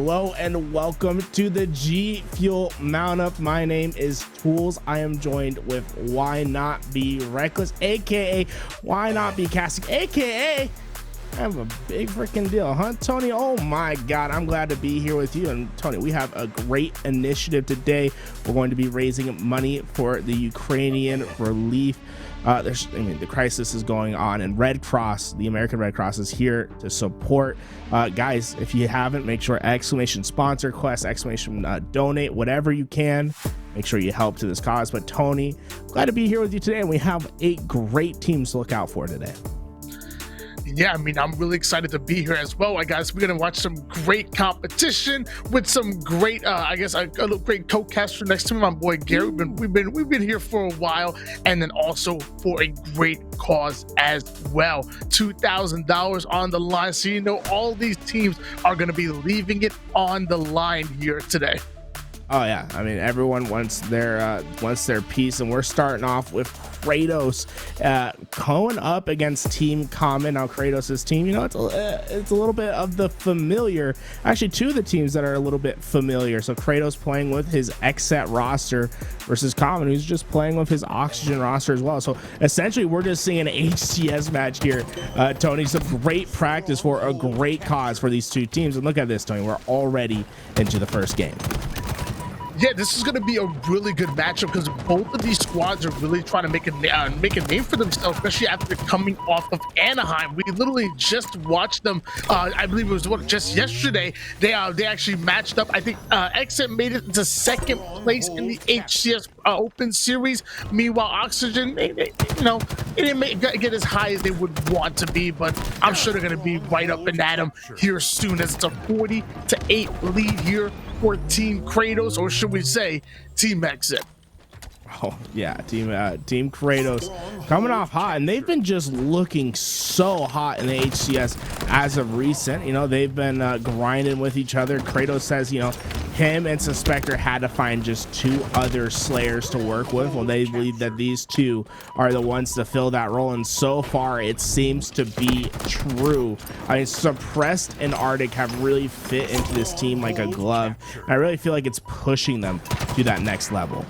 Hello and welcome to the G Fuel Mount Up. My name is Tools. I am joined with Why Not Be Reckless, aka Why Not Be Casting, aka I have a big freaking deal, huh, Tony? Oh my God, I'm glad to be here with you. And Tony, we have a great initiative today. We're going to be raising money for the Ukrainian relief. The crisis is going on, and Red Cross, the American Red Cross, is here to support. Guys, if you haven't, make sure !sponsor quest, !donate, whatever you can. Make sure you help to this cause. But Tony, glad to be here with you today, and we have 8 great teams to look out for today. Yeah, I mean, I'm really excited to be here as well. Guys, we're gonna watch some great competition with some great, a great co-caster next to me, my boy Gary. We've been here for a while, and then also for a great cause as well. $2,000 on the line, so you know all these teams are gonna be leaving it on the line here today. Oh yeah, I mean, everyone wants their piece, and we're starting off with Kratos going up against Team Common. Now Kratos' team, you know, it's a little bit of the familiar. Actually, 2 of the teams that are a little bit familiar. So Kratos playing with his XSET roster versus Common, who's just playing with his Oxygen roster as well. So essentially, we're just seeing an HCS match here. Tony, some great practice for a great cause for these 2 teams. And look at this, Tony, we're already into the first game. Yeah, this is going to be a really good matchup because both of these squads are really trying to make a name for themselves, especially after coming off of Anaheim. We literally just watched them. I believe it was just yesterday. They actually matched up. I think XSET made it to 2nd place in the HCS Open Series. Meanwhile, Oxygen, it didn't get as high as they would want to be, but I'm sure they're going to be right up and at them here soon, as it's a 40-8 lead here for Team Kratos, or should we say Team XSET? Oh yeah, Team Kratos coming off hot, and they've been just looking so hot in the HCS as of recent. You know, they've been grinding with each other. Kratos says, you know, him and Suspector had to find just 2 other Slayers to work with. Well, they believe that these 2 are the ones to fill that role, and so far it seems to be true. I mean, Suppressed and Arctic have really fit into this team like a glove. I really feel like it's pushing them to that next level.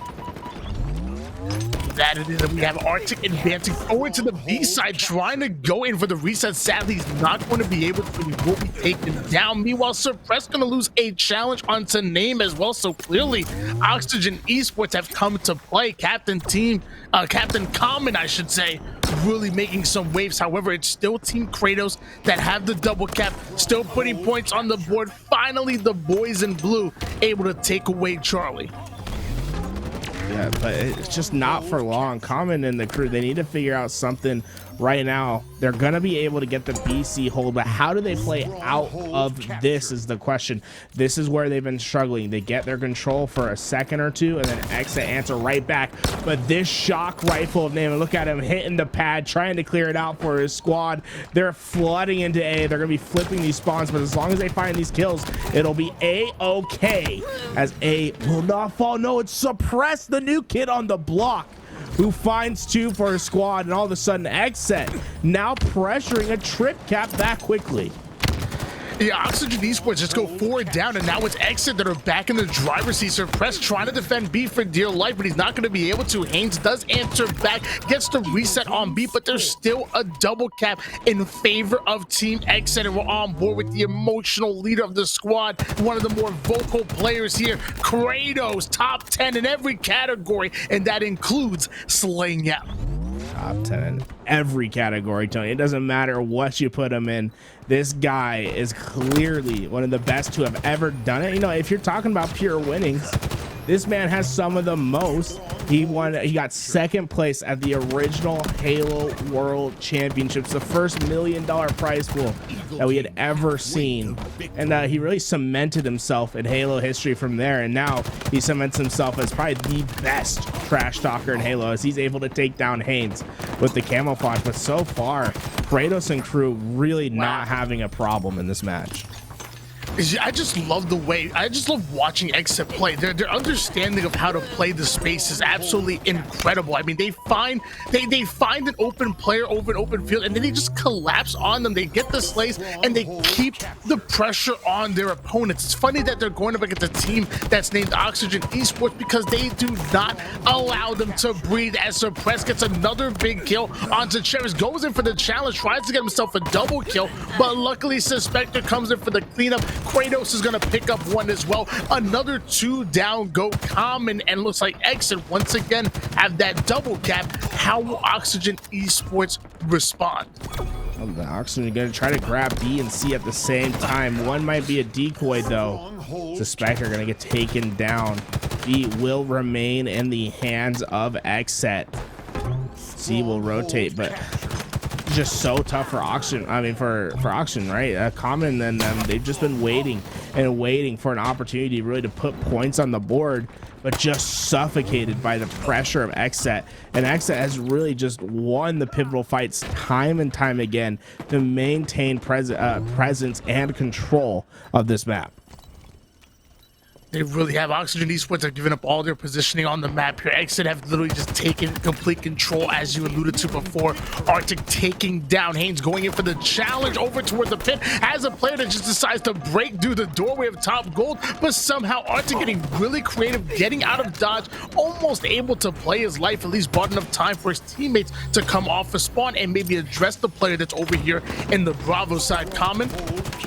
That it is, and we have Arctic advancing forward to the B side, trying to go in for the reset. Sadly, he's not going to be able to. He will be taken down. Meanwhile, Suppressed going to lose a challenge onto Name as well. So clearly, Oxygen Esports have come to play. Captain Common, I should say, really making some waves. However, it's still Team Kratos that have the double cap, still putting points on the board. Finally, the boys in blue able to take away Charlie. Yeah, but it's just not for long. Common and the crew, they need to figure out something right now. They're gonna be able to get the BC hold, but how do they play out of this is the question. This is where they've been struggling. They get their control for a second or 2, and then XSET answer right back. But this shock rifle of Name, look at him hitting the pad, trying to clear it out for his squad. They're flooding into A. They're gonna be flipping these spawns, but as long as they find these kills, it'll be A-okay, as A will not fall. No, it's Suppressed, the new kid on the block, who finds 2 for his squad, and all of a sudden XSET now pressuring a trip cap that quickly. Yeah, Oxygen Esports just go forward down, and now it's XSET that are back in the driver's seat. Suppressed trying to defend B for dear life, but he's not going to be able to. Haynes does answer back, gets the reset on B, but there's still a double cap in favor of Team XSET, and we're on board with the emotional leader of the squad, one of the more vocal players here, Kratos, top 10 in every category, and that includes slaying out. Top 10 in every category, Tony. It doesn't matter what you put him in. This guy is clearly one of the best to have ever done it. You know, if you're talking about pure winnings, this man has some of the most. He got 2nd place at the original Halo World Championships, the first $1 million prize pool that we had ever seen. And he really cemented himself in Halo history from there. And now he cements himself as probably the best trash talker in Halo, as he's able to take down Haynes with the camouflage. But so far, Kratos and crew really not having a problem in this match. I just love the way, I just love watching Exit play. Their understanding of how to play the space is absolutely incredible. I mean, they find an open player over an open field, and then they just collapse on them. They get the slays, and they keep the pressure on their opponents. It's funny that they're going up against a team that's named Oxygen Esports because they do not allow them to breathe. As Suppress gets another big kill onto Cherish, goes in for the challenge, tries to get himself a double kill, but luckily Suspector comes in for the cleanup. Kratos is going to pick up one as well. Another 2 down go Common, and looks like Exit once again have that double cap. How will Oxygen Esports respond? Well, the Oxygen are going to try to grab B and C at the same time. One might be a decoy though. Suspector going to get taken down. B will remain in the hands of Exit. C will rotate, but just so tough for Oxygen. I mean, for Oxygen, right? Common and them, they've just been waiting and waiting for an opportunity really to put points on the board, but just suffocated by the pressure of Exet. And Exet has really just won the pivotal fights time and time again to maintain presence and control of this map. They really have. Oxygen Esports have given up all their positioning on the map here. Exit have literally just taken complete control, as you alluded to before. Arctic taking down Haynes, going in for the challenge over toward the pit, as a player that just decides to break through the doorway of top gold, but somehow Arctic getting really creative, getting out of dodge, almost able to play his life, at least bought enough time for his teammates to come off a spawn and maybe address the player that's over here in the Bravo side. Common,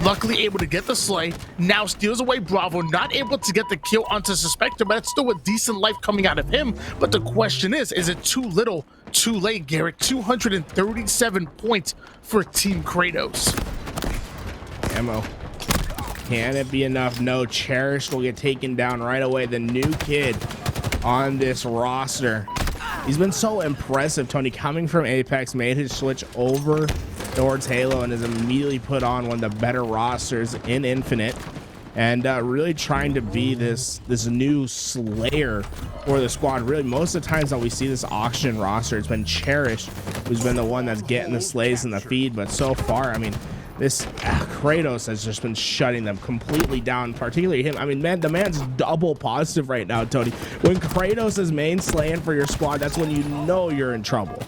luckily able to get the slay, now steals away Bravo, not able to get the kill onto Suspector, but it's still a decent life coming out of him. But the question is it too little, too late, Garrett? 237 points for Team Kratos. Ammo. Can it be enough? No. Cherish will get taken down right away. The new kid on this roster. He's been so impressive, Tony, coming from Apex, made his switch over towards Halo and has immediately put on one of the better rosters in Infinite. And really trying to be this new Slayer for the squad. Really, most of the times that we see this auction roster, it's been Cherish who's been the one that's getting the slays in the feed. But so far, I mean, this Kratos has just been shutting them completely down, particularly him. I mean, man, the man's double positive right now, Tony. When Kratos is main slaying for your squad, that's when you know you're in trouble.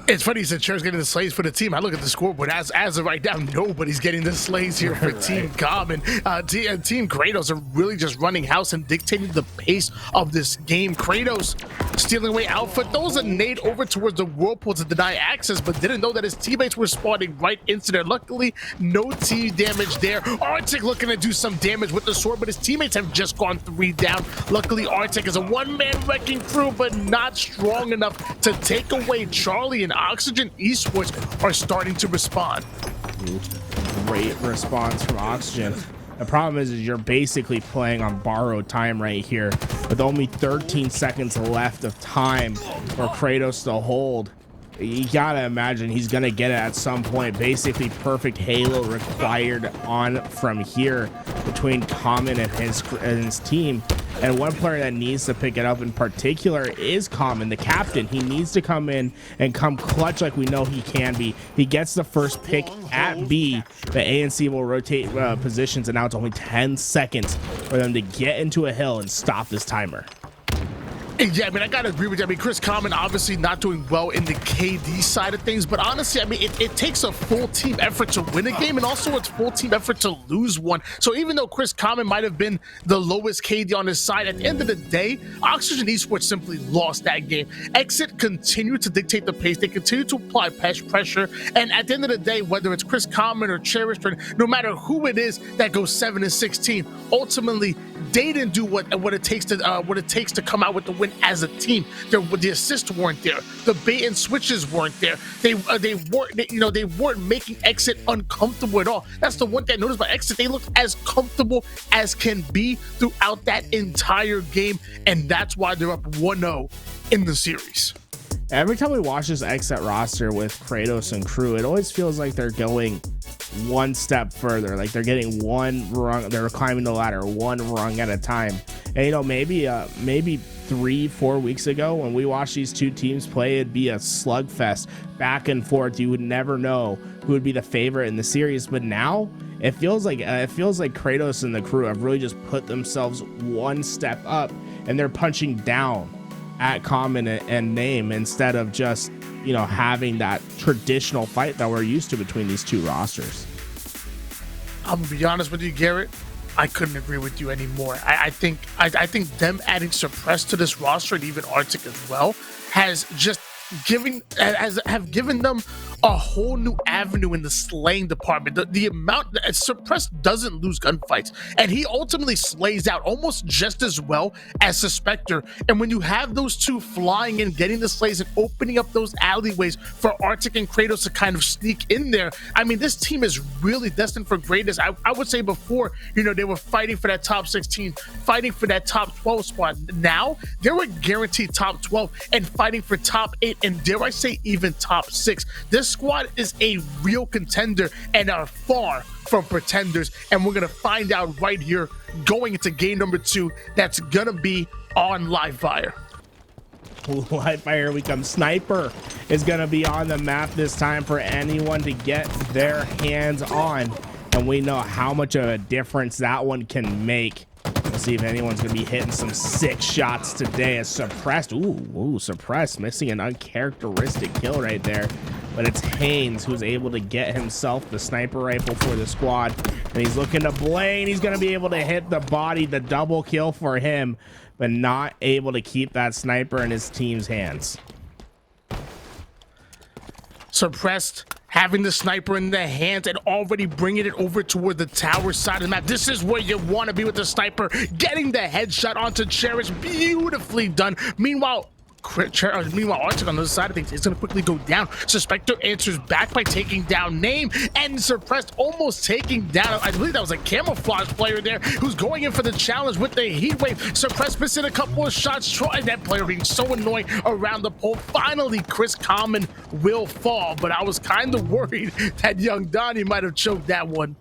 It's funny you said Cher's getting the slays for the team. I look at the scoreboard, as of right now, nobody's getting the slays here for Team Common. Team Kratos are really just running house and dictating the pace of this game. Kratos stealing away Alpha, throws a nade over towards the Whirlpool to deny access, but didn't know that his teammates were spawning right into there. Luckily, no team damage there. Arctic looking to do some damage with the sword, but his teammates have just gone 3 down. Luckily, Arctic is a one-man wrecking crew, but not strong enough to take away Charlie, and Oxygen Esports are starting to respond. Great response from Oxygen. The problem is you're basically playing on borrowed time right here with only 13 seconds left of time for Kratos to hold. You gotta imagine he's gonna get it at some point. Basically perfect Halo required on from here between Common and his team. And one player that needs to pick it up in particular is Common, the captain. He needs to come in and come clutch like we know he can be. He gets the first pick at B. The ANC will rotate positions, and now it's only 10 seconds for them to get into a hill and stop this timer. Yeah, I mean, I gotta agree with you. I mean, Chris Common obviously not doing well in the KD side of things, but honestly, I mean, it takes a full team effort to win a game, and also it's full team effort to lose one. So even though Chris Common might have been the lowest KD on his side, at the end of the day, Oxygen Esports simply lost that game. Exit continued to dictate the pace. They continue to apply pressure, and at the end of the day, whether it's Chris Common or Cherish, or no matter who it is that goes 7-16, ultimately they didn't do what it takes to come out with the win as a team. The assists weren't there. The bait and switches weren't there. They weren't making Exit uncomfortable at all. That's the one thing I noticed about Exit. They looked as comfortable as can be throughout that entire game, and that's why they're up 1-0 in the series. Every time we watch this Exit roster with Kratos and crew, it always feels like they're going one step further, like they're getting one rung, they're climbing the ladder one rung at a time. And, you know, maybe 3-4 weeks ago when we watched these two teams play, it'd be a slugfest back and forth. You would never know who would be the favorite in the series. But now it feels like Kratos and the crew have really just put themselves one step up, and they're punching down at Common and Name instead of just, you know, having that traditional fight that we're used to between these two rosters. I'm gonna be honest with you, Garrett. I couldn't agree with you anymore. I think them adding Suppressed to this roster and even Arctic as well has just given them a whole new avenue in the slaying department. The amount that Suppressed doesn't lose gunfights, and he ultimately slays out almost just as well as Suspector. And when you have those two flying in, getting the slays and opening up those alleyways for Arctic and Kratos to kind of sneak in there, I mean, this team is really destined for greatness. I would say before, you know, they were fighting for that top 16, fighting for that top 12 spot. Now they were guaranteed top 12 and fighting for top 8, and dare I say even top 6. This squad is a real contender and are far from pretenders, and we're gonna find out right here going into game number 2. That's gonna be on Livefire. Livefire, we come. Sniper is gonna be on the map this time for anyone to get their hands on, and we know how much of a difference that one can make. Let's see if anyone's gonna be hitting some sick shots today. As Suppressed, ooh, Suppressed missing an uncharacteristic kill right there. But it's Haynes who's able to get himself the sniper rifle for the squad. And he's looking to Blaine. He's gonna be able to hit the body, the double kill for him, but not able to keep that sniper in his team's hands. Suppressed having the sniper in their hands and already bringing it over toward the tower side of the map. This is where you want to be with the sniper, getting the headshot onto Cherish. Beautifully done. Meanwhile, Arctic on the other side of things is going to quickly go down. Suspector answers back by taking down Name, and Suppressed almost taking down, I believe that was a camouflage player there who's going in for the challenge with the heat wave. Suppressed missing a couple of shots. Troy, that player being so annoying around the pole. Finally, Chris Common will fall, but I was kind of worried that young Donnie might have choked that one.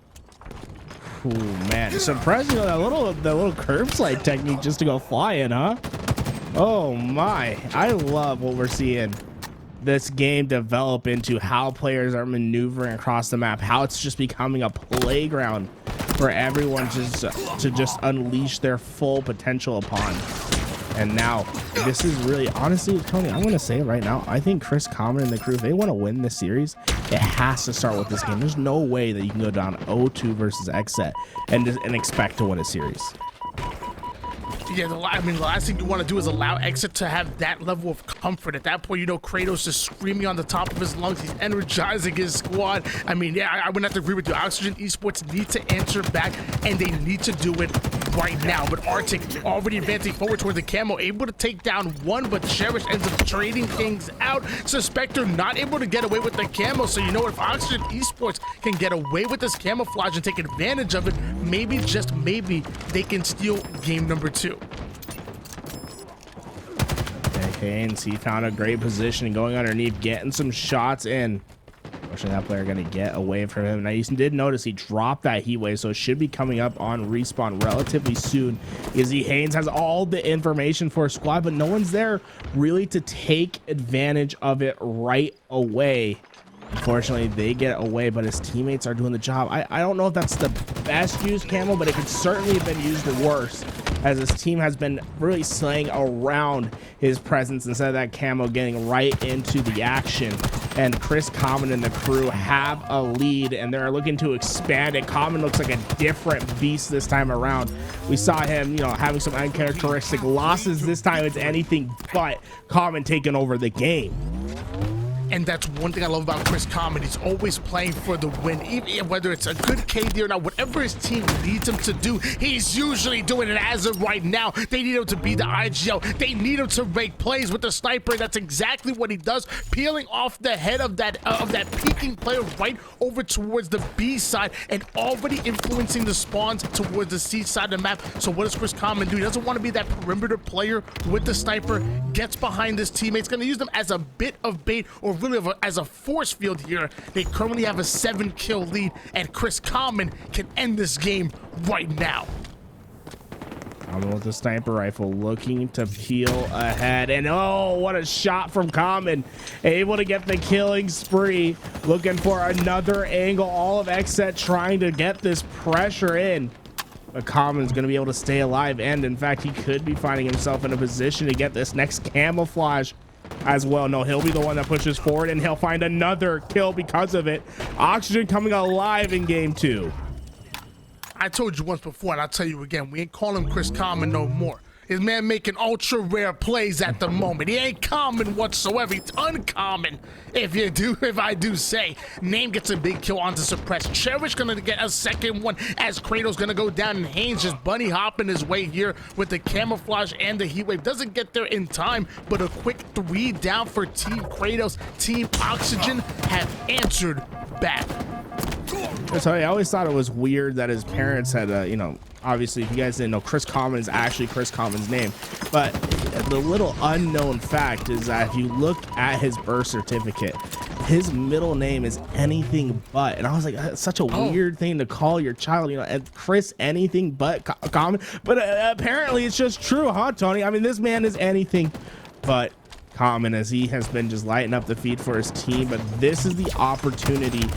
Ooh, man, Suppressed, you know, that little curb slide technique just to go flying, huh? Oh my, I love what we're seeing this game develop into, how players are maneuvering across the map, how it's just becoming a playground for everyone to just unleash their full potential upon. And now this is really, honestly, Tony, I'm gonna say right now, I think Chris Common and the crew, if they want to win this series, it has to start with this game. There's no way that you can go down 0-2 versus Xset and expect to win a series. Yeah, the last thing you want to do is allow Exit to have that level of comfort. At that point, you know, Kratos is screaming on the top of his lungs. He's energizing his squad. I mean, yeah, I wouldn't have to agree with you. Oxygen Esports need to answer back, and they need to do it right now. But Arctic already advancing forward toward the camo, able to take down one, but Cherish ends up trading things out. Suspector not able to get away with the camo, so you know what, if Oxygen Esports can get away with this camouflage and take advantage of it, maybe, just maybe, they can steal game number 2. Haynes, he found a great position going underneath, getting some shots in. Unfortunately, that player going to get away from him. Now, you did notice he dropped that heat wave, so it should be coming up on respawn relatively soon. Izzy Haynes has all the information for a squad, but no one's there really to take advantage of it right away. Unfortunately, they get away, but his teammates are doing the job. I don't know if that's the best used camo, but it could certainly have been used worse, as his team has been really slaying around his presence instead of that camo getting right into the action. And Chris Common and the crew have a lead, and they're looking to expand it. Common looks like a different beast this time around. We saw him, you know, having some uncharacteristic losses. This time it's anything but Common taking over the game. And that's one thing I love about Chris Common. He's always playing for the win, even whether it's a good KD or not. Whatever his team needs him to do, he's usually doing it. As of right now, they need him to be the IGL. They need him to make plays with the sniper. That's exactly what he does, peeling off the head of that peeking player right over towards the B side and already influencing the spawns towards the C side of the map. So what does Chris Common do? He doesn't want to be that perimeter player with the sniper. Gets behind his teammates, going to use them as a bit of bait, or really as a force field here. They currently have a 7-kill lead, and Chris Common can end this game right now. Common with the sniper rifle, looking to peel ahead, and oh, what a shot from Common, able to get the killing spree, looking for another angle. All of XSET trying to get this pressure in, but Common's going to be able to stay alive, and in fact, he could be finding himself in a position to get this next camouflage as well. No, he'll be the one that pushes forward, and he'll find another kill because of it. Oxygen coming alive in game 2. I told you once before, and I'll tell you again, we ain't calling him Chris Common no more. His man making ultra rare plays at the moment. He ain't common whatsoever. He's uncommon, if I do say. Name gets a big kill onto Suppress. Cherish gonna get a second one as Kratos gonna go down, and Haynes just bunny hopping his way here with the camouflage and the heat wave. Doesn't get there in time, but a quick 3 down for Team Kratos. Team Oxygen have answered back. I always thought it was weird that his parents had, you know, obviously if you guys didn't know, Chris Common is actually Chris Common's name, but the little unknown fact is that if you look at his birth certificate, his middle name is anything but, and I was like, that's such a weird thing to call your child, you know, and Chris anything but Common, but apparently it's just true, huh, Tony? I mean, this man is anything but Common, as he has been just lighting up the feed for his team, but this is the opportunity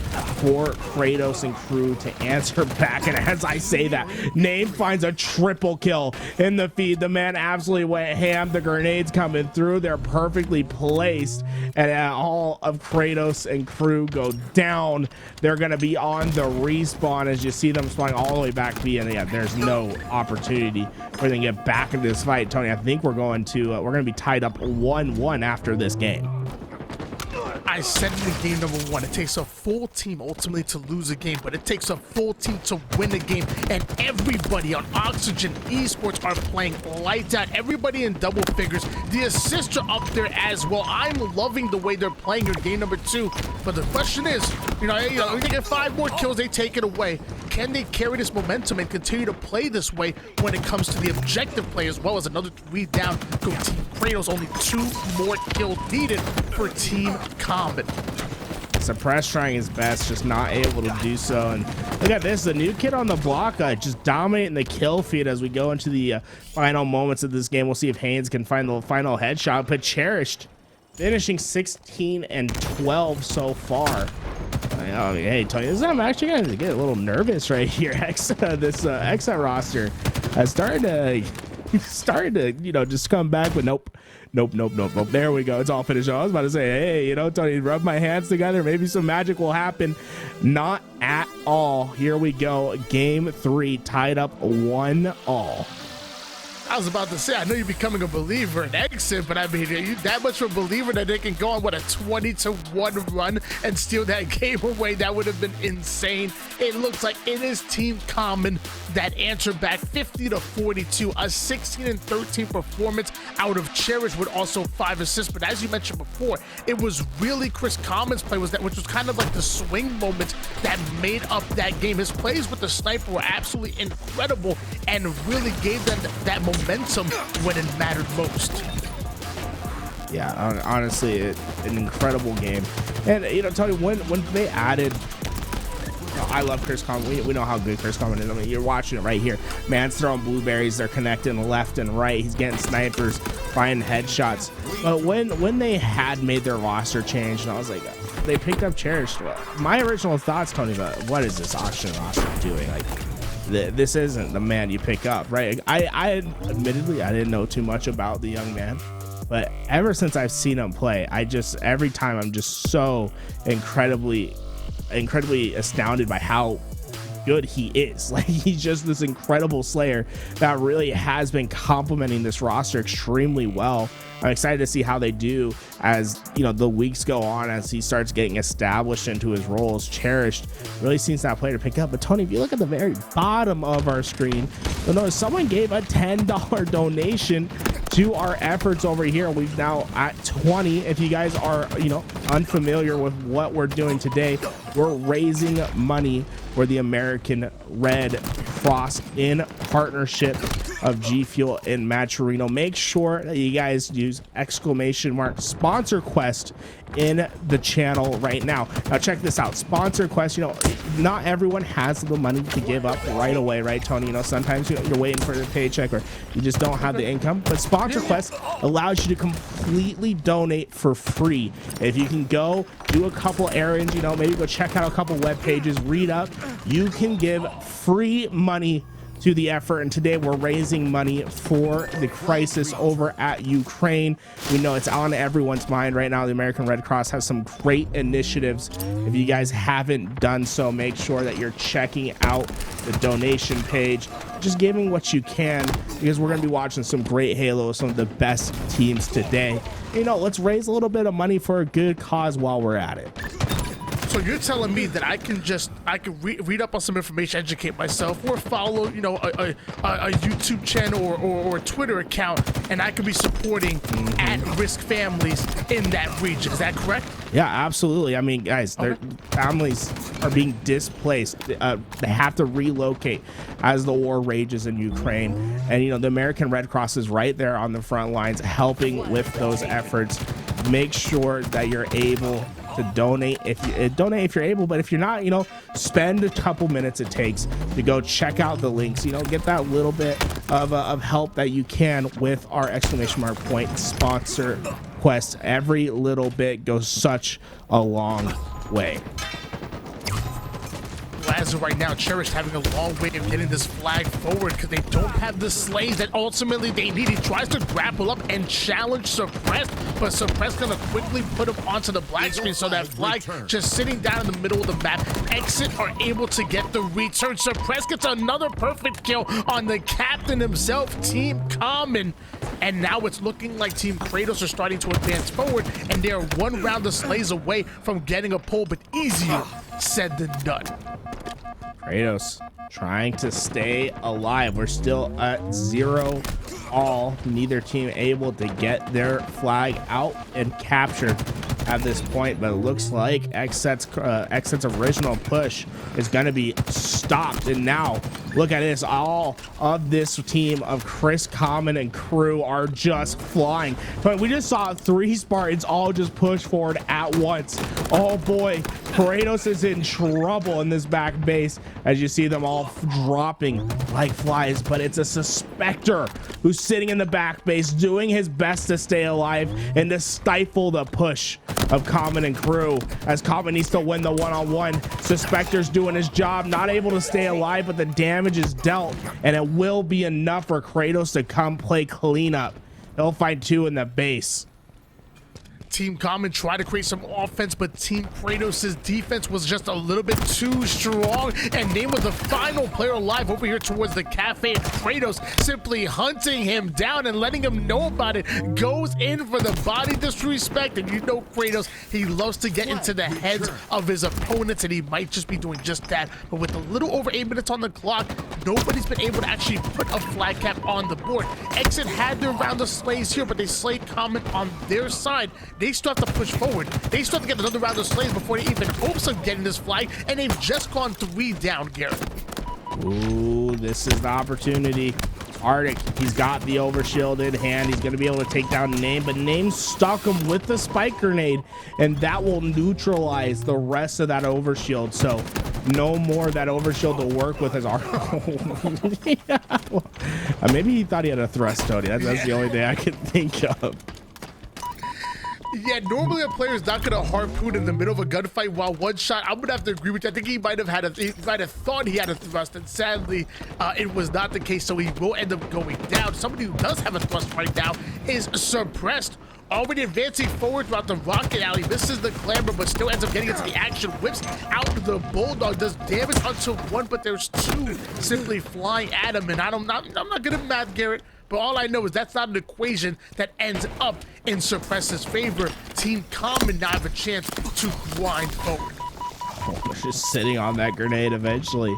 for Kratos and crew to answer back. And as I say that, Name finds a triple kill in the feed. The man absolutely went ham. The grenades coming through, they're perfectly placed, and all of Kratos and crew go down. They're gonna be on the respawn as you see them spawning all the way back B, and yeah, there's no opportunity for them to get back into this fight. Tony, I think we're going to we're gonna be tied up 1-1 after this game. I said in the game number 1, it takes a full team ultimately to lose a game, but it takes a full team to win a game, and everybody on Oxygen Esports are playing lights out. Everybody in double figures. The assists are up there as well. I'm loving the way they're playing your game number 2, but the question is, you know, if they get 5 more kills, they take it away. Can they carry this momentum and continue to play this way when it comes to the objective play, as well as another 3 down go Team Kratos? Only 2 more kills needed for Team Common. Suppress trying his best, just not able to do so. And look at this, the new kid on the block just dominating the kill feed as we go into the final moments of this game. We'll see if Haynes can find the final headshot, but Cherished finishing 16 and 12 so far. Oh, hey, Tony, I'm actually going to get a little nervous right here. This XSET roster has started to, you know, just come back, but nope. There we go. It's all finished. I was about to say, hey, you know, Tony, rub my hands together. Maybe some magic will happen. Not at all. Here we go. Game 3 tied up 1-1. I was about to say, I know you're becoming a believer in Exit, but I mean, are you that much of a believer that they can go on, what, a 20-1 run and steal that game away? That would have been insane. It looks like it is Team Common that answered back 50-42, a 16-13 performance out of Cherish with also 5 assists. But as you mentioned before, it was really Chris Common's play, which was kind of like the swing moment that made up that game. His plays with the sniper were absolutely incredible and really gave them that momentum when it mattered most. Yeah, honestly, an incredible game. And you know, Tony, when they added, you know, I love Chris Common. We know how good Chris Common is. I mean, you're watching it right here. Man's throwing blueberries. They're connecting left and right. He's getting snipers, finding headshots. But when they had made their roster change, and I was like, they picked up Cherished. My original thoughts, Tony, about what is this Oxygen roster doing? Like, this isn't the man you pick up, right? I admittedly, I didn't know too much about the young man, but ever since I've seen him play, every time I'm just so incredibly astounded by how good he is. Like, he's just this incredible slayer that really has been complementing this roster extremely well. I'm excited to see how they do as, you know, the weeks go on, as he starts getting established into his roles. Cherished really seems that player to pick up. But Tony, if you look at the very bottom of our screen, you'll notice someone gave a $10 donation to our efforts over here. We've now at 20. If you guys are, you know, unfamiliar with what we're doing today, we're raising money for the American Red Cross in partnership of G Fuel and Matcherino. Make sure that you guys use ! sponsor quest in the channel right now. Now check this out, sponsor quest, you know, not everyone has the money to give up right away, right, Tony? You know, sometimes you're waiting for your paycheck or you just don't have the income, but sponsor quest allows you to completely donate for free. If you can go do a couple errands, you know, maybe go check out a couple web pages, read up, you can give free money to the effort. And today we're raising money for the crisis over at Ukraine. We know it's on everyone's mind right now. The American Red Cross has some great initiatives. If you guys haven't done so, make sure that you're checking out the donation page, just giving what you can, because we're going to be watching some great Halo, some of the best teams today. You know, let's raise a little bit of money for a good cause while we're at it. So you're telling me that I can read up on some information, educate myself, or follow, you know, a YouTube channel or a Twitter account, and I can be supporting at-risk families in that region. Is that correct? Yeah, absolutely. I mean, guys, their families are being displaced. They have to relocate as the war rages in Ukraine. And, you know, the American Red Cross is right there on the front lines helping with those efforts. Make sure that you're able to donate if you're able, but if you're not, you know, spend a couple minutes it takes to go check out the links, you know, get that little bit of help that you can with our sponsor quest. Every little bit goes such a long way. As of right now, Cherish having a long way of getting this flag forward because they don't have the slaves that ultimately they need. He tries to grapple up and challenge Suppressed, but Suppressed gonna quickly put him onto the black screen, so that flag just sitting down in the middle of the map. Exit are able to get the return. Suppressed gets another perfect kill on the captain himself, Team Common. And now it's looking like Team Kratos are starting to advance forward, and they're one round of slays away from getting a pull, but easier said than done. Kratos trying to stay alive. We're still at 0-all. Neither team able to get their flag out and captured at this point, but it looks like Xset's original push is going to be stopped. And now look at this, all of this team of Chris Common and crew are just flying. But we just saw 3 Spartans all just push forward at once. Oh boy, Kratos is in trouble in this back base as you see them all dropping like flies, but it's a Suspector who's sitting in the back base doing his best to stay alive and to stifle the push of Common and crew, as Common needs to win the one-on-one. Suspector's doing his job, not able to stay alive, but the damage is dealt, and it will be enough for Kratos to come play cleanup. He'll find 2 in the base. Team Common tried to create some offense, but Team Kratos' defense was just a little bit too strong, and they were the final player alive over here towards the cafe. And Kratos simply hunting him down and letting him know about it, goes in for the body disrespect. And you know Kratos, he loves to get into the heads of his opponents, and he might just be doing just that. But with a little over 8 minutes on the clock, nobody's been able to actually put a flag cap on the board. Exit had their round of slays here, but they slayed Common on their side. They still have to push forward. They still have to get another round of slays before they even hopes of getting this flag, and they've just gone 3 down, Garrett. Ooh, this is the opportunity. Arctic, he's got the overshield in hand. He's going to be able to take down Name, but Name stuck him with the spike grenade, and that will neutralize the rest of that overshield. So no more of that overshield to work with as Arctic. Yeah. Maybe he thought he had a thrust, Tony. That's the only thing I could think of. Yeah, normally a player is not going to harpoon in the middle of a gunfight while one shot. I'm going to have to agree with you. I think he might have thought he had a thrust, and sadly, it was not the case, so he will end up going down. Somebody who does have a thrust right now is Suppressed, already advancing forward throughout the rocket alley. Misses the clamber, but still ends up getting into the action. Whips out the Bulldog, does damage onto 1, but there's 2 simply flying at him, and I'm not good at math, Garrett. But all I know is that's not an equation that ends up in Suppress's favor. Team Common now have a chance to grind forward. Oh, just sitting on that grenade eventually.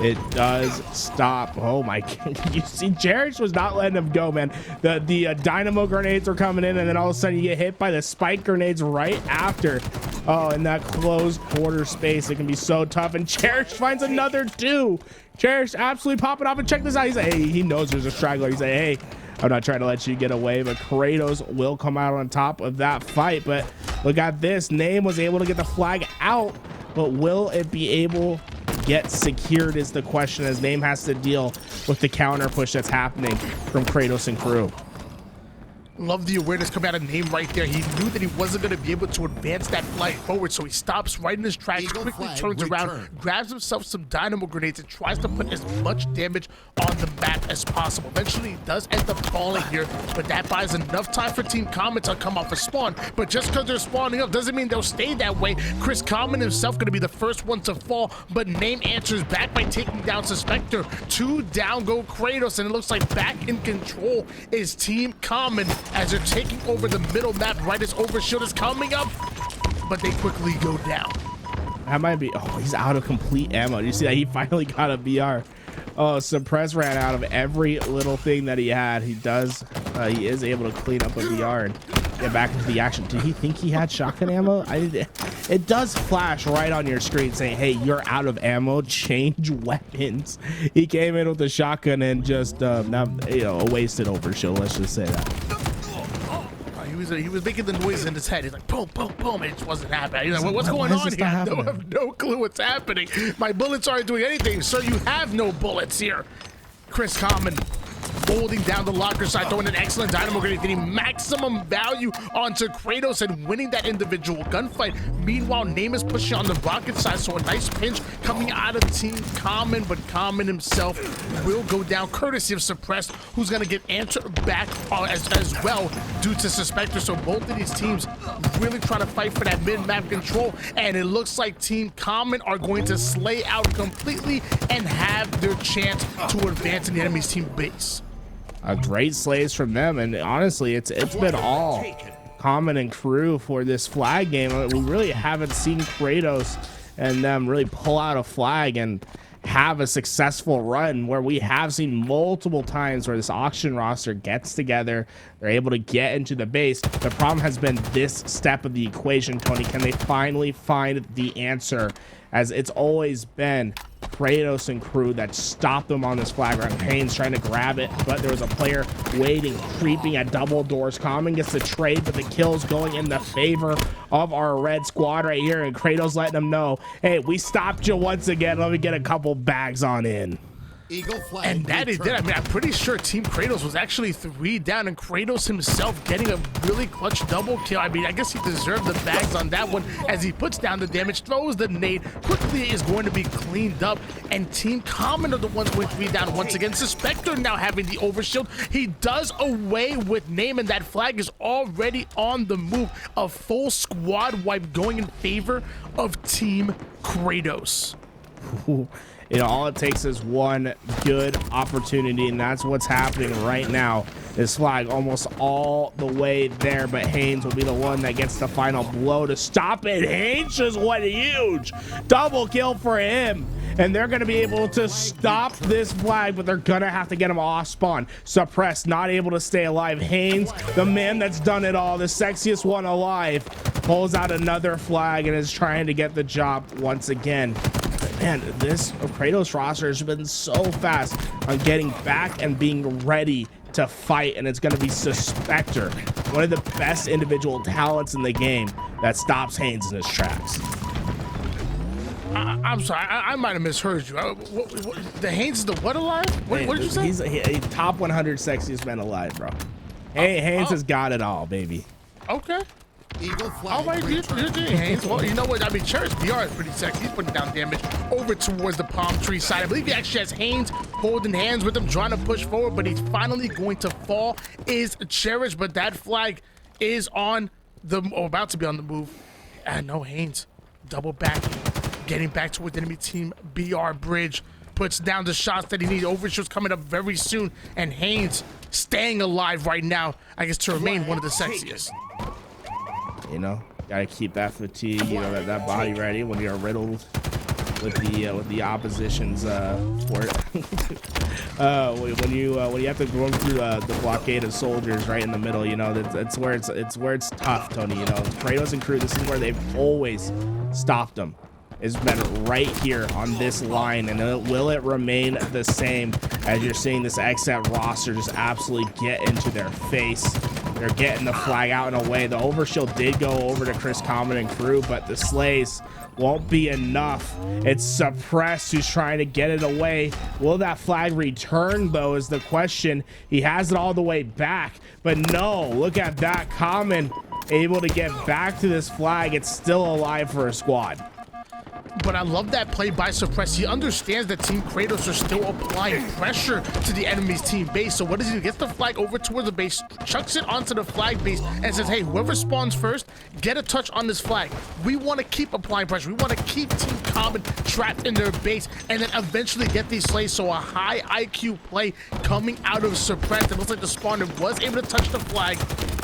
It does stop. Oh my God. You see, Cherish was not letting him go, man. The dynamo grenades are coming in, and then all of a sudden you get hit by the spike grenades right after. Oh, in that closed quarter space, it can be so tough. And Cherish finds another 2. Cherish absolutely popping off. And check this out. He's like, hey, he knows there's a straggler. He's like, hey, I'm not trying to let you get away, but Kratos will come out on top of that fight. But look at this. Name was able to get the flag out, but will it be able to get secured is the question, as Name has to deal with the counter push that's happening from Kratos and crew. Love the awareness coming out of Name right there. He knew that he wasn't going to be able to advance that flight forward, so he stops right in his tracks, quickly turns around, grabs himself some dynamo grenades, and tries to put as much damage on the map as possible. Eventually, he does end up falling here, but that buys enough time for Team Common to come off a spawn. But just because they're spawning up doesn't mean they'll stay that way. Chris Common himself going to be the first one to fall, but Name answers back by taking down Suspector. 2 down go Kratos, and it looks like back in control is Team Common, as they're taking over the middle map right as Overshield is coming up, but they quickly go down. That might be, oh, he's out of complete ammo. You see that? He finally got a BR. Oh, Suppress ran out of every little thing that he had. He he is able to clean up a BR and get back into the action. Did he think he had shotgun ammo? It does flash right on your screen saying, hey, you're out of ammo, change weapons. He came in with the shotgun and just, wasted Overshield, let's just say that. He was making the noise in his head. He's like, boom, boom, boom, and it just wasn't happening. He's like, what's going on here? I have no clue what's happening. My bullets aren't doing anything. Sir, you have no bullets here. Chris Common holding down the locker side, throwing an excellent dynamo grenade, getting maximum value onto Kratos and winning that individual gunfight. Meanwhile, Name is pushing on the rocket side, so a nice pinch coming out of Team Common, but Common himself will go down courtesy of Suppressed, who's going to get answered back as well due to Suspector. So both of these teams really trying to fight for that mid-map control, and it looks like Team Common are going to slay out completely and have their chance to advance in the enemy's team base. A great slays from them, and honestly, it's been all Common and crew for this flag game. We really haven't seen Kratos and them really pull out a flag and have a successful run, where we have seen multiple times where this auction roster gets together, they're able to get into the base. The problem has been this step of the equation, Tony. Can they finally find the answer? As it's always been Kratos and crew that stopped them on this flag round. Haynes trying to grab it, but there was a player waiting, creeping at double doors. Common gets the trade, but the kill's going in the favor of our red squad right here, and Kratos letting them know, hey, we stopped you once again. Let me get a couple bags on in. Eagle flag. And that he did. I mean, I'm pretty sure Team Kratos was actually 3 down, and Kratos himself getting a really clutch double kill. I mean, I guess he deserved the bags on that one, as he puts down the damage, throws the nade, quickly is going to be cleaned up, and Team Common are the ones going 3 down once again. Suspector now having the overshield. He does away with Name, and that flag is already on the move. A full squad wipe going in favor of Team Kratos. You know, all it takes is one good opportunity, and that's what's happening right now. This flag almost all the way there, but Haynes will be the one that gets the final blow to stop it. Haynes just went huge. Double kill for him. And they're going to be able to stop this flag, but they're going to have to get him off spawn. Suppressed, not able to stay alive. Haynes, the man that's done it all, the sexiest one alive, pulls out another flag and is trying to get the job once again. Man, this Kratos roster has been so fast on getting back and being ready to fight, and it's going to be Suspector, one of the best individual talents in the game, that stops Haynes in his tracks. I'm sorry, I might have misheard you. The Haynes is the what alive? What did you say? He's a top 100 sexiest men alive, bro. Haynes has got it all, baby. Okay. Eagle flag. All right, you're doing Haynes. Well, you know what? I mean, Cherish BR is pretty sexy. He's putting down damage over towards the palm tree side. I believe he actually has Haynes holding hands with him, trying to push forward, but he's finally going to fall. Is Cherish, but that flag is on the, or about to be on the move. And no, Haynes double back, getting back towards the enemy team. BR Bridge puts down the shots that he needs. Overshield's coming up very soon, and Haynes staying alive right now, I guess, to remain one of the sexiest. You know, gotta keep that fatigue, you know, that body ready when you're riddled with the opposition's sport. When you have to go through the blockade of soldiers right in the middle, you know, that's where it's tough, Tony. You know, Kratos and crew, this is where they've always stopped them. It's been right here on this line, and will it remain the same as you're seeing this XSET roster just absolutely get into their face? They're getting the flag out and away. The overshield did go over to Chris Common and crew, but the slays won't be enough. It's Suppressed who's trying to get it away. Will that flag return, though, is the question. He has it all the way back, but no, look at that. Common able to get back to this flag. It's still alive for a squad. But I love that play by Suppress. He understands that Team Kratos are still applying pressure to the enemy's team base. So what does he do? Gets the flag over toward the base, chucks it onto the flag base, and says, hey, whoever spawns first, get a touch on this flag. We want to keep applying pressure. We want to keep Team Common trapped in their base, and then eventually get these slays. So a high IQ play coming out of Suppress. It looks like the spawner was able to touch the flag.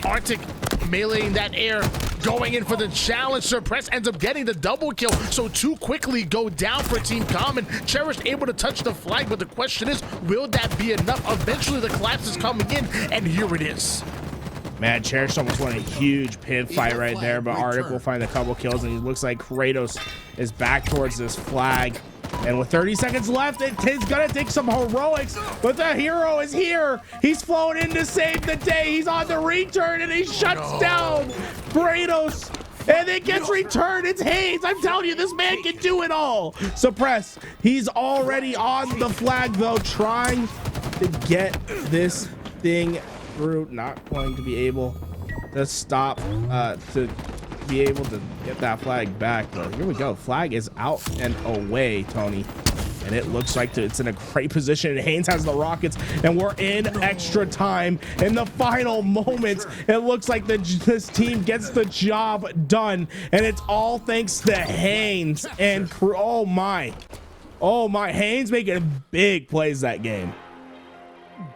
Arctic meleeing that air, going in for the challenge. Suppress ends up getting the double kill. So two quickly go down for Team Common. Cherish able to touch the flag, but the question is, will that be enough? Eventually the collapse is coming in, and here it is. Man, Cherish almost won a huge pin fight right there, but Arctic will find a couple kills, and it looks like Kratos is back towards this flag. And with 30 seconds left, it's gonna take some heroics, but the hero is here. He's flown in to save the day. He's on the return, and he shuts down Kratos. And it gets returned. It's Haynes. I'm telling you, this man can do it all. Suppress. He's already on the flag, though, trying to get this thing through. Not going to be able to stop, to be able to get that flag back. But here we go. Flag is out and away, Tony. And it looks like it's in a great position. Haynes has the rockets, and we're in extra time. In the final moments, it looks like this team gets the job done, and it's all thanks to Haynes and crew. Oh my, Haynes making big plays that game.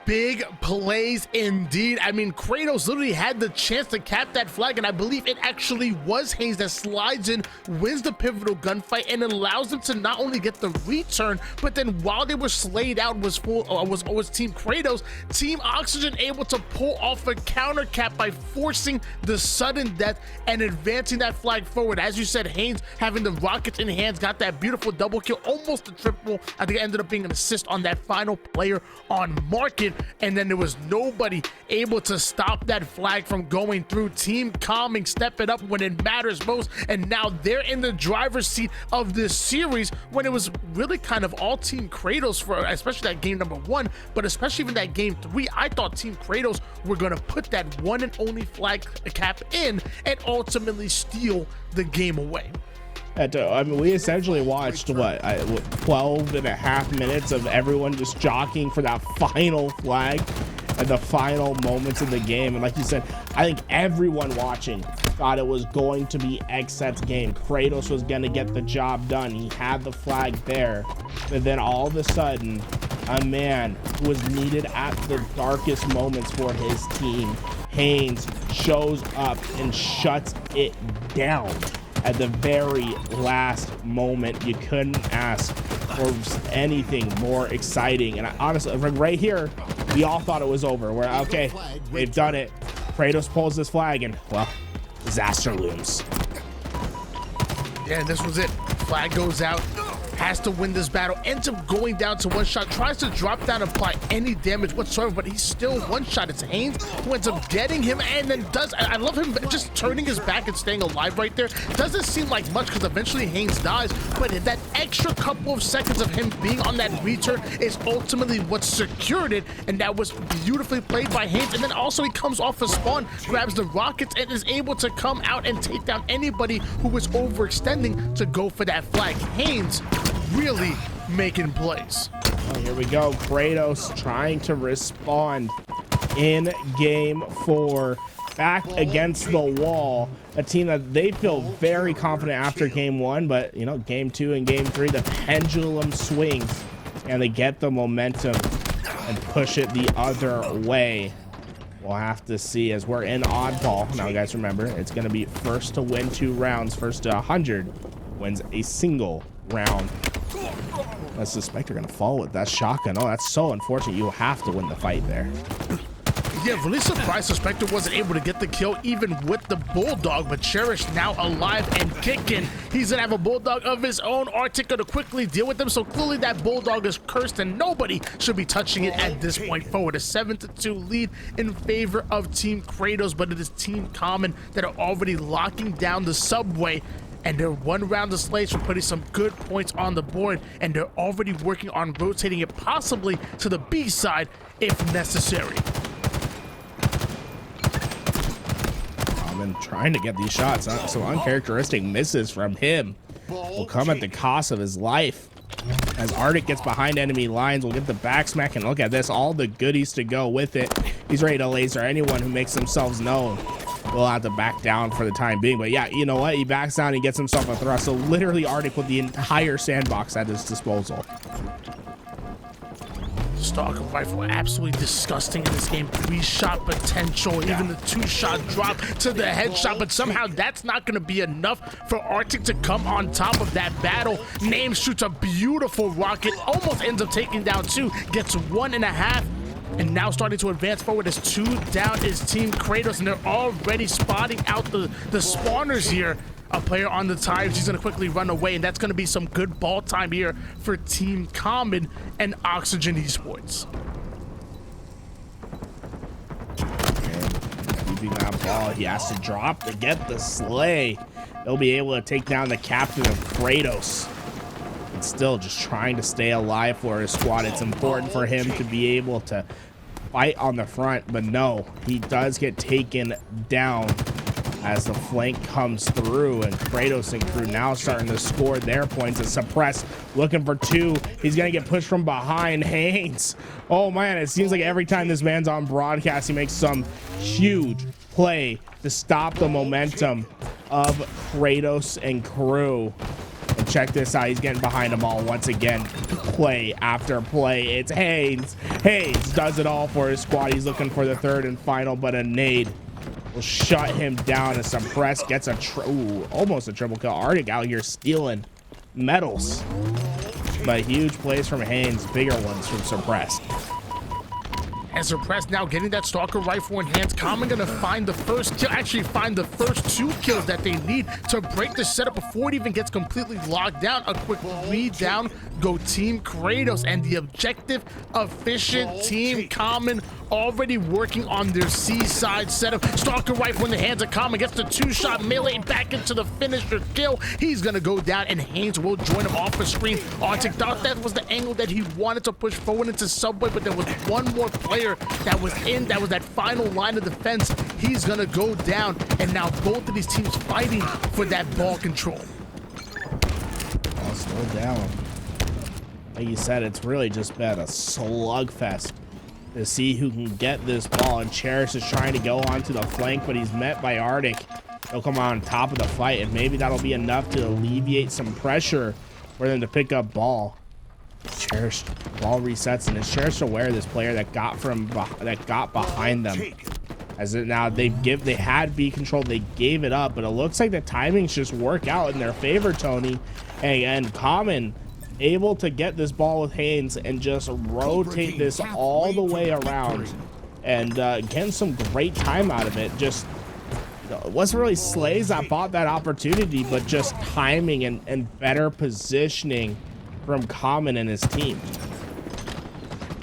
Big plays indeed. I mean, Kratos literally had the chance to cap that flag, and I believe it actually was Haynes that slides in, wins the pivotal gunfight, and allows them to not only get the return, but then while they were slayed out was Team Kratos, Team Oxygen able to pull off a counter cap by forcing the sudden death and advancing that flag forward. As you said, Haynes having the rockets in hands got that beautiful double kill, almost a triple. I think it ended up being an assist on that final player on Market. And then there was nobody able to stop that flag from going through. Team Common step it up when it matters most, and now they're in the driver's seat of this series, when it was really kind of all Team Kratos for especially that game number 1, but especially even that game 3. I thought Team Kratos were going to put that one and only flag cap in and ultimately steal the game away. I mean, we essentially watched what 12 and a half minutes of everyone just jockeying for that final flag at the final moments of the game. And like you said, I think everyone watching thought it was going to be XSET's game. Kratos was going to get the job done. He had the flag there, but then all of a sudden, a man who was needed at the darkest moments for his team, Haynes, shows up and shuts it down at the very last moment. You couldn't ask for anything more exciting. And honestly, right here, we all thought it was over. We're okay, they've done it. Kratos pulls this flag, and well, disaster looms. Yeah, this was it. Flag goes out. Has to win this battle, ends up going down to one shot, tries to drop down and apply any damage whatsoever, but he's still one shot. It's Haynes who ends up getting him, and then I love him just turning his back and staying alive right there. Doesn't seem like much because eventually Haynes dies, but that extra couple of seconds of him being on that return is ultimately what secured it, and that was beautifully played by Haynes. And then also he comes off a spawn, grabs the rockets, and is able to come out and take down anybody who was overextending to go for that flag. Haynes really making plays. Oh, here we go. Kratos trying to respond in game 4, back against the wall. A team that they feel very confident after game 1, but you know, game 2 and game 3, the pendulum swings and they get the momentum and push it the other way. We'll have to see as we're in oddball. Now, guys, remember, it's going to be first to win 2 rounds, first to 100 wins a single round. I suspect they're gonna fall with that shotgun. Oh, that's so unfortunate. You have to win the fight there. Yeah, really surprised Suspector wasn't able to get the kill even with the Bulldog, but Cherish now alive and kicking. He's gonna have a Bulldog of his own. Arctic gonna quickly deal with him, so clearly that Bulldog is cursed and nobody should be touching it at this point forward. A 7-2 lead in favor of Team Kratos, but it is Team Common that are already locking down the subway. And they're one round of slaves for putting some good points on the board, and they're already working on rotating it possibly to the B side if necessary. Common trying to get these shots, so uncharacteristic misses from him will come at the cost of his life. As Arctic gets behind enemy lines, we'll get the back smack, and look at this, all the goodies to go with it. He's ready to laser anyone who makes themselves known. We'll have to back down for the time being, but yeah, you know what? He backs down, he gets himself a thrust. So literally Arctic with the entire sandbox at his disposal. Stalker rifle absolutely disgusting in this game. 3-shot potential, even the 2-shot drop to the headshot, but somehow that's not going to be enough for Arctic to come on top of that battle. Name shoots a beautiful rocket, almost ends up taking down 2, gets 1.5. And now starting to advance forward as 2 down is Team Kratos, and they're already spotting out the spawners here. A player on the tires, he's going to quickly run away, and that's going to be some good ball time here for Team Common and Oxygen Esports. And keeping that ball, he has to drop to get the slay. They'll be able to take down the captain of Kratos. And still just trying to stay alive for his squad. It's important for him to be able to fight on the front, but no, he does get taken down as the flank comes through, and Kratos and crew now starting to score their points. And Suppress looking for 2. He's gonna get pushed from behind. Haynes, oh man, it seems like every time this man's on broadcast, he makes some huge play to stop the momentum of Kratos and crew. And check this out, he's getting behind them all once again. Play after play, it's Haynes. Haynes does it all for his squad. He's looking for the 3rd and final, but a nade will shut him down. And Suppress gets almost a triple kill. Arctic out here stealing medals, but huge plays from Haynes, bigger ones from Suppress. And Suppress now getting that Stalker rifle in hands. Common gonna find the first kill, actually find the first 2 kills that they need to break the setup before it even gets completely locked down. A quick 3 down, go Team Kratos, and the objective efficient Team Common already working on their C-side setup. Stalker rifle in the hands of Common, gets the 2-shot melee back into the finisher kill. He's gonna go down, and Haynes will join him off the screen. Arctic thought that was the angle that he wanted to push forward into Subway, but there was one more player that was that final line of defense. He's gonna go down, and now both of these teams fighting for that ball control. Slow down. Like you said, it's really just been a slugfest to see who can get this ball, and Cherish is trying to go onto the flank, but he's met by Arctic. He'll come on top of the fight, and maybe that'll be enough to alleviate some pressure for them to pick up ball. Cherish ball resets, and is Cherish aware of this player that got behind them? As it now they had B control, they gave it up, but it looks like the timings just work out in their favor, Tony. And Common able to get this ball with Haynes and just rotate this all the way around, and getting some great time out of it. Just it wasn't really Slays that bought that opportunity, but just timing and better positioning from Common and his team.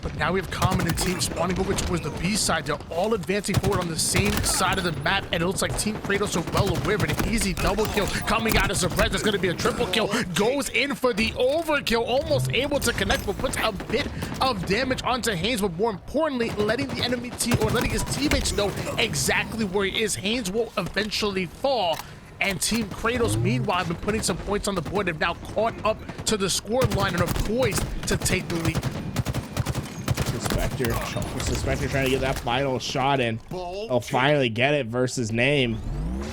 But now we have Common and Team spawning over towards the B side. They're all advancing forward on the same side of the map, and it looks like Team Kratos are well aware of an easy double kill coming out of Suppress. There's going to be a triple kill. Goes in for the overkill, almost able to connect, but puts a bit of damage onto Haynes. But more importantly, letting the enemy team, or letting his teammates know exactly where he is. Haynes will eventually fall. And Team Kratos, meanwhile, have been putting some points on the board. They've now caught up to the score line and are poised to take the lead. Suspector trying to get that final shot in. He'll finally get it versus Name.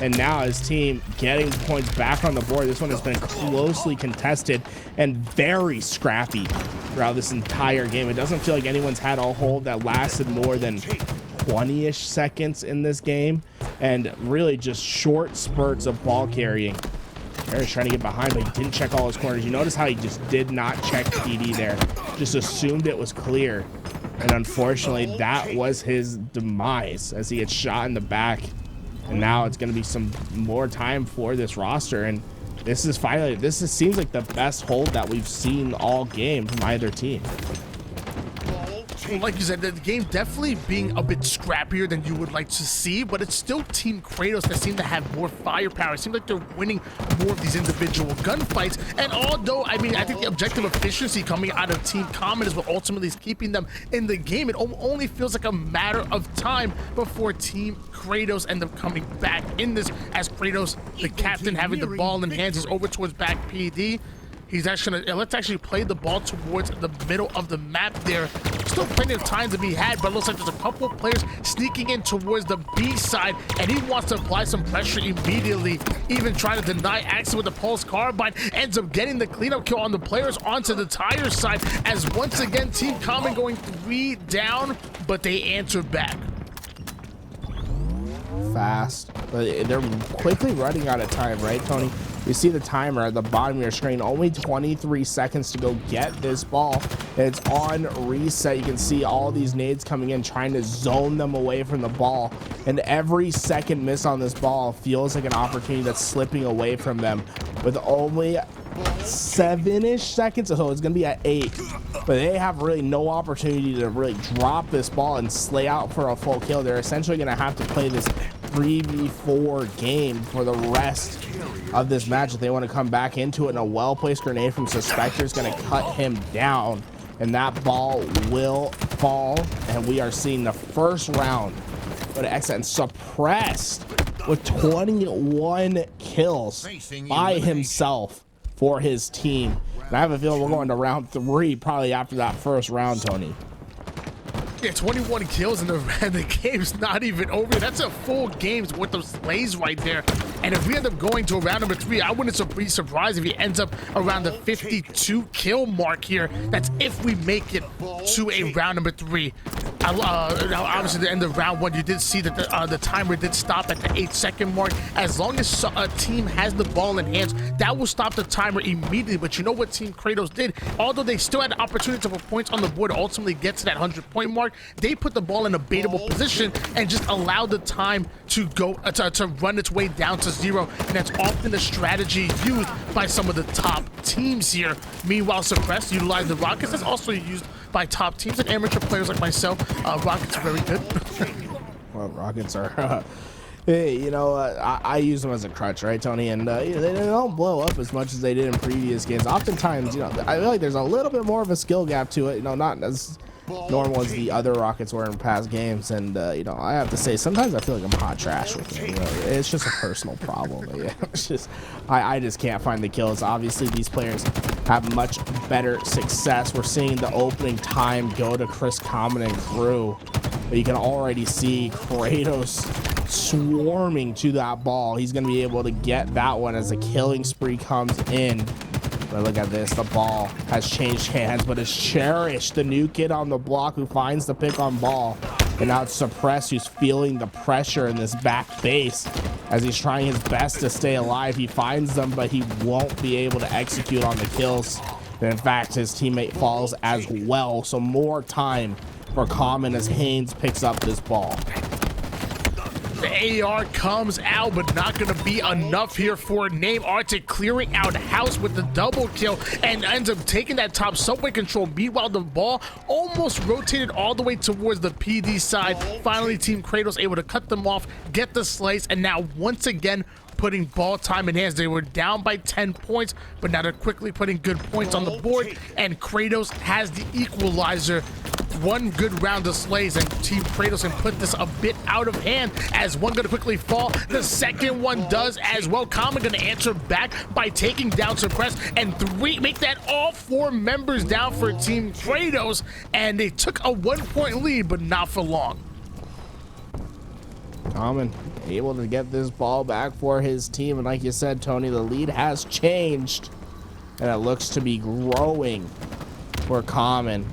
And now his team getting points back on the board. This one has been closely contested and very scrappy throughout this entire game. It doesn't feel like anyone's had a hold that lasted more than 20-ish seconds in this game, and really just short spurts of ball carrying. Harris trying to get behind, but he didn't check all his corners. You notice how he just did not check PD there. Just assumed it was clear. And unfortunately, that was his demise as he gets shot in the back. And now it's going to be some more time for this roster. And this is finally, seems like the best hold that we've seen all game from either team. Well, like you said, the game definitely being a bit scrappier than you would like to see, but it's still Team Kratos that seem to have more firepower. It seems like they're winning more of these individual gunfights. And although, I mean, I think the objective efficiency coming out of Team Common is what ultimately is keeping them in the game. It only feels like a matter of time before Team Kratos end up coming back in this, as Kratos, the captain, having the ball in hands, is over towards back PD. He's actually gonna, let's actually play the ball towards the middle of the map there. Still plenty of time to be had, but it looks like there's a couple of players sneaking in towards the B side, and he wants to apply some pressure immediately, even trying to deny access with the Pulse Carbine. Ends up getting the cleanup kill on the players onto the tire side, as once again, Team Common going 3 down, but they answer back. Fast, but they're quickly running out of time, right, Tony? You see the timer at the bottom of your screen, only 23 seconds to go get this ball. It's on reset. You can see all these nades coming in, trying to zone them away from the ball. And every second miss on this ball feels like an opportunity that's slipping away from them. With only 7-ish seconds, so it's gonna be at 8. But they have really no opportunity to really drop this ball and slay out for a full kill. They're essentially gonna have to play this 3v4 game for the rest of this match if they want to come back into it. And a well-placed grenade from Suspector is going to cut him down, and that ball will fall. And we are seeing the first round go to exit, and Suppressed with 21 kills by himself for his team. And I have a feeling we're going to round 3 probably after that first round, Tony. Yeah, 21 kills in the game's not even over. That's a full game's worth of slays right there. And if we end up going to a round number 3, I wouldn't be surprised if he ends up around the 52 kill mark here. That's if we make it to a round number 3. Obviously, at the end of round 1, you did see that the timer did stop at the 8-second mark. As long as a team has the ball in hands, that will stop the timer immediately. But you know what Team Kratos did? Although they still had the opportunity to put points on the board to ultimately get to that 100-point mark, they put the ball in a baitable position and just allowed the time to go to run its way down to 0. And that's often the strategy used by some of the top teams here. Meanwhile, Suppressed utilized the Rockets. That's also used by top teams and amateur players like myself. Rockets are very good. Well, Rockets are hey, you know, I use them as a crutch, right, Tony? And you know, they don't blow up as much as they did in previous games. Oftentimes, you know, I feel like there's a little bit more of a skill gap to it, you know, not as normal as the other Rockets were in past games. And you know, I have to say, sometimes I feel like I'm hot trash with it. You know? It's just a personal problem. But, yeah, it's just I just can't find the kills. Obviously, these players have much better success. We're seeing the opening time go to Chris Common and crew, but you can already see Kratos swarming to that ball. He's going to be able to get that one as the killing spree comes in. But look at this, the ball has changed hands, but it's Cherish, the new kid on the block, who finds the pick on ball. And now it's Suppressed, who's feeling the pressure in this back base as he's trying his best to stay alive. He finds them, but he won't be able to execute on the kills. And in fact, his teammate falls as well. So more time for Common as Haynes picks up this ball. The AR comes out, but not going to be enough here for Name Arctic, clearing out house with the double kill and ends up taking that top subway control. Meanwhile, the ball almost rotated all the way towards the PD side. Finally, Team Kratos able to cut them off, get the slice, and now once again putting ball time in hands. They were down by 10 points, but now they're quickly putting good points on the board, and Kratos has the equalizer. One good round of slays, and Team Kratos can put this a bit out of hand, as one gonna quickly fall. The second one does as well. Common gonna answer back by taking down Suppressed, and 3 make that all 4 members down for Team Kratos, and they took a 1-point lead, but not for long. Common able to get this ball back for his team, and like you said, Tony, the lead has changed and it looks to be growing for Common.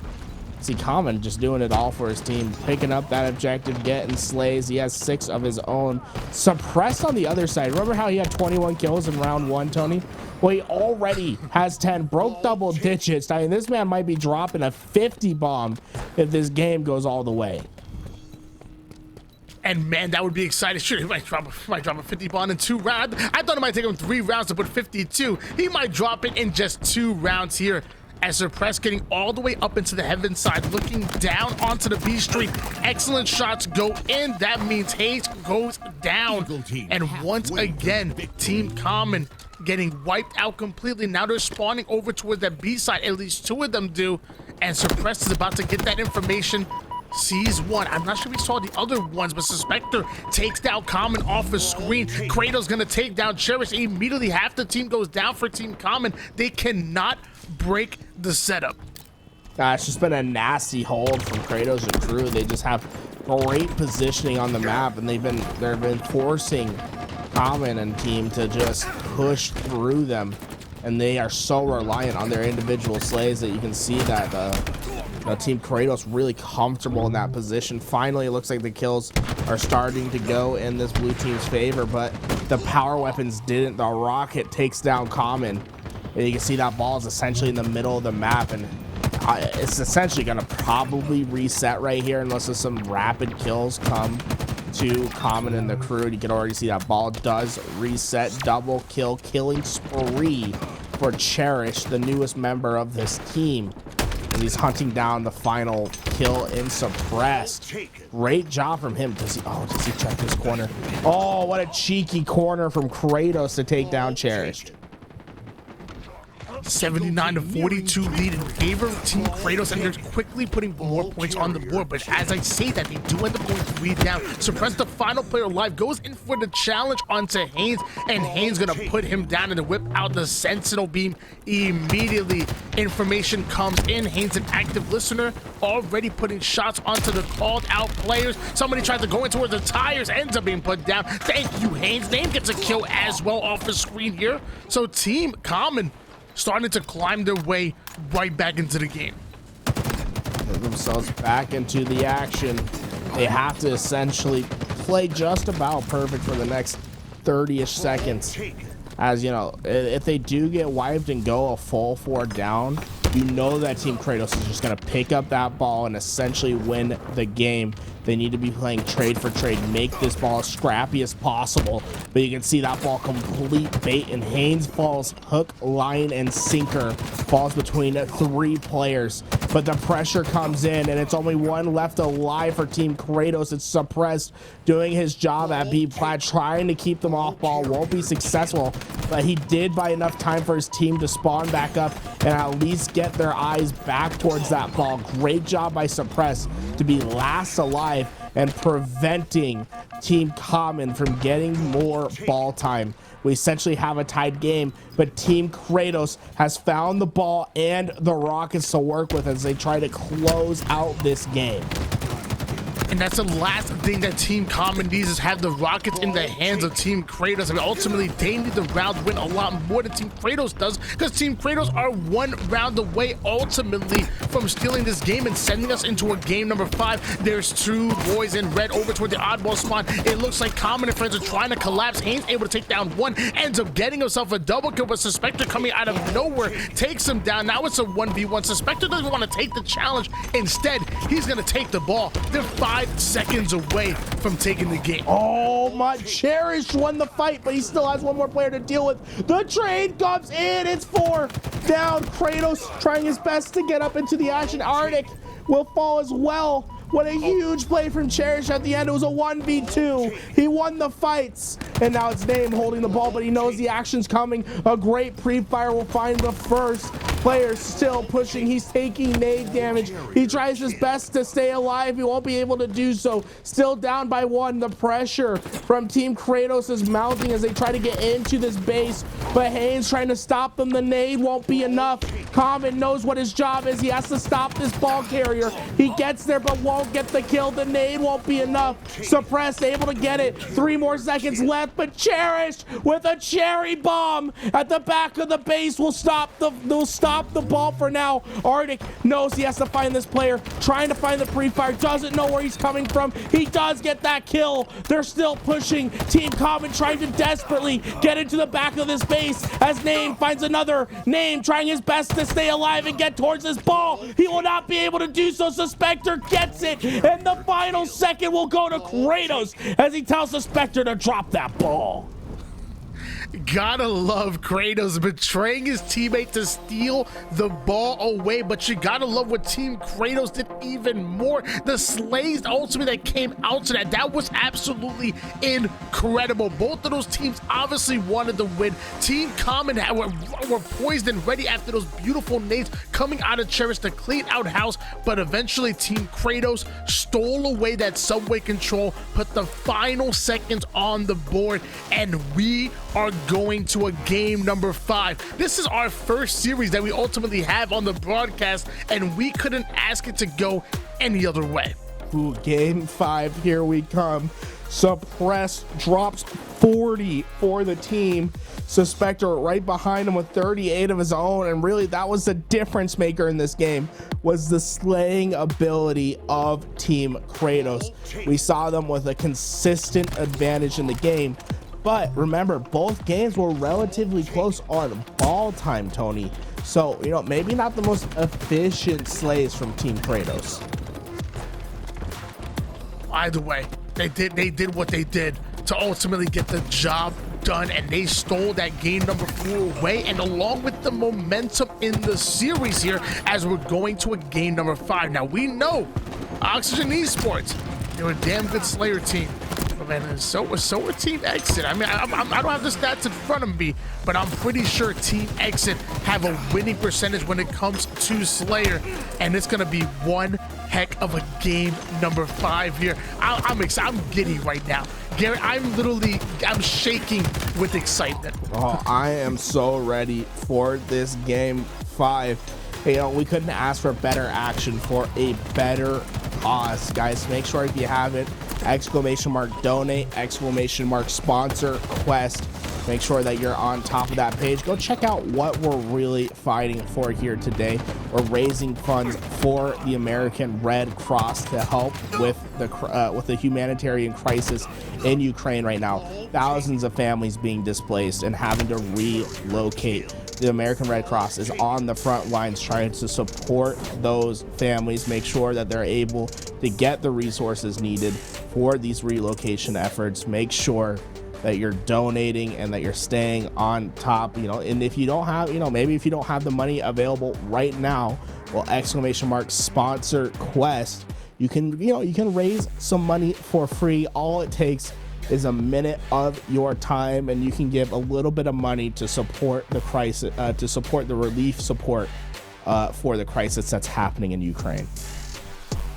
See Common just doing it all for his team, picking up that objective, getting slays. He has 6 of his own. Suppressed on the other side. Remember how he had 21 kills in round 1, Tony? Well, he already has 10, broke double digits. I mean, this man might be dropping a 50 bomb if this game goes all the way. And man, that would be exciting. Sure, he might drop a 50 bomb in 2 rounds. I thought it might take him 3 rounds to put 52. He might drop it in just 2 rounds here. As Suppressed getting all the way up into the heaven side, looking down onto the B street. Excellent shots go in. That means Hayes goes down. And once again, Team Common getting wiped out completely. Now they're spawning over towards that B side. At least 2 of them do. And Suppressed is about to get that information. Sees one. I'm not sure we saw the other ones, but Suspector takes down Common off the screen. Kratos gonna take down Cherish. Immediately half the team goes down for Team Common. They cannot break the setup. It's just been a nasty hold from Kratos and crew. They just have great positioning on the map, and they've been forcing Common and team to just push through them, and they are so reliant on their individual slays that you can see that Team Kratos really comfortable in that position. Finally, it looks like the kills are starting to go in this blue team's favor, but the power weapons didn't. The rocket takes down Common, and you can see that ball is essentially in the middle of the map, and it's essentially going to probably reset right here unless there's some rapid kills come to Common and the crew. And you can already see that ball does reset. Double kill, killing spree for Cherish, the newest member of this team. And he's hunting down the final kill in Suppressed. Great job from him. Does he check this corner? Oh, what a cheeky corner from Kratos to take down Cherished. 79-42 lead in favor of Team Kratos, and they're quickly putting more points on the board. But as I say that, they do end up going 3 down. Suppressed, the final player alive, goes in for the challenge onto Haynes, and Haynes gonna put him down and whip out the Sentinel beam immediately. Information comes in. Haynes, an active listener, already putting shots onto the called out players. Somebody tries to go in towards the tires, ends up being put down. Thank you, Haynes. Name gets a kill as well off the screen here. So Team Common starting to climb their way right back into the game. Get themselves back into the action. They have to essentially play just about perfect for the next 30-ish seconds. As you know, if they do get wiped and go a full 4 down, you know that Team Kratos is just going to pick up that ball and essentially win the game. They need to be playing trade for trade, make this ball as scrappy as possible. But you can see that ball complete bait, and Haynes falls hook, line, and sinker. Falls between 3 players. But the pressure comes in, and it's only 1 left alive for Team Kratos. It's Suppressed doing his job at B plat, trying to keep them off ball. Won't be successful, but he did buy enough time for his team to spawn back up and at least get their eyes back towards that ball. Great job by Suppressed to be last alive and preventing Team Common from getting more ball time. We essentially have a tied game, but Team Kratos has found the ball and the rockets to work with as they try to close out this game. And that's the last thing that Team Common needs, is have the rockets in the hands of Team Kratos. I mean, ultimately, they need the round win a lot more than Team Kratos does, because Team Kratos are 1 round away, ultimately, from stealing this game and sending us into a game number 5. There's 2 boys in red over toward the oddball spawn. It looks like Common and friends are trying to collapse. Haynes able to take down 1, ends up getting himself a double kill, but Suspector coming out of nowhere takes him down. Now it's a 1v1. Suspector doesn't want to take the challenge. Instead, he's going to take the ball. They're 5 seconds away from taking the game. Oh my, Cherish won the fight, but he still has 1 more player to deal with. The trade comes in. It's 4 down. Kratos trying his best to get up into the action. Arctic will fall as well. What a huge play from Cherish at the end. It was a 1v2. He won the fights. And now it's Name holding the ball, but he knows the action's coming. A great pre-fire will find the first player still pushing. He's taking nade damage. He tries his best to stay alive. He won't be able to do so. Still down by 1. The pressure from Team Kratos is mounting as they try to get into this base, but Haynes trying to stop them. The nade won't be enough. Common knows what his job is. He has to stop this ball carrier. He gets there, but won't get the kill. The nade won't be enough. Suppressed able to get it. 3 more seconds left. death, but Cherish with a cherry bomb at the back of the base will stop the ball for now. Arctic knows he has to find this player, trying to find the pre-fire, doesn't know where he's coming from. He does get that kill. They're still pushing. Team Common trying to desperately get into the back of this base as Name finds another. Name trying his best to stay alive and get towards this ball. He will not be able to do so. Suspector gets it, and the final second will go to Kratos as he tells Suspector to drop that ball. Gotta love Kratos betraying his teammate to steal the ball away, but you gotta love what Team Kratos did even more. The Slays ultimate that came out to that was absolutely incredible. Both of those teams obviously wanted to win. Team Common were poised and ready after those beautiful nades coming out of Cherish to clean out house, but eventually Team Kratos stole away that subway control, put the final seconds on the board, and we are going to a game number 5. This is our first series that we ultimately have on the broadcast, and we couldn't ask it to go any other way. Ooh, game 5, here we come. Suppress drops 40 for the team. Suspector right behind him with 38 of his own, and really that was the difference maker in this game, was the slaying ability of Team Kratos. We saw them with a consistent advantage in the game, but remember, both games were relatively close on ball time, Tony. So, you know, maybe not the most efficient slays from Team Kratos. Either way, they did what they did to ultimately get the job done, and they stole that game number 4 away, and along with the momentum in the series here as we're going to a game number 5. Now, we know Oxygen Esports, they're a damn good Slayer team. Man, so are Team Exit. I mean, I don't have the stats in front of me, but I'm pretty sure Team Exit have a winning percentage when it comes to Slayer, and it's gonna be one heck of a game number 5 here. I'm excited. I'm giddy right now, Garrett. I'm shaking with excitement. Oh, I am so ready for this game 5. You know, we couldn't ask for better action for a better cause, guys. Make sure if you haven't, !donate, !sponsor quest. Make sure that you're on top of that page. Go check out what we're really fighting for here today. We're raising funds for the American Red Cross to help with the humanitarian crisis in Ukraine right now. Thousands of families being displaced and having to relocate. The American Red Cross is on the front lines trying to support those families, make sure that they're able to get the resources needed for these relocation efforts. Make sure that you're donating and that you're staying on top, you know. And if you don't have, you know, maybe if you don't have the money available right now, well, !sponsor quest, you can, you know, you can raise some money for free. All it takes is a minute of your time, and you can give a little bit of money to support the crisis, to support the relief support for the crisis that's happening in Ukraine.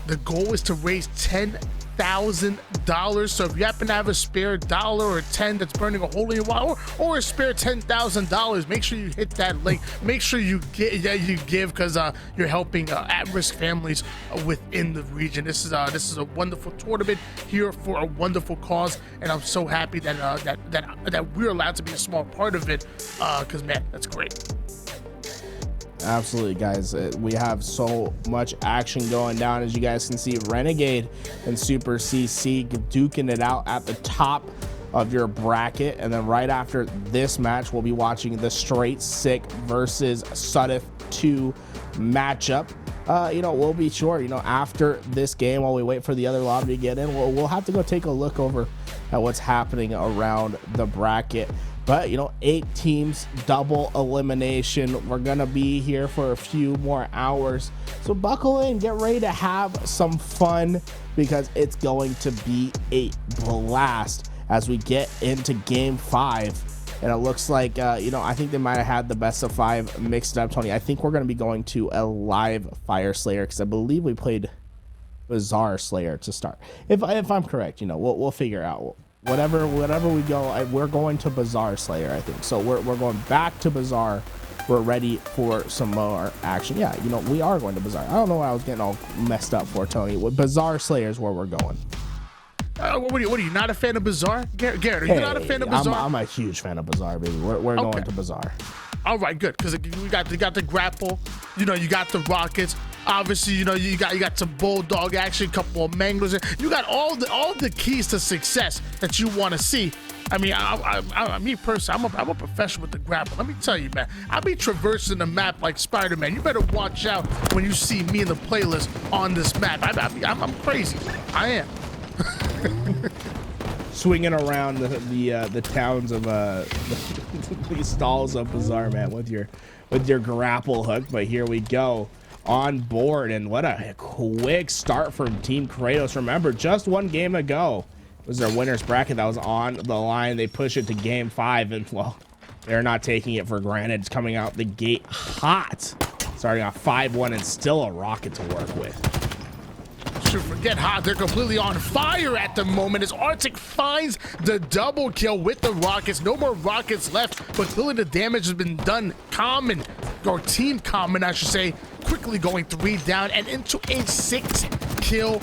The goal is to raise $10,000. So if you happen to have a spare $1 or 10 that's burning a hole in your wallet, or a spare $10,000, make sure you hit that link. Make sure you give, because you're helping at-risk families within the region. This is a wonderful tournament here for a wonderful cause, and I'm so happy that we're allowed to be a small part of it. Because man, that's great. Absolutely, guys. We have so much action going down. As you guys can see, Renegade and Super CC duking it out at the top of your bracket, and then right after this match we'll be watching the Straight Sick versus Sudif 2 matchup. You know, we'll be sure, you know, after this game, while we wait for the other lobby to get in, we'll have to go take a look over at what's happening around the bracket. But, you know, 8 teams, double elimination. We're going to be here for a few more hours. So buckle in, get ready to have some fun, because it's going to be a blast as we get into game 5. And it looks like, you know, I think they might have had the best of 5 mixed up, Tony. I think we're going to be going to a live Fire Slayer, because I believe we played Bazaar Slayer to start. If I'm correct, you know, we'll figure out. Whatever we go, we're going to Bazaar Slayer, I think. So we're going back to Bazaar. We're ready for some more action. Yeah, you know, we are going to Bazaar. I don't know what I was getting all messed up for, Tony. Bazaar Slayer is where we're going. What are you, not a fan of Bazaar? Garrett, are you not a fan of Bazaar? I'm a huge fan of Bazaar, baby. We're Okay. going to Bazaar. All right, good, because you got the grapple, you got the rockets. Obviously, you got some bulldog action, a couple of manglers. You got all the keys to success that you want to see. I mean, me personally, I'm a professional with the grapple. Let me tell you, man, I'll be traversing the map like Spider-Man. You better watch out when you see me in the playlist on this map. I'm crazy. I am. Swinging around the towns of these stalls of Bazaar, man, with your grapple hook. But here we go on board, and what a quick start from Team Kratos. Remember, just one game ago was their winner's bracket that was on the line. They push it to game 5, and well, they're not taking it for granted. It's coming out the gate hot, starting off 5-1, and still a rocket to work with. Should forget how they're completely on fire at the moment as Arctic finds the double kill with the rockets. No more rockets left, but clearly the damage has been done. Common, or Team Common, I should say, quickly going 3 down and into a 6-kill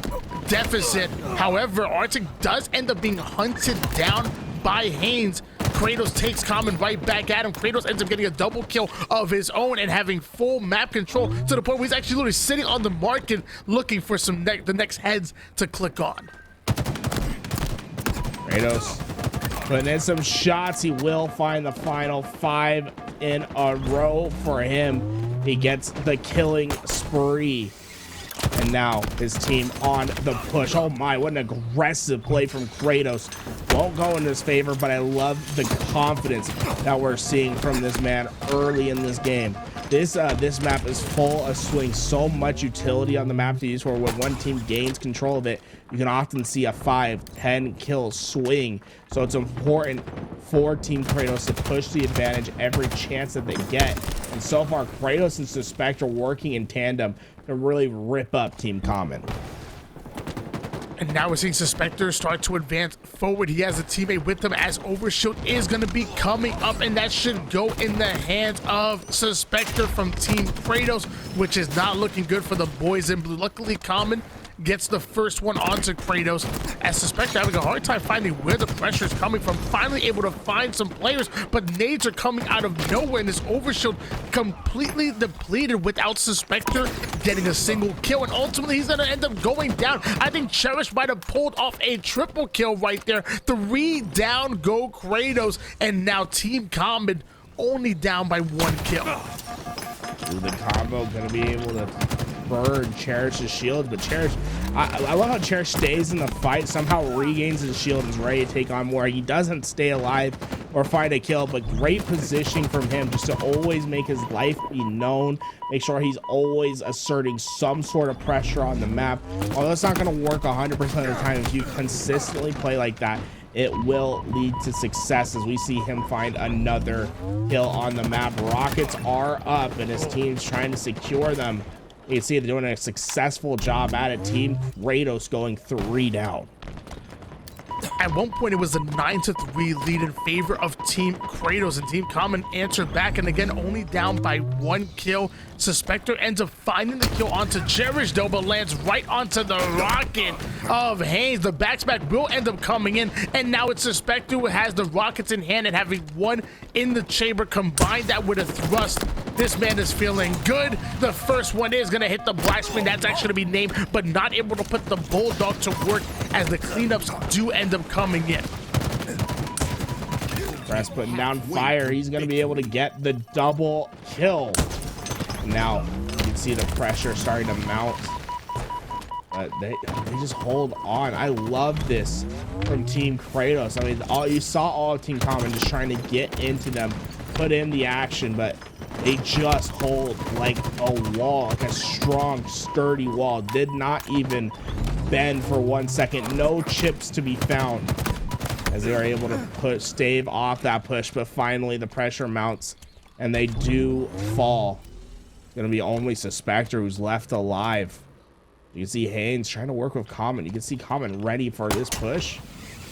deficit. However, Arctic does end up being hunted down by Haynes. Kratos takes Common right back at him. Kratos ends up getting a double kill of his own and having full map control to the point where he's actually literally sitting on the market looking for the next heads to click on. Kratos putting in some shots. He will find the final 5 in a row for him. He gets the killing spree. And now his team on the push. Oh my, what an aggressive play from Kratos. Won't go in his favor, but I love the confidence that we're seeing from this man early in this game. This map is full of swing. So much utility on the map to use, where when one team gains control of it, you can often see a 5-10 kill swing. So it's important for Team Kratos to push the advantage every chance that they get. And so far, Kratos and Suspect are working in tandem to really rip up Team Common. And now we're seeing Suspector start to advance forward. He has a teammate with him as Overshield is going to be coming up, and that should go in the hands of Suspector from Team Kratos, which is not looking good for the boys in blue. Luckily, Common gets the first one onto Kratos, as Suspector having a hard time finding where the pressure is coming from. Finally able to find some players, but nades are coming out of nowhere, and this Overshield completely depleted without Suspector getting a single kill, and ultimately he's gonna end up going down. I think Cherish might have pulled off a triple kill right there. 3 down go Kratos, and now Team Common only down by 1 kill. Ooh, the combo gonna be able to burn Cherish's shield, but Cherish, I love how Cherish stays in the fight, somehow regains his shield and is ready to take on more. He doesn't stay alive or find a kill, but great positioning from him just to always make his life be known, make sure he's always asserting some sort of pressure on the map. Although it's not going to work 100% of the time, if you consistently play like that, it will lead to success, as we see him find another kill on the map. Rockets are up and his team's trying to secure them. You can see they're doing a successful job at it. Team Kratos going 3 down. At one point, it was a 9-3 lead in favor of Team Kratos, and Team Common answered back, and again, only down by 1 kill. Suspector ends up finding the kill onto Cherish, though, but lands right onto the rocket of Haynes. The backsmack will end up coming in, and now it's Suspector who has the rockets in hand and having 1 in the chamber. Combine that with a thrust. This man is feeling good. The first one is going to hit the black screen. That's actually going to be named, but not able to put the Bulldog to work, as the cleanups do end up coming in. Press putting down fire. He's going to be able to get the double kill. Now you can see the pressure starting to mount. They just hold on. I love this from Team Kratos. I mean, you saw all of Team Common just trying to get into them, put in the action, but they just hold like a wall, like a strong, sturdy wall. Did not even bend for 1 second. No chips to be found, as they are able to stave off that push. But finally, the pressure mounts, and they do fall. It's gonna be only Suspector who's left alive. You can see Haynes trying to work with Common. You can see Common ready for this push,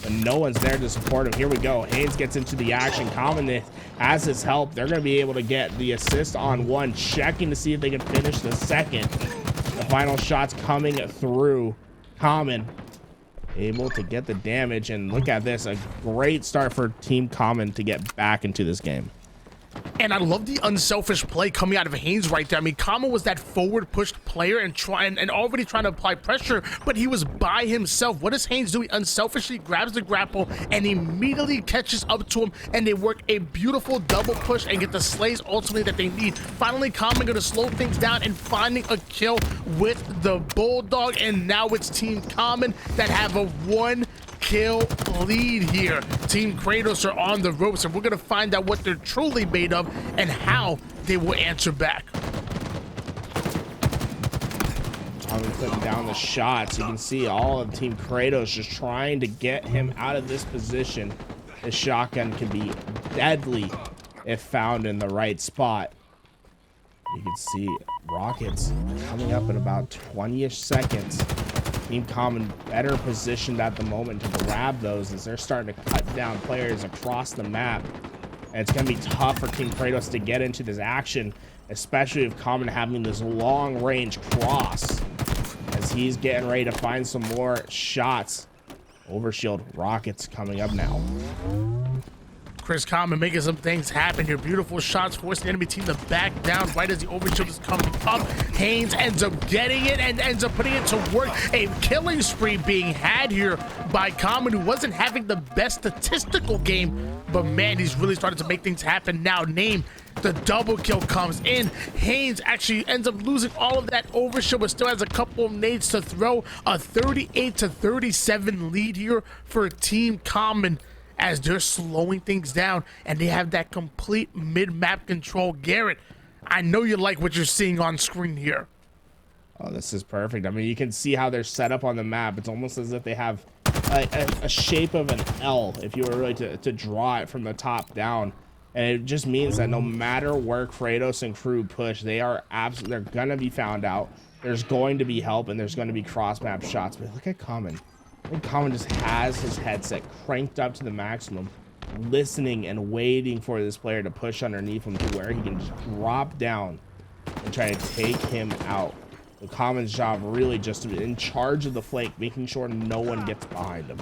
but no one's there to support him. Here we go. Haynes gets into the action. Common has his help. They're going to be able to get the assist on 1, checking to see if they can finish the second. The final shots coming through. Common able to get the damage, and look at this, a great start for Team Common to get back into this game. And I love the unselfish play coming out of Haynes right there. I mean, Common was that forward pushed player and already trying to apply pressure, but he was by himself. What does Haynes do? He unselfishly grabs the grapple and immediately catches up to him, and they work a beautiful double push and get the slays ultimately that they need. Finally, Common going to slow things down and finding a kill with the Bulldog, and now it's Team Common that have a 1-kill lead here. Team Kratos are on the ropes, and we're gonna find out what they're truly made of and how they will answer back. Common putting down the shots. You can see all of Team Kratos just trying to get him out of this position. The shotgun can be deadly if found in the right spot. You can see rockets coming up in about 20-ish seconds. Team Common better positioned at the moment to grab those as they're starting to cut down players across the map. And it's going to be tough for Team Kratos to get into this action, especially with Common having this long range cross as he's getting ready to find some more shots. Overshield rockets coming up now. Chris Common making some things happen here. Beautiful shots, forcing the enemy team to back down right as the overshield is coming up. Haynes ends up getting it and ends up putting it to work. A killing spree being had here by Common, who wasn't having the best statistical game, but man, he's really started to make things happen now. Name, the double kill comes in. Haynes actually ends up losing all of that overshield, but still has a couple of nades to throw. A 38-37 lead here for Team Common, as they're slowing things down and they have that complete mid-map control. Garrett, I know you like what you're seeing on screen here. Oh, this is perfect. I mean, you can see how they're set up on the map. It's almost as if they have a shape of an L, if you were really to draw it from the top down. And it just means that no matter where Kratos and crew push, they're gonna be found out. There's going to be help, and there's going to be cross-map shots. But look at Common. I think Common just has his headset cranked up to the maximum, listening and waiting for this player to push underneath him to where he can just drop down and try to take him out. The Common's job really just to be in charge of the flank, making sure no one gets behind him.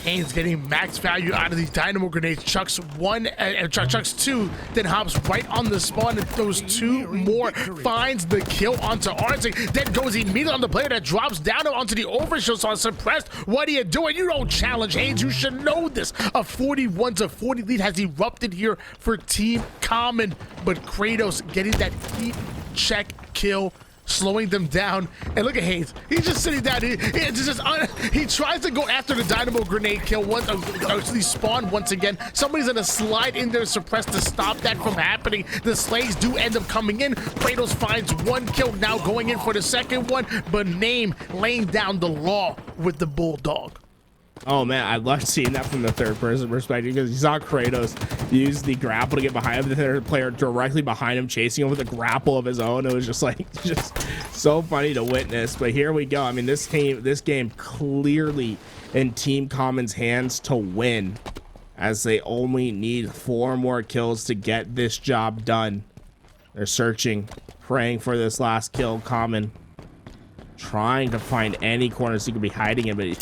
Haynes getting max value out of these dynamo grenades. Chucks one, chucks two, then hops right on the spawn and throws two more. Finds the kill onto Arctic, then goes immediately on the player that drops down onto the overshield. So suppressed. What are you doing? You don't challenge Haynes. You should know this. A 41-40 lead has erupted here for Team Common, but Kratos getting that heat check kill, slowing them down. And look at Haynes, he's just sitting down. He tries to go after the dynamo grenade kill once, actually spawn once again. Somebody's gonna slide in there, suppress to stop that from happening. The slays do end up coming in. Kratos finds one kill, now going in for the second one, but Name laying down the law with the Bulldog. Oh man, I love seeing that from the third person perspective, because you saw Kratos use the grapple to get behind him, the third player directly behind him chasing him with a grapple of his own. It was just so funny to witness. But here we go. I mean, this game clearly in Team Common's hands to win, as they only need 4 more kills to get this job done. They're searching, praying for this last kill. Common trying to find any corners he could be hiding in, but you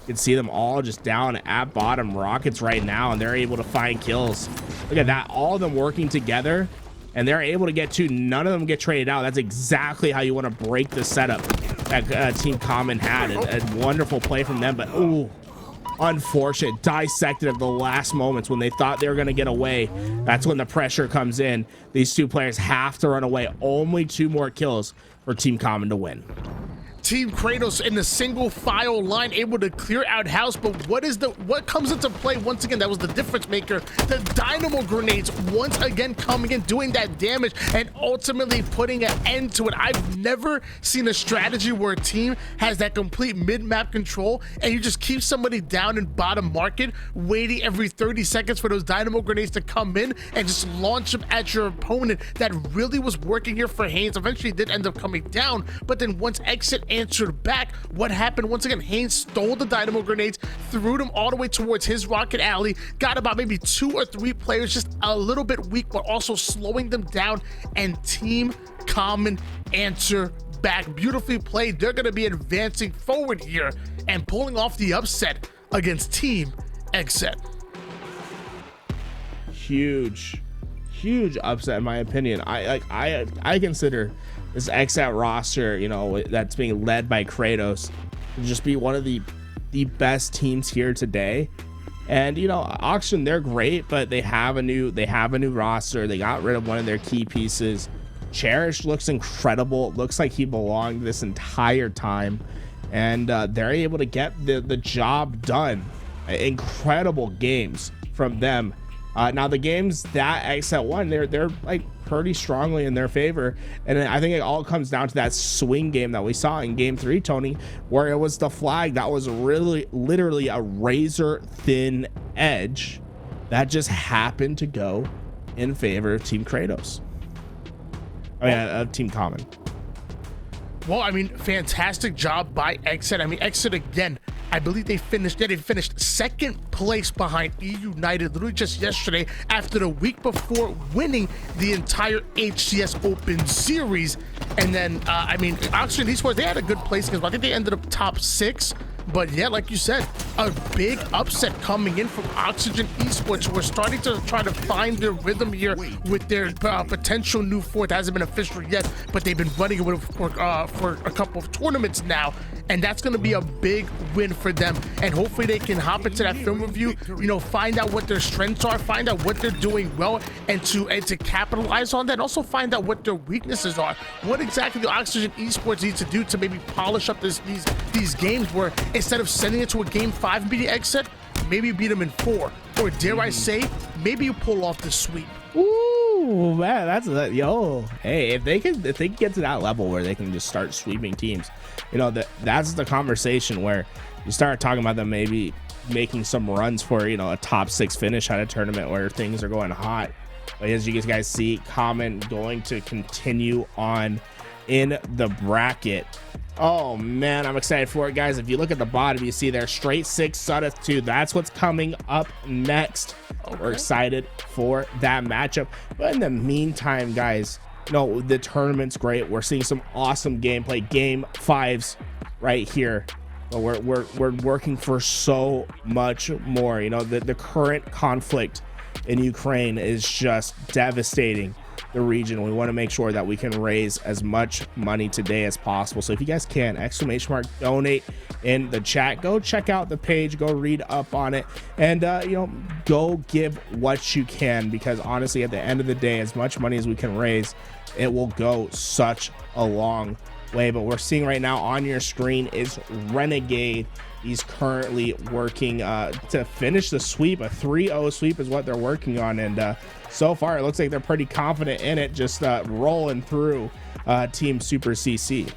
can see them all just down at bottom rockets right now, and they're able to find kills. Look at that, all of them working together, and they're able to get 2. None of them get traded out. That's exactly how you want to break the setup that Team Common had. A wonderful play from them, but ooh, unfortunate, dissected at the last moments when they thought they were going to get away. That's when the pressure comes in. These 2 players have to run away. Only 2 more kills for Team Common to win. Team Kratos in the single file line, able to clear out house, but what comes into play once again? That was the difference maker. The dynamo grenades once again coming in, doing that damage, and ultimately putting an end to it. I've never seen a strategy where a team has that complete mid-map control and you just keep somebody down in bottom market, waiting every 30 seconds for those dynamo grenades to come in and just launch them at your opponent. That really was working here for Haynes. Eventually did end up coming down, but then once exit answered back, what happened? Once again, Haynes stole the dynamo grenades, threw them all the way towards his rocket alley, got about maybe 2 or 3 players just a little bit weak, but also slowing them down, and Team Common answer back, beautifully played. They're going to be advancing forward here and pulling off the upset against Team XZ. Huge upset in my opinion. I consider this XZ roster, you know, that's being led by Kratos, to just be one of the best teams here today. And you know, Oxygen, they're great, but they have a new roster. They got rid of one of their key pieces. Cherish looks incredible. It looks like he belonged this entire time, and they're able to get the job done. Incredible games from them. Now the games that XZ won, they're like pretty strongly in their favor, and I think it all comes down to that swing game that we saw in game 3, Tony, where it was the flag that was really literally a razor thin edge that just happened to go in favor of Team Kratos. I mean, of Team Common. Well, I mean, fantastic job by XZ. I mean, XZ again, I believe they finished second place behind E United literally just yesterday, after the week before winning the entire HCS Open Series. And then, I mean, Oxygen Esports, they had a good place because I think they ended up top 6. But yeah, like you said, a big upset coming in from Oxygen Esports. We're starting to try to find their rhythm here with their potential new fourth. Hasn't been official yet, but they've been running it for a couple of tournaments now, and that's going to be a big win for them. And hopefully they can hop into that film review, you know, find out what their strengths are, find out what they're doing well, and to capitalize on that. And also find out what their weaknesses are. What exactly do Oxygen Esports need to do to maybe polish up these games, where instead of sending it to a game 5 and beating XZ, maybe you beat them in 4, or dare I say, maybe you pull off the sweep. Ooh, man, that's yo. Hey, if they can get to that level where they can just start sweeping teams, you know, that's the conversation where you start talking about them maybe making some runs for, you know, a top 6 finish at a tournament where things are going hot. But as you guys see, Common going to continue on in the bracket. Oh man, I'm excited for it, guys. If you look at the bottom, you see there straight 6 Sudeth 2. That's what's coming up next. Okay. We're excited for that matchup. But in the meantime, guys, you know, the tournament's great. We're seeing some awesome gameplay. Game 5s right here. But we're working for so much more. You know, the current conflict in Ukraine is just devastating the region. We want to make sure that we can raise as much money today as possible. So if you guys can, !donate in the chat. Go check out the page, go read up on it, and you know, go give what you can, because honestly, at the end of the day, as much money as we can raise, it will go such a long way. But we're seeing right now on your screen is Renegade. He's currently working to finish the sweep. A 3-0 sweep is what they're working on, and so far it looks like they're pretty confident in it, just rolling through Team Super CC.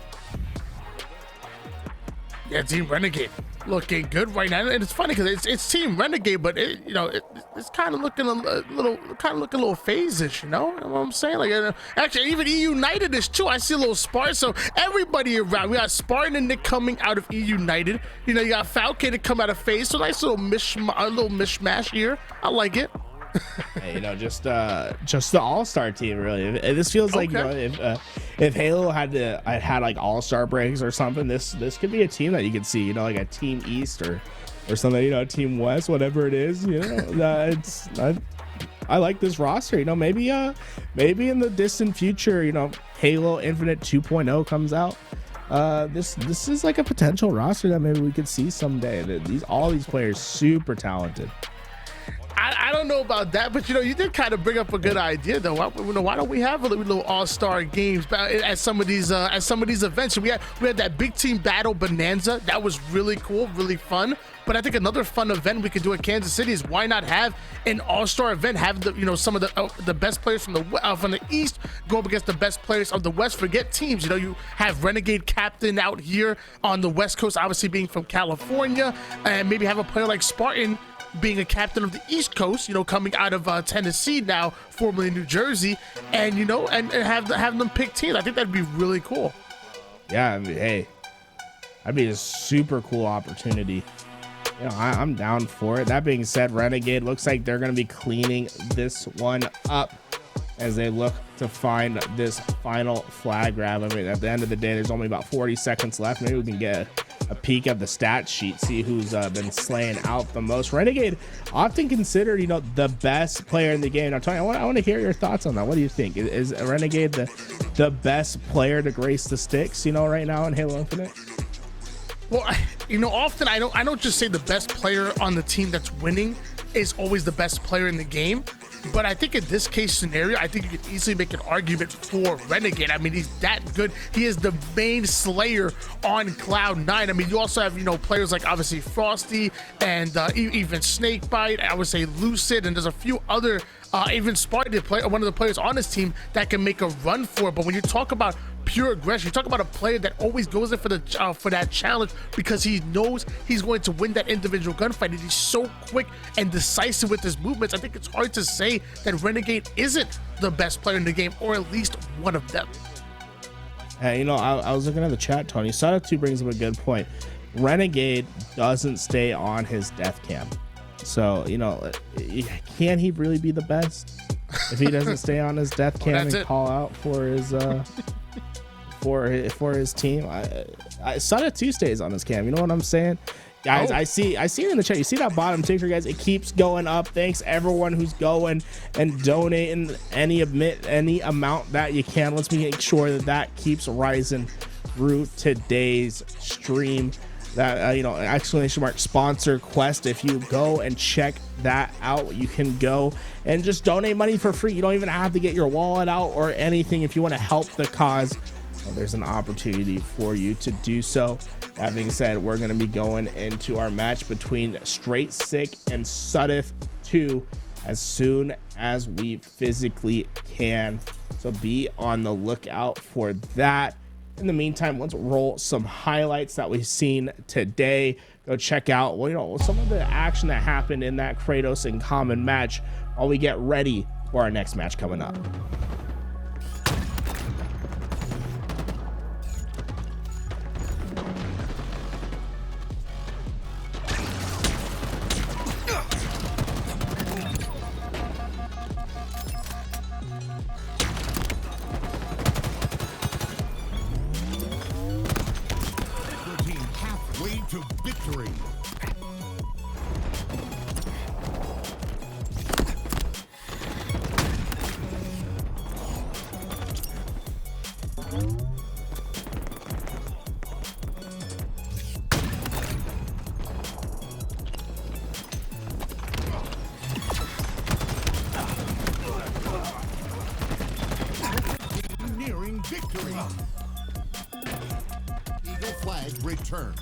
Yeah, Team Renegade looking good right now, and it's funny because it's Team Renegade, but it's kind of looking a little phase-ish, you know what I'm saying? Like, actually, even E United is too. I see a little Spartan, so everybody around. We got Spartan and Nick coming out of E United. You know, you got Falcon to come out of FaZe, so nice little mishmash here. I like it. Hey, you know, just the all-star team, really. This feels like, okay, you know, if Halo had like all-star breaks or something, this could be a team that you could see, you know, like a Team East or something, you know, Team West, whatever it is, you know. I like this roster, you know. Maybe in the distant future, you know, Halo Infinite 2.0 comes out. This is like a potential roster that maybe we could see someday. All these players super talented. I don't know about that, but you know, you did kind of bring up a good idea though. Why don't we have a little all-star games at some of these events? We had that big team battle bonanza. That was really cool, really fun. But I think another fun event we could do at Kansas City is, why not have an all-star event? Have some of the best players from the East go up against the best players of the West. Forget teams. You know, you have Renegade captain out here on the West Coast, obviously being from California, and maybe have a player like Spartan being a captain of the East Coast, you know, coming out of Tennessee now, formerly New Jersey, and you know, and have them pick teams. I think that'd be really cool. Yeah, I mean, hey, that'd be a super cool opportunity. You know, I'm down for it. That being said, Renegade looks like they're going to be cleaning this one up. as they look to find this final flag grab. I mean, at the end of the day, there's only about 40 seconds left. Maybe we can get a peek at the stat sheet, see who's been slaying out the most. Renegade, often considered, you know, the best player in the game. Now, Tony, I want to hear your thoughts on that. What do you think? Is Renegade the best player to grace the sticks, you know, right now in Halo Infinite? Well, you know, often I don't just say the best player on the team that's winning is always the best player in the game. But I think in this case scenario, I think you could easily make an argument for Renegade. I mean, he's that good. He is the main slayer on Cloud9. I mean, you also have, you know, players like obviously Frosty and even Snakebite. I would say Lucid, and there's a few other, even Spartan, one of the players on his team that can make a run for it. But when you talk about pure aggression, you talk about a player that always goes in for the for that challenge because he knows he's going to win that individual gunfight, and he's so quick and decisive with his movements. I think it's hard to say that Renegade isn't the best player in the game, or at least one of them. You know, I was looking at the chat, Tony. Sada2 brings up a good point. Renegade doesn't stay on his death cam, so you know, can he really be the best if he doesn't stay on his death cam and call out for his for his team? Sada2 stays on his cam. You know what I'm saying, guys? I see it in the chat. You see that bottom ticker, guys? It keeps going up. Thanks everyone who's going and donating any amount that you can. Let's make sure that keeps rising through today's stream. That you know, exclamation mark sponsor quest. If you go and check that out, you can go and just donate money for free. You don't even have to get your wallet out or anything. If you want to help the cause, well, there's an opportunity for you to do so. That being said, we're going to be going into our match between Straight Sick and Sudif2 as soon as we physically can. So be on the lookout for that. In the meantime, let's roll some highlights that we've seen today. Go check out, well, you know, some of the action that happened in that Kratos and Common match while we get ready for our next match coming up. To victory. Nearing victory. Eagle flag returned.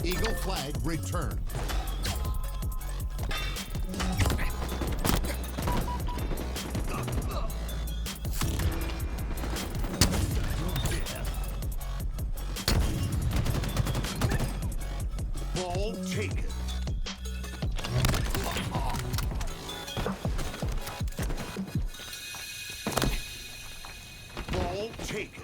Eagle flag returned. Ball taken. Ball taken.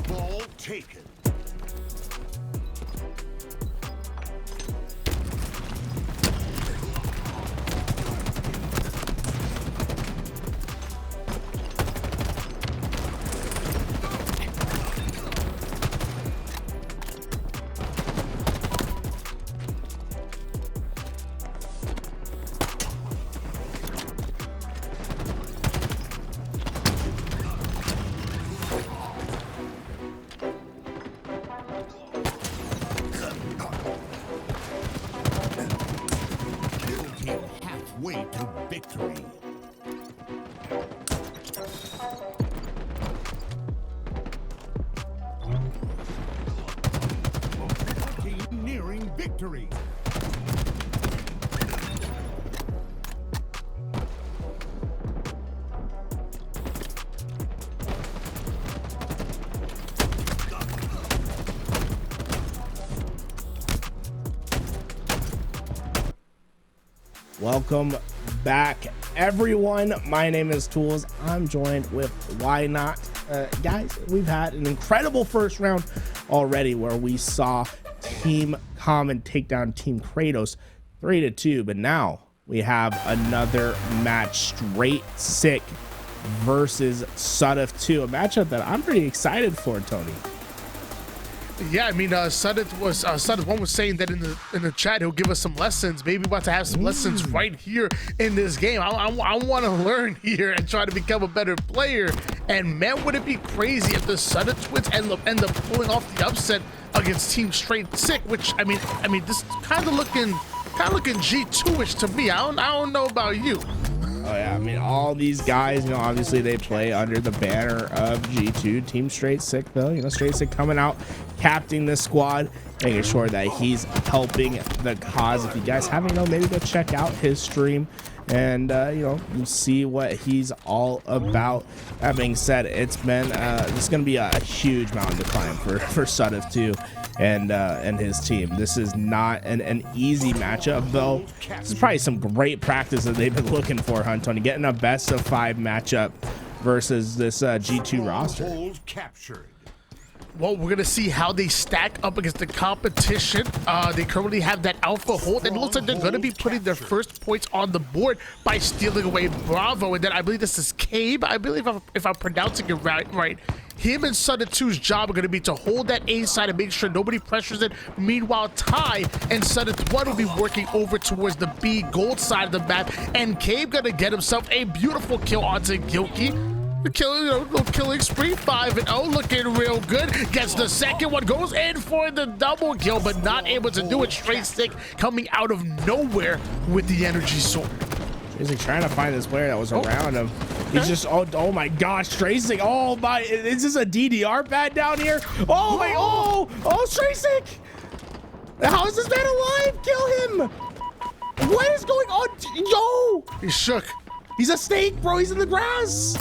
Ball taken. victory. Team nearing victory. Welcome back, everyone. My name is Tools. I'm joined with Why Not. Guys, we've had an incredible first round already where we saw Team Common take down Team Kratos 3-2, but now we have another match, Straight Sick versus Sudif 2, a matchup that I'm pretty excited for, Tony. Yeah, I mean, Sudif one was saying that in the chat he'll give us some lessons. Maybe about to have some lessons right here in this game. I want to learn here and try to become a better player. And man, would it be crazy if the Sudif twins end up pulling off the upset against Team Straight Sick? Which I mean, this kind of looking G2ish to me. I don't know about you. Oh yeah, I mean, all these guys, you know, obviously they play under the banner of G2. Team Straight Sick, though, you know, Straight Sick coming out, captaining this squad, making sure that he's helping the cause. If you guys haven't, you know, maybe go check out his stream and you know, you see what he's all about. That being said, it's been it's gonna be a huge mountain to climb for Sudif 2 and his team. This is not an easy matchup, though. This is probably some great practice that they've been looking for, Tony, getting a best of 5 matchup versus this G2 roster. Hold captured. Well, we're gonna see how they stack up against the competition. They currently have that alpha hold, and it looks like they're gonna be putting their first points on the board by stealing away Bravo. And then I believe this is Cabe. I believe if I'm pronouncing it right. Him and Sudif 2's job are going to be to hold that A side and make sure nobody pressures it. Meanwhile, Ty and Sudif 1 will be working over towards the B gold side of the map. And Cabe going to get himself a beautiful kill onto Gilkey. Killing spree 5-0, looking real good. Gets the second one, goes in for the double kill, but not able to do it. Straight Sick coming out of nowhere with the energy sword. He's like trying to find this player that was around him. He's just, oh my gosh, Straight Sick. Oh my, is this a DDR pad down here? Oh my, oh, Straight Sick. How is this man alive? Kill him. What is going on? Yo. He's shook. He's a snake, bro. He's in the grass.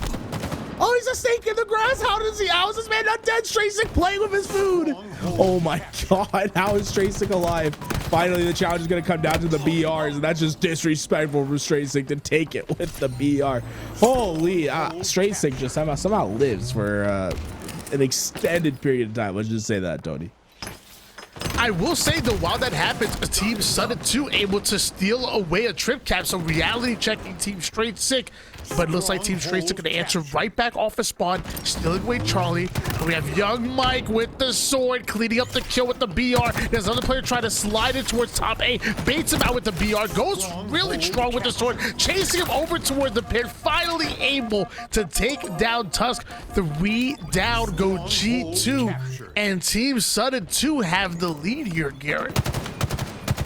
Oh, he's a snake in the grass. How is this man not dead? Straight Sick playing with his food. Oh my God, how is Straight Sick alive? Finally, the challenge is going to come down to the BRs, and that's just disrespectful for Straight Sick to take it with the BR. Holy, Straight Sick just somehow lives for an extended period of time. Let's just say that, Tony. I will say, though, while that happens, Team Sudif 2 able to steal away a trip cap, so reality checking Team Straight Sick. But it looks like Team Straight Sick going to answer right back off a spawn, stealing away Charlie. And we have Young Mike with the sword, cleaning up the kill with the BR. There's another player trying to slide it towards top A, baits him out with the BR, goes really strong with the sword, chasing him over toward the pit, finally able to take down Tusk. 3 down, go G2, and Team Sudif 2 have the lead here, Garrett.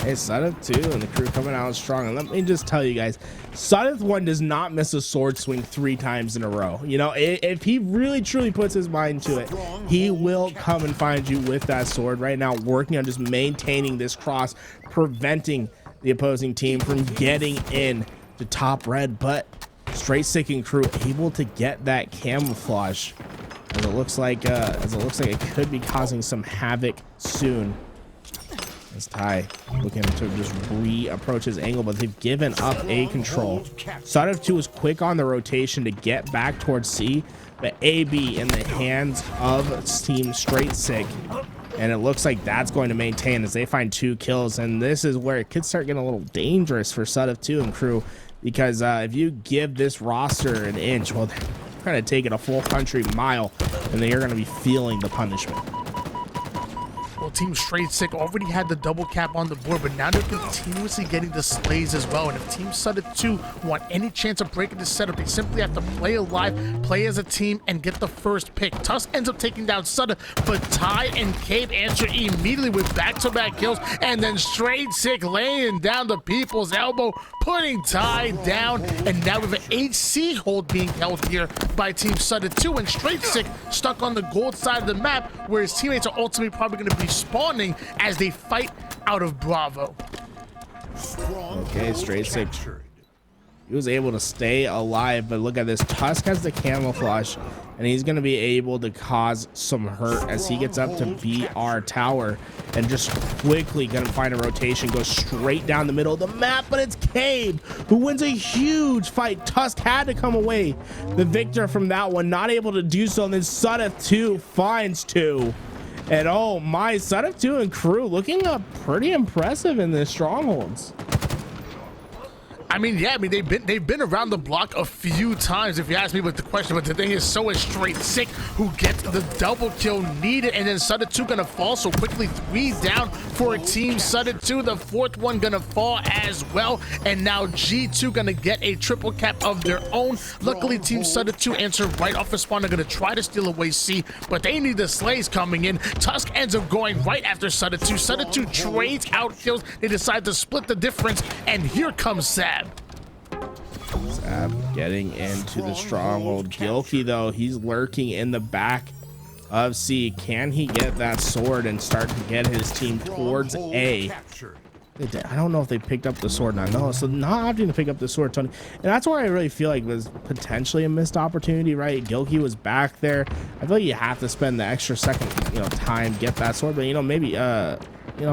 Hey, Sudif 2 and the crew coming out strong. And let me just tell you guys, Sudif 1 does not miss a sword swing 3 times in a row. You know, if he really truly puts his mind to it, he will come and find you with that sword. Right now, working on just maintaining this cross, preventing the opposing team from getting in to top red. But Straight Sick and crew able to get that camouflage, as it looks like it could be causing some havoc soon. As Ty looking to just re-approach his angle, but they've given up A control. Sudif 2 is quick on the rotation to get back towards C, but AB in the hands of Team Straight Sick. And it looks like that's going to maintain as they find 2 kills. And this is where it could start getting a little dangerous for Sudif 2 and crew, because if you give this roster an inch, well, they're kind of taking a full country mile, and they are going to be feeling the punishment. Well, Team Straight Sick already had the double cap on the board, but now they're continuously getting the slays as well. And if Team Suddeth 2 want any chance of breaking the setup, they simply have to play alive, play as a team, and get the first pick. Tusk ends up taking down Suddeth, but Ty and Cade answer immediately with back-to-back kills, and then Straight Sick laying down the people's elbow, putting Ty down, and now we have an HC hold being held here by Team Suddeth 2, and Straight Sick stuck on the gold side of the map, where his teammates are ultimately probably going to be spawning as they fight out of Bravo. Okay, Straight Sick. He was able to stay alive, but look at this. Tusk has the camouflage, and he's going to be able to cause some hurt as he gets up to BR Tower and just quickly going to find a rotation, go straight down the middle of the map, but it's Cade who wins a huge fight. Tusk had to come away the victor from that one, not able to do so, and then Suddeth 2 finds 2. And oh my, Suddeth 2 and crew looking up pretty impressive in the strongholds. I mean, yeah, they've been around the block a few times, if you ask me with the question, but the thing is, so is Straight Sick, who gets the double kill needed, and then Suddeth 2 gonna fall, so quickly 3 down for Team Suddeth 2, the 4th one gonna fall as well, and now G2 gonna get a triple cap of their own. Luckily, Team Suddeth 2 answer right off the spawn. They're gonna try to steal away C, but they need the slays coming in. Tusk ends up going right after Suddeth 2. Suddeth 2 trades out kills. They decide to split the difference, and here comes Sab. Sab getting into the stronghold. Gilkey, though, he's lurking in the back of C. Can he get that sword and start to get his team towards A? I don't know if they picked up the sword. No, so not opting to pick up the sword, Tony. And that's where I really feel like was potentially a missed opportunity, right? Gilkey was back there. I feel like you have to spend the extra second, time, get that sword. But,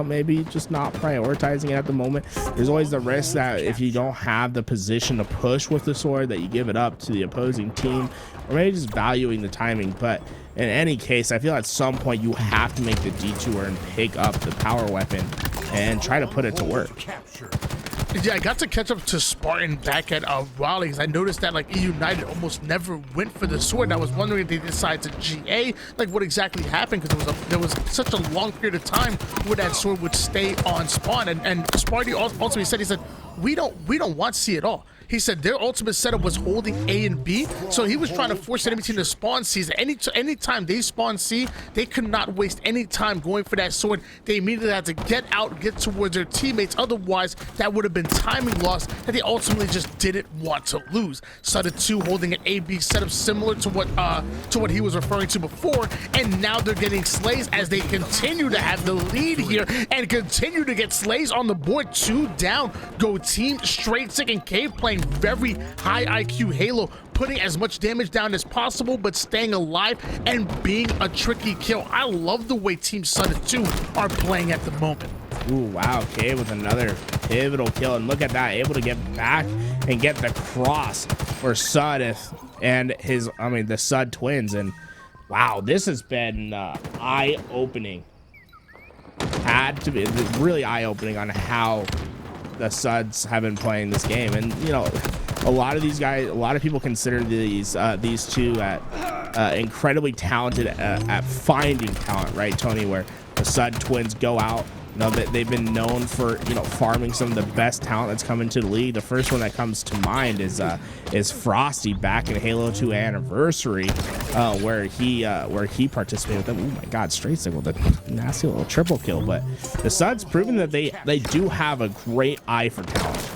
maybe just not prioritizing it at the moment. There's always the risk that if you don't have the position to push with the sword, that you give it up to the opposing team, or maybe just valuing the timing. But in any case, I feel at some point you have to make the detour and pick up the power weapon and try to put it to work. Yeah, I got to catch up to Spartan back at Raleigh, because I noticed that like United almost never went for the sword, and I was wondering if they decided to GA, like what exactly happened, because there was such a long period of time where that sword would stay on spawn, and Sparty ultimately said, he said, we don't want C at all. He said their ultimate setup was holding A and B, so he was trying to force the enemy team to spawn C. Anytime they spawn C, they could not waste any time going for that sword. They immediately had to get out, get towards their teammates. Otherwise, that would have been timing loss that they ultimately just didn't want to lose. Suddeth 2 holding an A-B setup similar to what he was referring to before, and now they're getting slays as they continue to have the lead here and continue to get slays on the board. 2 down go Team Straight Sick and Cave, playing very high IQ Halo, putting as much damage down as possible but staying alive and being a tricky kill. I love the way Team Suddeth 2 are playing at the moment. Ooh, wow, Cave with another pivotal kill, and look at that, able to get back and get the cross for Suddeth and the Sud twins. And wow, this has been eye-opening. Had to be really eye-opening on how the Suds have been playing this game. And a lot of these guys, a lot of people consider these two incredibly talented at finding talent, right, Tony? Where the Sud twins go out, they've been known for farming some of the best talent that's come into the league. The first one that comes to mind is Frosty back in Halo 2 Anniversary, where he participated with them. Oh my God, Straight Sick with a nasty little triple kill. But the Suds proven that they do have a great eye for talent.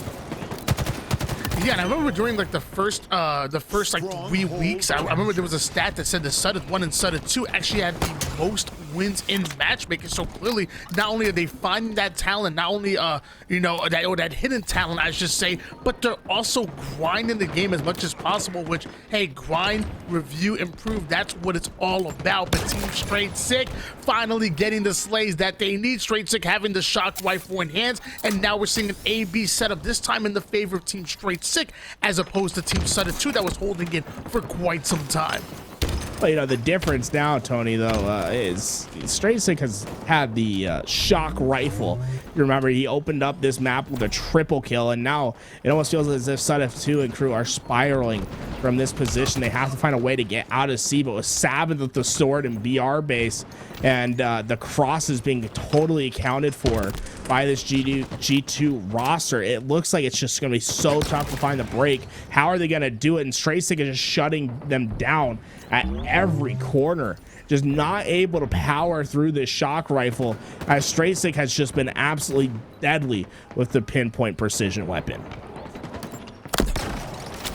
Yeah, and I remember during like the first like 3 weeks, I remember there was a stat that said the Suddeth 1 and Suddeth 2 actually had the most wins in matchmaking. So clearly, not only are they finding that talent, not only that hidden talent, I should say, but they're also grinding the game as much as possible. Which, hey, grind, review, improve. That's what it's all about. But Team Straight Sick finally getting the slays that they need. Straight Sick having the shock rifle in hands, and now we're seeing an A/B setup, this time in the favor of Team Straight Sick, as opposed to Team Suddeth 2 that was holding it for quite some time. But, you know, the difference now, Tony, though, is Straight Sick has had the shock rifle. You remember, he opened up this map with a triple kill, and now it almost feels as if SudF2 and crew are spiraling from this position. They have to find a way to get out of C, but with Sabbath with the sword and BR base, and the crosses being totally accounted for by this G2 roster, it looks like it's just going to be so tough to find the break. How are they going to do it? And Straight Sick is just shutting them down at every corner, just not able to power through this shock rifle, as Straight Sick has just been absolutely deadly with the pinpoint precision weapon.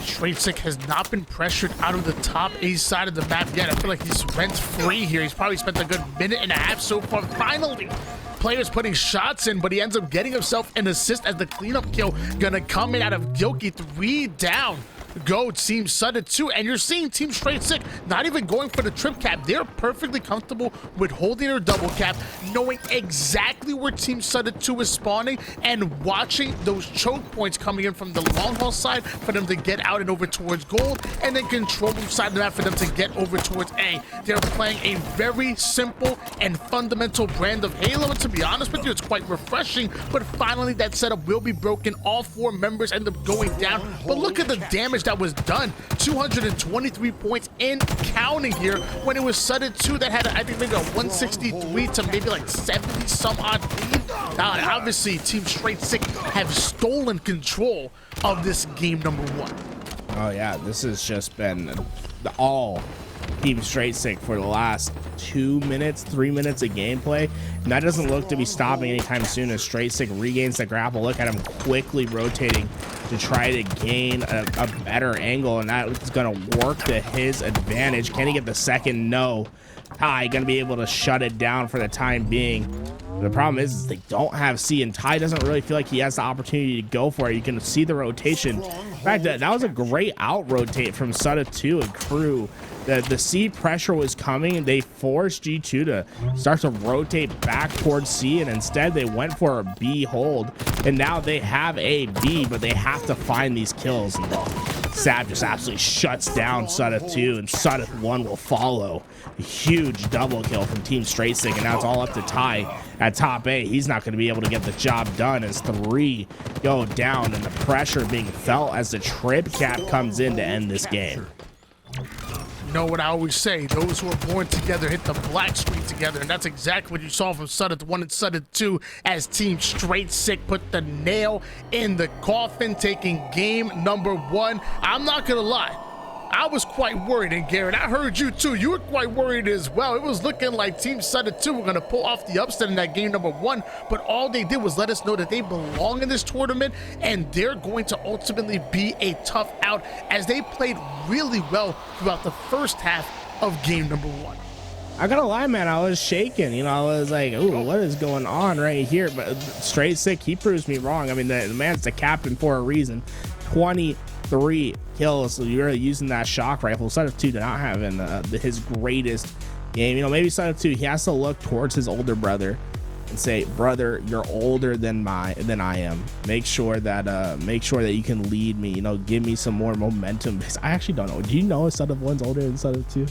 Straight Sick has not been pressured out of the top A side of the map yet. I feel like he's rent free here. He's probably spent a good minute and a half so far. Finally, players putting shots in, but he ends up getting himself an assist as the cleanup kill gonna come in out of Gilkey. 3 down. Go Team SudF2, and you're seeing Team Straight Sick not even going for the trip cap. They're perfectly comfortable with holding their double cap, knowing exactly where Team SudF2 is spawning, and watching those choke points coming in from the long haul side for them to get out and over towards gold, and then control side of the map for them to get over towards A. They're playing a very simple and fundamental brand of Halo, and to be honest with you, it's quite refreshing. But finally, that setup will be broken. All 4 members end up going down, but look at the damage that was done. 223 points in counting here, when it was SudF2 that had, I think, maybe a 163 to maybe like 70 some odd lead. Obviously, Team Straight Sick have stolen control of this game number 1. Oh yeah, this has just been all Team Straight Sick for the last 2 minutes, 3 minutes of gameplay, and that doesn't look to be stopping anytime soon as Straight Sick regains the grapple. Look at him quickly rotating to try to gain a better angle, and that is going to work to his advantage. Can he get the second? No. Ty going to be able to shut it down for the time being. The problem is they don't have C, and Ty doesn't really feel like he has the opportunity to go for it. You can see the rotation. In fact, that was a great out rotate from SudF2 and crew. The C pressure was coming, and they forced G2 to start to rotate back towards C, and instead they went for a B hold, and now they have a B, but they have to find these kills. And Sab just absolutely shuts down SudF2, and SudF1 will follow. A huge double kill from Team Straight Sick, and now it's all up to Ty at top A. He's not going to be able to get the job done as 3 go down, and the pressure being felt as the trip cap comes in to end this game. You know what I always say, those who are born together hit the black screen together, and that's exactly what you saw from SudF1 and SudF2 as Team Straight Sick put the nail in the coffin, taking game number 1. I'm not gonna lie, I was quite worried, and Garrett, I heard you too. You were quite worried as well. It was looking like Team SudF2 were going to pull off the upset in that game number 1, but all they did was let us know that they belong in this tournament, and they're going to ultimately be a tough out, as they played really well throughout the first half of game number 1. I gotta lie, man, I was shaking. You know, I was like, ooh, what is going on right here? But Straight Sick, he proves me wrong. I mean, the man's the captain for a reason. 23 kills, so you're using that shock rifle. SudF2 did not have his greatest game. You know, maybe SudF2, he has to look towards his older brother and say, brother, you're older than I am. Make sure that you can lead me. You know, give me some more momentum. Because I actually don't know. Do you know if SudF1's older than SudF2?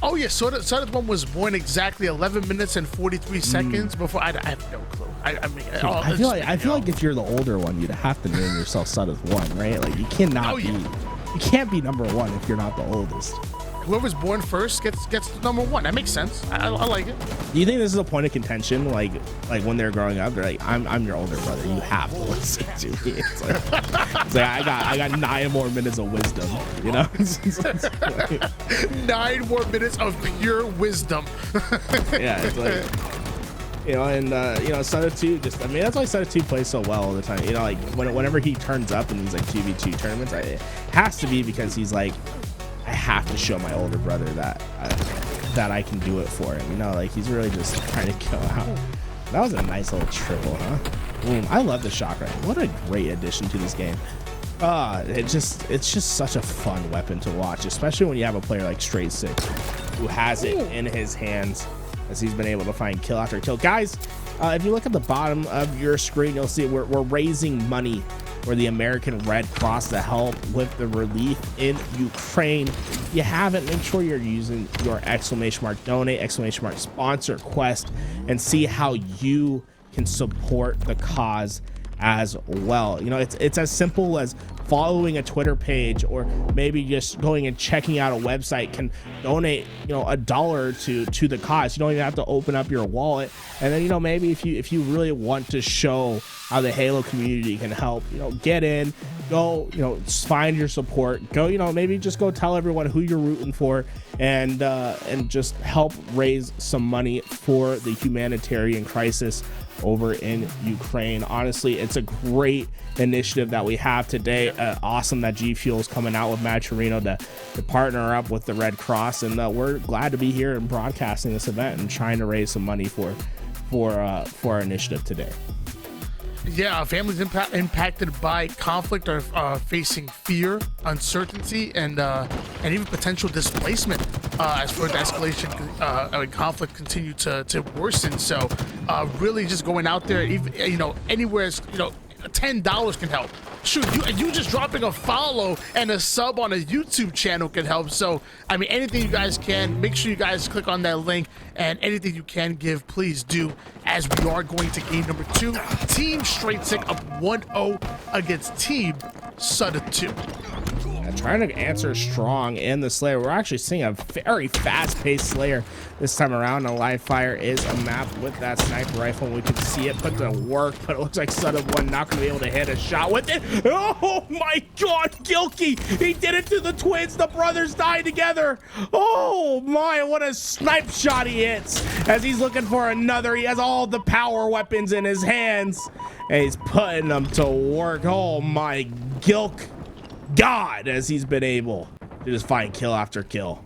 Oh yeah, SudF1 was born exactly 11 minutes and 43 seconds before. I have no clue. I mean, I feel like if you're the older one, you'd have to name yourself SudF1, right? Like you can't be number 1 if you're not the oldest. Whoever's born first gets the number 1. That makes sense. I like it. Do you think this is a point of contention? Like when they're growing up, they're like, I'm your older brother. You have to listen to me. It's like I got 9 more minutes of wisdom. You know, 9 more minutes of pure wisdom. Yeah, it's like. You know, and you know, SudF2 just, I mean, that's why SudF2 plays so well all the time. You know, like whenever he turns up in these like 2v2 tournaments, it has to be because he's like, I have to show my older brother that I can do it for him. You know, like he's really just trying to go out. That was a nice little triple, huh? I love the shock rifle. What a great addition to this game. It's just such a fun weapon to watch, especially when you have a player like Straight Sick who has it in his hands. as he's been able to find kill after kill. Guys, if you look at the bottom of your screen, you'll see we're raising money for the American Red Cross to help with the relief in Ukraine. If you haven't, make sure you're using your !donate, !sponsor quest, and see how you can support the cause as well. You know, it's as simple as following a Twitter page, or maybe just going and checking out a website can donate, you know, $1 to the cause. You don't even have to open up your wallet. And then, you know, maybe if you really want to show how the Halo community can help, you know, get in, go, you know, find your support, go, you know, maybe just go tell everyone who you're rooting for, and just help raise some money for the humanitarian crisis over in Ukraine. Honestly, it's a great initiative that we have today. Awesome that G Fuel is coming out with Matcherino to partner up with the Red Cross, and we're glad to be here and broadcasting this event and trying to raise some money for our initiative today. Yeah, families impacted by conflict are facing fear, uncertainty, and even potential displacement as further escalation and conflict continue to worsen. So, really, just going out there, even, you know, anywhere, you know, $10 can help. Shoot, you just dropping a follow and a sub on a YouTube channel can help. So, I mean, anything you guys can, make sure you guys click on that link, and anything you can give, please do, as we are going to game number 2. Team Straight Sick up 1-0 against Team Suda 2. Trying to answer strong in the Slayer. We're actually seeing a very fast-paced Slayer this time around. And Live Fire is a map with that sniper rifle. We can see it put to work, but it looks like Suda 1 not going to be able to hit a shot with it. Oh my God, Gilkey! He did it to the twins. The brothers died together. Oh my, what a snipe shot he hits as he's looking for another. He has all the power weapons in his hands, and he's putting them to work. Oh my Gilk God, as he's been able to just find kill after kill.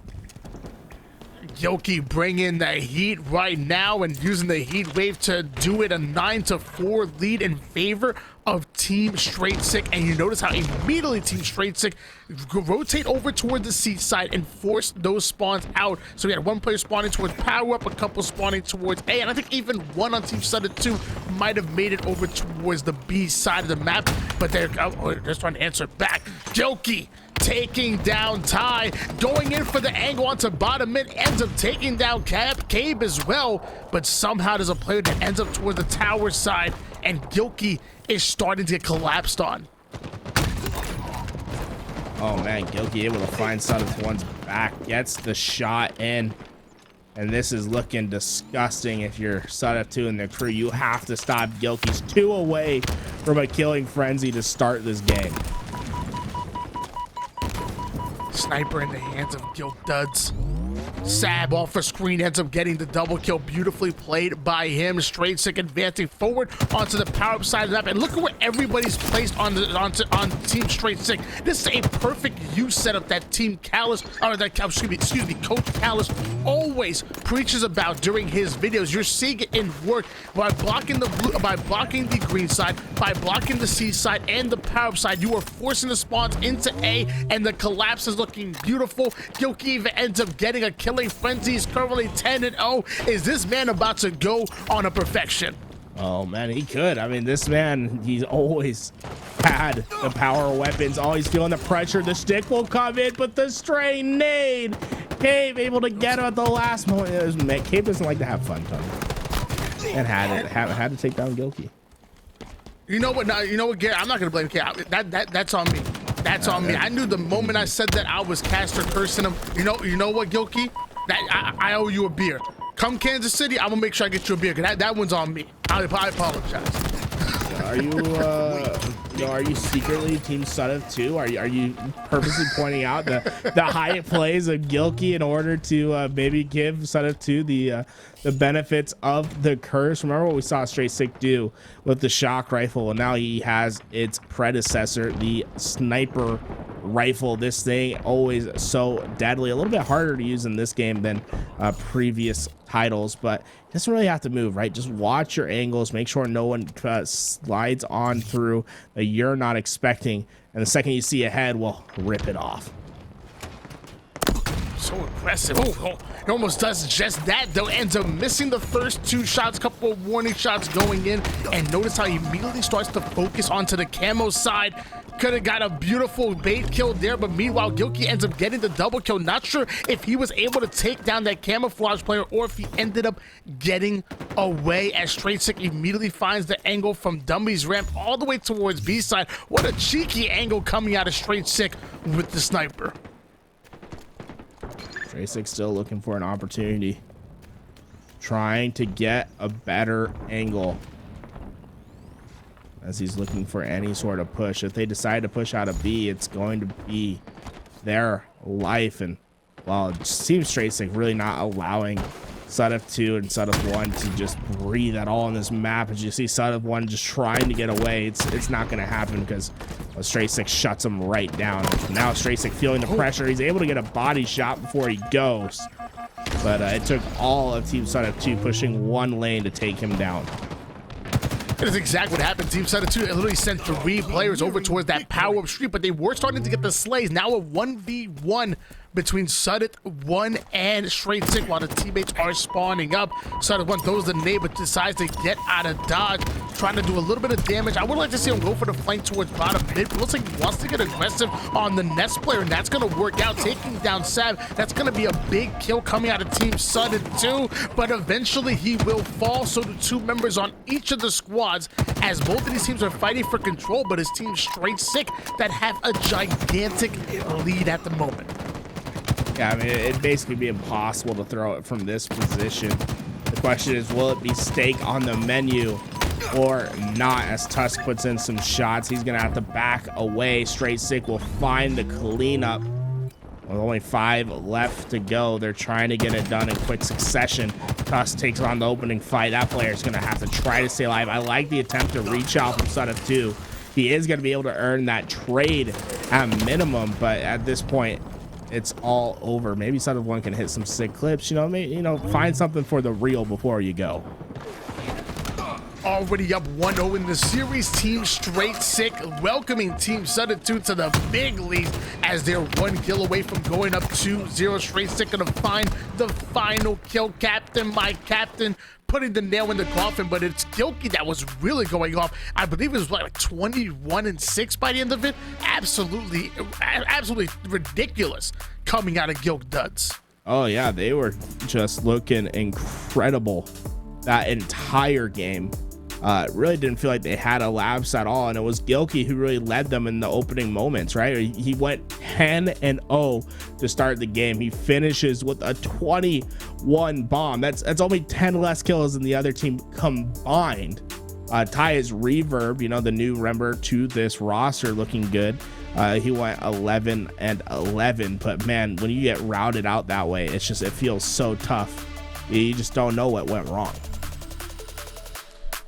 Yoki bringing the heat right now and using the heat wave to do it, a 9-4 lead in favor of Team Straight Sick. And you notice how immediately Team Straight Sick rotate over toward the C side and force those spawns out. So we had one player spawning towards Power Up, a couple spawning towards A, and I think even one on Team Suda 2 might have made it over towards the B side of the map, but they're just trying to answer back. Joki taking down Ty, going in for the angle onto bottom mid, ends up taking down Cabe as well, but somehow there's a player that ends up toward the tower side, and Gilkey is starting to get collapsed on. Oh man, Gilkey able to find Suda 1's back, gets the shot in, and this is looking disgusting. If you're Suda 2 and the crew, you have to stop Gilkey's 2 away from a killing frenzy to start this game. Sniper in the hands of Gilk Duds. Sab off a screen ends up getting the double kill. Beautifully played by him. Straight Sick advancing forward onto the power up side of the map, and look at where everybody's placed on Team Straight Sick. This is a perfect use setup that Team Callus, or that excuse me, Coach Callus always preaches about during his videos. You're seeing it in work by blocking the blue, by blocking the green side, by blocking the C side and the power up side. You are forcing the spawns into A, and the collapse is looking beautiful. Gilkey even ends up getting a killing frenzy. He's currently 10-0. Is this man about to go on a perfection? Oh man, he could. I mean, this man, he's always had the power weapons, always feeling the pressure. The stick will come in, but the stray nade, Cabe able to get him at the last moment. Cabe doesn't like to have fun, Tony, and had to take down Gilkey. You know what? You know what, Gary? I'm not gonna blame Cabe. That's on me. That's on me. I knew the moment I said that I was caster cursing him. You know what, Gilkey? That I owe you a beer. Come Kansas City, I'm gonna make sure I get you a beer. Cause that one's on me. I apologize. Are you secretly Team Suda 2? Are you purposely pointing out the high plays of Gilkey in order to maybe give Suda 2 the benefits of the curse? Remember what we saw Straight Sick do with the shock rifle, and now he has its predecessor, the sniper rifle. This thing always so deadly, a little bit harder to use in this game than previous titles, but it doesn't really have to move, right? Just watch your angles, make sure no one slides on through that you're not expecting, and the second you see a head, well, rip it off. So so aggressive. Oh, he almost does just that, though. Ends up missing the first 2 shots, couple of warning shots going in. And notice how he immediately starts to focus onto the camo side. Could have got a beautiful bait kill there, but meanwhile, Gilkey ends up getting the double kill. Not sure if he was able to take down that camouflage player or if he ended up getting away, as StraightSick immediately finds the angle from Dummy's ramp all the way towards B side. What a cheeky angle coming out of StraightSick with the sniper. StraightSick still looking for an opportunity, trying to get a better angle as he's looking for any sort of push. If they decide to push out of B, it's going to be their life. And well, it seems StraightSick really not allowing Sudef 2 and Sudef 1 to just breathe at all on this map. As you see Sudef 1 just trying to get away, it's not going to happen because StraightSick shuts him right down. Now StraightSick feeling the pressure. He's able to get a body shot before he goes, but it took all of Team Sudef 2 pushing 1 lane to take him down. That is exactly what happened. Team Sudef 2 literally sent 3 players over towards that power-up street, but they were starting to get the slays. Now a 1v1 between Sudef 1 and StraightSick while the teammates are spawning up. Sudef 1 throws the nade but decides to get out of dodge, trying to do a little bit of damage. I would like to see him go for the flank towards bottom mid, but looks like he wants to get aggressive on the Nest player, and that's going to work out, taking down Sav. That's going to be a big kill coming out of Team Sudef 2, but eventually he will fall. So the 2 members on each of the squads, as both of these teams are fighting for control, but it's Team StraightSick that have a gigantic lead at the moment. Yeah, I mean, it'd basically be impossible to throw it from this position. The question is, will it be steak on the menu or not? As Tusk puts in some shots, he's going to have to back away. StraightSick will find the cleanup. With only 5 left to go, they're trying to get it done in quick succession. Tusk takes on the opening fight. That player is going to have to try to stay alive. I like the attempt to reach out from Sudef 2. He is going to be able to earn that trade at minimum, but at this point, it's all over. Maybe Sudef 1 can hit some sick clips, find something for the real before you go. Already up 1-0 in the series. Team StraightSick welcoming Team Sudef 2 to the big lead as they're 1 kill away from going up 2-0. StraightSick gonna find the final kill. Captain, my captain, putting the nail in the coffin, but it's Gilkey that was really going off. I believe it was like 21-6 by the end of it. Absolutely ridiculous coming out of Gilk Duds. Oh yeah, they were just looking incredible that entire game. Really didn't feel like they had a lapse at all, and it was Gilkey who really led them in the opening moments, right? He went 10-0 to start the game. He finishes with a 21 bomb. That's only 10 less kills than the other team combined. Ty is Reverb, the new member to this roster, looking good. He went 11-11, but man, when you get routed out that way, it feels so tough. You just don't know what went wrong.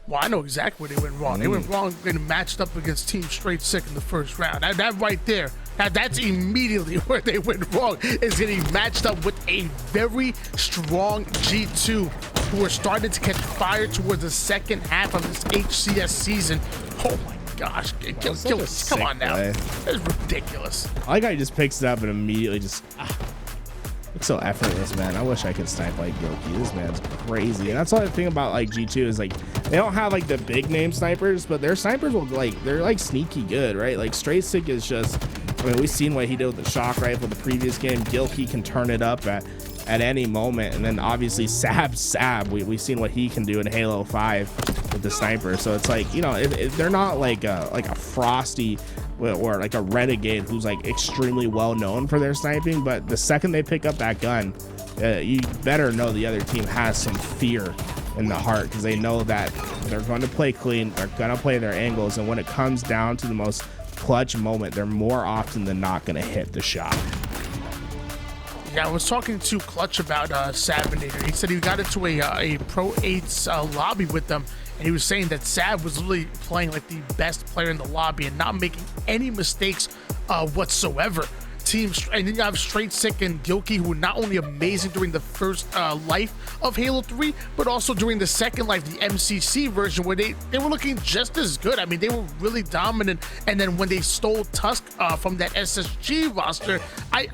Well, I know exactly where they went wrong. They went wrong getting matched up against Team StraightSick in the first round. That right there, that's immediately where they went wrong, is getting matched up with a very strong G2 who are starting to catch fire towards the second half of this HCS season. Oh my gosh, come on now. That's ridiculous. I like how he just picks it up and immediately just... It's so effortless, man. I wish I could snipe like Gilkey. This man's crazy. And that's the other thing about like G2 is like they don't have like the big name snipers, but their snipers will they're like sneaky good, right? Like StraightSick is just, I mean, we've seen what he did with the shock rifle the previous game. Gilkey can turn it up at any moment, and then obviously Sab, we've seen what he can do in Halo 5 with the sniper. So it's like, if they're not like a Frosty or like a Renegade who's like extremely well known for their sniping, but the second they pick up that gun, you better know the other team has some fear in the heart, because they know that they're going to play clean, they're going to play their angles, and when it comes down to the most clutch moment, they're more often than not going to hit the shot. Yeah, I was talking to Clutch about Savinator. He said he got into a Pro 8's lobby with them, and he was saying that Sav was literally playing like the best player in the lobby and not making any mistakes whatsoever. team, and then you have Straight Sick and Gilkey, who were not only amazing during the first life of Halo 3, but also during the second life, the MCC version, where they were looking just as good. I mean, they were really dominant. And then when they stole Tusk from that SSG roster,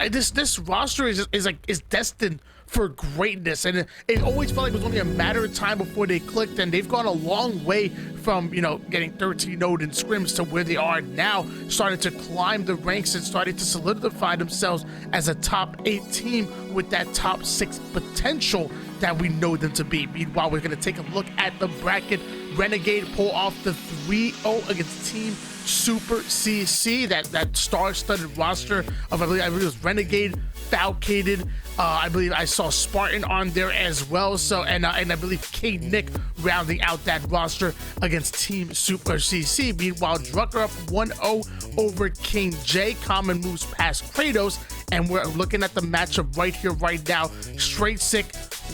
this roster is destined for greatness, and it always felt like it was only a matter of time before they clicked. And they've gone a long way from, you know, getting 13-0 in scrims to where they are now, starting to climb the ranks and starting to solidify themselves as a top 8 team with that top 6 potential that we know them to be. Meanwhile, we're going to take a look at the bracket. Renegade pull off the 3-0 against Team Super CC, that star-studded roster of, I believe it was Renegade, Falcated, I believe I saw Spartan on there as well. So and I believe K-Nick rounding out that roster against Team Super CC. Meanwhile, Drucker up 1-0 over King J. Common moves past Kratos, and we're looking at the matchup right here, right now. Straight Sick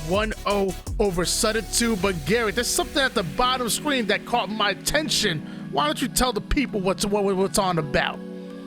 1-0 over Sutter 2. But Garrett, there's something at the bottom screen that caught my attention. Why don't you tell the people what's on about?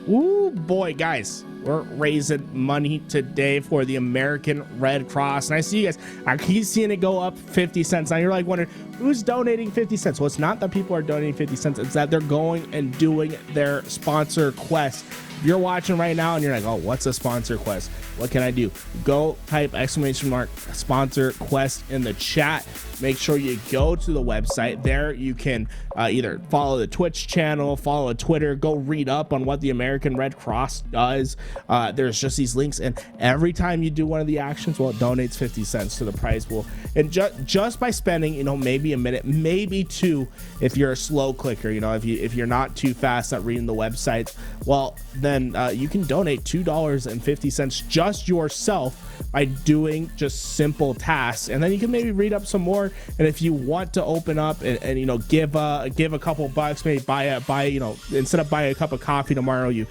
Ooh, boy, guys. We're raising money today for the American Red Cross. And I see you guys, I keep seeing it go up 50 cents. Now you're like wondering, who's donating 50 cents? Well, it's not that people are donating 50 cents. It's that they're going and doing their sponsor quest. You're watching right now and you're like, oh, what's a sponsor quest? What can I do? Go type ! sponsor quest in the chat. Make sure you go to the website. There you can either follow the Twitch channel, follow Twitter, go read up on what the American Red Cross does. There's just these links, and every time you do one of the actions, well, it donates 50 cents to the prize pool. And just by spending, you know, maybe a minute, maybe 2, if you're a slow clicker, you know, if you're not too fast at reading the websites, well, then you can donate $2.50 just yourself by doing just simple tasks, and then you can maybe read up some more. And if you want to open up and you know, give a couple bucks, maybe buy you know, instead of buying a cup of coffee tomorrow, you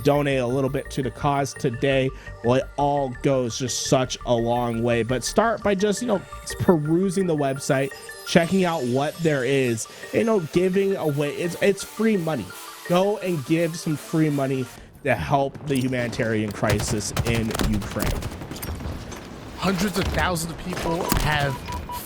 donate a little bit to the cause today. Well, it all goes just such a long way. But start by just, you know, perusing the website, checking out what there is, you know, giving away. It's free money. Go and give some free money to help the humanitarian crisis in Ukraine. Hundreds of thousands of people have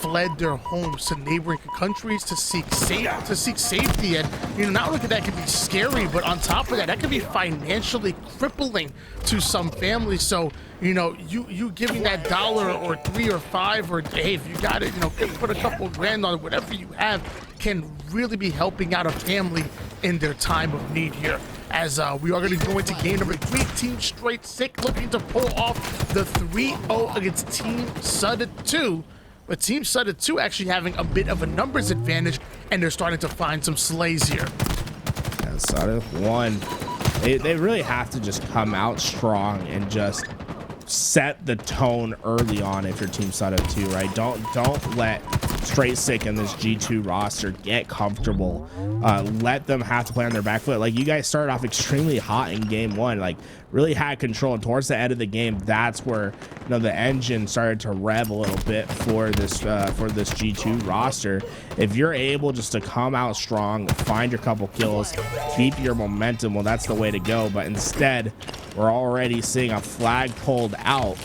fled their homes to neighboring countries to seek safety. And you know, not only that can be scary, but on top of that, that can be financially crippling to some families. So you know, you giving that $1 or $3 or $5, or hey, if you got it, you know, put a couple grand on it, whatever you have, can really be helping out a family in their time of need here. As we are going to go into game number 3, Team Straight Sick looking to pull off the 3-0 against Team Sutter 2. But Team Sutter 2 actually having a bit of a numbers advantage, and they're starting to find some slays here. Yeah, Sutter 1, they really have to just come out strong and just set the tone early on if you're Team Sutter 2, right? Don't let Straight Sick and this G2 roster get comfortable. Let them have to play on their back foot. Like, you guys started off extremely hot in game 1, like really had control, and towards the end of the game, that's where, you know, the engine started to rev a little bit for this G2 roster. If you're able just to come out strong, find your couple kills, keep your momentum, well, that's the way to go. But instead, we're already seeing a flag pulled out.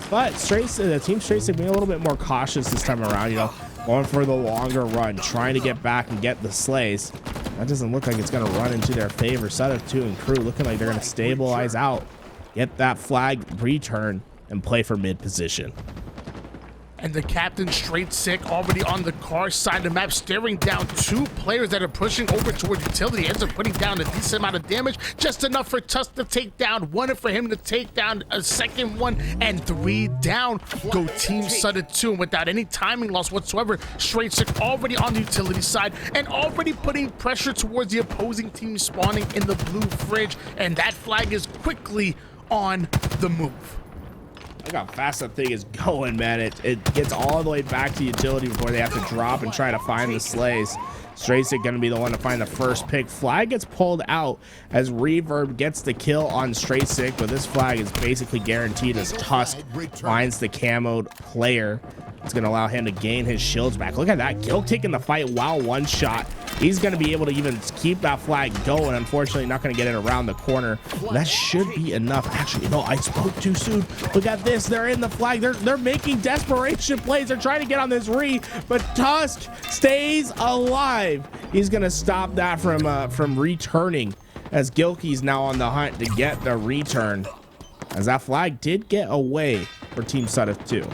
But the Team Straight Sick being a little bit more cautious this time around, you know, going for the longer run, trying to get back and get the slays. That doesn't look like it's going to run into their favor. Sutter 2 and crew looking like they're going to stabilize out, get that flag return, and play for mid position. And the captain, Straight Sick, already on the car side of the map, staring down 2 players that are pushing over towards utility. Ends up putting down a decent amount of damage, just enough for Tusk to take down 1, and for him to take down a second one, and 3 down. Go Team Sutter 2, and without any timing loss whatsoever, Straight Sick already on the utility side and already putting pressure towards the opposing team spawning in the blue fridge, and that flag is quickly on the move. Look how fast that thing is going, man. It gets all the way back to utility before they have to drop and try to find the slays. Straight Sick gonna be the one to find the first pick. Flag gets pulled out as Reverb gets the kill on Straight Sick, but this flag is basically guaranteed as Tusk finds the camoed player. It's gonna allow him to gain his shields back. Look at that, Gil taking the fight while one shot he's going to be able to even keep that flag going. Unfortunately, not going to get it around the corner. That should be enough. Actually, no, I spoke too soon. Look at this. They're in the flag. They're making desperation plays. They're trying to get on this re, but Tusk stays alive. He's going to stop that from returning, as Gilkey's now on the hunt to get the return, as that flag did get away for Team Sudif 2.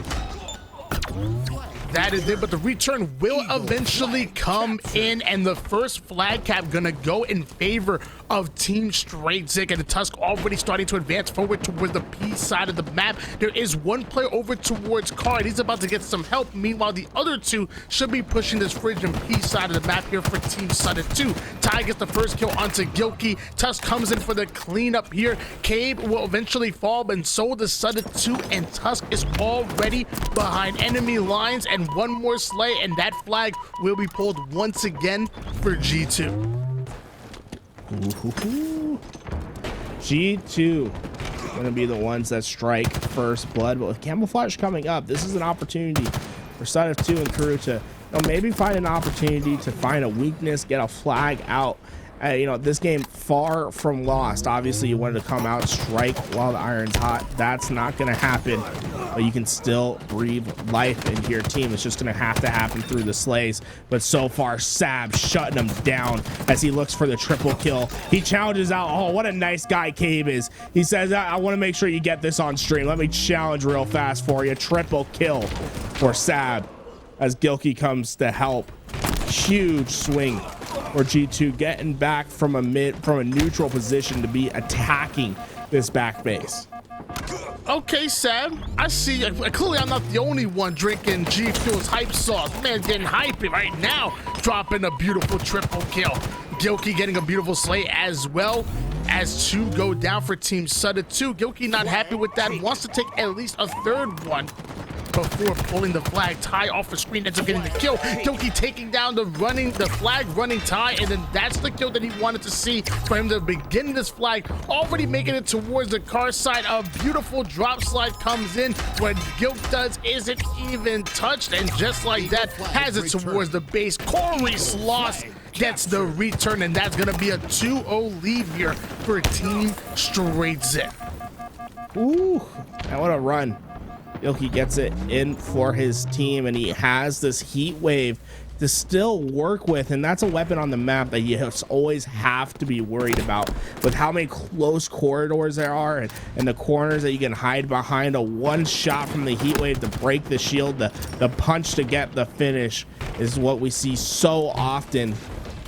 That is it, but the return will eventually come in, and the first flag cap gonna go in favor of Team Straight Sick, and the Tusk already starting to advance forward towards the P side of the map. There is one player over towards Card. He's about to get some help. Meanwhile, the other two should be pushing this Fridge and P side of the map here for Team Sudif 2. Ty gets the first kill onto Gilkey. Tusk comes in for the cleanup here. Cabe will eventually fall, and so does Sudif 2, and Tusk is already behind enemy lines, and one more slay, and that flag will be pulled once again for G2. G2 going to be the ones that strike first blood, but with Camouflage coming up, this is an opportunity for Sudif 2 and Crew to maybe find an opportunity to find a weakness, get a flag out. This game far from lost. Obviously, you wanted to come out, strike while the iron's hot. That's not going to happen, but you can still breathe life into your team. It's just going to happen through the slays. But so far, Sab shutting him down as he looks for the triple kill. He challenges out. Oh, what a nice guy Cabe is. He says, I want to make sure you get this on stream. Let me challenge real fast for you. Triple kill for Sab as Gilkey comes to help. Huge swing for G2, getting back from a neutral position to be attacking this back base. Okay, Sam, I see. Clearly, I'm not the only one drinking G Fuel's hype sauce. Man, getting hypey right now, dropping a beautiful triple kill. Gilkey getting a beautiful slay as well, as two go down for Team Sudif 2. Gilkey not happy with that, wants to take at least a third one before pulling the flag. Ty off the screen, ends up getting the kill. Gilkey taking down the flag running Ty, and then that's the kill that he wanted to see for him to begin this flag. Already making it towards the car side. A beautiful drop slide comes in. What Gilk does isn't even touched, and just like that, has it towards the base. Corey Sloss gets the return, and that's gonna be a 2-0 lead here for Team Straight Zip. Ooh, and what a run. Gilkey gets it in for his team, and he has this heat wave to still work with, and that's a weapon on the map that you always have to be worried about with how many close corridors there are, and the corners that you can hide behind. A one shot from the heat wave to break the shield, the punch to get the finish is what we see so often.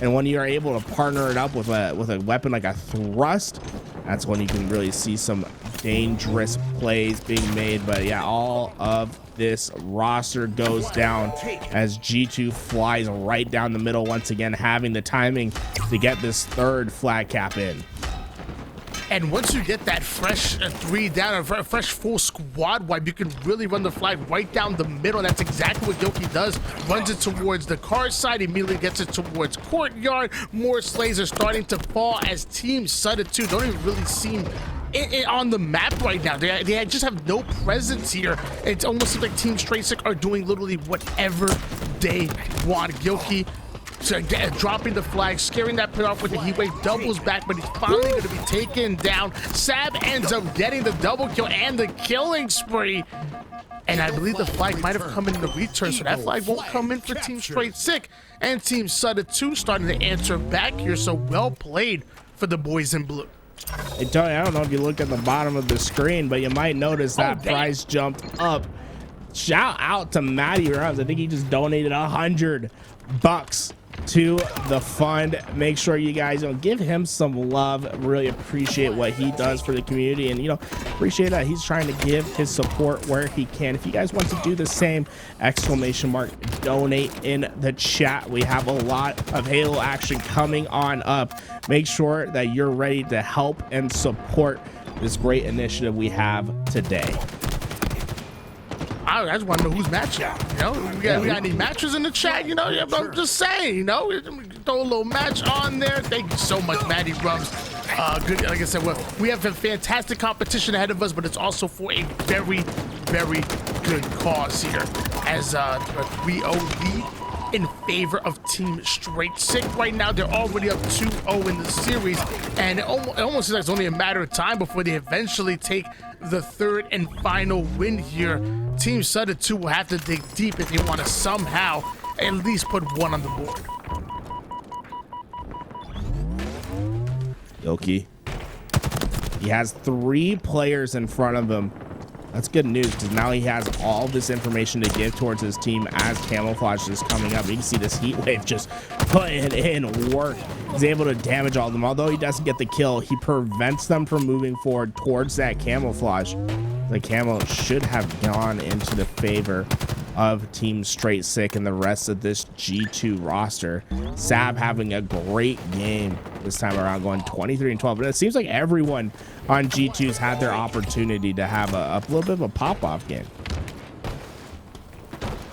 And when you're able to partner it up with a weapon like a thrust, that's when you can really see some dangerous plays being made. But yeah, all of this roster goes down as G2 flies right down the middle once again, having the timing to get this third flag cap in. And once you get that fresh 3 down, a fresh full squad wipe, you can really run the flag right down the middle. That's exactly what Gilkey does. Runs it towards the car side, immediately gets it towards courtyard. More slays are starting to fall as Team Sudif 2 don't even really seem on the map right now. They just have no presence here. It almost seems like Team Straight Sick are doing literally whatever they want. Gilkey dropping the flag, scaring that pit off with the heat wave, doubles back, but he's finally going to be taken down. Sab ends up getting the double kill and the killing spree. And I believe the flag might have come in the return, so that flag won't come in for Team Straight Sick. And Team Sudif 2 starting to answer back here, so well played for the boys in blue. Hey, Tony, I don't know if you looked at the bottom of the screen, but you might notice that price jumped up. Shout out to Matty Rams. I think he just donated $100 to the fund. Make sure you guys give him some love. Really appreciate what he does for the community, and appreciate that he's trying to give his support where he can. If you guys want to do the same, ! Donate in the chat. We have a lot of Halo action coming on up. Make sure that you're ready to help and support this great initiative we have today. I just want to know who's matching. We got any matches in the chat? I'm just saying. Throw a little match on there. Thank you so much, Matty Rums. Good. Like I said, we have a fantastic competition ahead of us, but it's also for a very, very good cause here. As 3-0 lead in favor of Team Straight Sick. Right now, they're already up 2-0 in the series, and it almost seems like it's only a matter of time before they eventually take the third and final win here. Team Sudden 2 will have to dig deep if they want to somehow at least put one on the board. Gilkey. He has 3 players in front of him. That's good news because now he has all this information to give towards his team as Camouflage is coming up. You can see this heat wave just putting in work. He's able to damage all of them. Although he doesn't get the kill, he prevents them from moving forward towards that Camouflage. The camo should have gone into the favor of Team Straight Sick and the rest of this G2 roster. Sab having a great game this time around, going 23-12. But it seems like everyone on G2's had their opportunity to have a little bit of a pop-off game.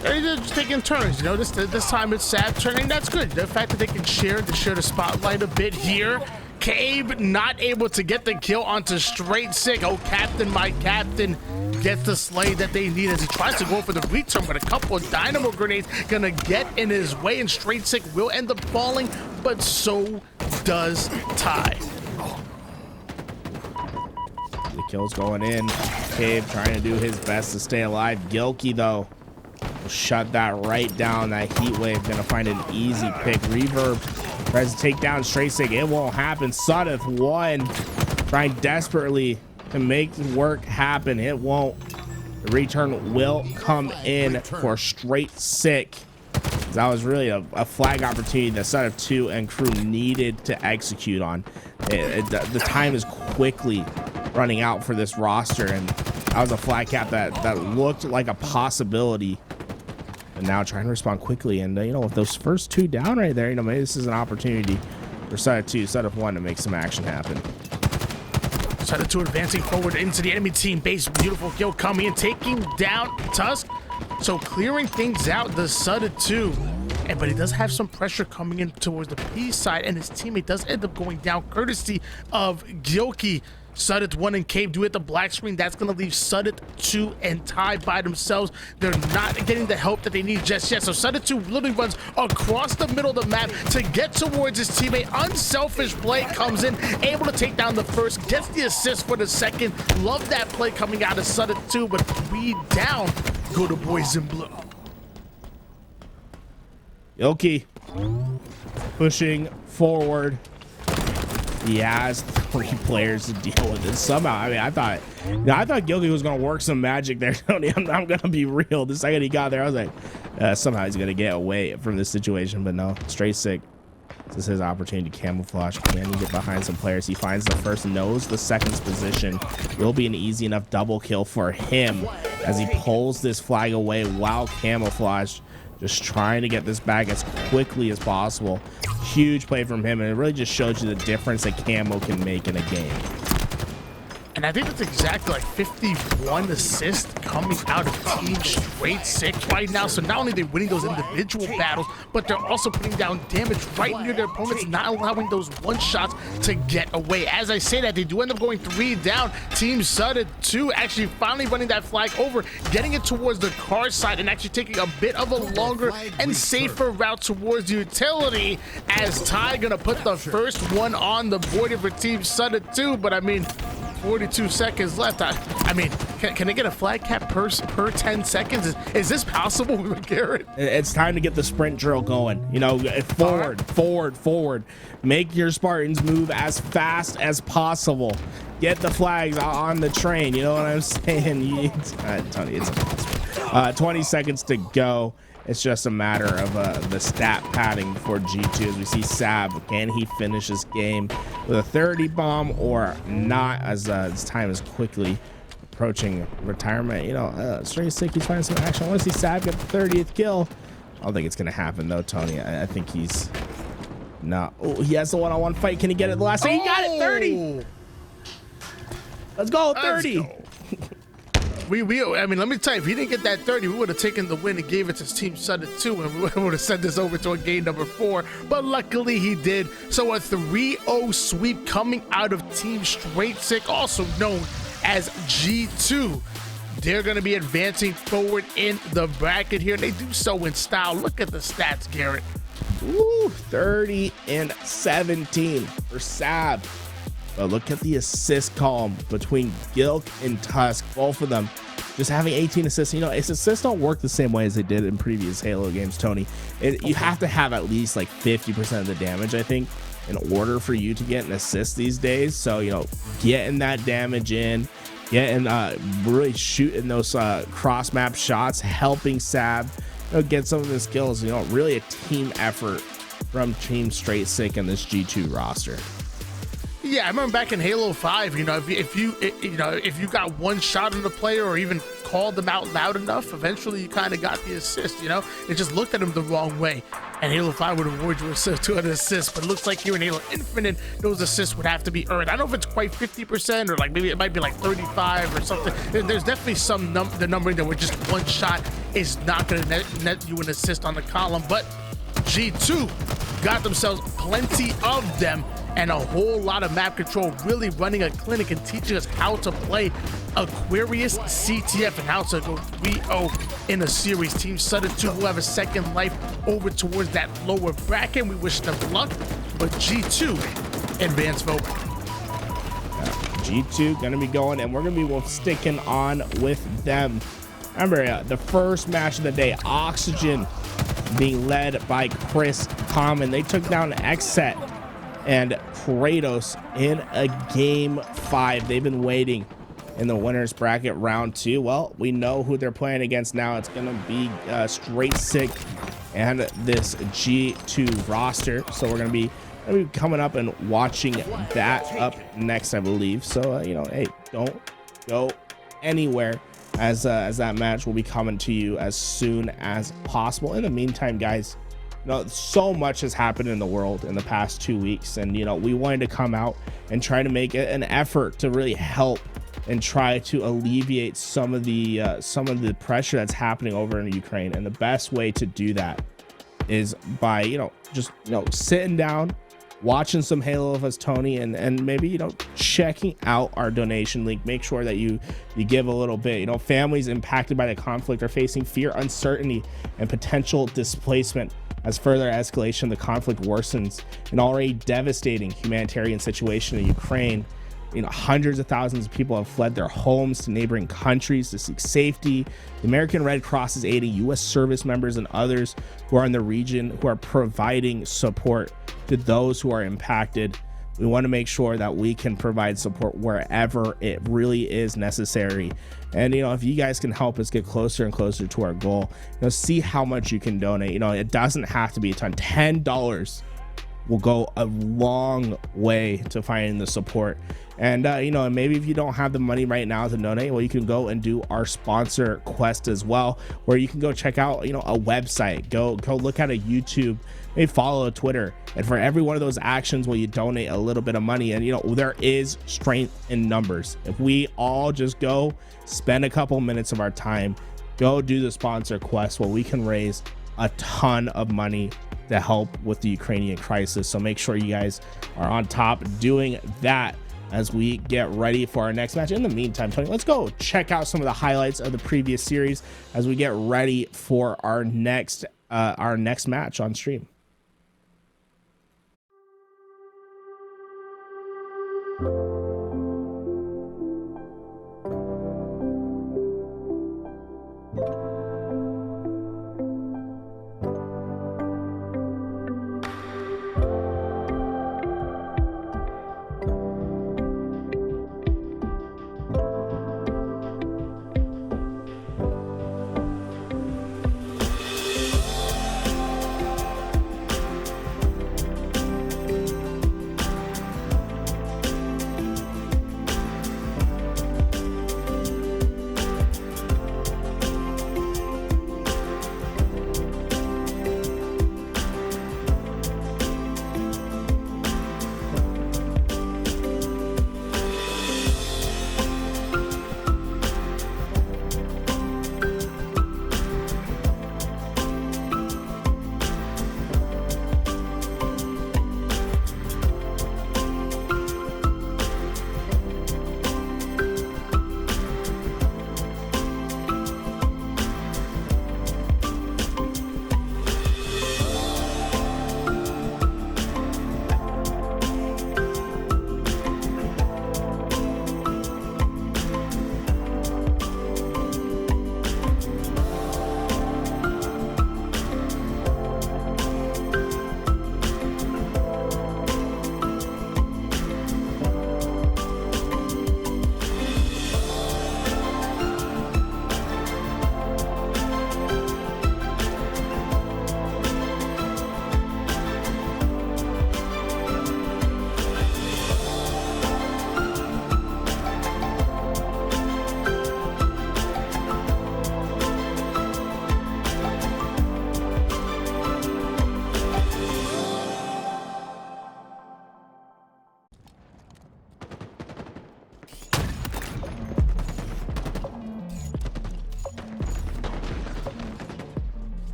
They're just taking turns, you know. This time it's Sab turning. That's good. The fact that they can share the spotlight a bit here. Cabe not able to get the kill onto Straight Sick. Oh, Captain, my Captain gets the slay that they need as he tries to go for the return, but a couple of dynamo grenades gonna get in his way, and Straight Sick will end up falling, but so does Ty. The kill's going in. Cabe trying to do his best to stay alive. Gilkey, though, will shut that right down. That heat wave gonna find an easy pick. Reverb tries to take down Straight Sick. It won't happen. Sudeth one, trying desperately to make work happen. It won't. The return will come in for Straight Sick. That was really a flag opportunity that Sudeth 2 and crew needed to execute on. The time is quickly running out for this roster, and that was a flag cap that looked like a possibility. And now trying to respond quickly, and you know, with those first 2 down right there, you know, maybe this is an opportunity for Sudeth 2, Sudeth 1 to make some action happen. Sudeth 2 advancing forward into the enemy team base. Beautiful kill coming in, taking down Tusk. So clearing things out, the Sudeth 2. But he does have some pressure coming in towards the P side, and his teammate does end up going down courtesy of Gilkey. Sudeth 1 and Cabe do hit the black screen. That's going to leave Sudeth 2 and Ty by themselves. They're not getting the help that they need just yet. So Sudeth 2 literally runs across the middle of the map to get towards his teammate. Unselfish play comes in, able to take down the first, gets the assist for the second. Love that play coming out of Sudeth 2, but 3 down go the boys in blue. Gilkey pushing forward. He has 3 players to deal with it somehow. I mean, I thought Gilkey was gonna work some magic there, Tony. I'm gonna be real. The second he got there, I was like, somehow he's gonna get away from this situation. But no, Straight Sick. This is his opportunity to camouflage. Can he get behind some players? He finds the first, knows the second's position. Will be an easy enough double kill for him as he pulls this flag away while camouflage. Just trying to get this back as quickly as possible. Huge play from him, and it really just shows you the difference that camo can make in a game. And I think that's exactly like 51 assists coming out of Team Straight Sick right now. So not only are they winning those individual battles, but they're also putting down damage right near their opponents, not allowing those one-shots to get away. As I say that, they do end up going 3 down. Team Sudden 2 actually finally running that flag over, getting it towards the car side, and actually taking a bit of a longer and safer route towards the utility, as Ty gonna put the first one on the board for Team Sudden 2. But I mean, 42 seconds left. I mean, can they get a flag cap per 10 seconds? Is this possible, Garrett? It's time to get the sprint drill going. You know, forward. Make your Spartans move as fast as possible. Get the flags on the train. You know what I'm saying? Tony, it's impossible. 20 seconds to go. It's just a matter of the stat padding for G2 as we see Sab. Can he finish this game with a 30 bomb or not, as his time is quickly approaching retirement? You know, Straight Sick, he's finding some action. I want to see Sab get the 30th kill. I don't think it's going to happen, though, Tony. I think he's not. Oh, he has the one-on-one fight. Can he get it the last time? He got it, 30. Let's go, 30. Let's go. I mean, let me tell you, if he didn't get that 30, we would have taken the win and gave it to Team Sudden 2, and we would have sent this over to a game number 4. But luckily he did. So a 3-0 sweep coming out of Team Straight Sick, also known as G2. they're going to be advancing forward in the bracket here. They do so in style. Look at the stats, Garrett. Ooh, 30 and 17 for Sab. But look at the assist column between Gilk and Tusk, both of them just having 18 assists. You know, assists don't work the same way as they did in previous Halo games, Tony. You have to have at least like 50% of the damage, I think, in order for you to get an assist these days. So, you know, getting that damage in, getting really shooting those cross map shots, helping Sab, you know, get some of the skills. You know, really a team effort from Team Straight Sick and this G2 roster. Yeah, I remember back in Halo 5, you know, if you got one shot on the player or even called them out loud enough, eventually you kind of got the assist, you know? It just looked at him the wrong way. And Halo 5 would award you to an assist, but it looks like here in Halo Infinite, those assists would have to be earned. I don't know if it's quite 50% or like maybe it might be like 35 or something. There's definitely some the numbering that with just one shot is not going to net you an assist on the column, but G2 got themselves plenty of them and a whole lot of map control, really running a clinic and teaching us how to play Aquarius CTF and how to go 3-0 in a series. Team Sudden 2 will have a second life over towards that lower bracket. We wish them luck, but G2 advance forward. G2 gonna be going, and we're gonna be sticking on with them. Remember, the first match of the day, Oxygen being led by Chris Common. They took down Xset and Kratos in a game 5. They've been waiting in the winners bracket round 2. Well, we know who they're playing against now. It's gonna be Straight Sick and this G2 roster. So we're gonna be coming up and watching that up next, I believe. So you know, hey, don't go anywhere as that match will be coming to you as soon as possible. In the meantime, guys, you know, so much has happened in the world in the past 2 weeks, and you know, we wanted to come out and try to make an effort to really help and try to alleviate some of the pressure that's happening over in Ukraine. And the best way to do that is by, you know, just, you know, sitting down, watching some Halo of us, Tony, and maybe, you know, checking out our donation link. Make sure that you give a little bit. You know, families impacted by the conflict are facing fear, uncertainty, and potential displacement as further escalation of the conflict worsens an already devastating humanitarian situation in Ukraine. You know, hundreds of thousands of people have fled their homes to neighboring countries to seek safety. The American Red Cross is aiding U.S. service members and others who are in the region, who are providing support to those who are impacted. We want to make sure that we can provide support wherever it really is necessary. And, you know, if you guys can help us get closer and closer to our goal, you know, see how much you can donate. You know, it doesn't have to be a ton. $10 will go a long way to finding the support. And you know, maybe if you don't have the money right now to donate, well, you can go and do our sponsor quest as well, where you can go check out, you know, a website, go look at a YouTube, maybe follow a Twitter, and for every one of those actions, will you donate a little bit of money. And you know, there is strength in numbers. If we all just go spend a couple minutes of our time, go do the sponsor quest, well, we can raise a ton of money to help with the Ukrainian crisis. So make sure you guys are on top doing that as we get ready for our next match. In the meantime, Tony, let's go check out some of the highlights of the previous series as we get ready for our next match on stream.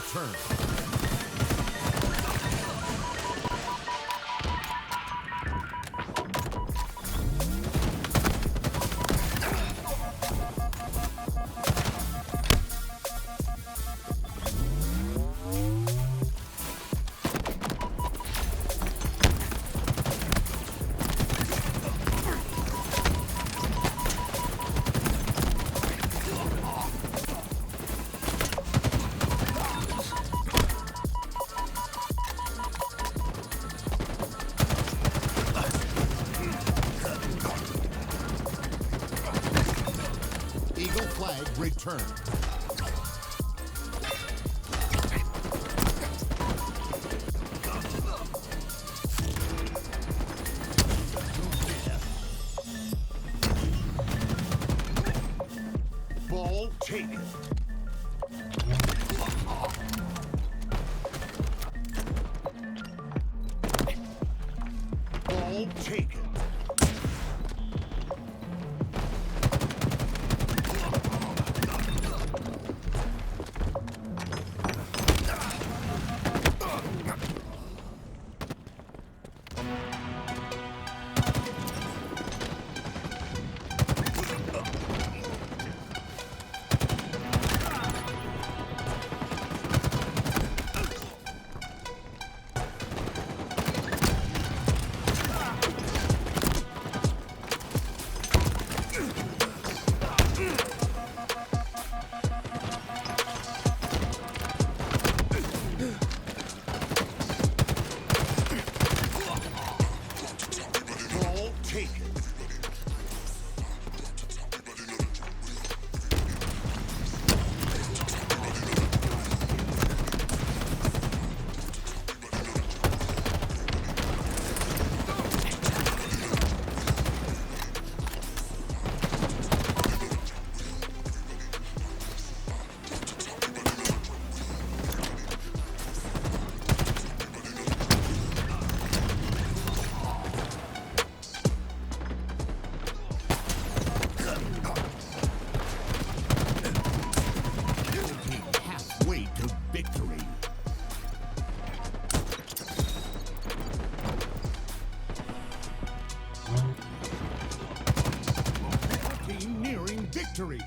return. Eagle flag returned. Ball taken. Ball taken. Ball taken. Halfway to victory. Team nearing victory.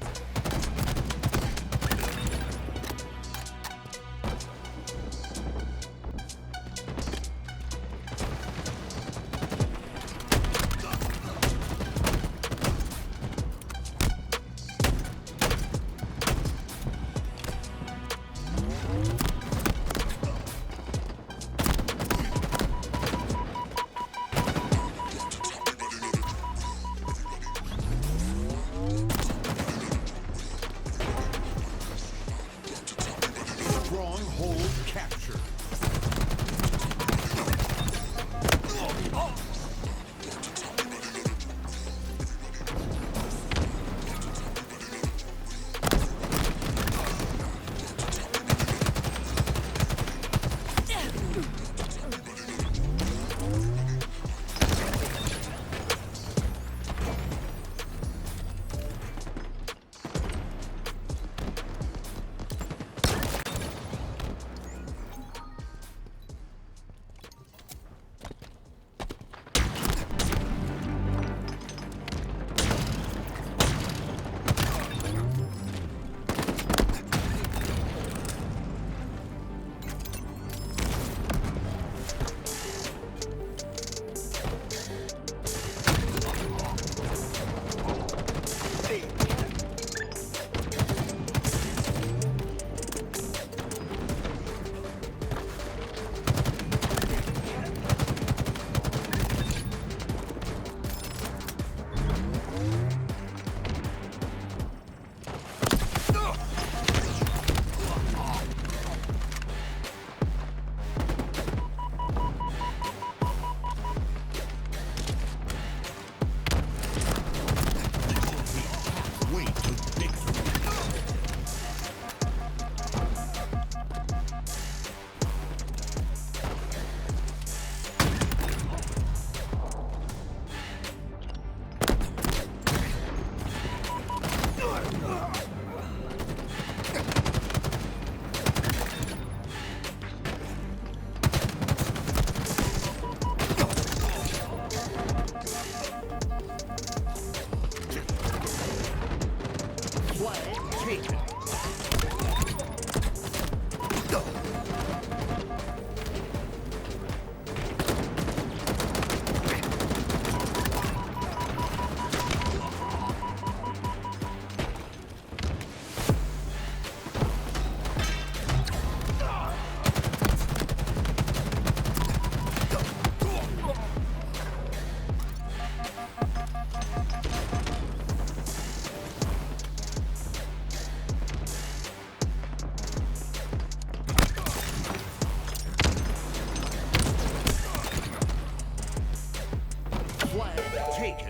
Flag taken.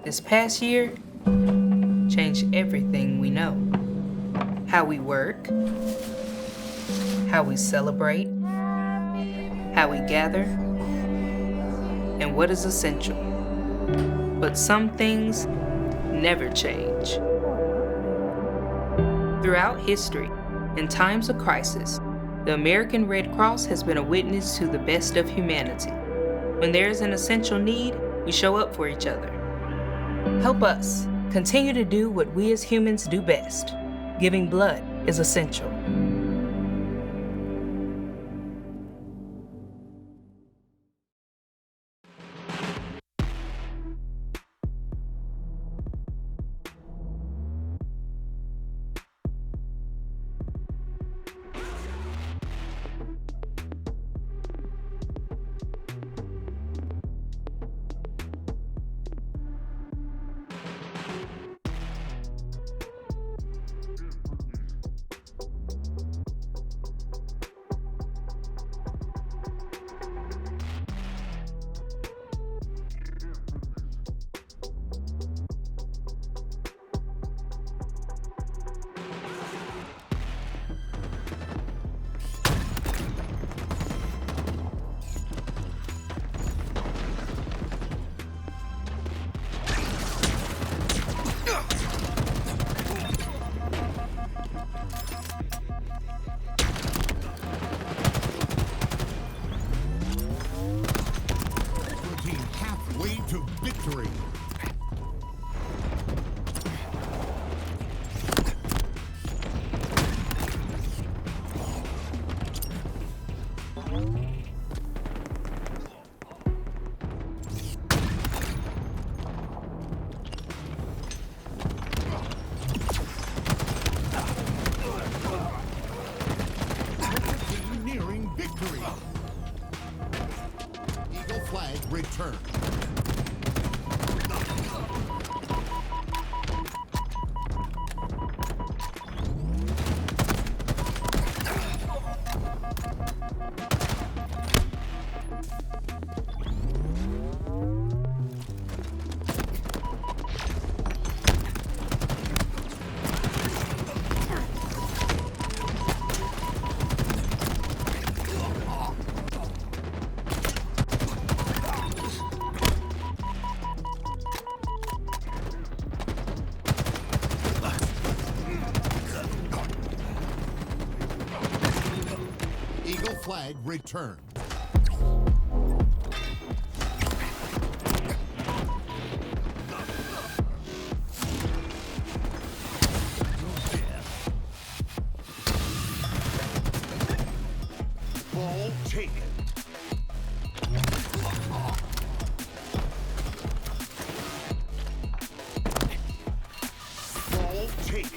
This past year changed everything we know. How we work, how we celebrate, how we gather, and what is essential. But some things never change. Throughout history, in times of crisis, the American Red Cross has been a witness to the best of humanity. When there is an essential need, we show up for each other. Help us continue to do what we as humans do best. Giving blood is essential. Team halfway to victory. Team nearing victory. Eagle flag returned. Eagle flag returned. Ball taken. Ball taken.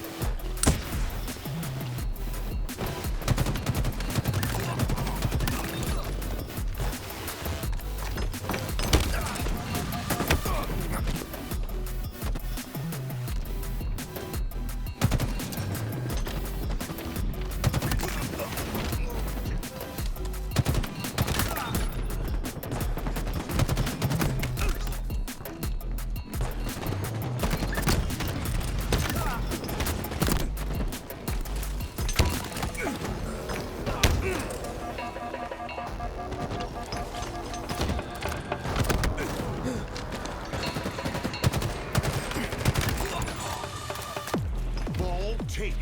taken.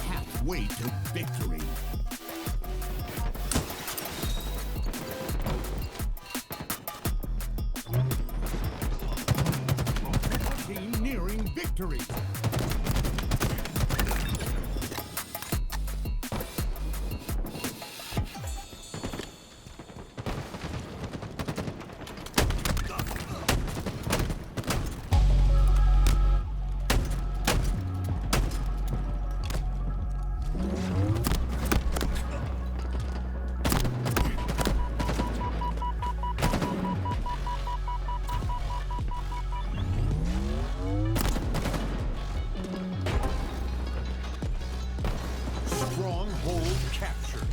Halfway to victory. Team nearing victory. Stronghold captured.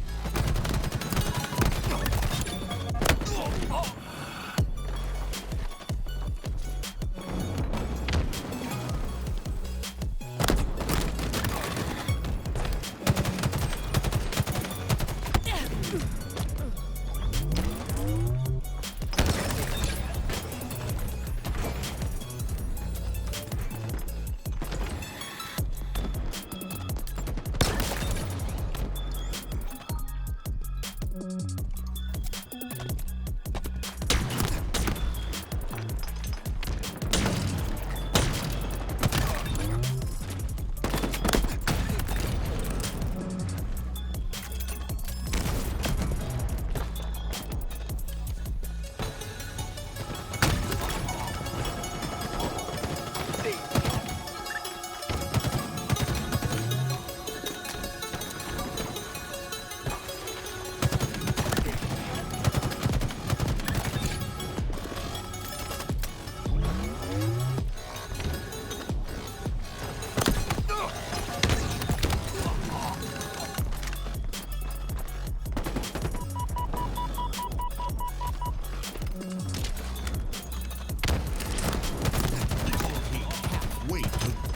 Halfway to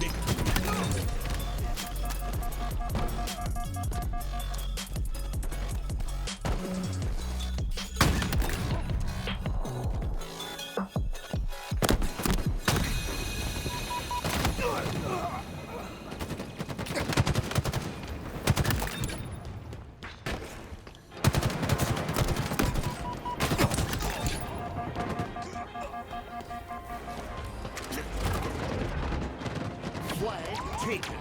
victory. Flag taken.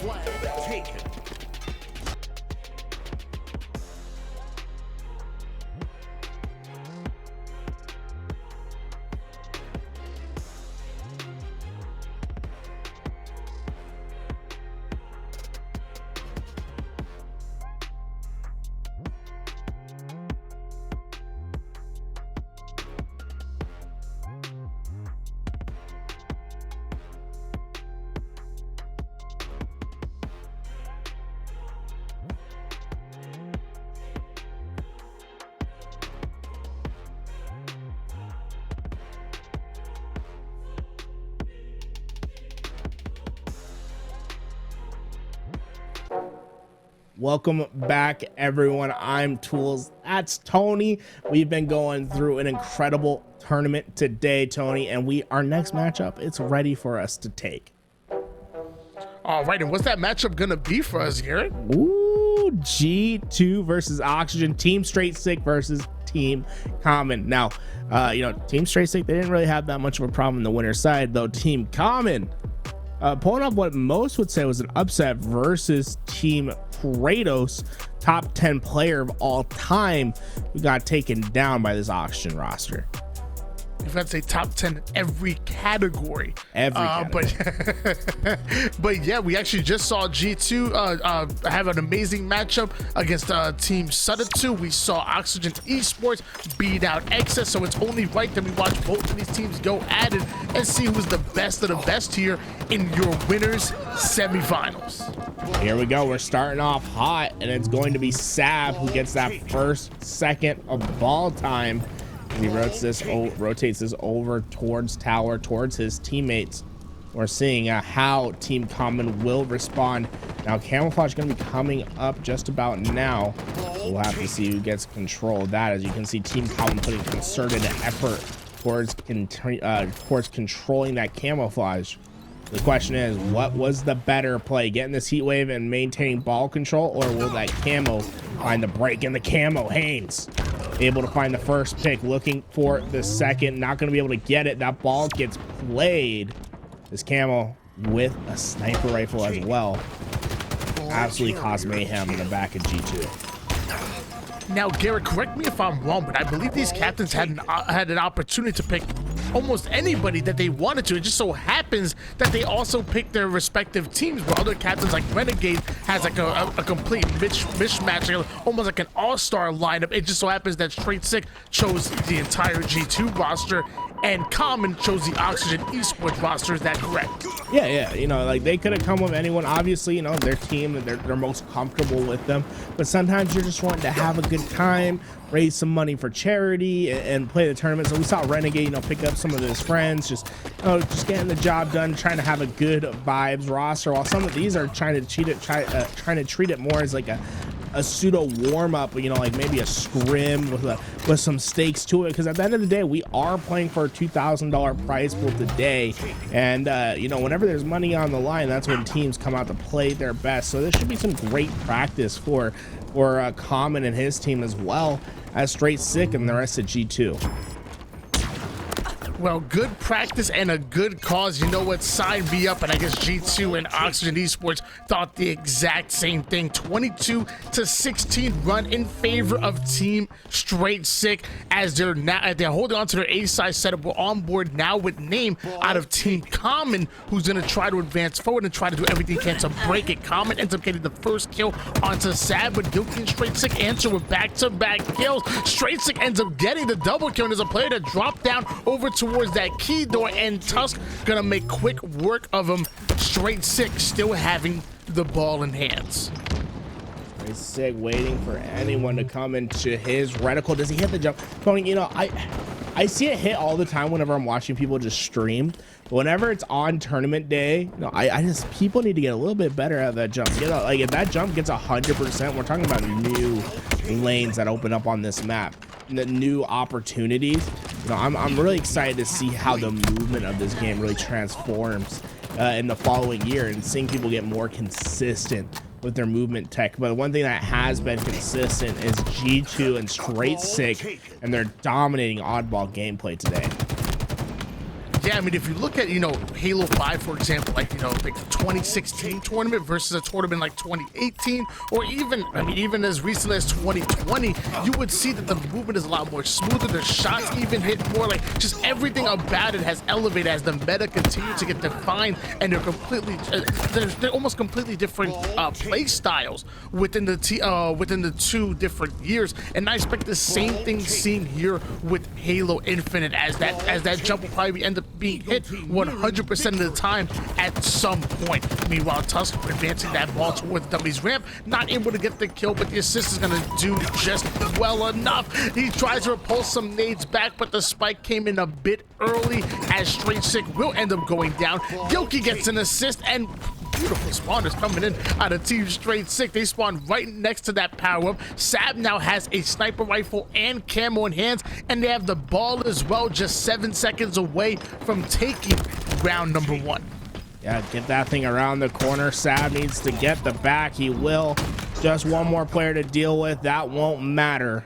Flag taken. Welcome back, everyone. I'm Tools. That's Tony. We've been going through an incredible tournament today, Tony, and our next matchup, it's ready for us to take. All right, and what's that matchup gonna be for us, Garrett? Ooh, G2 versus Oxygen. Team Straight Sick versus Team Common. Now, Team Straight Sick, they didn't really have that much of a problem in the winner's side, though. Team Common pulling up what most would say was an upset versus Team Kratos, top 10 player of all time, who got taken down by this Oxygen roster. You've got to say top 10 in every category. But yeah, we actually just saw G2 have an amazing matchup against Team Suda2. We saw Oxygen Esports beat out Excess, so it's only right that we watch both of these teams go at it and see who's the best of the best here in your winners semifinals. Here we go. We're starting off hot, and it's going to be Sab who gets that first second of ball time. He rotates this over towards tower, towards his teammates. We're seeing how Team Common will respond. Now, Camouflage going to be coming up just about now. We'll have to see who gets control of that. As you can see, Team Common putting concerted effort towards controlling that Camouflage. The question is, what was the better play? Getting this heat wave and maintaining ball control, or will that Camo find the break in the Camo? Haynes able to find the first pick, looking for the second, not going to be able to get it. That ball gets played. This Camo with a sniper rifle as well absolutely caused mayhem in the back of G2. Now, Garrett, correct me if I'm wrong, but I believe these captains had an opportunity to pick almost anybody that they wanted to. It just so happens that they also picked their respective teams, where other captains like Renegade has like a complete mismatch, almost like an all-star lineup. It just so happens that Straight Sick chose the entire G2 roster, and Common chose the Oxygen Esports roster. Is that correct? Yeah, like they could have come with anyone. Obviously, their team, they're most comfortable with them, but sometimes you're just wanting to have a good time, raise some money for charity, and play the tournament. So we saw Renegade, pick up some of his friends, just getting the job done, trying to have a good vibes roster, while some of these are trying to treat it more as like a pseudo warm-up, like maybe a scrim with some stakes to it, because at the end of the day, we are playing for a $2,000 prize pool today, and whenever there's money on the line, that's when teams come out to play their best. So this should be some great practice for Common and his team, as well as Straight Sick and the rest of G2. Well, good practice and a good cause. You know what? Sign me up. And I guess G2 and Oxygen Esports thought the exact same thing. 22-16 run in favor of Team Straight Sick, as they're holding on to their A-side setup. We're on board now with Name out of Team Common, who's going to try to advance forward and try to do everything he can to break it. Common ends up getting the first kill onto Sab, but Gilkey and Straight Sick answer with back-to-back kills. Straight Sick ends up getting the double kill, and there's a player to drop down over towards that key door, and Tusk gonna make quick work of him. Straight Sick still having the ball in hands. Straight Sick waiting for anyone to come into his reticle. Does he hit the jump? Tony, I see it hit all the time whenever I'm watching people just stream. But whenever it's on tournament day, people need to get a little bit better at that jump. Like if that jump gets 100%, we're talking about new lanes that open up on this map, the new opportunities. I'm really excited to see how the movement of this game really transforms in the following year, and seeing people get more consistent with their movement tech. But one thing that has been consistent is G2 and Straight Sick, and they're dominating oddball gameplay today. Yeah, I mean, if you look at, Halo 5, for example, like the 2016 tournament versus a tournament like 2018, or even as recently as 2020, you would see that the movement is a lot more smoother. The shots even hit more, like just everything about it has elevated as the meta continues to get defined, and they're almost completely different play styles within the two different years. And I expect the same thing seen here with Halo Infinite, as that jump will probably end up being hit 100% of the time at some point. Meanwhile, Tusk advancing that ball towards the dummy's ramp, not able to get the kill, but the assist is going to do just well enough. He tries to repulse some nades back, but the spike came in a bit early, as Straight Sick will end up going down. Gilkey gets an assist, and beautiful spawners coming in out of Team Straight Sick. They spawn right next to that power-up. Sab now has a sniper rifle and camo in hands, and they have the ball as well, just 7 seconds away from taking round number 1. Yeah, get that thing around the corner. Sab needs to get the back. He will. Just one more player to deal with. That won't matter.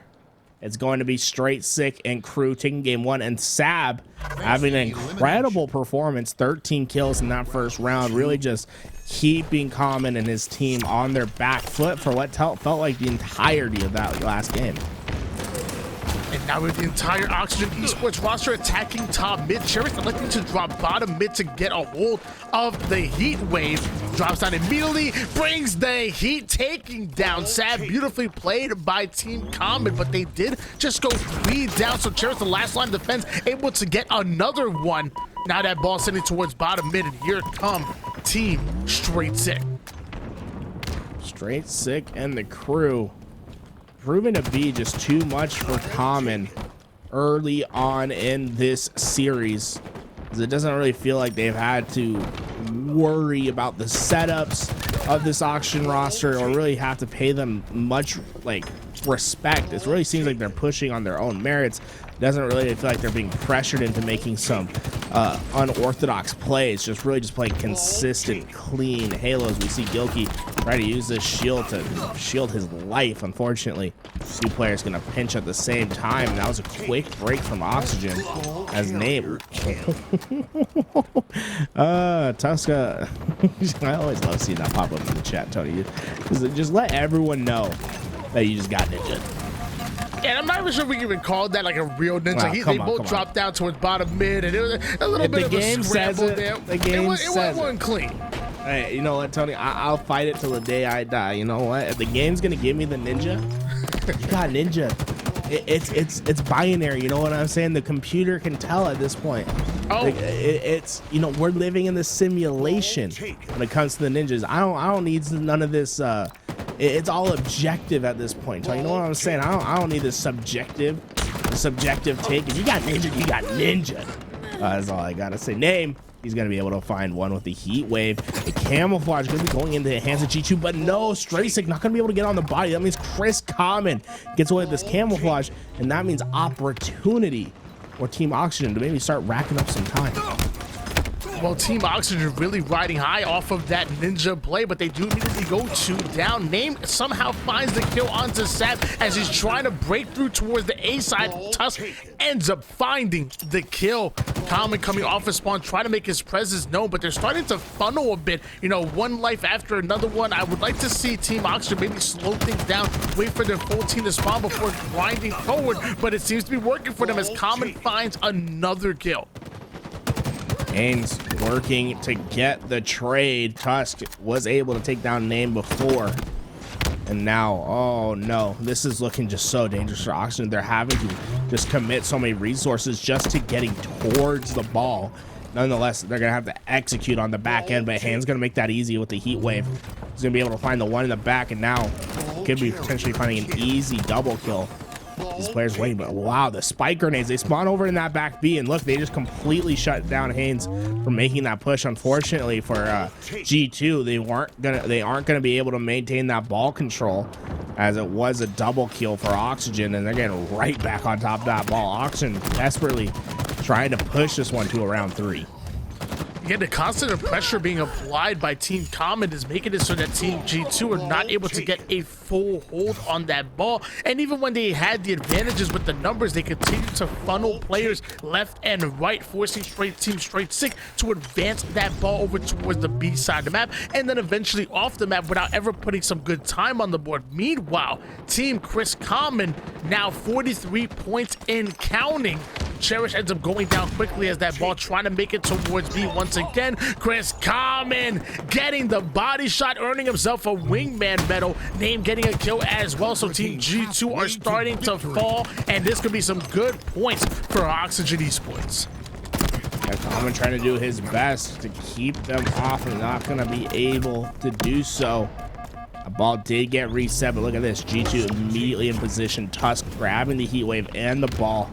It's going to be Straight Sick and crew taking game one, and Sab having an incredible performance. 13 kills in that first round, really just keeping Common and his team on their back foot for what felt like the entirety of that last game. And now with the entire Oxygen Esports roster attacking top mid, Cherish electing to drop bottom mid to get a hold of the Heat Wave. Drops down immediately, brings the Heat, taking down Sab. Beautifully played by Team Common, but they did just go 3 down. So Cherish, the last line of defense, able to get another one. Now that ball sending towards bottom mid, and here come Team Straight Sick. Straight Sick and the crew proving to be just too much for Common early on in this series, because it doesn't really feel like they've had to worry about the setups of this auction roster or really have to pay them much like respect. It really seems like they're pushing on their own merits. It doesn't really feel like they're being pressured into making some unorthodox plays. Just really just playing consistent, clean Halos. We see Gilkey try to use this shield to shield his life. Unfortunately, 2 players gonna pinch at the same time. And that was a quick break from Oxygen as Nate. Tuska. I always love seeing that pop up in the chat, Tony. Just let everyone know that you just got ninja. And I'm not even sure if we can even call that like a real ninja. Wow, They both dropped down towards bottom mid, and it was a little bit of a scramble there. The game wasn't clean. Hey, you know what, Tony? I'll fight it till the day I die. You know what? If the game's gonna give me the ninja, you got ninja. It's binary. You know what I'm saying? The computer can tell at this point. Oh, it's you know, we're living in the simulation when it comes to the ninjas. I don't need none of this. It's all objective at this point. So you know what I'm saying? I don't need this subjective take. If you got ninja, you got ninja. That's all I gotta say. Name. He's gonna be able to find one with the Heat Wave. The camouflage gonna be going into the hands of G2, but no, Straight Sick not gonna be able to get on the body. That means Chris Common gets away with this camouflage, and that means opportunity for Team Oxygen to maybe start racking up some time. well, Team Oxygen really riding high off of that ninja play, but they do immediately go 2 down. Name somehow finds the kill onto Sab as he's trying to break through towards the A side. Tusk ends up finding the kill. Common coming off his spawn, trying to make his presence known, but they're starting to funnel a bit. You know, one life after another one. I would like to see Team Oxygen maybe slow things down, wait for their full team to spawn before grinding forward, but it seems to be working for them as Common finds another kill. Haynes working to get the trade. Tusk was able to take down Name before. And now, oh no, this is looking just so dangerous for Oxygen. They're having to just commit so many resources just to getting towards the ball. Nonetheless, they're going to have to execute on the back end, but Haynes going to make that easy with the Heat Wave. He's going to be able to find the one in the back, and now could be potentially finding an easy double kill. These players waiting, but wow, the spike grenades, they spawn over in that back B, and look, they just completely shut down Haynes from making that push. Unfortunately for G2, they aren't gonna be able to maintain that ball control, as it was a double kill for Oxygen, and they're getting right back on top of that ball. Oxygen desperately trying to push this one to a round 3. Again, the constant pressure being applied by Team Common is making it so that Team G2 are not able to get a full hold on that ball. And even when they had the advantages with the numbers, they continue to funnel players left and right, forcing Team Straight Sick to advance that ball over towards the B side of the map, and then eventually off the map without ever putting some good time on the board. Meanwhile, Team Chris Common now 43 points in counting. Cherish ends up going down quickly as that ball trying to make it towards B once again. Chris Common getting the body shot, earning himself a wingman medal. Name getting a kill as well. So Team G2 are starting to fall, and this could be some good points for Oxygen Esports. Yeah, Common trying to do his best to keep them off, and not going to be able to do so. A ball did get reset, but look at this. G2 immediately in position. Tusk grabbing the Heat Wave and the ball.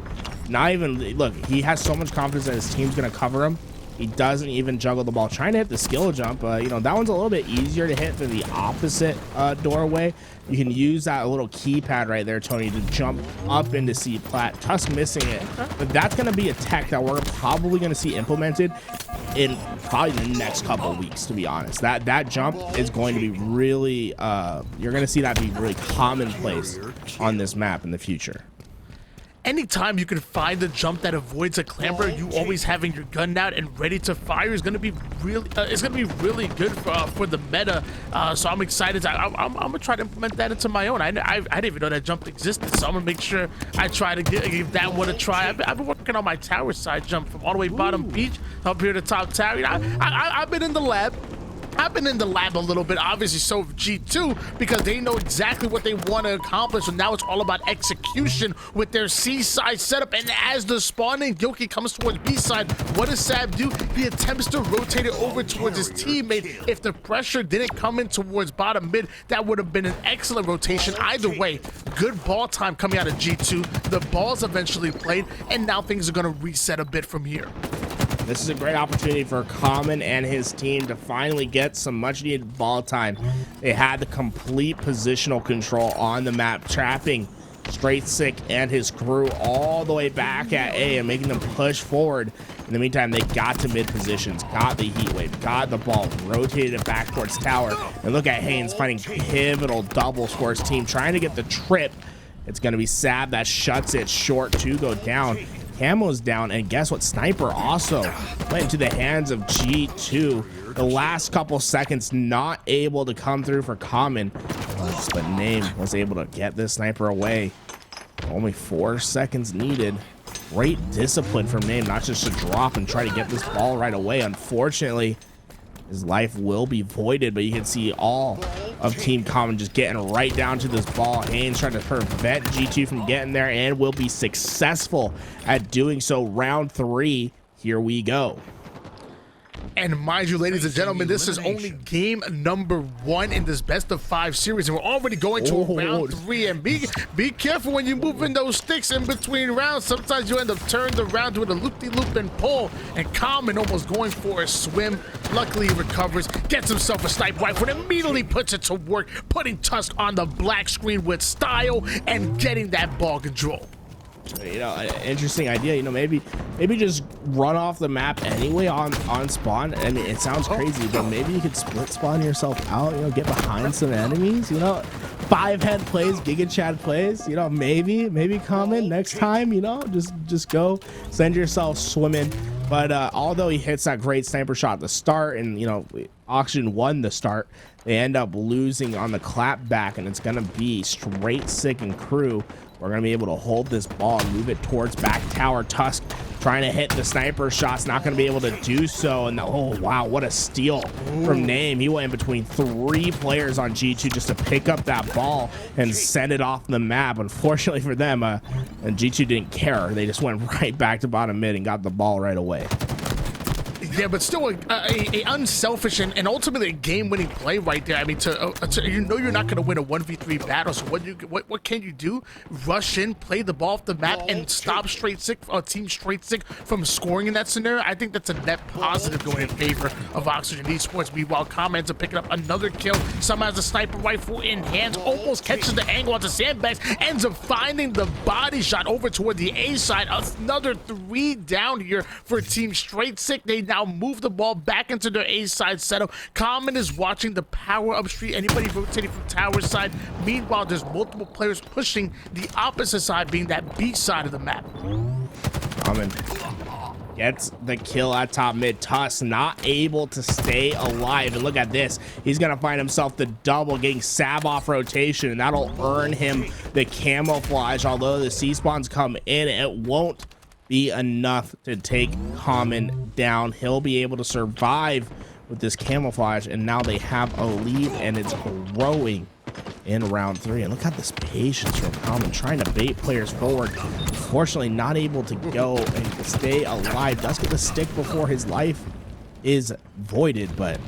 Not even, look, he has so much confidence that his team's going to cover him He doesn't even juggle the ball. Trying to hit the skill jump, you know, that one's a little bit easier to hit than the opposite doorway. You can use that little keypad right there, Tony, to jump up into C plat. Tusk missing it, but that's going to be a tech that we're probably going to see implemented in probably the next couple of weeks, to be honest. That jump is going to be really, you're going to see that be really commonplace on this map in the future. Anytime you can find a jump that avoids a clamber, you always having your gun out and ready to fire is going to be really, it's going to be really good for the meta. So I'm excited. I'm gonna try to implement that into my own. I didn't even know that jump existed, so I'm gonna make sure I try to give that one a try. I've been working on my tower side jump from all the way bottom beach up here to top tower. You know, I've been in the lab. I've been in the lab a little bit, obviously, so have G2, because they know exactly what they want to accomplish, and now it's all about execution with their C-side setup. And as the spawning Gilkey comes towards B-side, what does Sab do? He attempts to rotate it over towards his teammate. If the pressure didn't come in towards bottom mid, that would have been an excellent rotation. Either way, good ball time coming out of G2. The ball's eventually played, and now things are going to reset a bit from here. This is a great opportunity for Common and his team to finally get some much needed ball time. They had the complete positional control on the map, trapping Straight Sick and his crew all the way back at A and making them push forward. In the meantime, they got to mid positions, got the heat wave, got the ball, rotated it back towards tower. And look at Haynes finding pivotal doubles for his team, trying to get the trip. It's going to be Sab that shuts it short to go down. Camo's down, and guess what? Sniper also went into the hands of G2. The last couple seconds not able to come through for Common, but Name was able to get this sniper away. Only 4 seconds needed. Great discipline from Name, not just to drop and try to get this ball right away. Unfortunately, his life will be voided, but you can see all of Team Common just getting right down to this ball. Haynes trying to prevent G2 from getting there and will be successful at doing so. Round 3, here we go. And mind you, ladies and gentlemen, this is only game number 1 in this best of 5 series, and we're already going to round 3. And be careful when you move in those sticks in between rounds. Sometimes you end up turned around with a loop-de-loop and pull, and Common almost going for a swim. Luckily, he recovers, gets himself a sniper rifle, and immediately puts it to work, putting Tusk on the black screen with style and getting that ball control. You know, an interesting idea. You know, maybe just run off the map anyway on spawn. I mean, it sounds crazy, but maybe you could split spawn yourself out. You know, get behind some enemies. You know, 5-head plays, Giga Chad plays. You know, maybe Common next time. You know, just go send yourself swimming. But although he hits that great sniper shot at the start, and you know, Oxygen won the start, they end up losing on the clap back, and it's gonna be Straight Sick and crew. We're going to be able to hold this ball and move it towards back tower. Tusk trying to hit the sniper shots, not going to be able to do so. And oh, wow, what a steal from Name. He went in between 3 players on G2 just to pick up that ball and send it off the map. Unfortunately for them, and G2 didn't care. They just went right back to bottom mid and got the ball right away. Yeah, but still a unselfish and ultimately a game-winning play right there. I mean, you know you're not going to win a 1v3 battle, so what can you do? Rush in, play the ball off the map, and stop Straight Sick, Team Straight Sick from scoring in that scenario. I think that's a net positive going in favor of Oxygen Esports. Meanwhile, Common ends up picking up another kill. Somehow has a sniper rifle in hand, almost catches the angle onto Sandbags, ends up finding the body shot over toward the A side. Another 3 down here for Team Straight Sick. They now move the ball back into their A side setup. Common is watching the power up street. Anybody rotating from tower side. Meanwhile, there's multiple players pushing the opposite side, being that B side of the map. Common gets the kill at top mid. Tusk not able to stay alive, and look at this. He's gonna find himself the double, getting Sab off rotation, and that'll earn him the camouflage. Although the C spawns come in, it won't be enough to take Common down. He'll be able to survive with this camouflage, and now they have a lead, and it's growing in round 3. And look at this patience from Common, trying to bait players forward. Unfortunately, not able to go and stay alive. Does get the stick before his life is voided, but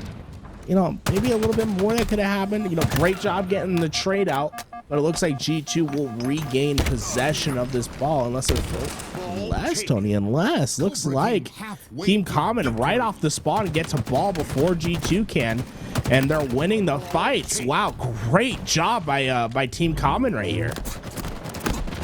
you know, maybe a little bit more that could have happened. You know, great job getting the trade out. but it looks like G2 will regain possession of this ball unless Tony, looks like Team Common right off the spot gets a ball before G2 can, and they're winning the fights. Wow, great job by Team Common right here.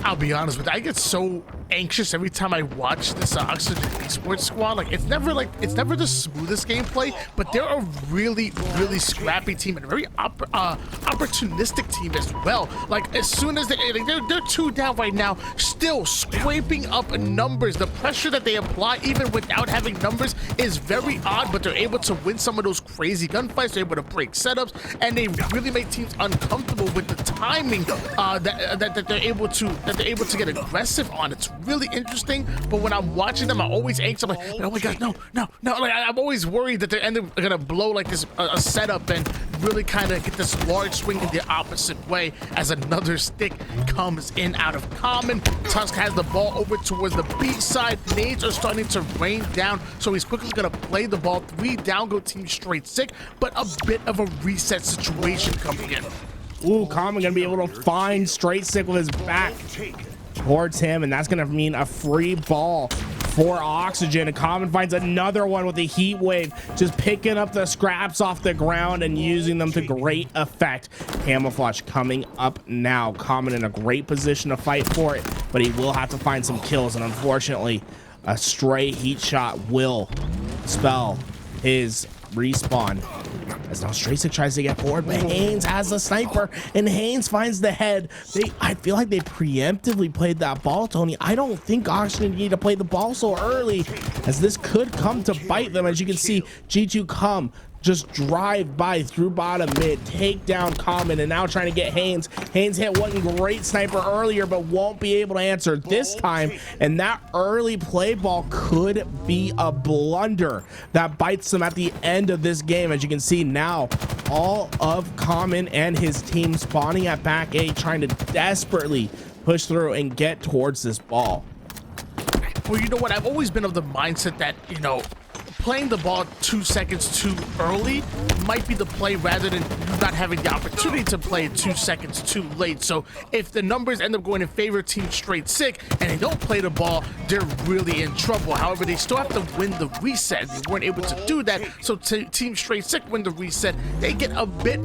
I'll be honest with you, I get so anxious every time I watch this Oxygen Esports squad. Like it's never the smoothest gameplay, but they're a really scrappy team and a very opportunistic team as well. Like as soon as they're 2 down right now, still scraping up numbers. The pressure that they apply even without having numbers is very odd, but they're able to win some of those crazy gunfights. They're able to break setups, and they really make teams uncomfortable with the timing that they're able to get aggressive on. It's really interesting, but when I'm watching them, I'm always anxious. I'm like, oh my god, no. Like I'm always worried that they're gonna blow like this a setup and really kind of get this large swing in the opposite way as another stick comes in out of Common. Tusk has the ball over towards the B side. Nades are starting to rain down, so he's quickly gonna play the ball. 3 down, go Team Straight Sick, but a bit of a reset situation coming in. Ooh, Common gonna be able to find Straight Sick with his back towards him, and that's gonna mean a free ball for Oxygen. And Common finds another one with a heat wave, just picking up the scraps off the ground and using them to great effect. Camouflage coming up now. Common in a great position to fight for it, but he will have to find some kills, and unfortunately a stray heat shot will spell his respawn. As now Straight Sick tries to get forward, but Haynes has the sniper, and Haynes finds the head. I feel like they preemptively played that ball, Tony. I don't think Oxygen need to play the ball so early, as this could come to bite them. As you can see, G2 come, just drive by through bottom mid, take down Common, and now trying to get Haynes. Haynes hit one great sniper earlier, but won't be able to answer this time, and that early play ball could be a blunder that bites them at the end of this game. As you can see now, all of Common and his team spawning at back A, trying to desperately push through and get towards this ball. Well, you know what? I've always been of the mindset that, playing the ball 2 seconds too early might be the play rather than not having the opportunity to play it 2 seconds too late. So if the numbers end up going in favor of Team Straight Sick and they don't play the ball, they're really in trouble. However, they still have to win the reset. They weren't able to do that. So Team Straight Sick win the reset. They get a bit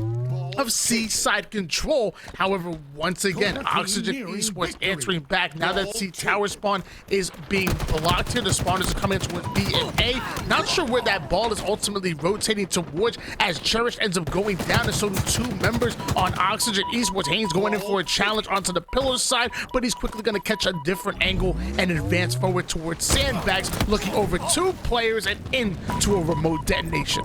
of C-side control. However, once again, Oxygen Esports answering back now that C tower spawn is being blocked here. The spawners are coming towards B and A. Not sure where that ball is ultimately rotating towards, as Cherish ends up going down, and so do 2 members on Oxygen Esports. Haynes going in for a challenge onto the pillar side, but he's quickly going to catch a different angle and advance forward towards Sandbags, looking over 2 players and into a remote detonation.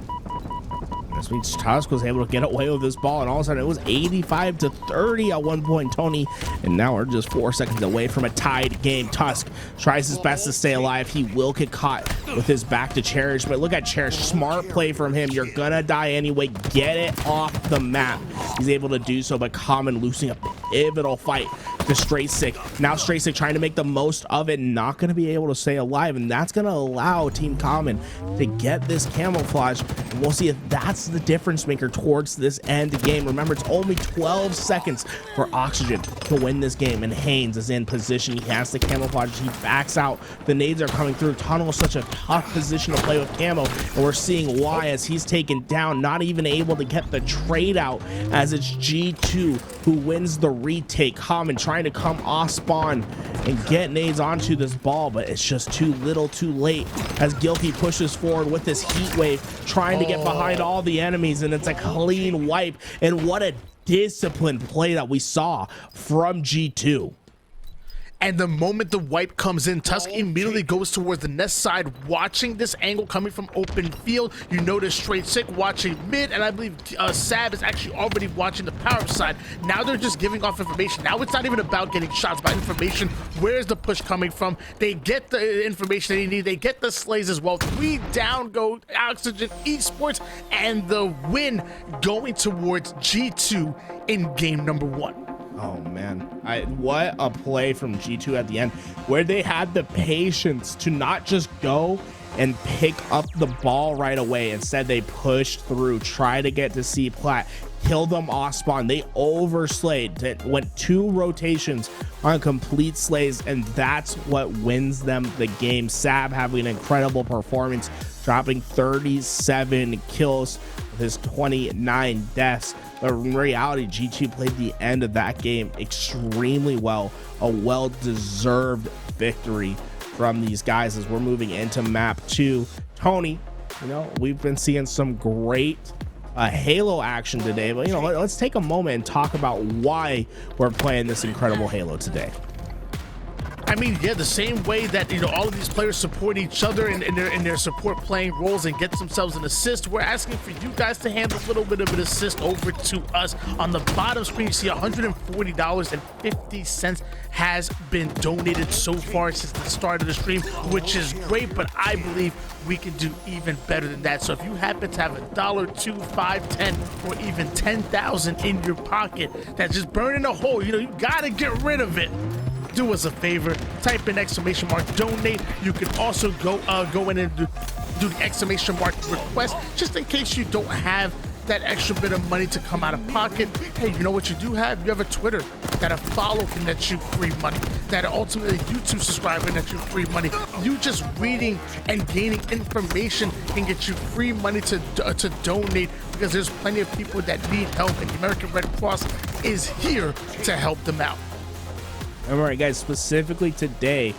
Tusk was able to get away with this ball, and all of a sudden it was 85-30 at one point, Tony, and now we're just 4 seconds away from a tied game. Tusk tries his best to stay alive. He will get caught with his back to Cherish, but look at Cherish, smart play from him. You're gonna die anyway, get it off the map. He's able to do so, but Common losing a pivotal fight to Straight Sick. Now Straight Sick trying to make the most of it, not gonna be able to stay alive, and that's gonna allow Team Common to get this camouflage, and we'll see if that's the difference maker towards this end game. Remember, it's only 12 seconds for Oxygen to win this game, and Haynes is in position. He has the camouflage. He backs out. The nades are coming through. Tunnel is such a tough position to play with camo, and we're seeing why, as he's taken down, not even able to get the trade out, as it's G2 who wins the retake. Common trying to come off spawn and get nades onto this ball, but it's just too little too late, as Guilty pushes forward with this heat wave, trying to get behind all the enemies, and it's a clean wipe. And what a disciplined play that we saw from G2. And the moment the wipe comes in, Tusk immediately goes towards the nest side, watching this angle coming from open field. You notice Straight Sick watching mid, and I believe Sab is actually already watching the power up side. Now they're just giving off information. Now it's not even about getting shots, by information. Where's the push coming from? They get the information they need. They get the slays as well. 3 down go Oxygen Esports, and the win going towards G2 in game number 1. Oh man, what a play from G2 at the end, where they had the patience to not just go and pick up the ball right away. Instead, they pushed through, try to get to C plat, kill them off spawn. They overslayed. It went 2 rotations on complete slays, and that's what wins them the game. Sab having an incredible performance, dropping 37 kills with his 29 deaths. But in reality, G2 played the end of that game extremely well. A well-deserved victory from these guys as we're moving into map 2. Tony, you know, we've been seeing some great Halo action today, but you know, let's take a moment and talk about why we're playing this incredible Halo today. I mean, yeah, the same way that, you know, all of these players support each other in their support playing roles and gets themselves an assist, we're asking for you guys to hand a little bit of an assist over to us. On the bottom screen, you see $140.50 has been donated so far since the start of the stream, which is great, but I believe we can do even better than that. So if you happen to have $1, $2, $5, $10, or even 10,000 in your pocket that's just burning a hole, you know, you gotta get rid of it. Do us a favor, type in @ donate. You can also go in and do the ! request, just in case you don't have that extra bit of money to come out of pocket. Hey, you know what you do have? You have a Twitter that a follow can net you free money, that ultimately YouTube subscriber net you free money. You just reading and gaining information can get you free money to donate, because there's plenty of people that need help, and the American Red Cross is here to help them out. All right, guys, specifically today,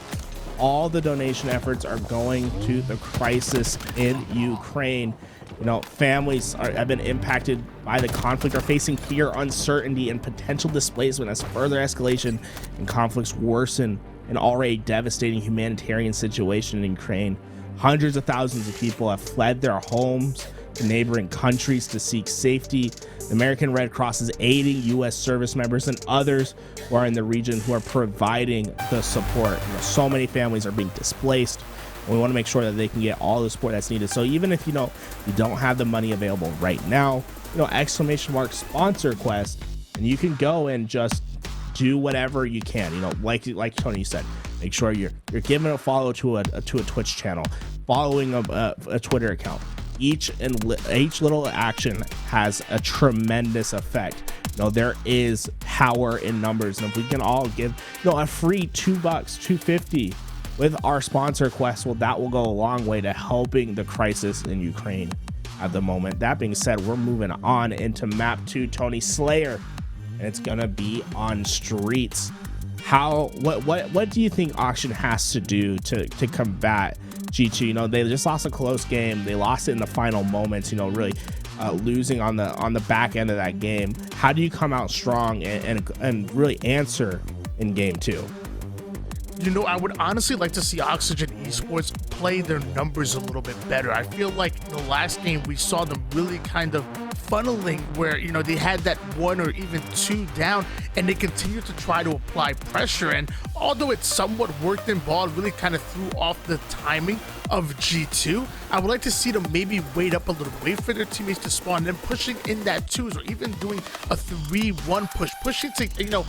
all the donation efforts are going to the crisis in Ukraine. You know, families have been impacted by the conflict, are facing fear, uncertainty, and potential displacement as further escalation and conflicts worsen an already devastating humanitarian situation in Ukraine. Hundreds of thousands of people have fled their homes to neighboring countries to seek safety. The American Red Cross is aiding U.S. service members and others who are in the region who are providing the support. You know, so many families are being displaced, and we want to make sure that they can get all the support that's needed. So even if you don't have the money available right now, you know, ! sponsor quest, and you can go and just do whatever you can. You know, like Tony said, make sure you're giving a follow to a Twitch channel, following a Twitter account. Each little action has a tremendous effect. You know, there is power in numbers, and if we can all give, you know, a free $2, $2.50 with our sponsor quest, well, that will go a long way to helping the crisis in Ukraine at the moment. That being said, we're moving on into map 2, Tony Slayer, and it's gonna be on streets. What do you think Auction has to do to combat G2? You know, they just lost a close game. They lost it in the final moments, you know, really losing on the back end of that game. How do you come out strong and really answer in game 2? You know, I would honestly like to see Oxygen Esports play their numbers a little bit better. I feel like the last game we saw them really kind of funneling where, you know, they had that 1 or even 2 down, and they continued to try to apply pressure. And although it somewhat worked in ball, it really kind of threw off the timing of G2. I would like to see them maybe wait up a little, wait for their teammates to spawn, and then pushing in that 2s, or even doing a 3-1 push, pushing to, you know,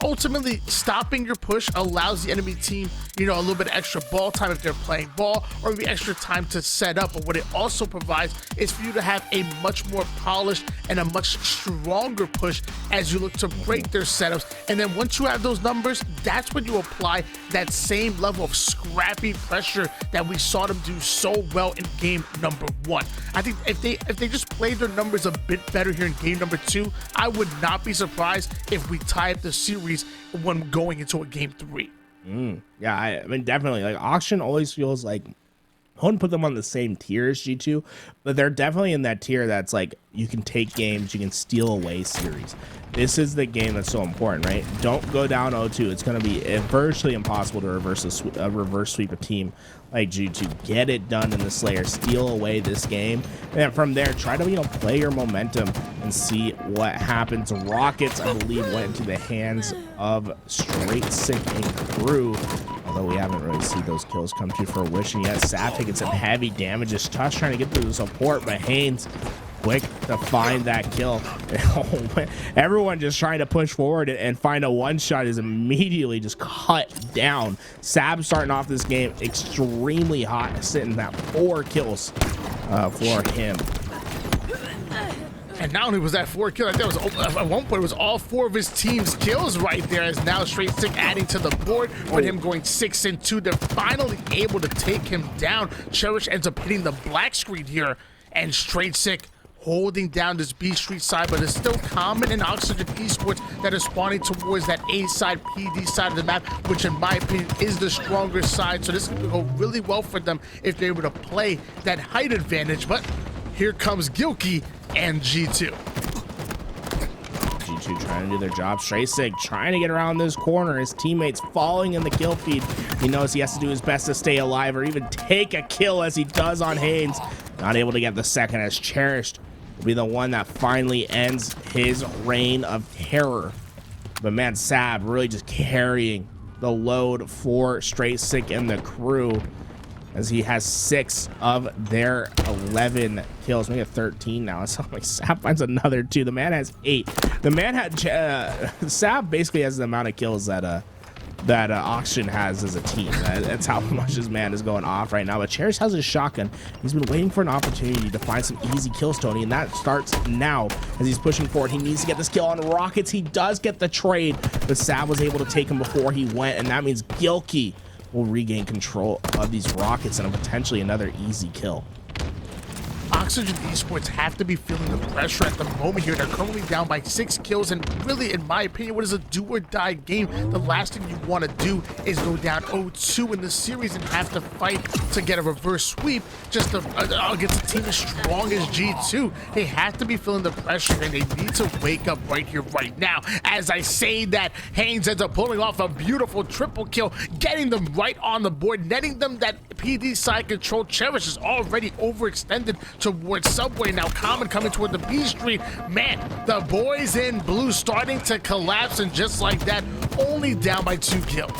ultimately stopping your push allows the enemy team, you know, a little bit extra ball time if they're playing ball, or maybe extra time to set up. But what it also provides is for you to have a much more polished and a much stronger push as you look to break their setups. And then once you have those numbers, that's when you apply that same level of scrappy pressure that we saw them do so well in game number 1. I think if they just played their numbers a bit better here in game number 2, I would not be surprised if we tie up the series when going into a game 3. Yeah, I mean, definitely, like, Auction always feels like, I wouldn't put them on the same tier as G2, but they're definitely in that tier that's like, you can take games, you can steal away series. This is the game that's so important, right? Don't go down 0-2. It's going to be virtually impossible to reverse sweep a team like G2. Get it done in the Slayer, steal away this game, and then from there, try to, you know, play your momentum and see what happens. Rockets, I believe, went into the hands of Straight Sick and crew, although we haven't really seen those kills come to fruition yet. Sap taking some heavy damages. Tush trying to get through the support, but Haynes quick to find that kill. Everyone just trying to push forward and find a one shot is immediately just cut down. Sab starting off this game extremely hot, sitting at 4 kills for him. And not only was that 4 kills, there was at one point it was all 4 of his team's kills right there. As now Straight Sick adding to the board with him going 6-2. They're finally able to take him down. Cherish ends up hitting the black screen here, and Straight Sick holding down this B Street side, but it's still Common and Oxygen Esports that are spawning towards that A side, PD side of the map, which in my opinion is the stronger side. So this could go really well for them if they're able to play that height advantage. But here comes Gilkey and G2. G2 trying to do their job. Straight Sick trying to get around this corner. His teammates falling in the kill feed. He knows he has to do his best to stay alive or even take a kill as he does on Haynes. Not able to get the second, as Cherished will be the one that finally ends his reign of terror. But man, Sab really just carrying the load for Straight Sick and the crew, as he has 6 of their 11 kills. Maybe 13 now. It's like Sab finds another 2. The man has 8. The man had Sab basically has the amount of kills that Oxygen has as a team. That's how much this man is going off right now. But Cherish has his shotgun. He's been waiting for an opportunity to find some easy kills, Tony, and that starts now as he's pushing forward. He needs to get this kill on Rockets. He does get the trade, but Sab was able to take him before he went, and that means Gilkey will regain control of these Rockets and potentially another easy kill. Oxygen Esports have to be feeling the pressure at the moment here. They're currently down by 6 kills, and really, in my opinion, what is a do-or-die game? The last thing you want to do is go down 0-2 in the series and have to fight to get a reverse sweep just to, against a team as strong as G2. They have to be feeling the pressure, and they need to wake up right here, right now. As I say that, Haynes ends up pulling off a beautiful triple kill, getting them right on the board, netting them that PD side control. Cherish is already overextended towards Subway. Now Common coming toward the B Street. Man, the boys in blue starting to collapse, and just like that, only down by 2 kills.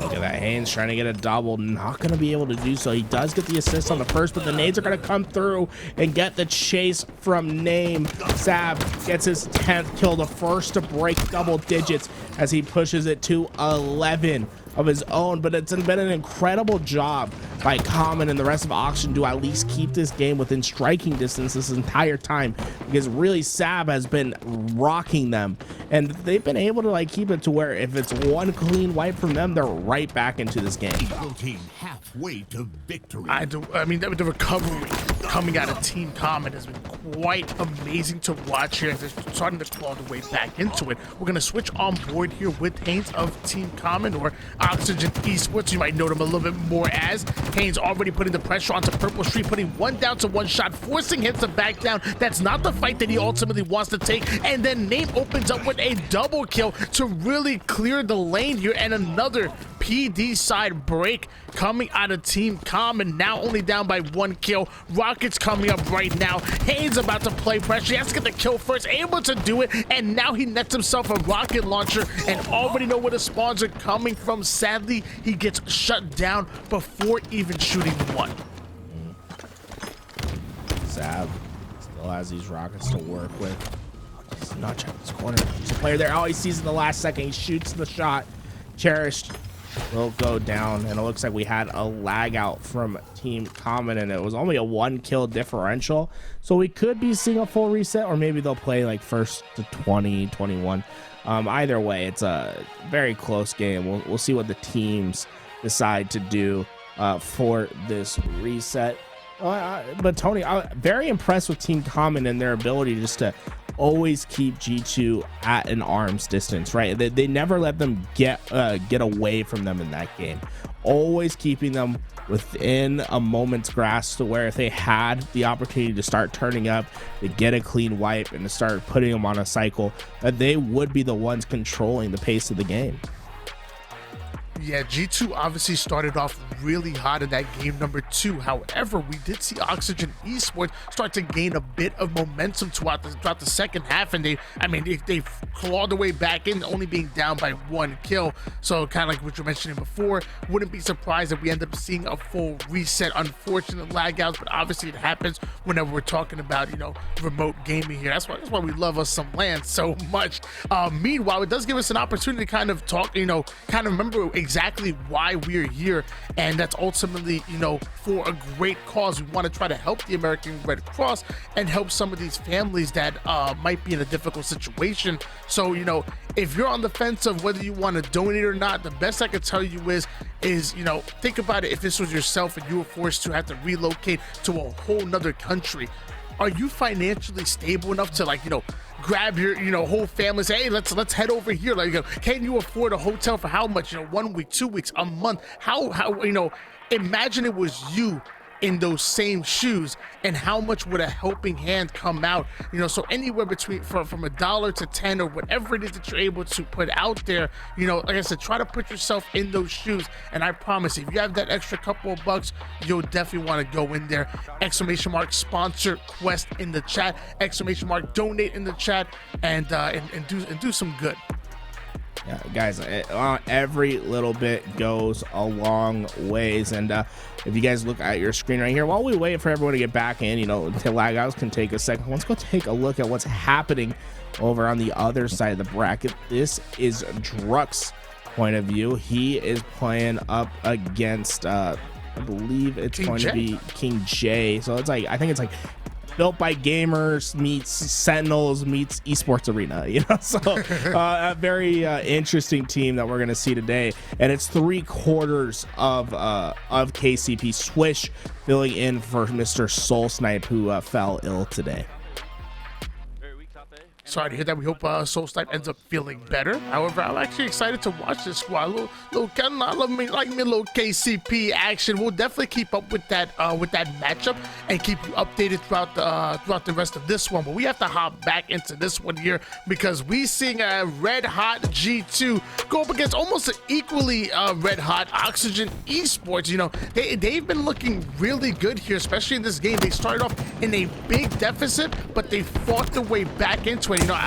Look at that. Haynes trying to get a double, not going to be able to do so. He does get the assist on the first, but the nades are going to come through and get the chase from Name. Sab gets his 10th kill, the first to break double digits as he pushes it to 11 of his own. But it's been an incredible job by Common and the rest of Oxygen to at least keep this game within striking distance this entire time, because really Sab has been rocking them, and they've been able to like keep it to where if it's one clean wipe from them, they're right back into this game. Eagle team halfway to victory. I mean, the recovery coming out of Team Common has been quite amazing to watch here as they're starting to claw the way back into it. We're going to switch on board here with Haynes of Team Common, or Oxygen Esports. You might know them a little bit more as. Haynes already putting the pressure onto Purple Street, putting one down to one shot, forcing him to back down. That's not the fight that he ultimately wants to take. And then Name opens up with a double kill to really clear the lane here, and another PD side break coming out of Team Common, now only down by 1 kill. Rockets coming up right now. Haynes about to play pressure. He has to get the kill first, able to do it, and now he nets himself a rocket launcher and already know where the spawns are coming from. Sadly, he gets shut down before even shooting one. Sab still has these rockets to work with. He's not checking this corner. There's a player there. Oh, he sees in the last second. He shoots the shot. Cherished will go down, and it looks like we had a lag out from Team Common, and it was only a 1 kill differential, so we could be seeing a full reset, or maybe they'll play like first to 20, 21. Either way, it's a very close game. We'll see what the teams decide to do for this reset. But Tony, I'm very impressed with Team Common and their ability just to always keep G2 at an arm's distance, right? They never let them get away from them in that game, always keeping them within a moment's grasp, to where if they had the opportunity to start turning up, to get a clean wipe and to start putting them on a cycle, that they would be the ones controlling the pace of the game. Yeah, G2 obviously started off really hot in that game number 2. However, we did see Oxygen Esports start to gain a bit of momentum throughout the second half, and they clawed their way back in, only being down by 1 kill. So kind of like what you were mentioning before, wouldn't be surprised if we end up seeing a full reset. Unfortunate lag outs, but obviously it happens whenever we're talking about, you know, remote gaming here. That's why we love us some LAN so much. Meanwhile, it does give us an opportunity to kind of talk, you know, kind of remember exactly why we're here, and that's ultimately, you know, for a great cause. We want to try to help the American Red Cross and help some of these families that might be in a difficult situation. So, you know, if you're on the fence of whether you want to donate or not, the best I could tell you is, you know, think about it. If this was yourself and you were forced to have to relocate to a whole nother country, are you financially stable enough to, like, you know, grab your, you know, whole family, say, hey, let's head over here? Like, you know, can you afford a hotel for how much? You know, 1 week, 2 weeks, a month? How you know, imagine it was you in those same shoes, and how much would a helping hand come out? You know, so anywhere between from $1 to 10 or whatever it is that you're able to put out there, you know, like I said, try to put yourself in those shoes, and I promise if you have that extra couple of bucks, you'll definitely want to go in there. Exclamation mark sponsor quest in the chat, exclamation mark donate in the chat, and do some good. Yeah, guys, every little bit goes a long ways. And if you guys look at your screen right here, while we wait for everyone to get back in, you know, the lag outs can take a second. Let's go take a look at what's happening over on the other side of the bracket. This is Druck's point of view. He is playing up against, I believe it's going to be King J. So it's like, I think it's like Built by Gamers meets Sentinels meets Esports Arena, you know. So a very interesting team that we're going to see today, and it's 3/4 of KCP. Swish filling in for Mr. Soul Snipe, who fell ill today. Sorry to hear that. We hope Soul Snipe ends up feeling better. However, I'm actually excited to watch this squad. Little KCP action. We'll definitely keep up with that matchup and keep you updated throughout the rest of this one. But we have to hop back into this one here, because we seeing a red hot G2 go up against almost an equally red hot Oxygen Esports. You know, they've been looking really good here, especially in this game. They started off in a big deficit, but they fought their way back into it. You know,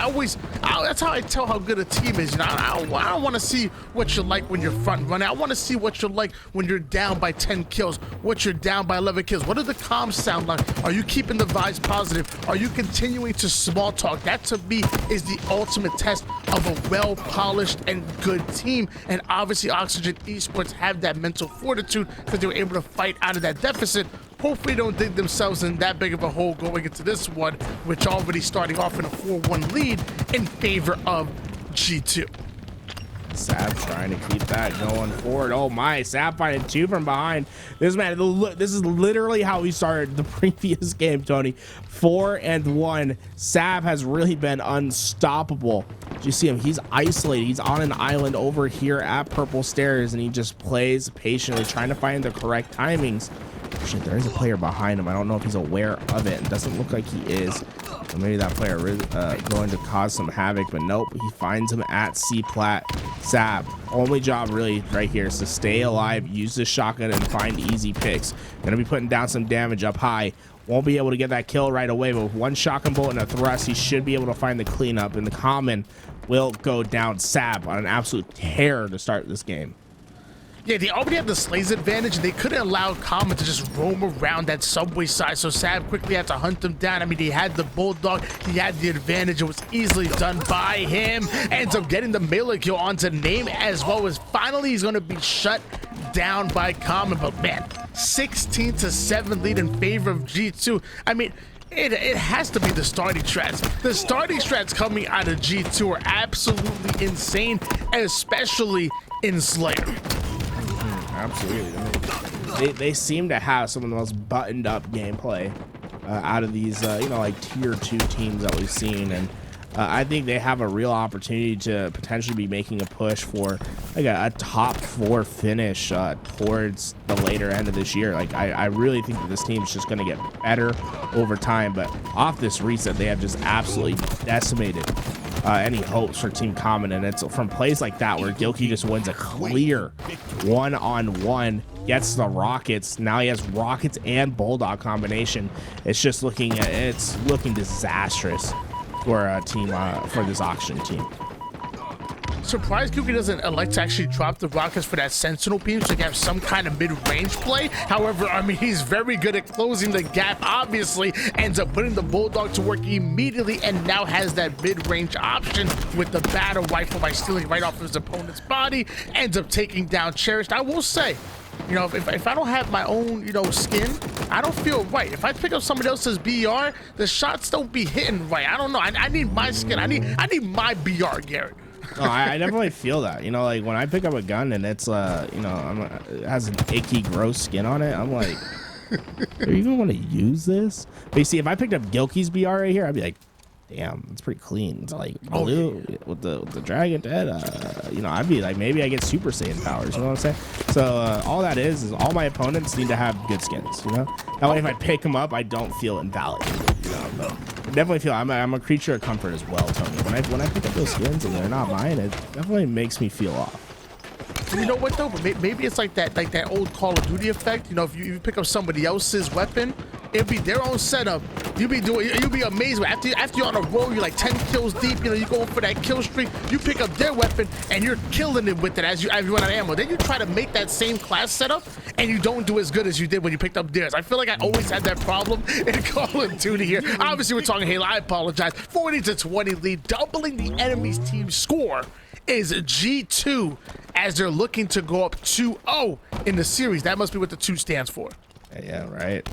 that's how I tell how good a team is. You know, I don't want to see what you're like when you're front running. I want to see what you're like when you're down by 10 kills, what you're down by 11 kills. What do the comms sound like? Are you keeping the vibes positive? Are you continuing to small talk? That, to me, is the ultimate test of a well-polished and good team. And obviously, Oxygen Esports have that mental fortitude because they were able to fight out of that deficit. Hopefully don't dig themselves in that big of a hole going into this one, which already starting off in a 4-1 lead in favor of G2. Sab trying to keep that going forward. Oh my, Sab finding 2 from behind. This is literally how we started the previous game, Tony. 4-1. Sab has really been unstoppable. Do you see him? He's isolated. He's on an island over here at Purple Stairs, and he just plays patiently, trying to find the correct timings. Shit, there is a player behind him. I don't know if he's aware of it. It doesn't look like he is. So maybe that player is going to cause some havoc, but nope. He finds him at C-Plat. Sab, only job really right here is to stay alive, use the shotgun, and find easy picks. Gonna be putting down some damage up high. Won't be able to get that kill right away, but with 1 shotgun bolt and a thrust, he should be able to find the cleanup, and the common will go down. Sab on an absolute tear to start this game. Yeah, they already had the Slays advantage, and they couldn't allow Common to just roam around that subway side, so Sab quickly had to hunt them down. I mean, he had the Bulldog, he had the advantage. It was easily done by him. Ends up getting the melee kill onto Name, as well as finally he's going to be shut down by Common. But man, 16-7 lead in favor of G2. I mean, it has to be the starting strats. The starting strats coming out of G2 are absolutely insane, especially in Slayer. Absolutely. I mean, they seem to have some of the most buttoned up gameplay out of these, you know, like tier 2 teams that we've seen. And I think they have a real opportunity to potentially be making a push for like a top 4 finish towards the later end of this year. Like, I really think that this team is just going to get better over time. But off this reset, they have just absolutely decimated any hopes for Team Common, and it's from plays like that where Gilkey just wins a clear 1-on-1 gets the rockets. Now he has rockets and bulldog combination. It's looking disastrous for a team for this auction team. Surprised Gilkey doesn't elect to actually drop the rockets for that sentinel beam so you can have some kind of mid-range play. However, I mean, he's very good at closing the gap, obviously, ends up putting the bulldog to work immediately, and now has that mid-range option with the battle rifle by stealing right off his opponent's body, ends up taking down Cherished. I will say, you know, if I don't have my own, you know, skin, I don't feel right. If I pick up somebody else's BR, the shots don't be hitting right. I don't know. I need my skin. I need my BR, Garrett. No, I definitely feel that. You know, like when I pick up a gun and it's you know, it has an icky, gross skin on it, I'm like, are you even want to use this? But you see, if I picked up Gilkey's BR right here, I'd be like, damn, it's pretty clean. It's like blue with the dragon head. You know, I'd be like, maybe I get Super Saiyan powers. You know what I'm saying? So all that is all my opponents need to have good skins. You know, that way if I pick them up, I don't feel invalidated. You know, but I definitely feel I'm a creature of comfort as well, Tony. When I pick up those skins and they're not mine, it definitely makes me feel off. You know what though? But maybe it's like that old Call of Duty effect. You know, if you pick up somebody else's weapon, it'd be their own setup. You'll be amazed. After you're on a roll, you're like 10 kills deep. You know, you go for that kill streak. You pick up their weapon and you're killing it with it as you run out of ammo. Then you try to make that same class setup and you don't do as good as you did when you picked up theirs. I feel like I always had that problem in Call of Duty here. Obviously, we're talking Halo. I apologize. 40-20 lead, doubling the enemy's team score is G2 as they're looking to go up 2-0 in the series. That must be what the 2 stands for. Yeah, right.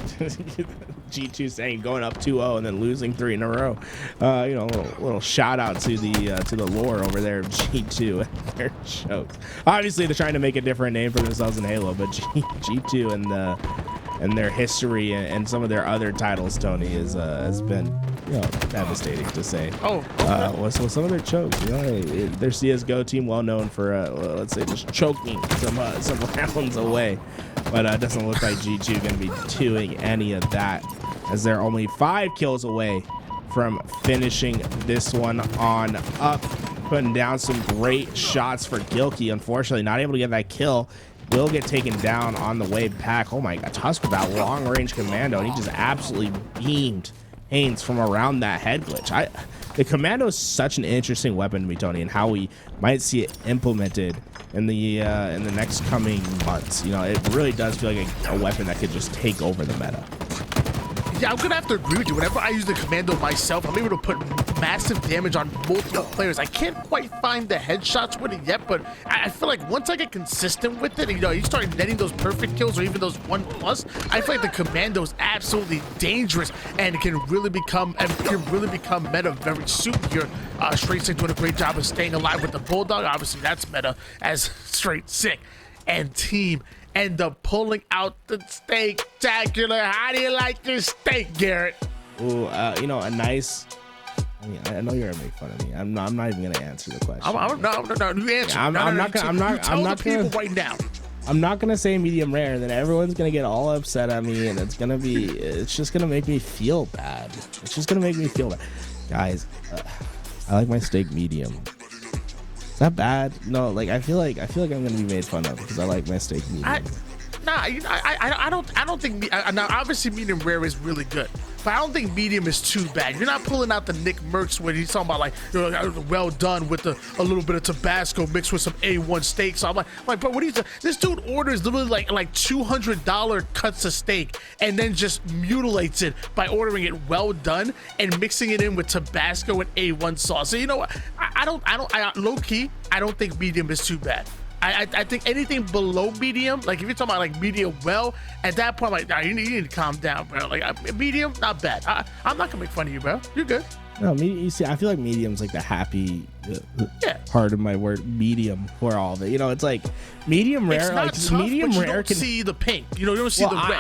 G2 saying going up 2-0 and then losing 3 in a row. You know, a little shout out to the lore over there of G2 and their jokes. Obviously, they're trying to make a different name for themselves in Halo, but G2 and their history and some of their other titles, Tony, has been, you know, devastating to say. So some of their chokes, you know, their CS:GO team well known for let's say just choking some rounds away, but it doesn't look like G2 going to be doing any of that, as they're only 5 kills away from finishing this one on up, putting down some great shots for Gilkey. Unfortunately, not able to get that kill. Will get taken down on the way back. Oh my god, Tusk with that long range commando, and he just absolutely beamed Haynes from around that head glitch. The commando is such an interesting weapon to me, Tony, and how we might see it implemented in the next coming months. You know, it really does feel like a weapon that could just take over the meta. Yeah, I'm gonna have to agree with you. Whenever I use the commando myself, I'm able to put massive damage on multiple players. I can't quite find the headshots with it yet, but I feel like once I get consistent with it, and, you know, you start netting those perfect kills or even those 1+, I feel like the commando is absolutely dangerous and it can really become meta very soon here. Straight Sick doing a great job of staying alive with the bulldog. Obviously, that's meta as Straight Sick and team end up pulling out the steak-tacular. How do you like your steak, Garrett? Ooh, you know, a nice. I mean, I know you're gonna make fun of me. I'm not even gonna answer the question. No. You answer. I'm not gonna people right now. I'm not gonna say medium rare, and then everyone's gonna get all upset at me, and it's just gonna make me feel bad. It's just gonna make me feel bad, guys. I like my steak medium. Is that bad? No, like I feel like I'm gonna be made fun of because I like my steak medium. I don't think. Now, obviously, medium rare is really good, but I don't think medium is too bad. You're not pulling out the Nick Mercs when he's talking about like, you know, well done with a little bit of Tabasco mixed with some A1 steak. So I'm like, bro, what are you? This dude orders literally like $200 cuts of steak and then just mutilates it by ordering it well done and mixing it in with Tabasco and A1 sauce. So you know what? I low key, I don't think medium is too bad. I think anything below medium, like if you're talking about like medium well, at that point, like, nah, you need to calm down, bro. Like medium, not bad. I'm not gonna make fun of you, bro. You're good. No, you see, I feel like medium's like the happy part of my word, medium for all of it. You know, it's like medium rare. It's not like tough, medium but you rare don't can see the pink. You know, you don't see the red.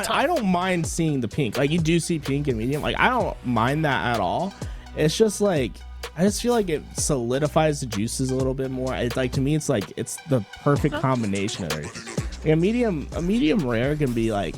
I don't mind seeing the pink. Like you do see pink in medium. Like I don't mind that at all. It's just like, I just feel like it solidifies the juices a little bit more. It's like, to me, it's like it's the perfect combination of everything. Like a medium rare can be like,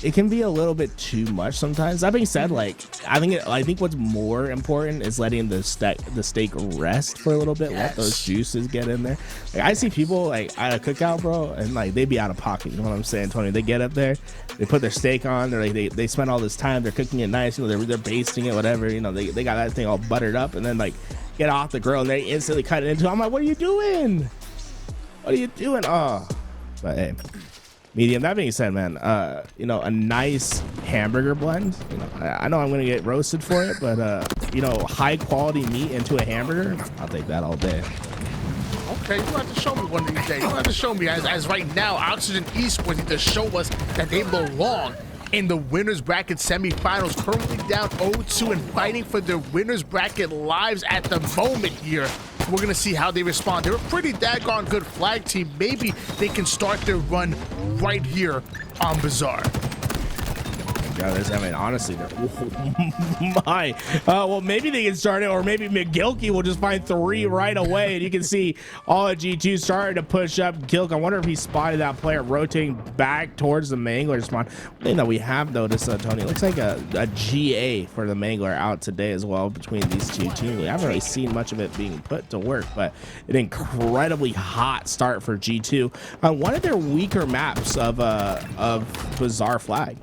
it can be a little bit too much sometimes. That being said, like I think what's more important is letting the steak rest for a little bit. Let those juices get in there. Like I see people like at a cookout, bro, and like they be out of pocket. You know what I'm saying, Tony? They get up there, they put their steak on, they're like they spend all this time, they're cooking it nice, you know, they're basting it, whatever, you know, they got that thing all buttered up, and then like get off the grill and they instantly cut it into. I'm like, what are you doing? What are you doing? Oh, but hey, medium. That being said, man, you know, a nice hamburger blend. You know, I know I'm gonna get roasted for it, but you know, high quality meat into a hamburger, I'll take that all day. Okay, you have to show me one of these days. You have to show me, as right now, Oxygen Esports need to show us that they belong in the winners bracket semifinals, currently down 0-2 and fighting for their winners bracket lives at the moment here. We're gonna see how they respond. They're a pretty daggone good flag team. Maybe they can start their run right here on Bazaar. Yeah, I mean, honestly, oh my. Well, maybe they can start it, or maybe McGilkey will just find 3 right away, and you can see all of G2 starting to push up. Gilk, I wonder if he spotted that player rotating back towards the Mangler spawn. One thing that we have noticed, Tony, it looks like a GA for the Mangler out today as well between these two teams. We haven't really seen much of it being put to work, but an incredibly hot start for G2 on one of their weaker maps of Bazaar Flag.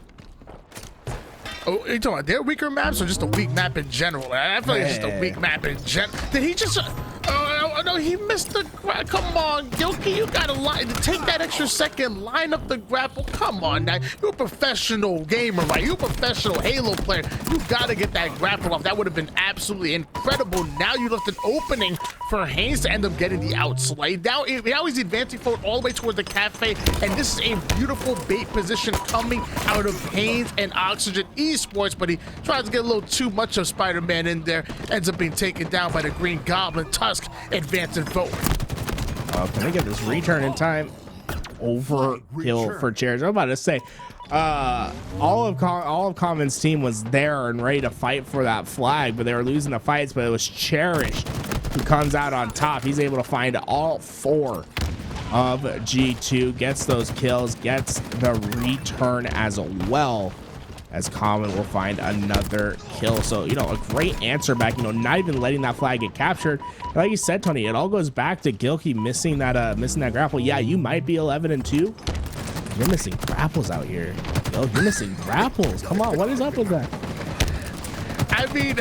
Oh, you talking about their weaker maps or just a weak map in general? I feel like it's just a weak map in general. Did he just... Oh, no, he missed the... Come on, Gilkey, you gotta take that extra second, line up the grapple. Come on, now. You're a professional gamer, right? You're a professional Halo player. You gotta get that grapple off. That would have been absolutely incredible. Now you left an opening for Haynes to end up getting the outslay. Now he's advancing forward all the way towards the cafe, and this is a beautiful bait position coming out of Haynes and Oxygen Esports, but he tries to get a little too much of Spider-Man in there, ends up being taken down by the Green Goblin. Tusk advancing forward. Can we get this return in time? Overkill for Cherish. I'm about to say, all of Common's team was there and ready to fight for that flag, but they were losing the fights. But it was Cherish who comes out on top. He's able to find all 4 of G2, gets those kills, gets the return as well, as Common will find another kill. So, you know, a great answer back, you know, not even letting that flag get captured. And like you said, Tony, it all goes back to Gilkey missing that grapple. Yeah, you might be 11-2. You're missing grapples out here. Yo, you're missing grapples. Come on, what is up with that? I mean,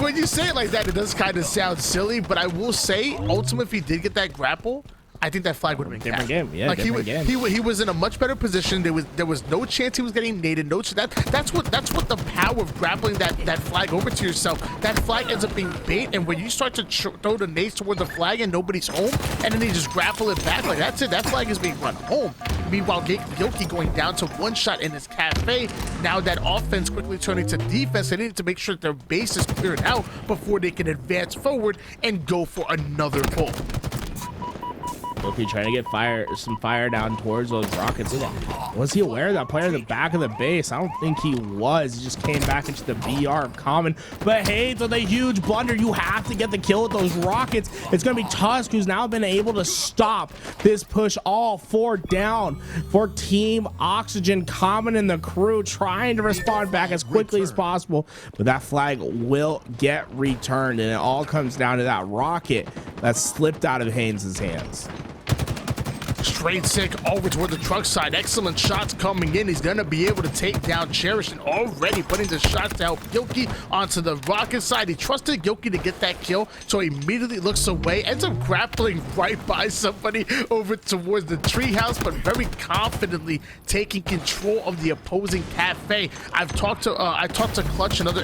when you say it like that, it does kind of sound silly, but I will say, ultimately, if he did get that grapple, I think that flag would have been different game. Yeah, like different game. He was in a much better position. There was no chance he was getting naded. No, that's what the power of grappling that flag over to yourself. That flag ends up being bait, and when you start to throw the nades towards the flag and nobody's home, and then they just grapple it back, like that's it. That flag is being run home. Meanwhile, Gilkey going down to 1 shot in his cafe. Now that offense quickly turning to defense, they need to make sure that their base is cleared out before they can advance forward and go for another pull. Gilkey trying to get some fire down towards those rockets. Was he aware of that player in the back of the base? I don't think he was. He just came back into the BR of Common. But Haynes with a huge blunder. You have to get the kill with those rockets. It's going to be Tusk who's now been able to stop this push. All 4 down for Team Oxygen. Common and the crew trying to respond back as quickly as possible. But that flag will get returned. And it all comes down to that rocket that slipped out of Haynes' hands. Straight sick over toward the truck side. Excellent shots coming in. He's going to be able to take down Cherish, and already putting the shots to help Gilkey onto the rocket side. He trusted Gilkey to get that kill, so he immediately looks away. Ends up grappling right by somebody over towards the treehouse, but very confidently taking control of the opposing cafe. I talked to Clutch, another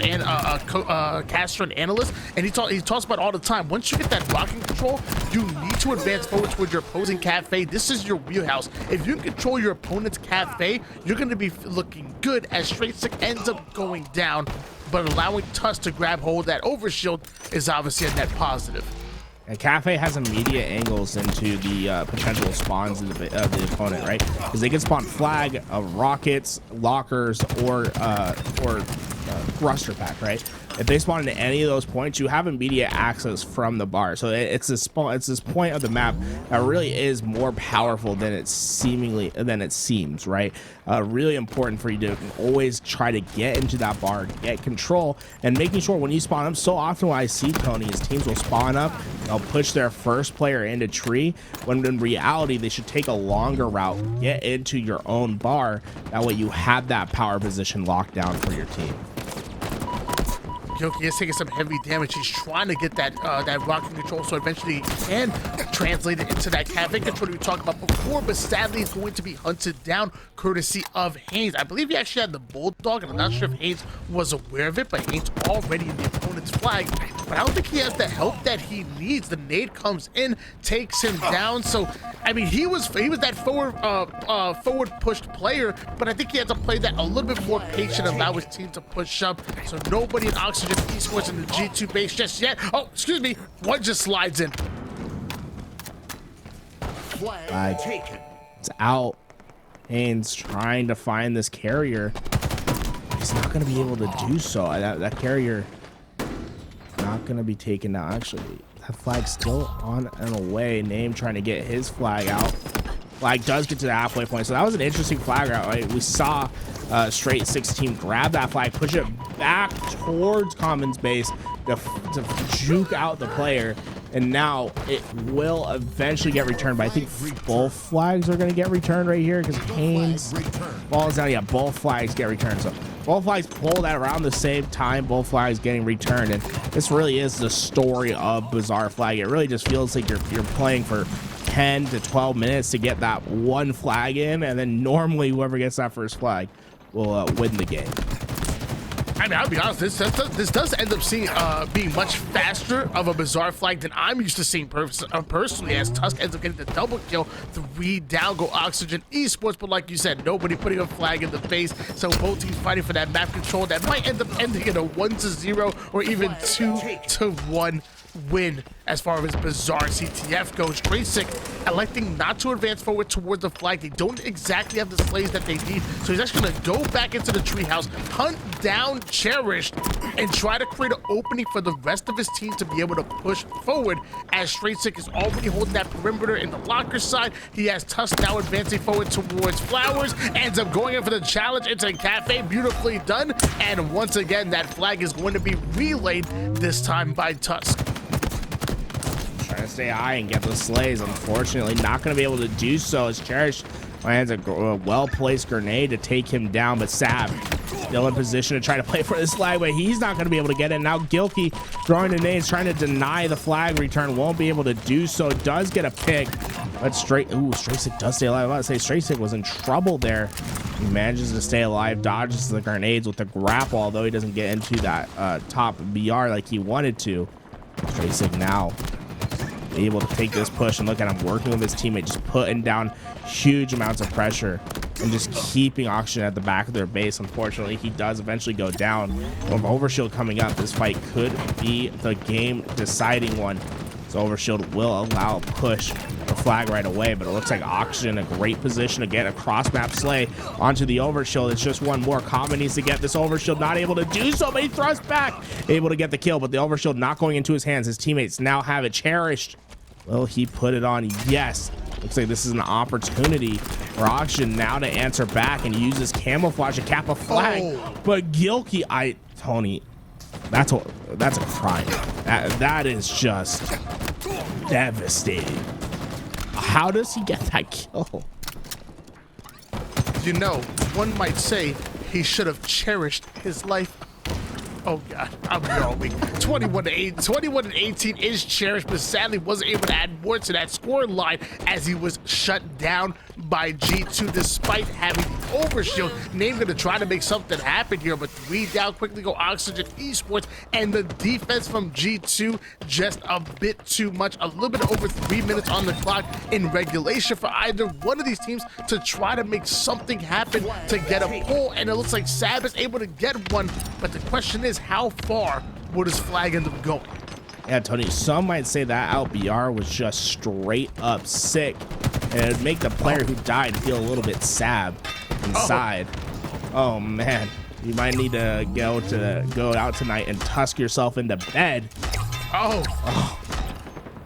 caster and analyst, and he talks about all the time. Once you get that rocket control, you need to advance forward towards your opposing cafe. This is your wheelhouse. If you control your opponent's cafe, you're going to be looking good as Straight Sick ends up going down, but allowing Tusk to grab hold of that overshield is obviously a net positive. And Cafe has immediate angles into the potential spawns of the opponent, right? Because they can spawn flag, rockets, lockers, or thruster pack, right? if they spawn into any of those points, you have immediate access from the bar. So it's this point of the map that really is more powerful than it seems, right? Really important for you to always try to get into that bar, get control, and making sure when you spawn up. So often what I see, Tony, is teams will spawn up, they'll push their first player into tree, when in reality they should take a longer route, get into your own bar. That way you have that power position locked down for your team. Gilkey is taking some heavy damage. He's trying to get that rocket control, so eventually he can translate it into that cabinet control we talked about before, but sadly he's going to be hunted down courtesy of Haynes. I believe he actually had the Bulldog, and I'm not sure if Haynes was aware of it, but Haynes already in the opponent's flag. But I don't think he has the help that he needs. The nade comes in, takes him down. So I mean, he was that forward pushed player, but I think he had to play that a little bit more patient and allow his team to push up. So nobody in Oxygen Esports in the G2 base just yet. Oh, excuse me, one just slides in. Flag taken. It's out. Haynes trying to find this carrier. He's not going to be able to do so. That carrier not going to be taken down. Actually, that flag's still on and away. Name trying to get his flag out. Flag does get to the halfway point. So that was an interesting flag route, right? We saw Straight Six team grab that flag, push it back towards Common's base to juke out the player. And now it will eventually get returned, but I think both flags are going to get returned right here because Haynes falls down. Yeah, both flags get returned. So both flags pulled at around the same time, both flags getting returned. And this really is the story of Bizarre Flag. It really just feels like you're playing for 10 to 12 minutes to get that one flag in, and then normally whoever gets that first flag will win the game. I mean, I'll be honest, this does end up being much faster of a Bizarre Flag than I'm used to seeing personally, as Tusk ends up getting the double kill. 3 down go Oxygen Esports, but like you said, nobody putting a flag in the face, so both teams fighting for that map control that might end up ending in a 1-0 or even 2-1 win as far as Bizarre CTF goes. Tracek electing not to advance forward towards the flag. They don't exactly have the slays that they need, so he's actually going to go back into the treehouse, hunt down Cherished, and try to create an opening for the rest of his team to be able to push forward, as Tracek is already holding that perimeter in the locker side. He has Tusk now advancing forward towards Flowers, ends up going in for the challenge into Cafe. Beautifully done, and once again that flag is going to be relayed, this time by Tusk. Trying to stay high and get the slays. Unfortunately, not going to be able to do so as Cherish lands a well-placed grenade to take him down, but Sab still in position to try to play for this flag, but he's not going to be able to get it. Now Gilkey throwing the nades, trying to deny the flag return, won't be able to do so. Does get a pick, but Straysick does stay alive. I was about to say Straysick was in trouble there. He manages to stay alive, dodges the grenades with the grapple, although he doesn't get into that top BR like he wanted to. Straysick now able to take this push, and look at him working with his teammate, just putting down huge amounts of pressure and just keeping Oxygen at the back of their base. Unfortunately, he does eventually go down. With Overshield coming up, this fight could be the game deciding one. So Overshield will allow a push the flag right away, but it looks like Oxygen in a great position to get a cross map slay onto the Overshield. It's just one more. Common needs to get this Overshield, not able to do so, but he thrusts back, able to get the kill, but the Overshield not going into his hands. His teammates now have it. Cherished, will he put it on? Yes. Looks like this is an opportunity for Oxygen now to answer back and use his camouflage to cap a flag. But Gilkey, Tony, that's a crime. That is just devastating. How does he get that kill? You know, one might say he should have cherished his life. Oh god, I'm going. 21-18 is Cherished, but sadly wasn't able to add more to that score line as he was shut down by G2 despite having the Overshield. Name gonna try to make something happen here, but 3 down quickly go Oxygen Esports, and the defense from G2 just a bit too much. A little bit over 3 minutes on the clock in regulation for either one of these teams to try to make something happen to get a pull, and it looks like Sab is able to get one, but the question is, how far would his flag end up going? Yeah, Tony, some might say that LBR was just straight up sick, and it would make the player who died feel a little bit sad inside. Oh man, You might need to go out tonight and tusk yourself into bed. Oh.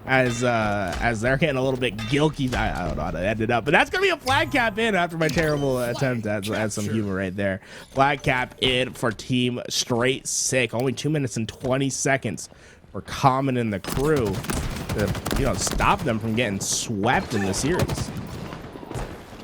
As they're getting a little bit guilty. I don't know how to end it up, but that's gonna be a flag cap in after my terrible attempt at some humor right there. Flag cap in for Team Straight Sick. Only 2 minutes and 20 seconds for Common and the crew to stop them from getting swept in the series.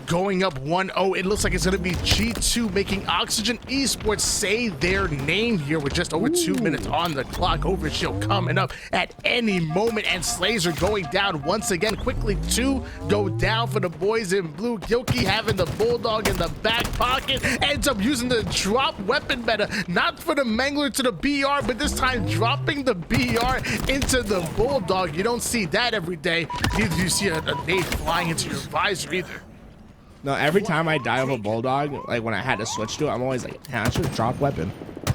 Going up 1-0, it looks like it's going to be G2 making Oxygen Esports say their name here with just over 2 minutes on the clock. Overshield coming up at any moment, and Slays are going down once again. Quickly, 2 go down for the boys in blue. Gilkey having the Bulldog in the back pocket, ends up using the drop weapon meta, not for the Mangler to the BR, but this time dropping the BR into the Bulldog. You don't see that every day. Neither do you see a nade flying into your visor either. No, every time I die of a Bulldog, like when I had to switch to it, I'm always like, yeah, I should have dropped weapon. I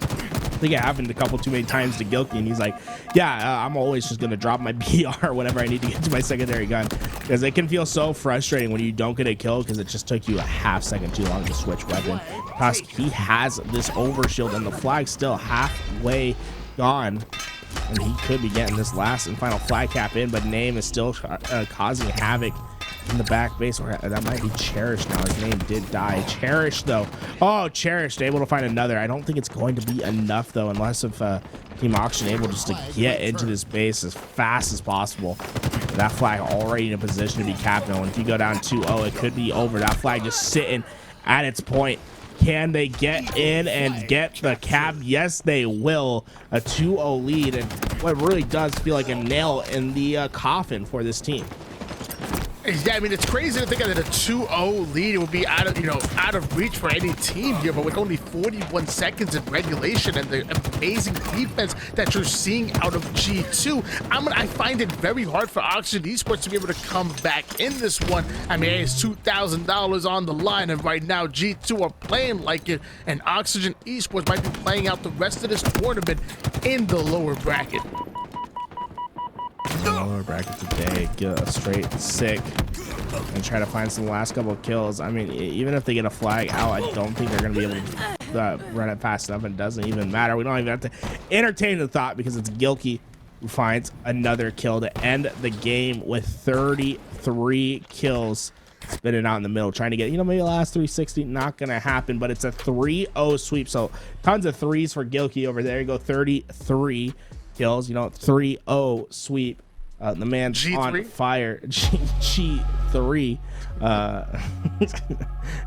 think it happened a couple too many times to Gilkey, and he's like, yeah, I'm always just gonna drop my BR whenever I need to get to my secondary gun, because it can feel so frustrating when you don't get a kill because it just took you a half second too long to switch weapon. Plus, he has this overshield, and the flag's still halfway gone, and he could be getting this last and final flag cap in, but Name is still causing havoc in the back base. Or that might be Cherish now. His name did die. Cherish though. Oh, Cherish able to find another. I don't think it's going to be enough though, unless if Team Oxygen able just to get into this base as fast as possible. That flag already in a position to be capped. And if you go down 2-0, it could be over. That flag just sitting at its point. Can they get in and get the cap? Yes, they will. A 2-0 lead, and what really does feel like a nail in the coffin for this team. Yeah, I mean, it's crazy to think that a 2-0 lead would be out of reach for any team here, but with only 41 seconds in regulation and the amazing defense that you're seeing out of G2, I find it very hard for Oxygen Esports to be able to come back in this one. I mean, it's $2,000 on the line, and right now G2 are playing like it, and Oxygen Esports might be playing out the rest of this tournament in the lower bracket. Lower bracket today, get Straight Sick and try to find some last couple of kills. I mean, even if they get a flag out, I don't think they're going to be able to run it fast enough. It doesn't even matter. We don't even have to entertain the thought because it's Gilkey who finds another kill to end the game with 33 kills. Spinning out in the middle, trying to get, maybe the last 360. Not going to happen, but it's a 3-0 sweep. So tons of threes for Gilkey over there. You go 33 kills, 3-0 sweep. The man's G3? on fire. G3. I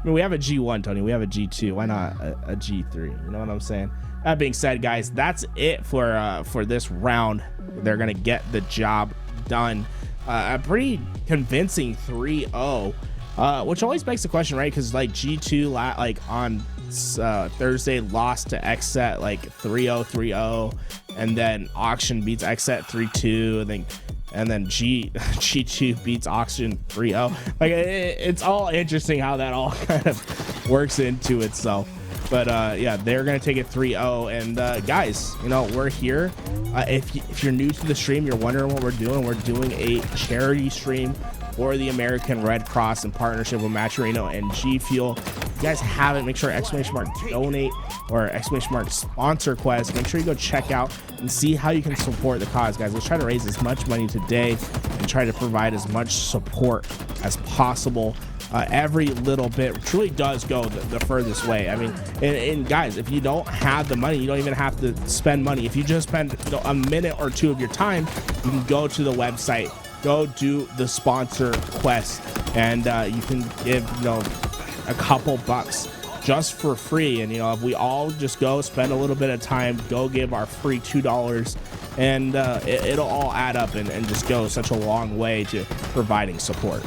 mean, we have a G1, Tony. We have a G2. Why not a G3? You know what I'm saying? That being said, guys, that's it for this round. They're gonna get the job done. A pretty convincing 3-0, which always begs the question, right? Because like G2, like on Thursday, lost to Xset like 3-0, 3-0, and then Auction beats Xset 3-2, and then G2 beats Oxygen 3-0. Like it's all interesting how that all kind of works into itself. But yeah, they're gonna take it 3-0. And guys, we're here. If you're new to the stream, you're wondering what we're doing. We're doing a charity stream for the American Red Cross in partnership with Maturino and G Fuel. If you guys haven't, make sure !donate or !sponsor quest. Make sure you go check out and see how you can support the cause, guys. Let's try to raise as much money today and try to provide as much support as possible. Every little bit truly does go the furthest way. I mean, and guys, if you don't have the money, you don't even have to spend money. If you just spend a minute or two of your time, you can go to the website, go do the sponsor quest, and you can give a couple bucks just for free. And if we all just go spend a little bit of time, go give our free $2, and it'll all add up and just go such a long way to providing support.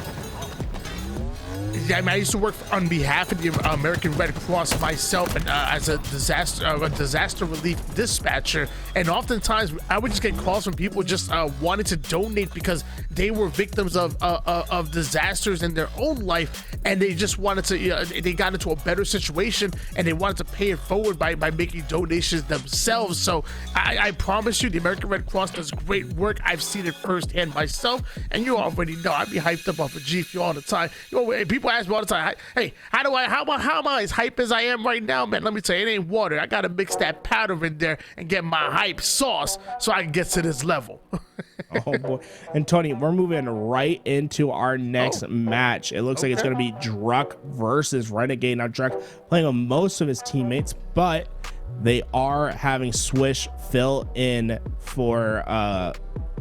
Yeah, I mean, I used to work on behalf of the American Red Cross myself, and as a disaster relief dispatcher. And oftentimes, I would just get calls from people just wanting to donate because they were victims of disasters in their own life, and they just wanted to. They got into a better situation, and they wanted to pay it forward by making donations themselves. So I promise you, the American Red Cross does great work. I've seen it firsthand myself, and you already know I'd be hyped up off of G Fuel all the time. People ask me all the time, hey, how am I as hype as I am right now, man? Let me tell you, it ain't water. I gotta mix that powder in there and get my hype sauce so I can get to this level. Oh boy. And Tony, we're moving right into our next match. It looks like it's going to be Druck versus Renegade. Now Druck playing with most of his teammates, but they are having Swish fill in for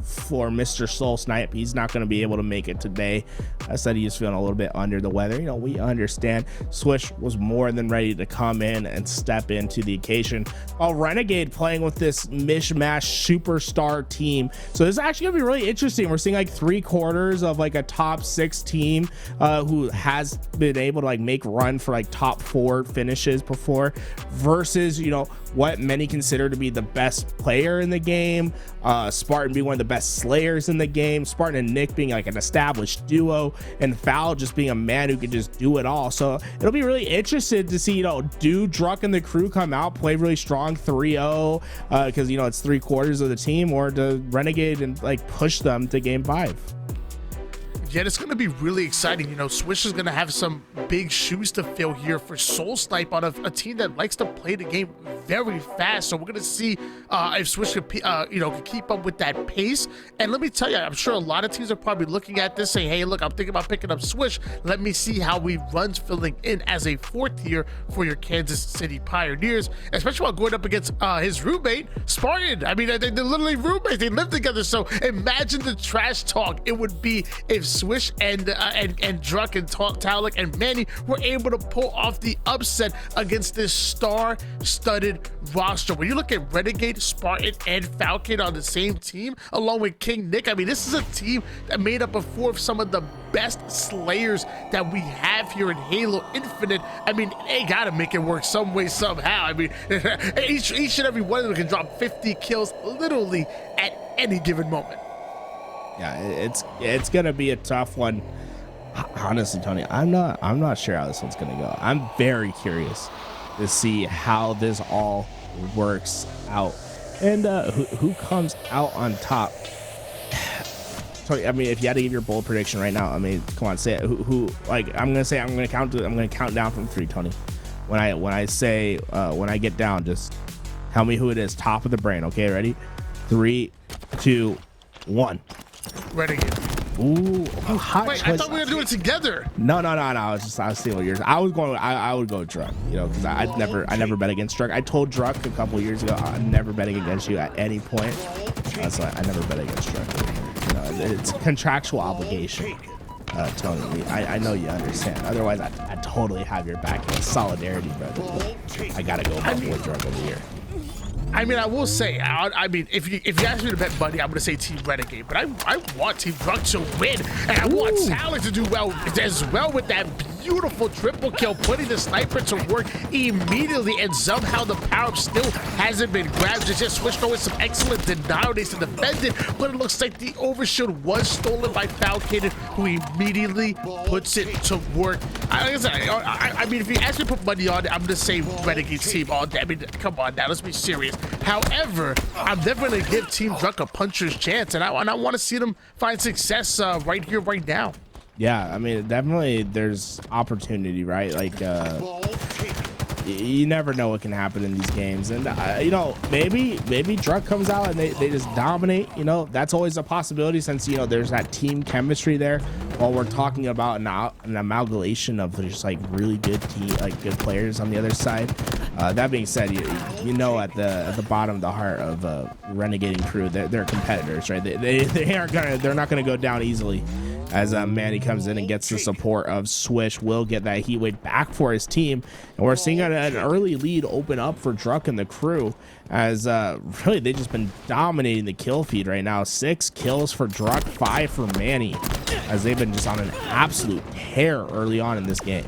Mr. Soul Snipe. He's not going to be able to make it today. I said he's feeling a little bit under the weather. You know, we understand. Swish was more than ready to come in and step into the occasion. While Renegade playing with this mishmash superstar team. So this is actually going to be really interesting. We're seeing like 3/4 of like a top 6 team who has been able to like make run for like top 4 finishes before versus, you know, what many consider to be the best player in the game. Spartan being one of the best slayers in the game. Spartan and Nick being like an established duo, and Foul just being a man who can just do it all. So it'll be really interesting to see, you know, do Druck and the crew come out, play really strong 3-0 because, you know, it's 3/4 of the team, or to Renegade and like push them to game 5. Yeah, it's going to be really exciting. You know, Swish is going to have some big shoes to fill here for Soul Snipe on a team that likes to play the game very fast. So we're going to see if Swish could, can keep up with that pace. And let me tell you, I'm sure a lot of teams are probably looking at this saying, hey, look, I'm thinking about picking up Swish. Let me see how he runs filling in as a 4th tier for your Kansas City Pioneers, especially while going up against his roommate, Spartan. I mean, they're literally roommates. They live together. So imagine the trash talk it would be if Swish and Druck and Talik and Manny were able to pull off the upset against this star-studded roster. When you look at Renegade, Spartan, and Falcon on the same team, along with King Nick, I mean, this is a team that made up of 4 of some of the best slayers that we have here in Halo Infinite. I mean, they gotta make it work some way, somehow. I mean, each and every one of them can drop 50 kills literally at any given moment. Yeah, it's gonna be a tough one. Honestly, Tony, I'm not sure how this one's gonna go. I'm very curious to see how this all works out, and who comes out on top. Tony, I mean, if you had to give your bold prediction right now, I mean, come on, say it. Who? Like, I'm gonna count down from 3, Tony. When I say when I get down, just tell me who it is. Top of the brain. Okay, ready? 3, 2, 1. Renegade. Ooh, hot wait, choice. I thought we were gonna do it together. No. I was seeing what yours. I would go Druck, you know, because I never bet against Druck. I told Druck a couple of years ago I'm never betting against you at any point. So I never bet against Druck. You know, it's a contractual obligation. Tony, I know you understand. Otherwise, I totally have your back in solidarity, brother. I gotta go with Druck over here. I mean, I will say, I mean, if you ask me to bet money, I'm going to say Team Renegade, but I want Team Druck to win, and I want Talik to do well as well with that beautiful triple kill, putting the sniper to work immediately, and somehow the power-up still hasn't been grabbed. Just switched over some excellent denial to defend it, but it looks like the overshield was stolen by Falcon, who immediately puts it to work. I mean, if you ask me to put money on it, I'm going to say Renegade team all day. I mean, come on now, let's be serious. However, I'm definitely going to give Team Druck a puncher's chance, and I want to see them find success right here, right now. Yeah, I mean, definitely there's opportunity, right? Like, you never know what can happen in these games. And, you know, maybe Druck comes out and they just dominate. You know, that's always a possibility since, you know, there's that team chemistry there. While we're talking about an amalgamation of just, like, really good good players on the other side. That being said, you know, at the bottom of the heart of Renegading crew, they're competitors, right? They're not gonna go down easily. As Manny comes in and gets the support of Swish, will get that heat wave back for his team, and we're seeing an early lead open up for Druck and the crew. As really they've just been dominating the kill feed right now. 6 kills for Druck, 5 for Manny, as they've been just on an absolute tear early on in this game.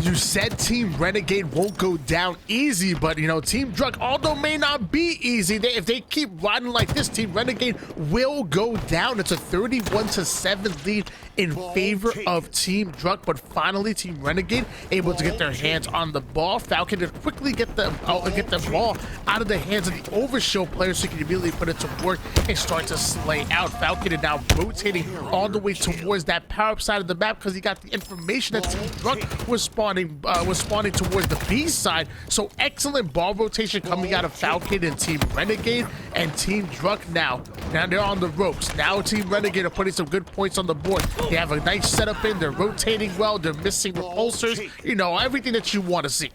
You said Team Renegade won't go down easy, but you know, Team Druck, although may not be easy, if they keep riding like this, Team Renegade will go down. It's a 31-7 lead in favor of Team Druck, but finally Team Renegade able to get their hands on the ball. Falcon to quickly get the ball out of the hands of the Overshield player so he can immediately put it to work and start to slay out. Falcon is now rotating all the way towards that power-up side of the map because he got the information that Team Druck was spawning towards the B side. So excellent ball rotation coming out of Falcon and Team Renegade, and Team Druck now they're on the ropes. Now Team Renegade are putting some good points on the board. They have a nice setup in, they're rotating well, they're missing repulsors, you know, everything that you want to see.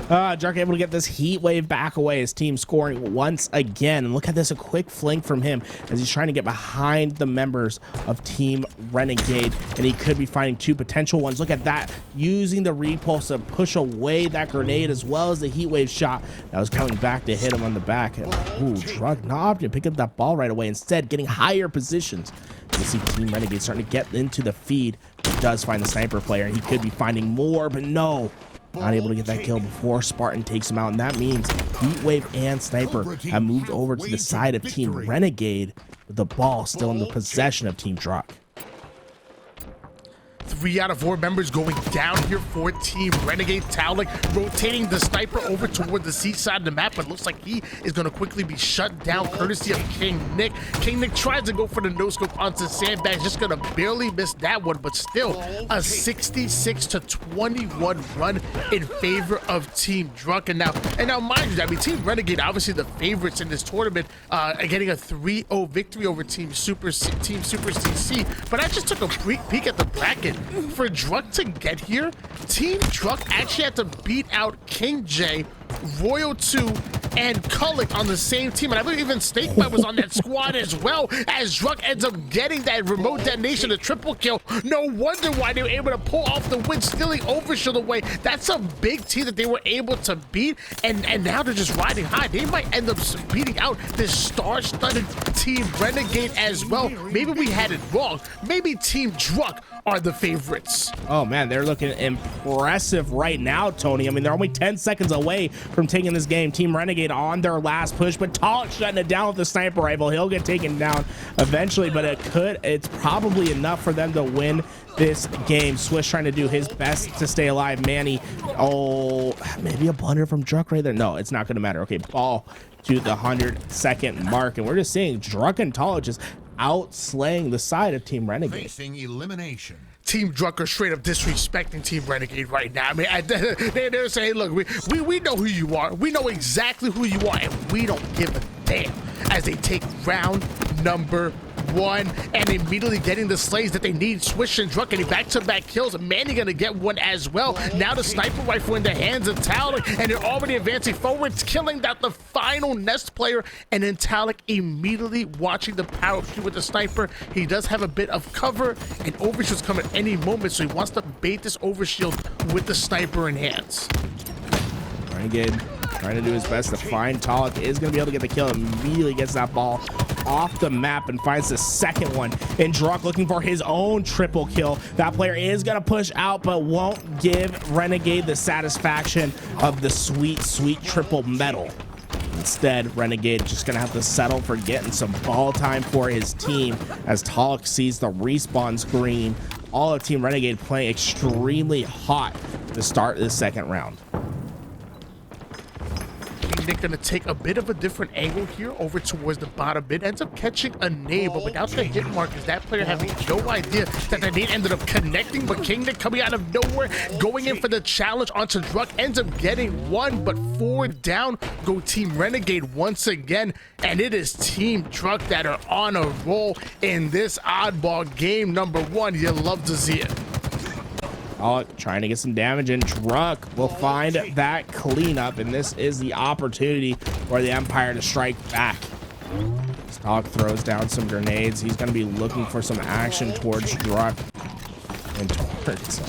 Druck able to get this heat wave back away. His team scoring once again. And look at this, a quick flank from him as he's trying to get behind the members of Team Renegade. And he could be finding two potential ones. Look at that, using the repulse to push away that grenade as well as the heat wave shot that was coming back to hit him on the back. Ooh, Druck not to pick up that ball right away. Instead, getting higher positions. You see Team Renegade starting to get into the feed. He does find the sniper player, and he could be finding more, but no. Not able to get that kill before Spartan takes him out, and that means Heatwave and Sniper have moved over to the side of Team Renegade, with the ball still in the possession of Team Druck. 3 out of 4 members going down here for Team Renegade. Taulik rotating the Sniper over toward the C side of the map, but looks like he is going to quickly be shut down courtesy of King Nick. King Nick tries to go for the no-scope onto Sandbag, just going to barely miss that one, but still a 66-21 run in favor of Team Druck. And now mind you, I mean, Team Renegade, obviously the favorites in this tournament, getting a 3-0 victory over Team Super CC, but I just took a peek at the bracket. For Druck to get here, Team Druck actually had to beat out King J, Royal 2, and Kullik on the same team, and I believe even Snakebite was on that squad as well, as Druck ends up getting that remote detonation, a triple kill. No wonder why they were able to pull off the win, stealing Overshield away. That's a big team that they were able to beat, and now they're just riding high. They might end up beating out this star-studded Team Renegade as well. Maybe we had it wrong. Maybe Team Druck are the favorites. Oh man, they're looking impressive right now, Tony. I mean, they're only 10 seconds away from taking this game. Team Renegade on their last push, but Taulik shutting it down with the sniper rifle. He'll get taken down eventually, but it's probably enough for them to win this game. Swish trying to do his best to stay alive. Manny, oh, maybe a blunder from Druck right there. No, it's not going to matter. Okay, ball to the 100-second mark, and we're just seeing Druck and Taulik just outslaying the side of Team Renegade. Facing elimination. Team Druck are straight up disrespecting Team Renegade right now. I mean, they're saying, look, we know who you are. We know exactly who you are, and we don't give a damn, as they take round number 1 and immediately getting the slays that they need. Swish and Druck getting back-to-back kills. Manny gonna get one as well. Now the sniper rifle in the hands of Taulik, and they're already advancing forwards, killing out the final Nest player, and then Taulik immediately watching the power shoot with the sniper. He does have a bit of cover, and Overshield's coming at any moment, so he wants to bait this Overshield with the sniper in hands. Renegade trying to do his best to find Taulik. Is going to be able to get the kill. Immediately gets that ball off the map and finds the second one. And Druck looking for his own triple kill. That player is going to push out, but won't give Renegade the satisfaction of the sweet, sweet triple medal. Instead, Renegade just going to have to settle for getting some ball time for his team as Taulik sees the respawn screen. All of Team Renegade playing extremely hot to start the second round. They're going to take a bit of a different angle here over towards the bottom mid. Ends up catching a nade, but without the hit markers, that player having no idea that the nade ended up connecting. But King Nick coming out of nowhere, going in for the challenge onto Druck, ends up getting 1, but 4 down. Go Team Renegade once again, and it is Team Druck that are on a roll in this oddball game number 1. You love to see it. Trying to get some damage, and Druck will find that cleanup, and this is the opportunity for the Empire to strike back. Taulik throws down some grenades. He's going to be looking for some action towards Druck, and towards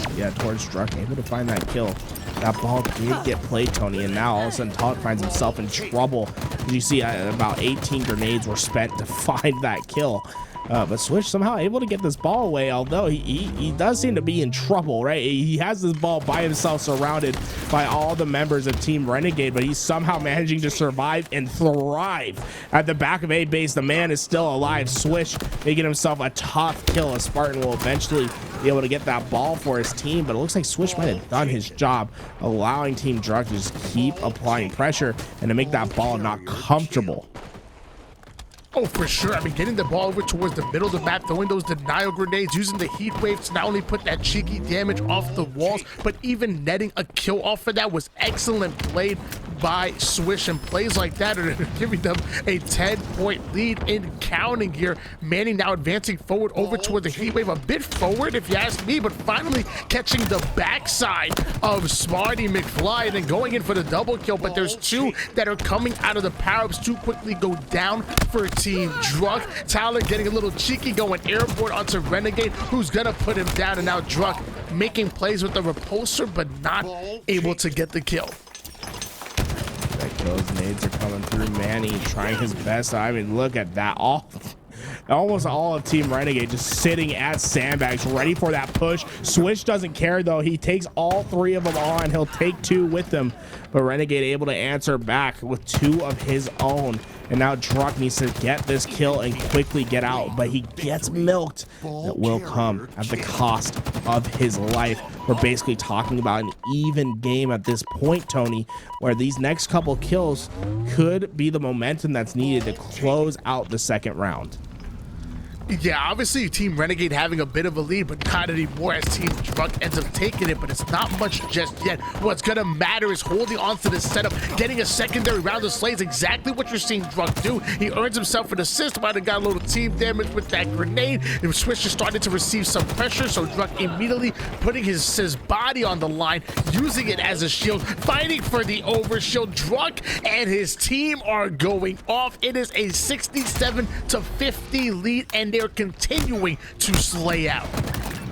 Druck, able to find that kill. That ball did get played, Tony, and now all of a sudden Taulik finds himself in trouble. As you see, about 18 grenades were spent to find that kill. But Switch somehow able to get this ball away, although he does seem to be in trouble, right? He has this ball by himself, surrounded by all the members of Team Renegade, but he's somehow managing to survive and thrive at the back of A base. The man is still alive. Switch making himself a tough kill. A Spartan will eventually be able to get that ball for his team, but it looks like Switch might have done his job, allowing Team Druk to just keep applying pressure and to make that ball not comfortable. Oh, for sure. I mean, getting the ball over towards the middle of the map, throwing those denial grenades, using the heat waves to not only put that cheeky damage off the walls, but even netting a kill off of that was excellent played by Swish. And plays like that are giving them a 10-point lead in counting here. Manny now advancing forward over toward the heat wave, a bit forward if you ask me, but finally catching the backside of Smarty McFly and then going in for the double kill. But there's two that are coming out of the power-ups too quickly go down for Team Druk. Tyler getting a little cheeky, going airborne onto Renegade, who's gonna put him down, and now Druk making plays with the repulsor but not able to get the kill. Those nades are coming through. Manny trying his best. I mean, look at that. Almost all of Team Renegade just sitting at sandbags ready for that push. Switch doesn't care though. He takes all three of them on. He'll take two with them, but Renegade able to answer back with two of his own. And now Druk needs to get this kill and quickly get out, but he gets milked. That will come at the cost of his life. We're basically talking about an even game at this point, Tony, where these next couple kills could be the momentum that's needed to close out the second round. Yeah, obviously Team Renegade having a bit of a lead, but not anymore as Team Druk ends up taking it, but it's not much just yet. What's gonna matter is holding on to this setup, getting a secondary round of slays, exactly what you're seeing Druk do. He earns himself an assist, might have got a little team damage with that grenade. And Switch is starting to receive some pressure, so Druk immediately putting his body on the line, using it as a shield, fighting for the overshield. Druk and his team are going off. It is a 67-50 lead, and they're continuing to slay out.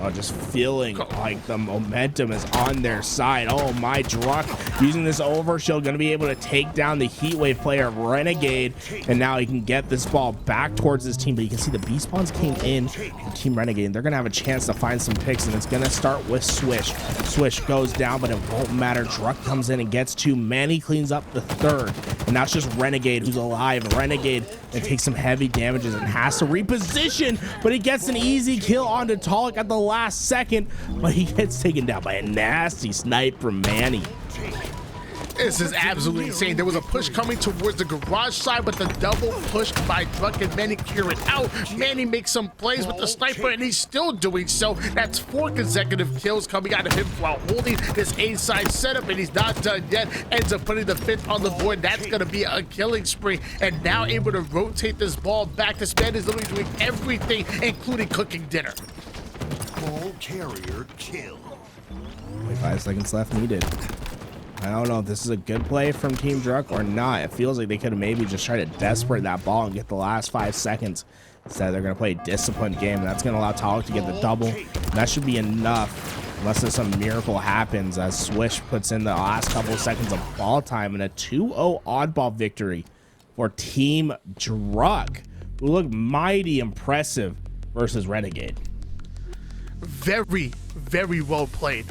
Oh, just feeling like the momentum is on their side. Oh my, Druk using this overshield, gonna be able to take down the Heatwave player Renegade, and now he can get this ball back towards his team. But you can see the B spawns came in for Team Renegade, and they're gonna have a chance to find some picks, and it's gonna start with Swish. Swish goes down, but it won't matter. Druk comes in and gets two. Manny cleans up the third, and now it's just Renegade who's alive. Renegade and takes some heavy damages and has to reposition, but he gets an easy kill onto Talik at the last second, but he gets taken down by a nasty snipe from Manny. This is absolutely insane. There was a push coming towards the garage side, but the double push by Druk and Manny clear it out. Manny makes some plays with the sniper, and he's still doing so. That's 4 consecutive kills coming out of him while holding this A-side setup, and he's not done yet. Ends up putting the 5th on the board. That's going to be a killing spree, and now able to rotate this ball back. This man is literally doing everything, including cooking dinner. Ball carrier kill. 5 seconds left needed. I don't know if this is a good play from Team Druk or not. It feels like they could have maybe just tried to desperate that ball and get the last 5 seconds. Instead, they're going to play a disciplined game. That's going to allow Talik to get the double. That should be enough, unless there's some miracle happens as Swish puts in the last couple of seconds of ball time, and a 2-0 oddball victory for Team Druk, who look mighty impressive versus Renegade. Very, very well played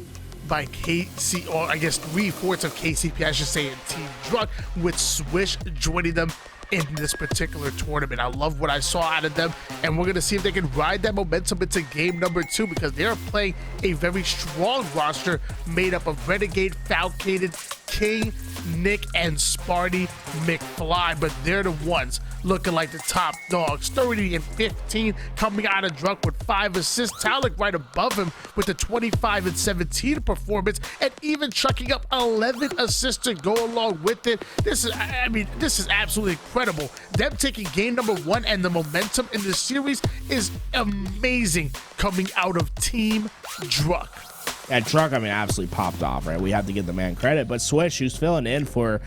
by KC, or I guess 3/4 of KCP, I should say, in Team Druk, with Swish joining them in this particular tournament. I love what I saw out of them, and we're going to see if they can ride that momentum into game number 2, because they are playing a very strong roster made up of Renegade, Falcated, King, Nick, and Sparty McFly, but they're the ones looking like the top dogs. 30 and 15 coming out of Druk with 5 assists. Talik right above him with the 25 and 17 performance, and even chucking up 11 assists to go along with it. This is, I mean, this is absolutely incredible. Them taking game number 1, and the momentum in this series is amazing coming out of Team Druk. That Druk, I mean, absolutely popped off, right? We have to give the man credit, but Swish, who's filling in for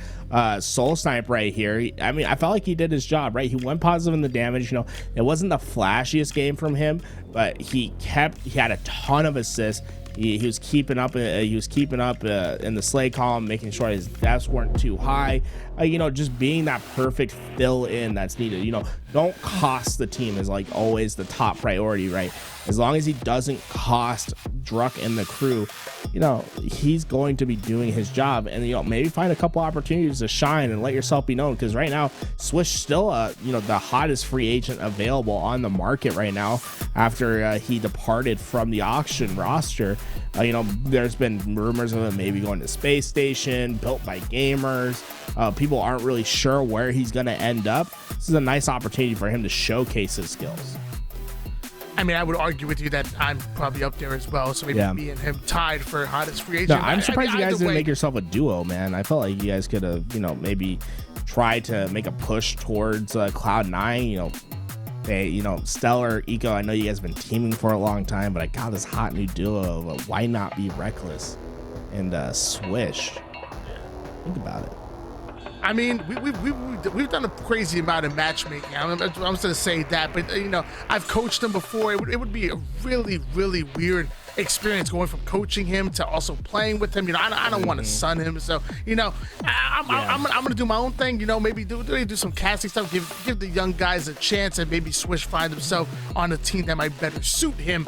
Soul Snipe right here, I mean, I felt like he did his job, right? He went positive in the damage. You know, it wasn't the flashiest game from him, but he had a ton of assists. He was keeping up. In the slay column, making sure his deaths weren't too high. you know, just being that perfect fill in that's needed. You know, don't cost the team is like always the top priority, right? As long as he doesn't cost Druck and the crew, you know, he's going to be doing his job. And, you know, maybe find a couple opportunities to shine and let yourself be known, because right now Swish still you know, the hottest free agent available on the market right now after he departed from the auction roster. You know, there's been rumors of him maybe going to Space Station, built by gamers. People aren't really sure where he's going to end up. This is a nice opportunity for him to showcase his skills. I mean, I would argue with you that I'm probably up there as well. So maybe me and him tied for hottest free agent. No, I'm surprised you guys didn't make yourself a duo, man. I felt like you guys could have, you know, maybe tried to make a push towards Cloud9. You know, hey, you know, Stellar, Eco, I know you guys have been teaming for a long time, but I got this hot new duo of Why Not Be Reckless and Swish. Think about it. I mean, we've done a crazy amount of matchmaking. I'm just going to say that, but you know, I've coached him before. It would be a really weird experience going from coaching him to also playing with him. You know, I don't want to sun him, so you know, I'm gonna do my own thing. You know, maybe do some casting stuff, give the young guys a chance, and maybe Swish find himself on a team that might better suit him.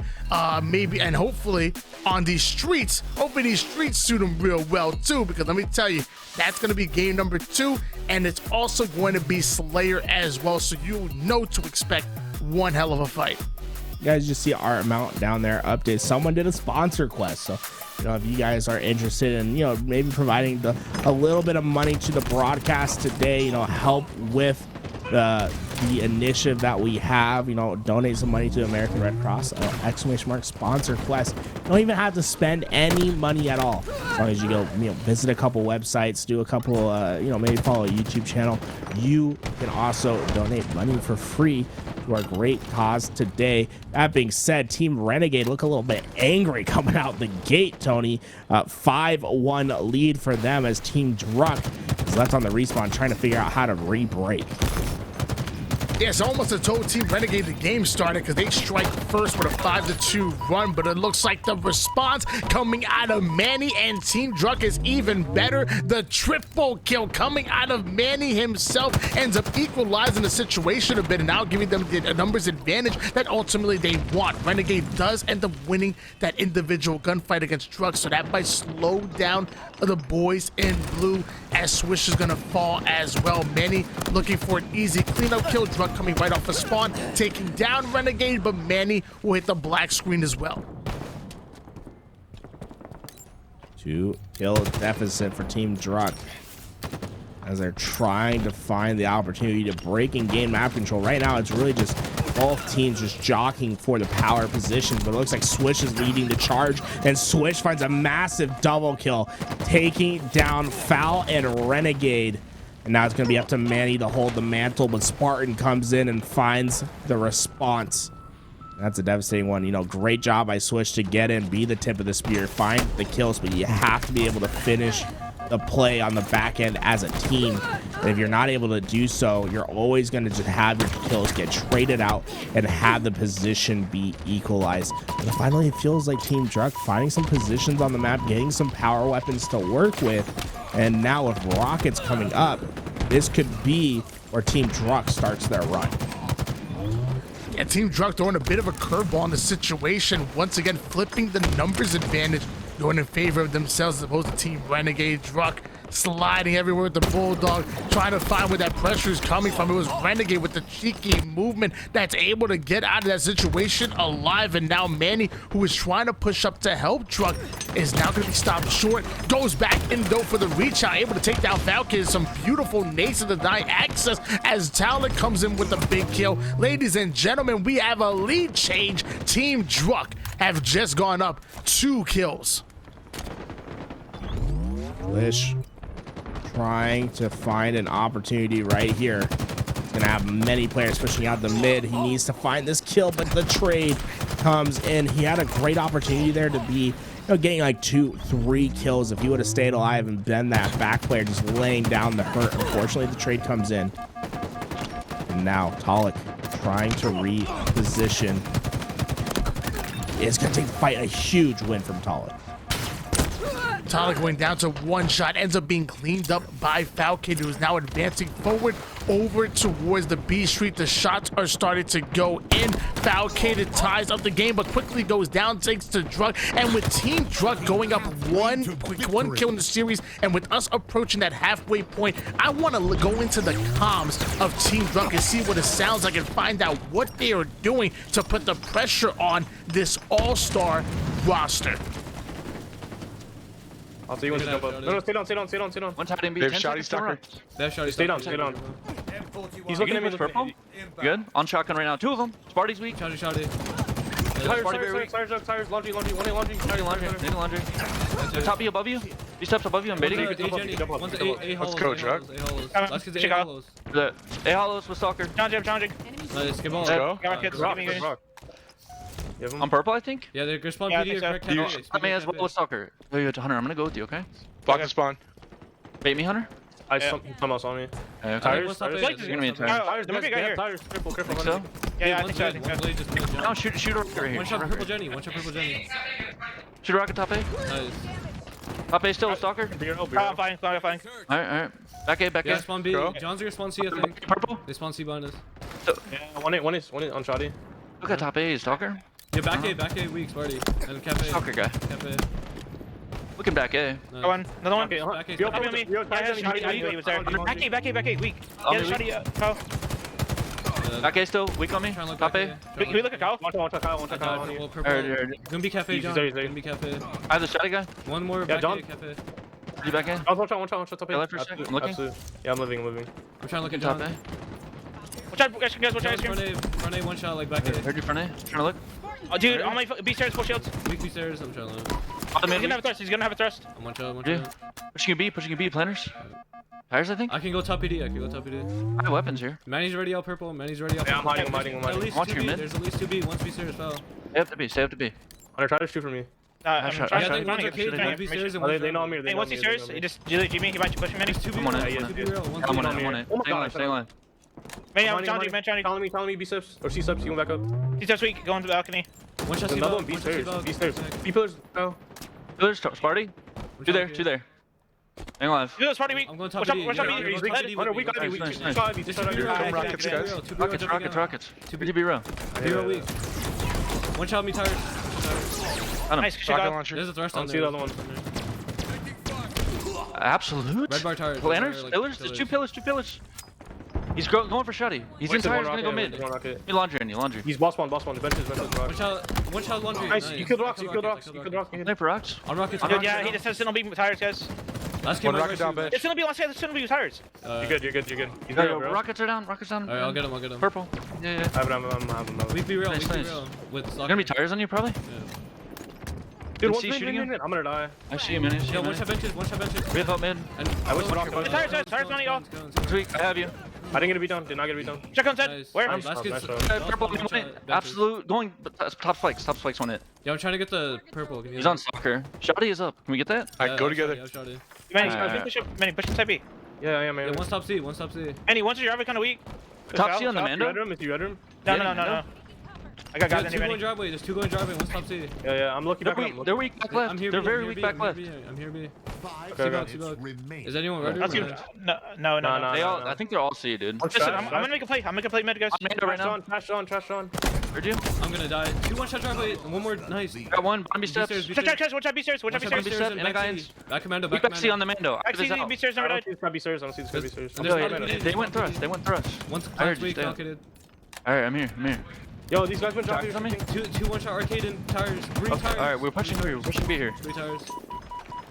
Maybe, and hopefully on these streets, hopefully these streets suit him real well too, because let me tell you, that's going to be game number 2, and it's also going to be Slayer as well, so you know to expect one hell of a fight. You guys just see our amount down there update. Someone did a sponsor quest, so you know, if you guys are interested in, you know, maybe providing a little bit of money to the broadcast today, you know, help with the initiative that we have, you know, donate some money to American Red Cross, ! Sponsor quest. You don't even have to spend any money at all, as long as you go, you know, visit a couple websites, do a couple, you know, maybe follow a YouTube channel. You can also donate money for free to our great cause today. That being said, Team Renegade look a little bit angry coming out the gate, Tony. 5-1 lead for them as Team Druck is left on the respawn trying to figure out how to re-break. Yeah, it's almost a total Team Renegade the game started, because they strike first with a 5-2 run, but it looks like the response coming out of Manny and Team Druck is even better. The triple kill coming out of Manny himself ends up equalizing the situation a bit and now giving them the numbers advantage that ultimately they want. Renegade does end up winning that individual gunfight against Druck, so that might slow down the boys in blue, as Swish is gonna fall as well. Manny looking for an easy cleanup kill. Druck coming right off the spawn, taking down Renegade, but Manny will hit the black screen as well. 2 kill deficit for Team Druck as they're trying to find the opportunity to break and gain map control. Right now, it's really just both teams just jockeying for the power positions, but it looks like Swish is leading the charge, and Swish finds a massive double kill, taking down Foul and Renegade. And now it's going to be up to Manny to hold the mantle, but Spartan comes in and finds the response. That's a devastating one. You know, great job by Swish to get in, be the tip of the spear, find the kills, but you have to be able to finish the play on the back end as a team. And if you're not able to do so, you're always going to just have your kills get traded out and have the position be equalized. And finally, it feels like Team Druck finding some positions on the map, getting some power weapons to work with. And now with rockets coming up, this could be where Team Druck starts their run. Yeah, Team Druck throwing a bit of a curveball in the situation, once again flipping the numbers advantage, going in favor of themselves as opposed to Team Renegade. Druck sliding everywhere with the Bulldog, trying to find where that pressure is coming from. It was Renegade with the cheeky movement that's able to get out of that situation alive. And now Manny, who is trying to push up to help Druck, is now going to be stopped short. Goes back in though for the reach out, able to take down Falcon. Some beautiful nades to deny access as Talent comes in with a big kill. Ladies and gentlemen, we have a lead change. Team Druck have just gone up 2 kills. Swish trying to find an opportunity right here. He's gonna have many players pushing out the mid. He needs to find this kill, but the trade comes in. He had a great opportunity there to be, you know, getting like 2-3 kills if he would have stayed alive and been that back player just laying down the hurt. Unfortunately, the trade comes in. And now Talik trying to reposition. It's gonna take the fight. A huge win from Talik. Tyler going down to one shot, ends up being cleaned up by Falcon, who is now advancing forward over towards the B Street. The shots are starting to go in. Falcon ties up the game, but quickly goes down, takes to Druk. And with Team Druk going up one kill in the series, and with us approaching that halfway point, I want to go into the comms of Team Druk and see what it sounds like and find out what they are doing to put the pressure on this all-star roster. I'll see you when you jump up. No, stay down. One side in B. They have 10 Shotty seconds to run. Stalker. They have Shotty. Stay down. He's looking at me. Purple. Good. On shotgun right now. Two of them. Sparty's weak. Tires, laundry, one in laundry. Nigga laundry. They're top B above you. He steps above you. I'm baiting. Let's go, Drug. Check out. The A hollows with stalker. Challenging. Let's go. On purple, I think. Yeah, they're good spawn Yeah, I PD think or so. correct I cafe. may as well with stalker. Hunter, I'm gonna go with you. Okay. Block the spawn. Bait me, Hunter. I someone else on me. Okay. Tires. You're gonna be in time. Tires, there might be a guy here. Tires. Careful. Think so? Yeah, I think so. One blade just moved down. No, shoot over here. One shot purple Jenny. Shoot rocket top A. Nice. Top A still a stalker. I'm fine. Alright. Back A. Yeah, spawn B. Go. John's gonna spawn C, I think. Purple. They spawn C behind us. Yeah, One is on Shoddy. Look at top A. Stalker. Yeah, back A, weak, Sparty. And cafe. Stalker guy. Cafe. Looking back A. Another one. Back A. Copy on me. Yeah, he was there. Back A, weak. On Yeah, me, shotty, Kyle. Back A still. Weak on me. Trying to look Top back A. Can we look at Kyle? One shot Kyle on you. Alright. Gonna be cafe, John. He's there. Gonna be cafe. I have the shotty guy. One more Yeah, back John. A, cafe. You back A. One shot, top Yeah, left for a second. I'm looking. Absolutely. Yeah, I'm living. I'm trying to look Looking at top John. A. Watch out, guys, watch out, ice cream. Front A, one shot, like back A. Heard you front A. Trying to look. Oh, dude, on my B stairs, full shields. Weekly stairs, I'm trying to look. On the He's main. gonna have a thrust. He's gonna have a thrust. I'm one shot. Yeah. Pushing a B. Planners. Tires, I think. I can go top PD. I have weapons here. Manny's already out purple. Yeah, I'm hiding. At least Watch 2 your B. mid. There's at least 2 B. Once B stairs fell. Stay up to B. Hunter, try to shoot for me. I'm shot- trying I to shot- running. Okay, Trying one B to stairs and make one sure. they know me. Hey, once he stairs, he just G me. He might push many. There's 2 B. I'm on it. Yeah, 2 B real. One I'm on B. it. I'm on it. Oh my Stay on God, stay on. Man, I'm challenging, man, challenging. Telling me B steps or C steps. You going back up? He's just weak. Going to the balcony. One shot. Another one, B stairs. B pillars. Oh. Pillars, Sparty. Two there. Hang on. Dude, it's party weak. I'm going top Watch B. out, Yeah, he's Hunter, weak. Hunter, weak on me. Nice, nice. Come rockets, guys. Rockets. To be real. B real weak. One shot me tires. Got him. Nice, good Rocket shot. launcher. There's a thrust I on don't see there. the other one. Absolute. Red bar tires. Planners. Pillars. There's two pillars. He's going for shotty. He's in tires. Gonna go mid. You laundry. He's boss one. The benches. One shot laundry. Nice. You killed rocks. Sniper rocks. On rockets. Dude, yeah, he just has Signal beam with tires, guys. Last game. One rocket down, bitch. It's Signal beam, last guy, Signal beam with tires. You're good. He's Hey, good, bro. rockets are down. Alright, I'll get him. Purple. Yeah. We be real. Nice, nice. With There's gonna be tires on you probably. Dude, Is what's he shooting him? I'm gonna die. I see him, man. Yeah, one shot benches. We have up mid. And I wish rocket The tires on y'all. Tweak. I have you. I didn't get to beat down. Did not get to beat down. Check on set. Nice. Where? Last Nice, kid's nice, Purple. Mid on it. Absolute. Going. Top spikes on it. Yeah, I'm trying to get the purple. He's on soccer. Shotty is up. Can we get that? Alright, go together. Manny, push up. Manny, push inside B. Yeah, man. Yeah, one stop C. Manny, once your driver kind of weak. Top C on the You Mando. red room? Is you red room? No. Yeah, I got guys There's in two here, going Manny. driveway. There's two going driveway. One stop C. Yeah. I'm looking back up. They're weak back left. I'm here. They're B, very I'm weak here back B, left. I'm here B. 5 Okay, minutes okay. remain. Is anyone ready? That's good. No. Nah. They all. I think they're all C, dude. Listen, I'm gonna make a play. I'm making a play mid, guys. I'm Mando right now. Trash on. Heard you? I'm gonna die. 2 one shot driveway. One more. Nice. Got one. Bottom steps. B-stairs, Watch out, B stairs. Watch out, B stairs. B stairs, and I got in. Back commando. Weak back C on the Mando. I see B stairs never died. I don't see this stairs. And Yo, there's They went thrust. One's I heard you, weak. stay up. Calculated. Alright, I'm here. Yo, these guys been dropping on me. Two one shot arcade and tires. 3 tires. Alright, we're pushing through. We're pushing B here. 3 tires.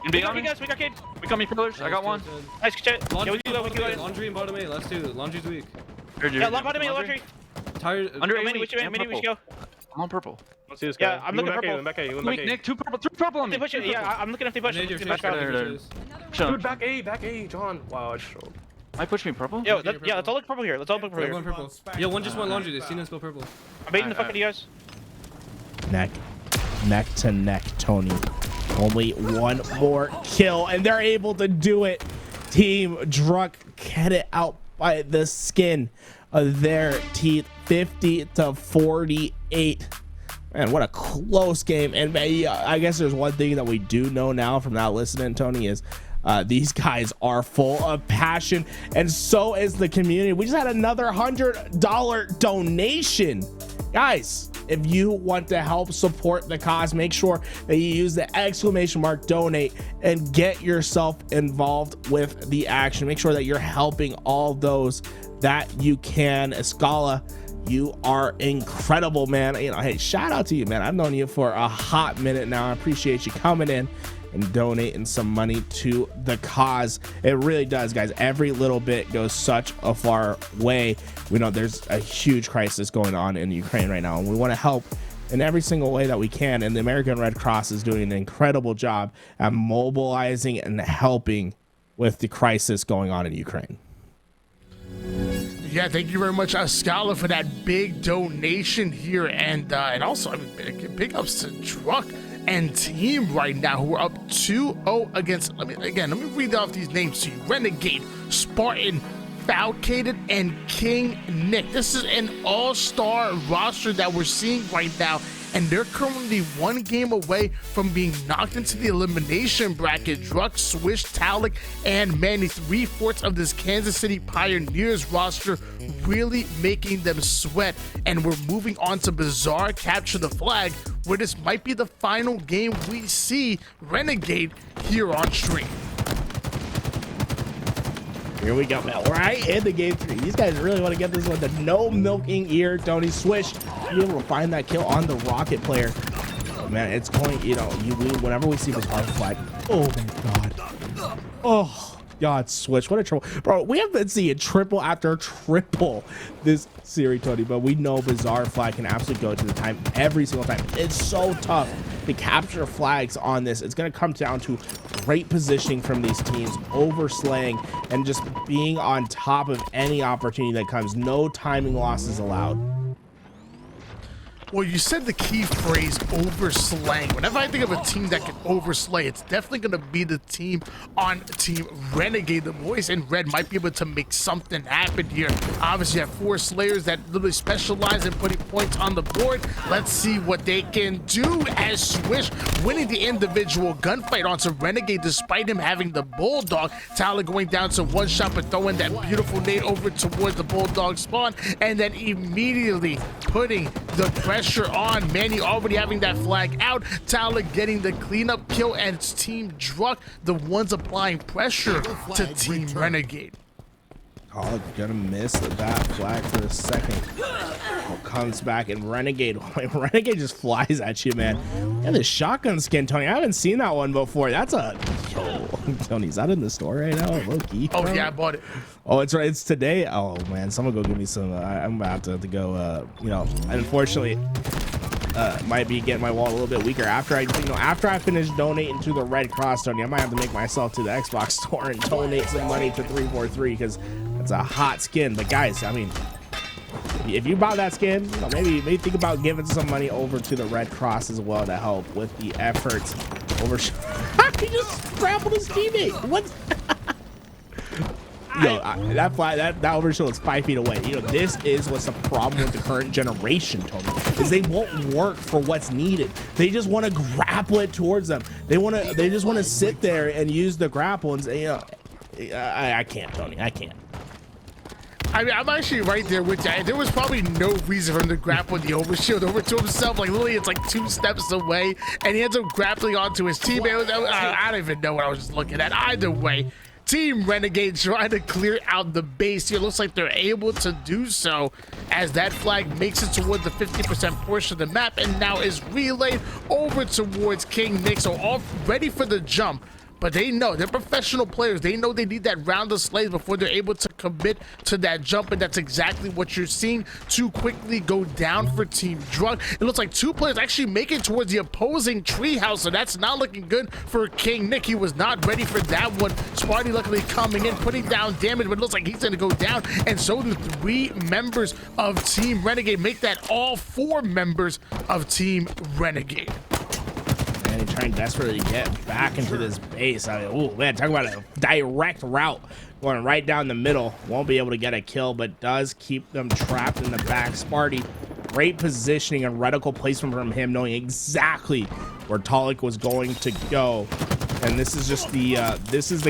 And We B on got me. guys, we got kid. We got me pillars. I got one. Nice shit. Yeah, Laundry, we can go. laundry and bottom 8. Last 2. Laundry's weak. Heard you. Yeah, bottom of laundry. Tires. Under Yo, Manny, A, we should go. I'm on purple. Let's see this guy. Yeah, I'm looking purple. You went Weak, back A. Nick. 2 purple. 3 purple on me. They push it. Yeah, I'm looking if they push Major it. fish. There. Shut Dude, up. back A, John. Wow, I showed. Might push me purple? Yo, let's all look purple here. Let's all look purple One here. purple. Yeah, one just went laundry. They seen us go purple. I'm baiting the fuck out of you guys. Neck to neck, Tony. Only one more kill, and they're able to do it. Team Druk get it out by the skin of their teeth, 50 to 48. Man, what a close game. And I guess there's one thing that we do know now from not listening, Tony, is these guys are full of passion, and so is the community. We just had another $100 donation. Guys, if you want to help support the cause, make sure that you use the ! donate and get yourself involved with the action. Make sure that you're helping all those that you can. Escala, you are incredible, man. You know, hey, shout out to you, man. I've known you for a hot minute now. I appreciate you coming in and donating some money to the cause. It really does, guys. Every little bit goes such a far way. We know there's a huge crisis going on in Ukraine right now, and we want to help in every single way that we can. And the American Red Cross is doing an incredible job at mobilizing and helping with the crisis going on in Ukraine. Yeah, thank you very much, Scala, for that big donation here, and also, I mean, big ups to Truck and team right now, who are up 2-0 against. Let me read off these names to you: Renegade, Spartan, Falcated, and King Nick. This is an all-star roster that we're seeing right now, and they're currently one game away from being knocked into the elimination bracket. Druck, Swish, Talik, and Manny, 3/4 of this Kansas City Pioneers roster, really making them sweat. And we're moving on to Bizarre Capture the Flag, where this might be the final game we see Renegade here on stream. Here we go, man. Right into game 3. These guys really want to get this one. The no milking ear, Tony. Swish, be able to find that kill on the Rocket player. Oh, man, it's going, you know, whenever we see this hard flag. Oh my god. Oh god, Swish, what a trouble. Bro, we have been seeing triple after triple this series, Tony, but we know Bizarre Flag can absolutely go to the time every single time. It's so tough to capture flags on this. It's going to come down to great positioning from these teams, overslaying, and just being on top of any opportunity that comes. No timing losses allowed. Well, you said the key phrase, overslaying. Whenever I think of a team that can overslay, it's definitely going to be the team on Team Renegade. The boys in red might be able to make something happen here. Obviously, you have 4 Slayers that literally specialize in putting points on the board. Let's see what they can do, as Swish winning the individual gunfight onto Renegade despite him having the Bulldog. Tyler going down to one shot, but throwing that beautiful nade over towards the Bulldog spawn, and then immediately putting the pressure on Manny, already having that flag out. Tyler getting the cleanup kill, and it's Team Druck, the ones applying pressure to Team Renegade. Oh, gonna miss that flag for a second. Oh, comes back, and Renegade just flies at you, man. And the shotgun skin, Tony. I haven't seen that one before. That's a Tony, is that in the store right now? Low-key, oh yeah, I bought it. Oh, it's right. It's today. Oh man, someone go give me some. I'm about to go. You know, unfortunately, might be getting my wallet a little bit weaker after I finish donating to the Red Cross, Tony. I might have to make myself to the Xbox store and donate some money to 343 because it's a hot skin. But guys, I mean, if you bought that skin, you know, maybe think about giving some money over to the Red Cross as well to help with the efforts. He just grappled his teammate. What? Yo, that overshield is 5 feet away. You know, this is what's the problem with the current generation, Tony, is they won't work for what's needed. They just want to grapple it towards them. They just want to sit there and use the grapple, and you know, I can't, Tony. I can't. I mean, I'm actually right there with you. There was probably no reason for him to grapple the overshield over to himself. Like, literally, it's like 2 steps away, and he ends up grappling onto his teammate. I don't even know what I was just looking at. Either way, Team Renegade trying to clear out the base here. Looks like they're able to do so as that flag makes it towards the 50% portion of the map, and now is relayed over towards King Nick. So all ready for the jump. But they know, they're professional players. They know they need that round of slays before they're able to commit to that jump, and that's exactly what you're seeing. Too quickly go down for Team Druck. It looks like 2 players actually make it towards the opposing treehouse, so that's not looking good for King Nick. He was not ready for that one. Sparty luckily coming in, putting down damage, but it looks like he's going to go down, and so do 3 members of Team Renegade. Make that all 4 members of Team Renegade. And trying desperately to get back into this base. I mean, oh man, talk about a direct route going right down the middle. Won't be able to get a kill, but does keep them trapped in the back. Sparty great positioning and reticle placement from him, knowing exactly where Talik was going to go. And this is just the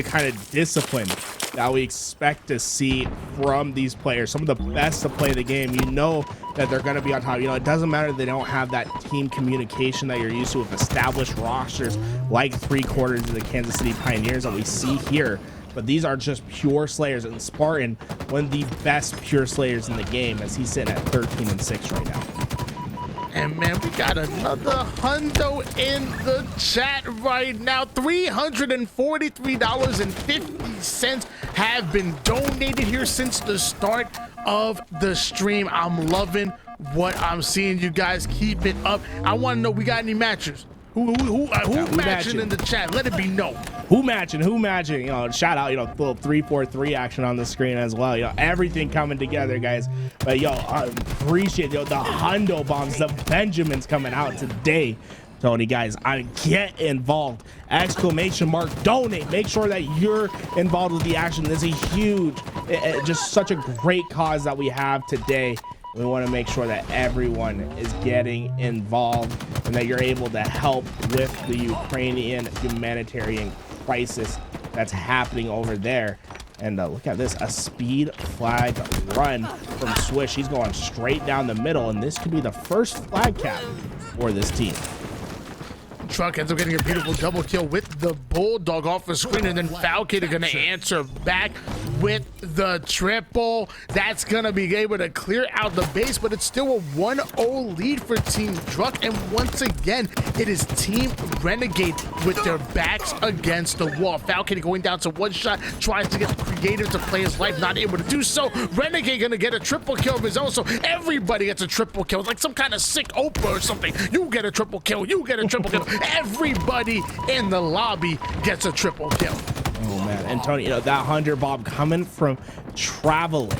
kind of discipline that we expect to see from these players. Some of the best to play the game. You know that they're going to be on top. You know, it doesn't matter if they don't have that team communication that you're used to with established rosters like 3/4 of the Kansas City Pioneers that we see here. But these are just pure slayers, and Spartan, one of the best pure slayers in the game, as he's sitting at 13-6 right now. And man, we got another hundo in the chat right now. $343.50 have been donated here since the start of the stream. I'm loving what I'm seeing. You guys keep it up. I want to know, we got any matchers? Who matching in the chat? Let it be known. Who matching? You know, shout out, you know, little 3-4-3 action on the screen as well. You know, everything coming together, guys. But yo, I appreciate the hundo bombs, the Benjamins coming out today. Tony, guys, get involved. Exclamation mark, donate. Make sure that you're involved with the action. This is a huge, just such a great cause that we have today. We want to make sure that everyone is getting involved and that you're able to help with the Ukrainian humanitarian crisis that's happening over there. And look at this, a speed flag run from Swish. He's going straight down the middle, and this could be the first flag cap for this team. Truck ends up getting a beautiful double kill with the Bulldog off the screen, and then Falcon are going to answer back with the triple. That's going to be able to clear out the base, but it's still a 1-0 lead for Team Druck. And once again, it is Team Renegade with their backs against the wall. Falcon going down to one shot, tries to get creative to play his life, not able to do so. Renegade going to get a triple kill of his own, so everybody gets a triple kill. It's like some kind of sick Oprah or something. You get a triple kill, you get a triple kill. Everybody in the lobby gets a triple kill. Oh man, and Tony, you know, that 100 bomb coming from Traveling,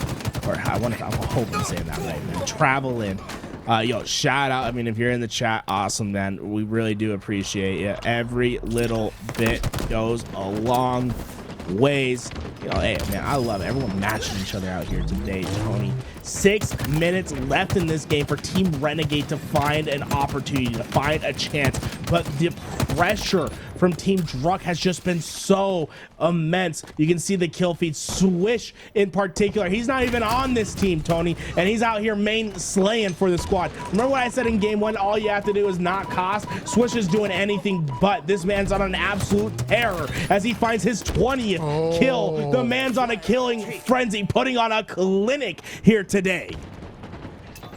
or I'm hoping to say that right, man. Traveling. Yo, shout out. I mean, if you're in the chat, awesome, man. We really do appreciate you. Every little bit goes a long ways. You know, hey man, I love everyone matching each other out here today, Tony. 6 minutes left in this game for Team Renegade to find an opportunity, to find a chance, but the pressure from Team Druck has just been so immense. You can see the kill feed. Swish in particular, he's not even on this team, Tony, and he's out here main slaying for the squad. Remember what I said in game one? All you have to do is not cost. Swish is doing anything but. This man's on an absolute terror as he finds his 20th kill. The man's on a killing frenzy, putting on a clinic here today.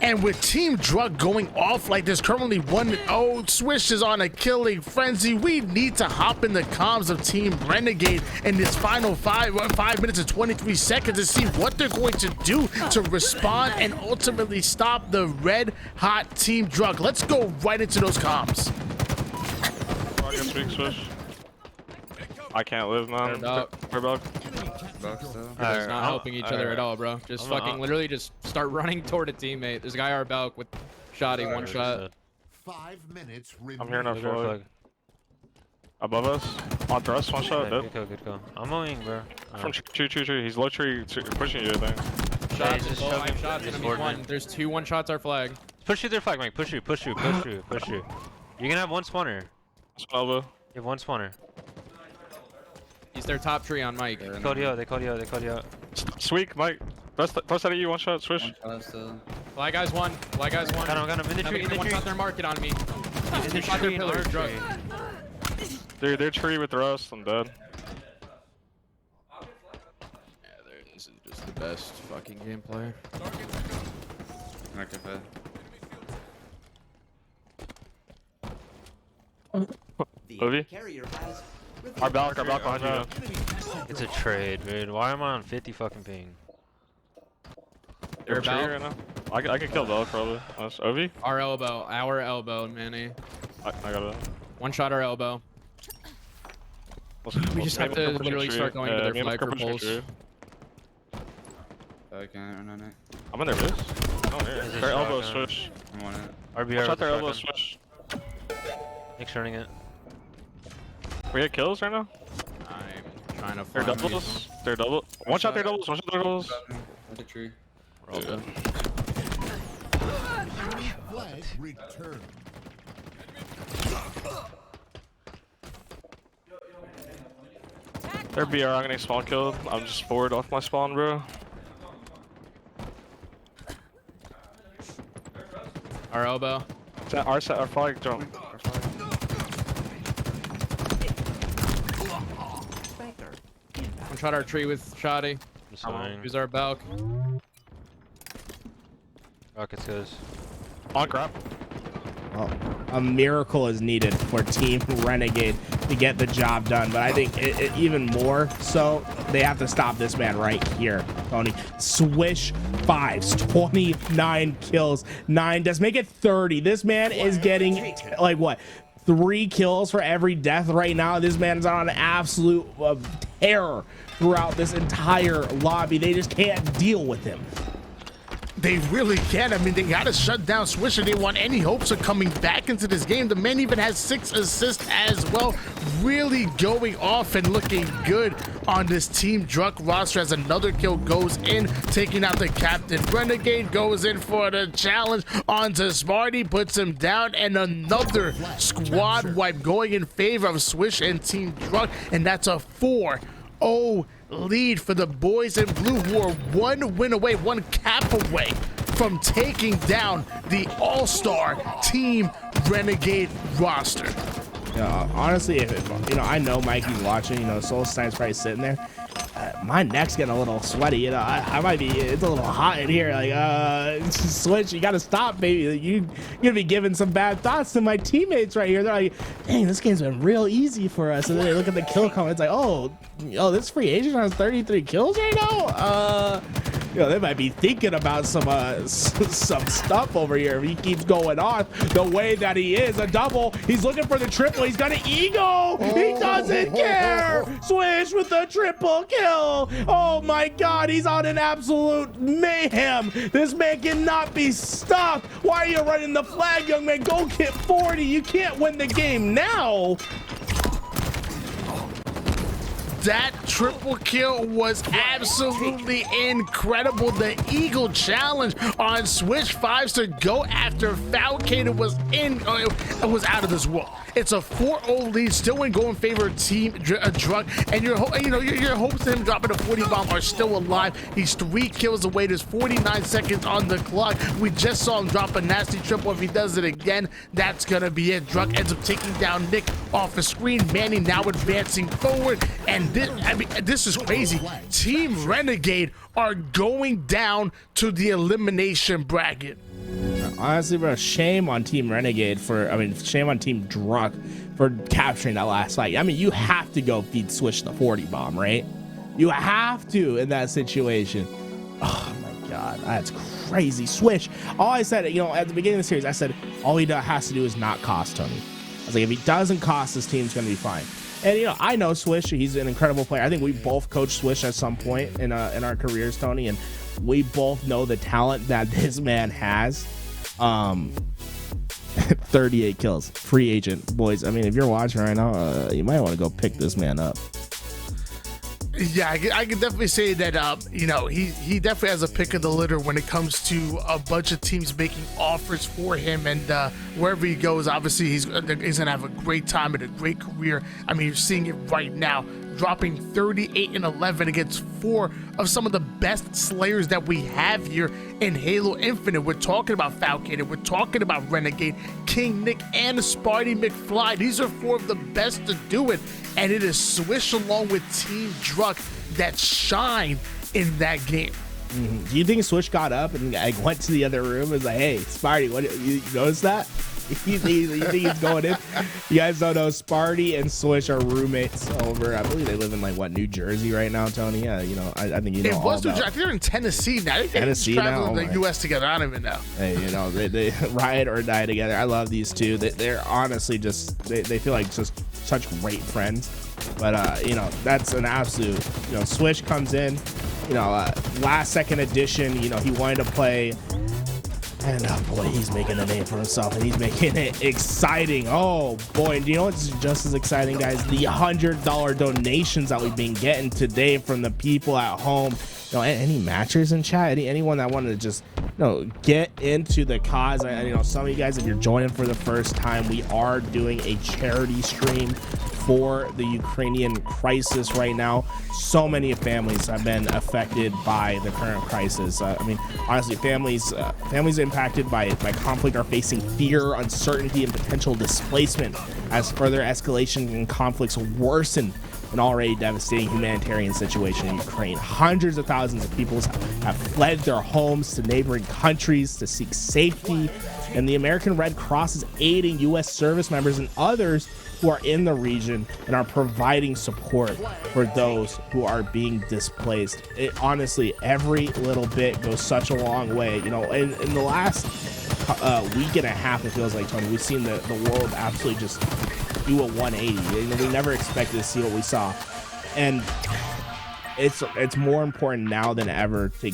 And with Team Druck going off like this, currently 1-0, Swish is on a killing frenzy. We need to hop in the comms of Team Renegade in this final 5 minutes and 23 seconds to see what they're going to do to respond and ultimately stop the red hot Team Druck. Let's go right into those comms. I can't live, man. We're about. It's not helping each other at all, bro. Just fucking literally just start running toward a teammate. There's a guy Arbelk with shotty, one shot. 5 minutes remaining. I'm hearing our flag. Above us. On thrust, one shot. Good kill, good kill. I'm moving, bro. From tree. He's low tree pushing you, I think. Shots, five shots, gonna be one. There's 2 1-shots our flag. Push you their flag, Mike. Push you. You can have one spawner. Elbow. You have one spawner. He's their top tree on Mike. They called you out. Sweet, Mike. First out of you, one shot, Swish. Flag guys one. Got him. In the tree. One shot their market on me. He's in shot their pillar. Druck. Dude, their tree with rust. I'm dead. Yeah, this is just the best fucking game player. Ovi? Our balcony behind you. It's a trade, dude. Why am I on 50 fucking ping? They're tree right now. I can kill Belk probably. Nice. Ovi? Our elbow, Manny. I got it. One shot our elbow. We just have to literally start going to their flag for pulls. I'm in their base. Oh, yeah. Their elbow Swish. RBR. Shot their elbow Swish. Nick's running it. We get kills right now? I'm trying to They're find doubles. They're double. One shot their doubles. One shot their doubles. We're all good. Return. Their BR, I'm getting spawn killed. I'm just forward off my spawn, bro. Our elbow. Our flag jump. I'm trying our tree with Shoddy. Who's our Balk? Rockets goes. On grab. Well, a miracle is needed for Team Renegade to get the job done, but I think even more so, they have to stop this man right here, Tony. Swish Fives, 29 kills, 9. Let's make it 30. This man is getting, like, what? 3 kills for every death right now. This man's on an absolute terror throughout this entire lobby. They just can't deal with him. They really can. I mean, they got to shut down Swisher. They want any hopes of coming back into this game. The man even has 6 assists as well. Really going off and looking good on this Team Druk roster as another kill goes in, taking out the captain. Renegade goes in for the challenge onto Smarty, puts him down, and another squad wipe going in favor of Swish and Team Druk, and that's a 4-0 lead for the boys in blue, who are 1 win away, 1 cap away from taking down the all-star Team Renegade roster. Honestly, if I know Mikey's watching, Soul Snipe's probably sitting there. My neck's getting a little sweaty, I might be, it's a little hot in here. Like, Switch, you gotta stop, baby. You're gonna be giving some bad thoughts to my teammates right here. They're like, dang, this game's been real easy for us. And then they look at the kill count, it's like, oh, this free agent has 33 kills right now? They might be thinking about some stuff over here if he keeps going on the way that he is. A double, he's looking for the triple, he's got an ego, he doesn't care. Swish with the triple kill. Oh my god, he's on an absolute mayhem. This man cannot be stopped. Why are you running the flag, young man? Go get 40. You can't win the game now. That triple kill was absolutely incredible. The Eagle challenge on Switch Fives to go after Falcated was out of this world. It's a 4-0 lead, still in going favor of Team Druk, and your hopes of him dropping a 40 bomb are still alive. He's 3 kills away. There's 49 seconds on the clock. We just saw him drop a nasty triple. If he does it again, that's gonna be it. Druk ends up taking down Nick off the screen. Manny now advancing forward, and this is crazy. Team Renegade are going down to the elimination bracket. Honestly, bro, shame on Team Renegade shame on Team Druk for capturing that last fight. I mean, you have to go feed Swish the 40 bomb, right? You have to in that situation. Oh my god, that's crazy. Swish, all I said, at the beginning of the series, I said all he has to do is not cost Tony. I was like, if he doesn't cost, this team's gonna be fine. And I know Swish, he's an incredible player. I think we both coached Swish at some point in our careers, Tony, and we both know the talent that this man has. 38 kills, free agent, boys. I mean, if you're watching right now, you might want to go pick this man up. Yeah, I can definitely say that he definitely has a pick of the litter when it comes to a bunch of teams making offers for him, and wherever he goes, obviously he's gonna have a great time and a great career. I mean, you're seeing it right now, dropping 38 and 11 against 4 of some of the best slayers that we have here in Halo Infinite. We're talking about Falcated, we're talking about Renegade, King Nick, and Sparty McFly. These are 4 of the best to do it, and it is Swish along with Team Druk that shine in that game. Do you think Swish got up and went to the other room and was like, hey, Sparty, what, you notice that? You think he's going in? You guys don't know, Sparty and Swish are roommates over, I believe they live in New Jersey right now, Tony. Yeah, I think it was New Jersey. I think they're in Tennessee now. Tennessee now. The U.S. together. I don't even know. Hey, they ride or die together. I love these two. They're honestly just they feel like just such great friends. But that's an absolute. Swish comes in. Last second edition. He wanted to play. And boy, he's making a name for himself, and he's making it exciting. Oh boy, do you know what's just as exciting, guys? The $100 donations that we've been getting today from the people at home. any matchers in chat, anyone that wanted to just get into the cause. Some of you guys, if you're joining for the first time, we are doing a charity stream for the Ukrainian crisis right now. So many families have been affected by the current crisis. Honestly, families impacted by conflict are facing fear, uncertainty, and potential displacement as further escalation and conflicts worsen an already devastating humanitarian situation in Ukraine. Hundreds of thousands of people have fled their homes to neighboring countries to seek safety, and the American Red Cross is aiding U.S. service members and others who are in the region and are providing support for those who are being displaced. Honestly, every little bit goes such a long way. In the last week and a half, it feels like, Tony, we've seen the world absolutely just do a 180. We never expected to see what we saw, and it's more important now than ever to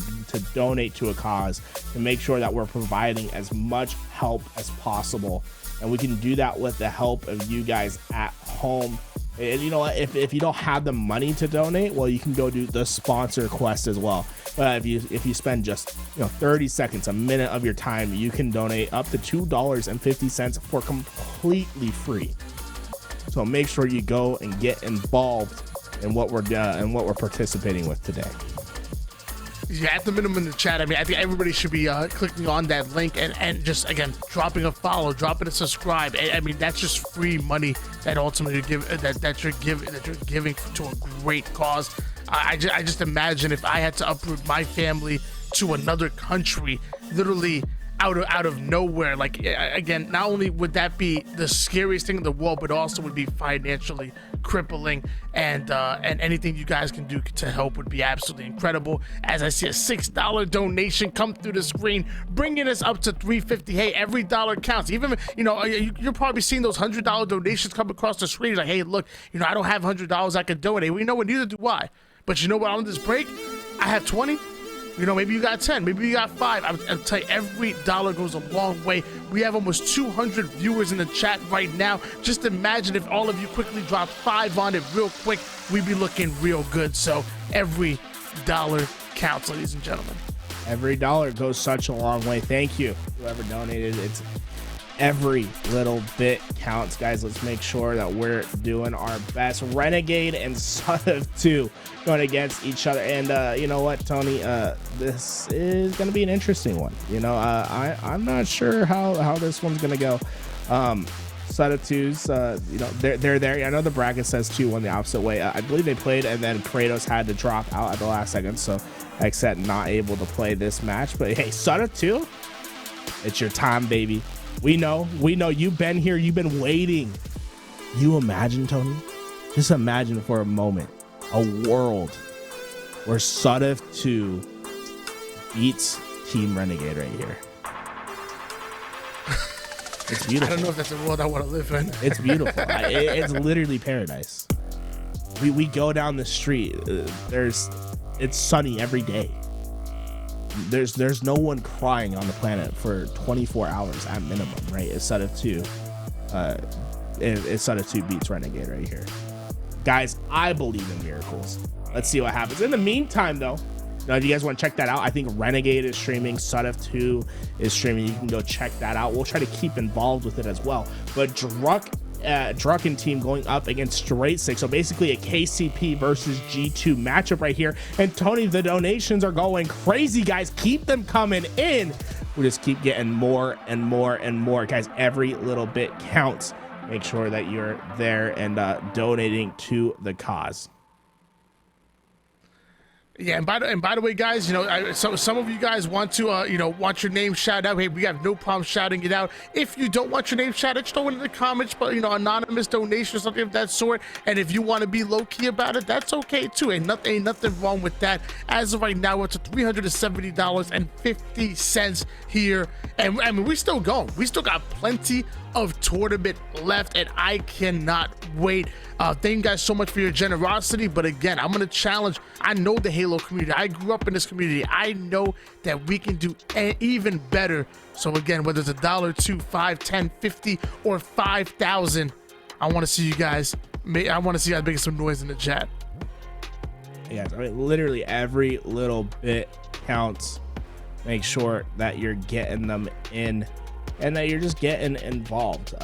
donate to a cause, to make sure that we're providing as much help as possible, and we can do that with the help of you guys at home. And you know what, if you don't have the money to donate, well, you can go do the sponsor quest as well. If you spend just 30 seconds, a minute of your time, you can donate up to $2.50 for completely free. So make sure you go and get involved in what we're participating with today. Yeah, at the minimum in the chat, I think everybody should be clicking on that link and just, again, dropping a follow, dropping a subscribe. That's just free money that ultimately that you're giving to a great cause. I just imagine if I had to uproot my family to another country, literally out of nowhere. Again, not only would that be the scariest thing in the world, but also would be financially crippling, and anything you guys can do to help would be absolutely incredible. As I see a $6 donation come through the screen, bringing us up to $3.50. Hey, every dollar counts. Even you're probably seeing those $100 donations come across the screen. Like, hey, look, I don't have $100 I could donate. We know what, neither do I. But you know what? On this break, I have 20. Maybe you got 10, maybe you got 5. I'll tell you, every dollar goes a long way. We have almost 200 viewers in the chat right now. Just imagine if all of you quickly drop 5 on it real quick, we'd be looking real good. So every dollar counts, ladies and gentlemen. Every dollar goes such a long way. Thank you, whoever donated. It's every little bit counts, guys. Let's make sure that we're doing our best. Renegade and Sudov 2 going against each other, and you know what, Tony, this is gonna be an interesting one. I'm not sure how this one's gonna go. Sudov 2's they're there. I know the bracket says 2-1 the opposite way. I believe they played, and then Kratos had to drop out at the last second, so Xset not able to play this match. But hey, Sudov 2, it's your time, baby. We know you've been here, you've been waiting. You imagine, Tony, just imagine for a moment a world where Sudov 2 beats Team Renegade right here. It's beautiful. I don't know if that's a world I want to live in. It's beautiful. It's literally paradise. We go down the street. It's sunny every day. There's no one crying on the planet for 24 hours at minimum, right? It's Sudov 2. It's Sudov 2 beats Renegade right here. Guys, I believe in miracles. Let's see what happens. In the meantime, though, if you guys want to check that out, I think Renegade is streaming, Sudov 2 is streaming. You can go check that out. We'll try to keep involved with it as well. But Drucken team going up against Straight Six, so basically a KCP versus G2 matchup right here. And Tony, the donations are going crazy, guys. Keep them coming in. We just keep getting more and more and more, guys. Every little bit counts. Make sure that you're there and donating to the cause. Yeah, and by the way, guys, so some of you guys want to, want your name shouted out. Hey, we have no problem shouting it out. If you don't want your name shouted, just throw it in the comments, but anonymous donation or something of that sort. And if you want to be low key about it, that's okay too. Ain't nothing wrong with that. As of right now, we're to $370.50 here, and we still going. We still got plenty of tournament left, and I cannot wait. Thank you guys so much for your generosity, but again, I'm gonna challenge. I know the Halo community. I grew up in this community. I know that we can do even better. So again, whether it's $1, $2, $5, $10, $50, or $5,000, I want to see you guys. I want to see you guys making some noise in the chat. Yeah, I mean, literally every little bit counts. Make sure that you're getting them in and that you're just getting involved.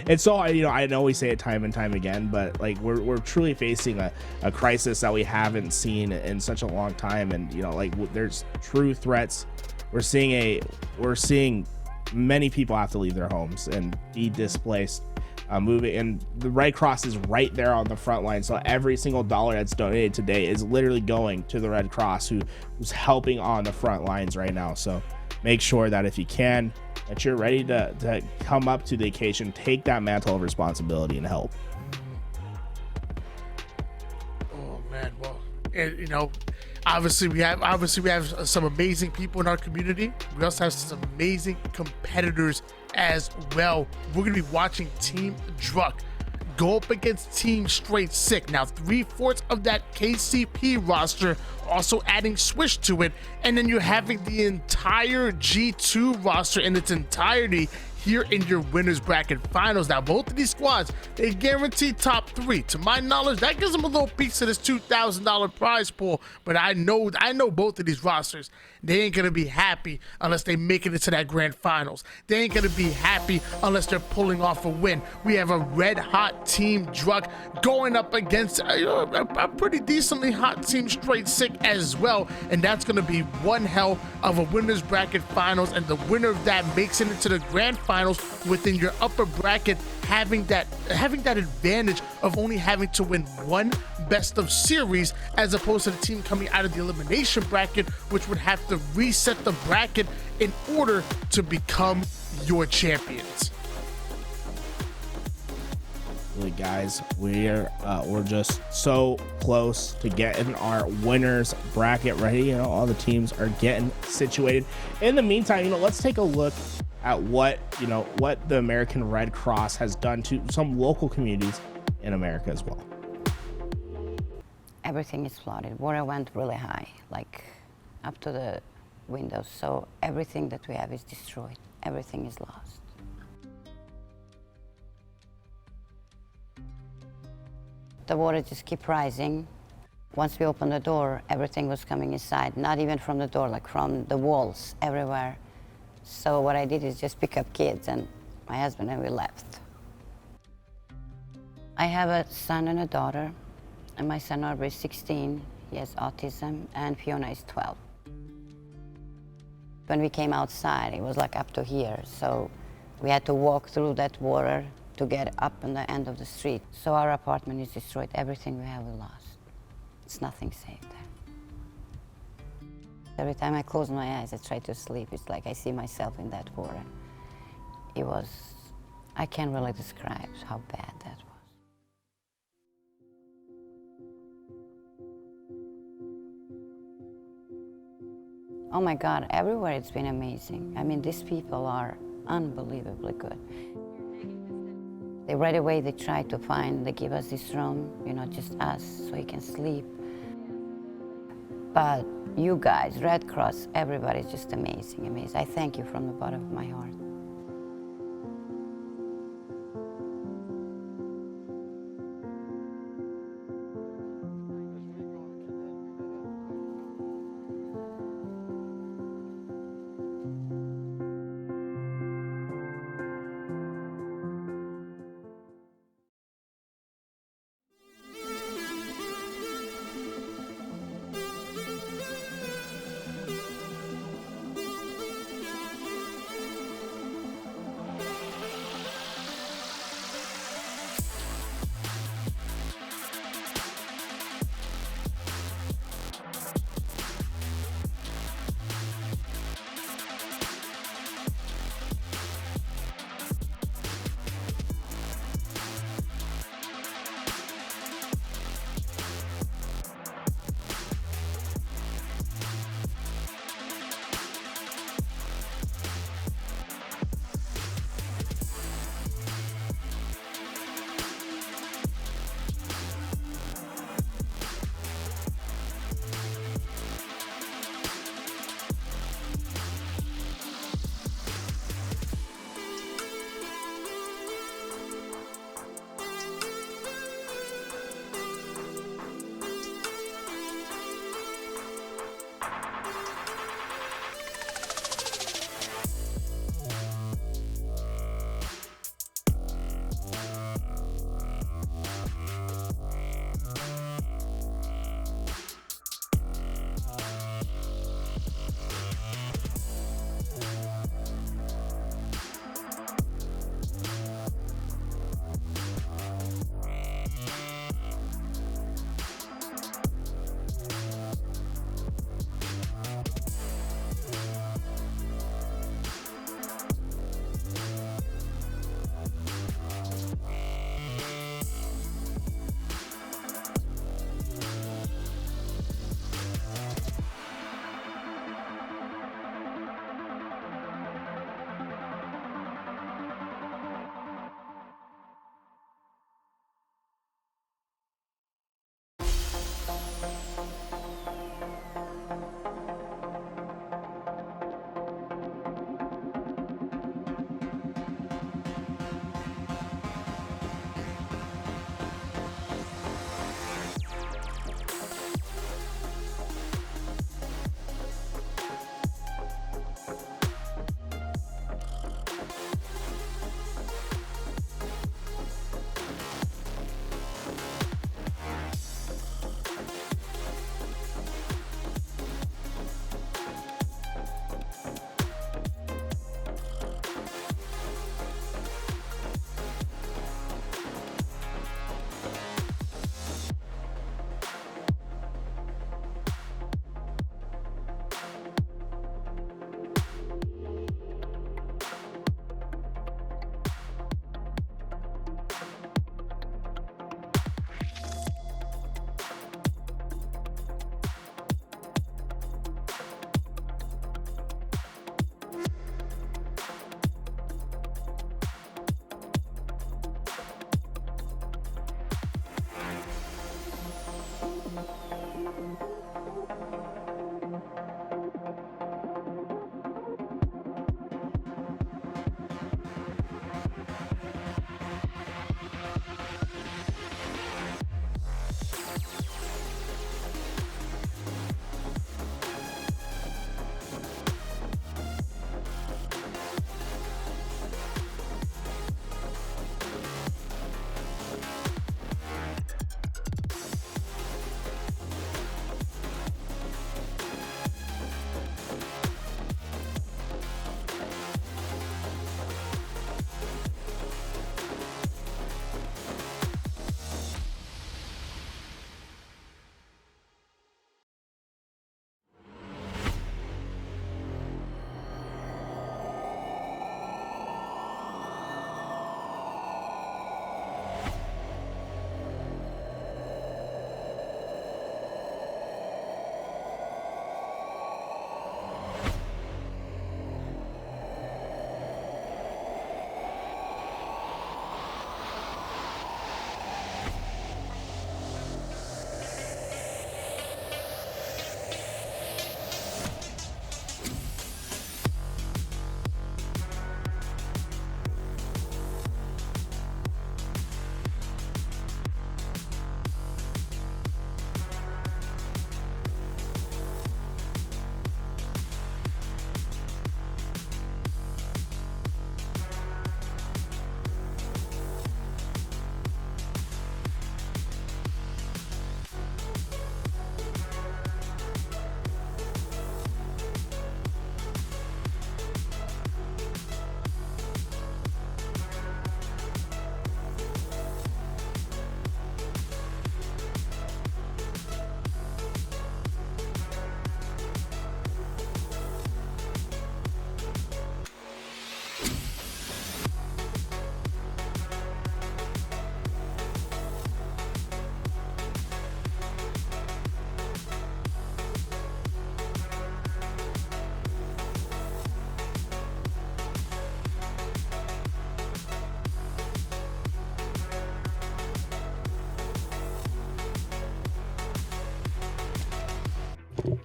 It's so, I know we say it time and time again, but like we're truly facing a crisis that we haven't seen in such a long time. And there's true threats. We're seeing many people have to leave their homes and be displaced, moving, and the Red Cross is right there on the front line. So every single dollar that's donated today is literally going to the Red Cross, who's helping on the front lines right now. So make sure that if you can, that you're ready to come up to the occasion, take that mantle of responsibility and help. Oh man, well, and, obviously we have some amazing people in our community. We also have some amazing competitors as well. We're gonna be watching Team Druck go up against Team Straight Sick. Now 3/4 of that KCP roster also adding Swish to it, and then you're having the entire G2 roster in its entirety here in your winners bracket finals. Now both of these squads, they guarantee top 3. To my knowledge, that gives them a little piece of this $2,000 prize pool. But I know both of these rosters, they ain't gonna be happy unless they make it into that grand finals. They ain't gonna be happy unless they're pulling off a win. We have a red hot Team Druck going up against a pretty decently hot Team Straight Sick as well, and that's gonna be one hell of a winners bracket finals. And the winner of that makes it into the grand finals within your upper bracket, having that advantage of only having to win one best of series, as opposed to the team coming out of the elimination bracket, which would have to reset the bracket in order to become your champions. Really, guys, we're just so close to getting our winners bracket ready. All the teams are getting situated. In the meantime, let's take a look at what the American Red Cross has done to some local communities in America as well. Everything is flooded. Water went really high, like up to the windows. So everything that we have is destroyed. Everything is lost. The water just keep rising. Once we opened the door, everything was coming inside, not even from the door, like from the walls, everywhere. So what I did is just pick up kids and my husband, and we left. I have a son and a daughter, and my son Aubrey is 16, he has autism, and Fiona is 12. When we came outside, it was like up to here, so we had to walk through that water to get up on the end of the street. So our apartment is destroyed, everything we have we lost. It's nothing safe there. Every time I close my eyes, I try to sleep. It's like I see myself in that water. I can't really describe how bad that was. Oh my God, everywhere it's been amazing. I mean, these people are unbelievably good. Right away they try to they give us this room, just us, so we can sleep. But you guys, Red Cross, everybody's just amazing, amazing. I thank you from the bottom of my heart.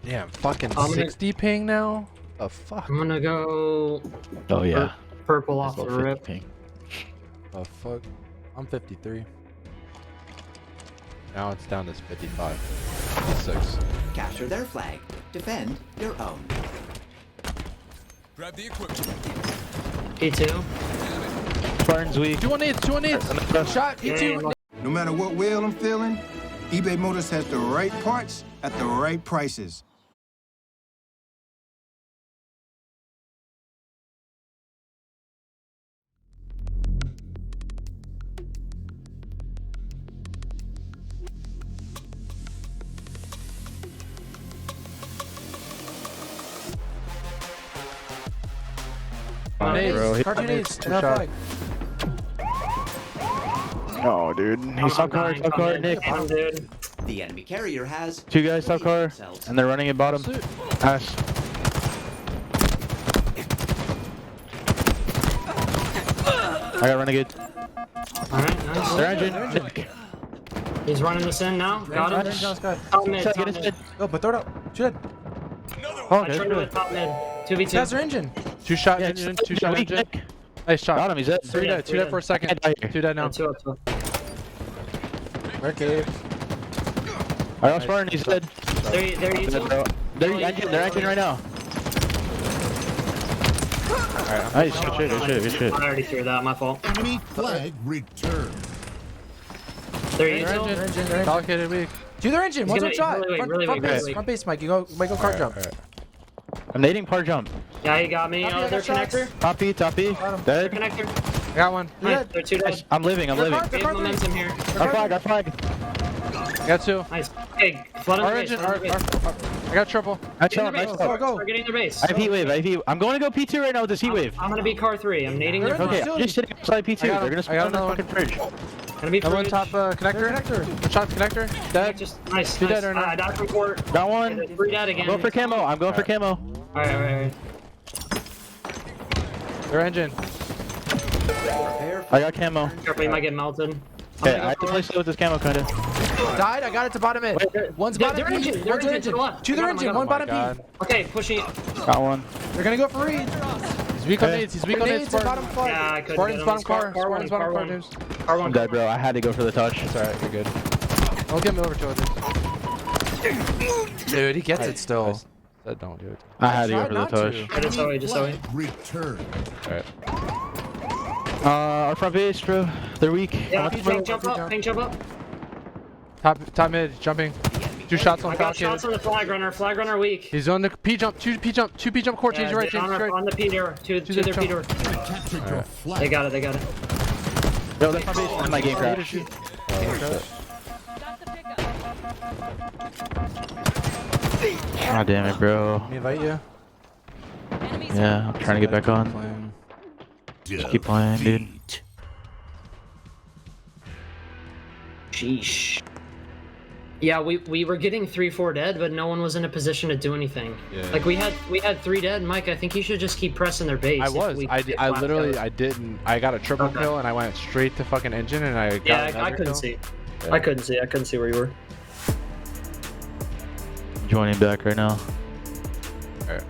Damn, fucking I'm gonna- 60 ping now? Oh, fuck. I'm gonna go Oh yeah. purple off the That's about rip. 50 ping. Oh, fuck. I'm 53. Now it's down to 55. 56. Capture their flag. Defend your own. Grab the equipment. P2. Spartan's weak. 2 on needs, 2 on needs. Shot, P2. No matter what whale I'm feeling, eBay Motors has the right parts at the right prices. Cartoon needs. Enough flag. Oh, dude. He's top car, Nick. Dude. The enemy carrier has 2 guys top car, and they're running at bottom. Ash. I got renegade. Alright, nice. Their engine. Nick. He's running this in now. Got him. Top mid, Shot, top get his mid. head. Oh, but throw it up. Shoot it. Oh, I turned to it top mid. 2v2. That's their engine. 2 shot Yeah, engine. just 2 shot weak, engine. Nick. Nice shot. Got him, he's dead. 3 dead. 2 dead for a second. I die here. 2 dead now. 2 up, 2 up. Where cave? I got Spartan, he's dead. There you go. They're engine right now. Alright. Nice, good shit. I already threw that, my fault. Enemy flag returned. There you Their go. engine. Allocated weak. Do their engine. He's One shot. really weak, Front, really front weak, base. really Front base, Mike. You go card jump. I'm nading par jump. Yeah, he got me. Top Oh, B, their I got shots. connector. Top B. Their Dead. connector. I got one. Nice. They're 2 dead. I'm living. We have momentum here. I flag. I got 2. Nice. Okay, flood on Our the base. engine. Flood on the base. I got triple. Nice Get in shot, their nice base. shot. Go. We're getting their base. I have heat wave. I'm going to go P2 right now with this heat wave. I'm gonna be car 3. I'm nading their Okay, front. I'm just sitting outside P2. I got They're him. gonna I spawn got in the another fucking fridge. Gonna be Another one fridge. top connector. One shot connector. Dead. Just nice. Two nice. dead or not? I died from port. Got one. 3 dead again. Go for camo. I'm going for camo. Alright. Their engine. I got camo. Careful, you might get melted. Okay, I have to play slow with this camo, kinda. Died. I got it to bottom mid. One's Their bottom P. engine, their One's their engine to the left. Two their I got him, engine. I got One him. bottom P. Okay, pushing. Got one. They're gonna go for Reed. He's weak on nades. He's weak on nades. Bottom flag. Yeah, I couldn't Spartan's get him. bottom car. Car one, Spartan's bottom car, one. James. Car I'm one. dead, bro. I had to go for the touch. It's alright. You're good. Don't get me over to it. Dude, he gets it still. Said don't do it. I had to go for the Tried not touch. I just saw you, just saw you. Return. Alright. Our front base, bro. They're weak. Yeah, ping jump up, ping jump up. Top mid, jumping. 2 shots on I got shots Falcon. on the flag runner weak. He's on the P jump. 2 P jump court. Change right. Change right. On the P door, to the their P door. Captured your flag. They got it. Yo, that's my base. And my game crash. God damn it, bro. Let me invite you. Yeah, I'm trying to get back on. Just keep playing, dude. Sheesh. Yeah, we were getting 3-4 dead, but no one was in a position to do anything. Yeah. Like we had 3 dead. Mike, I think you should just keep pressing their base. I was. I literally. I didn't. I got a triple kill and I went straight to fucking engine and I got Yeah, another I couldn't kill. see. Yeah. I couldn't see where you were. Joining back right now. Alright.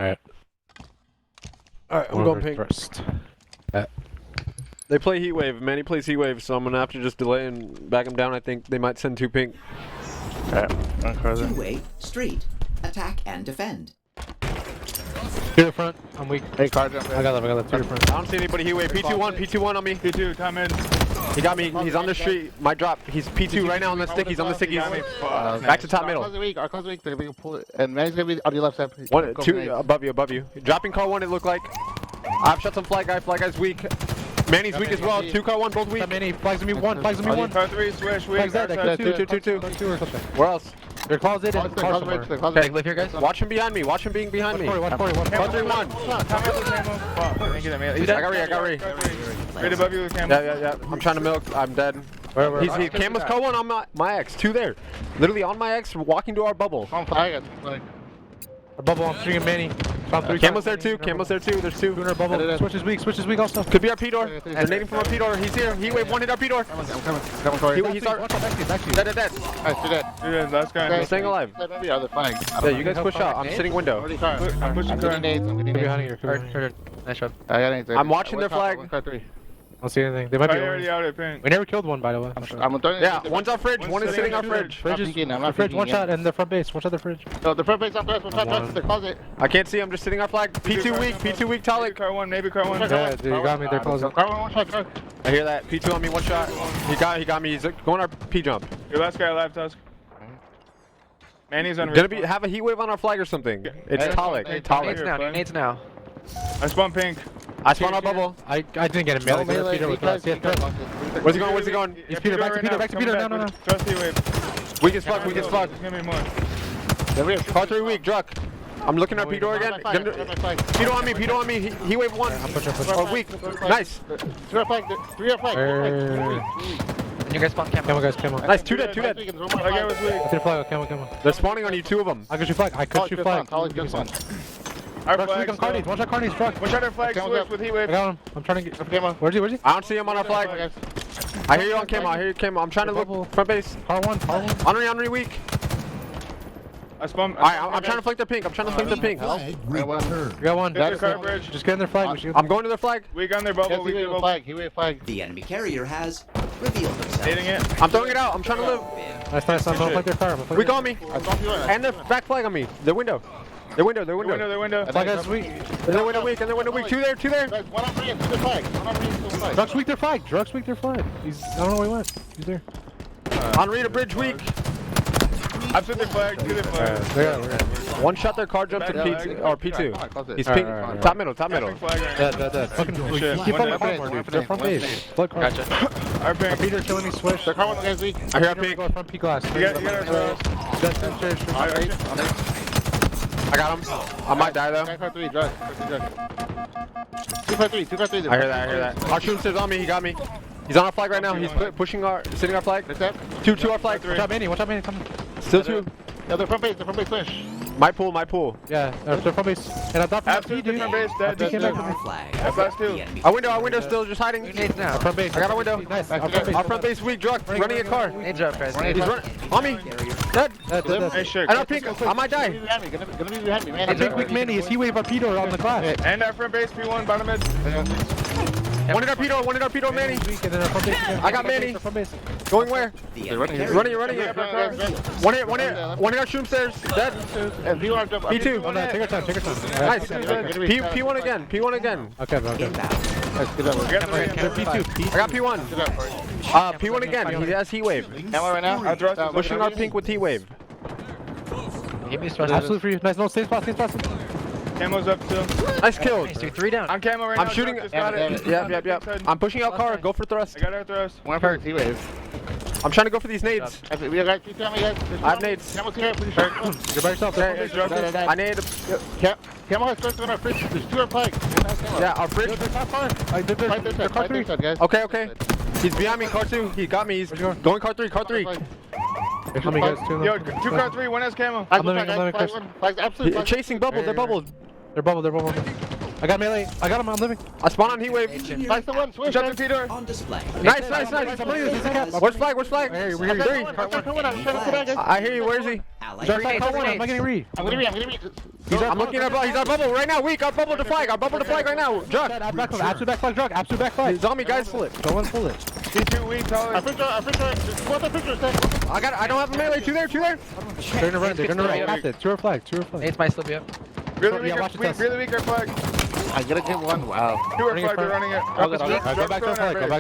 Alright. Alright, I'm going pink. First. They play heat wave. Manny plays heat wave, so I'm gonna have to just delay and back him down. I think they might send 2 pink. Two-way, street, attack and defend. To the front. I'm weak. Hey, card jump. I got that. To the front. I don't see anybody heat wave. P21 on me. P2, come in. He got me. He's on the street. My drop. He's P2 right now on the stick. He's on the stick. He's back to top middle. Our close weak. They're gonna pull it. And Manny's gonna be on your left side. 1, 2 above you. Dropping car 1. It looked like. I've shot some flag guy. Flag guy's weak. Manny's weak as well. 2 car 1, both weak. Manny flags me 1. Flags me 1. Car 3, swish, weak. 2. Where else? They're closet in. Okay, live here, guys. Watch him behind me. Watch him being behind me. Watch Car 3 1. I got Ray. Right above you with Camo. Yeah. I'm trying to milk. I'm dead. He's Camo's car 1 on my X. 2 there. Literally on my X, walking to our bubble. A bubble, I'm shooting Manny. Camo's there too. There's 2. Bubble. Switch is weak also. Could be our P-door. They're nading from our P-door. He's here. He wave 1 hit our P-door. I'm coming. He's our... Dead. Dude, last guy. I'm staying alive. Yeah, you guys push out. I'm sitting window. I'm pushing car. Nice shot. I'm watching their flag. I don't see anything. They might be already out at pink. We never killed one, by the way. Yeah, one's our fridge. One is sitting our fridge. Fridge, one shot, and the front base. One shot the fridge. No, the front base on first. One shot the closet. I can't see. I'm just sitting our flag. P2 weak. Talik. Car 1, maybe car 1. Yeah, dude, you got me. They're closing. I hear that. P2 on me. 1 shot. He got me. He's going our P jump. Your last guy alive, Tusk. Manny's on. Gonna have a heat wave on our flag or something. It's Talik. Nades now. I spawned pink. I spawned our bubble. I didn't get him. Where's he going? He's Peter. Back to Peter. No. Trust heat wave. Weak as fuck. There's gonna be more. Car 3 weak. Druck. I'm looking at P-door again. P-door on me. He wave 1. Or weak. Nice. 3 flag. You guys spawn Camo. Nice. 2 dead. That guy was weak. Camo. They're spawning on you. 2 of them. I could shoot flag. Our flag. One shot Carney's truck. One shot our flag. Switch with heat wave. I got him. I'm trying to get Camo. Where's he? I don't see him on our flag. I hear you on Camo. I'm trying to look front base. Car 1. Henry weak. I spawned. I'm trying to flank their pink. Flag returned. You got one. Just get in their flag. I'm going to their flag. Weak on their bubble. Flag. The enemy carrier has revealed himself. Hitting it. I'm throwing it out. I'm trying to live. Nice. I'm gonna flank their car. Weak on me. And their back flag on me. Their window. Their window. Flag guy's weak. And their window weak. 2 there. One on me and to the flag. Druck's weak their flag. I don't know where he went. He's there. Henry to bridge weak. I've set their flag. To their flag. 1 shot their car jump to P2 or P2. He's pink. Top middle. Dead. Fucking keep on the car, dude. They're front base. Gotcha. Our pink. Peter killing me. Switch. The car one guy's weak. I hear our pink. Front P glass. You got our I got him. I might die though. 2 car 3. I hear that. Our shooter's on me. He got me. He's on our flag right now. He's sitting our flag. 2 our flag. Watch out, Manny. Come. Still 2. Yeah, they're front base finish. My pool. Yeah, they're front base. And I dropped Absolute different base. Dead. That's last 2. Our window still just hiding. Our front base. I got a window. Nice. Our front base weak. Druck. Running a car. Nades up, guys. He's running. On me. Dead. Hey, sure. I don't pink. I might die. Gonna be behind me, man. I think weak Manny is he wave up Peter on the glass. And our front base P1 bottom mid. One in our P-door, Manny. I got Manny. Going where? Running. One hit. One hit our shroom stairs. Dead. P2. Oh, no, take your time. Nice. P1 again. Okay. P2. I got P1. P1 again. He has heat wave. Right now. Pushing our pink with heat wave. Absolute free. Nice. No, stay spot. Camo's up still. Nice kill. 3 down. I'm camo right now. I'm shooting. Yep. I'm pushing out car. Go for thrust. I got our thrust. One per T-wave. I'm trying to go for these nades. I have nades. You're by yourself. I need. Camo has first on our fridge. There's 2 on flag. Yeah, our fridge. Okay. He's behind me, car 2. He got me. He's going car 3. How many guys? 2 car 3. One has camo. I'm living. Chasing bubble. They're bubbled. They're bubbled. I got melee. I got him. I'm living. I spawn on heat wave. Nice the one. Switch. Jump to Peter. On display. Nice. Where's flag? Where's flag? Hey, We're here. I hear you. Where is he? Ally. I'm getting re. I'm looking at bubble. He's on bubble right now. Weak. Our bubble to flag. Our bubble to flag right now. Drug. Absolute back flag. Drug. Absolute back flag. He's on me, guys. Pull it. Go and pull it. T2 weak, Tyler. I don't have a melee. Two there. They're gonna run. Two are flag. Nate's might slip you up. Really weak, our flag. I gotta get one. Wow. Two are flag, they're running it. Go back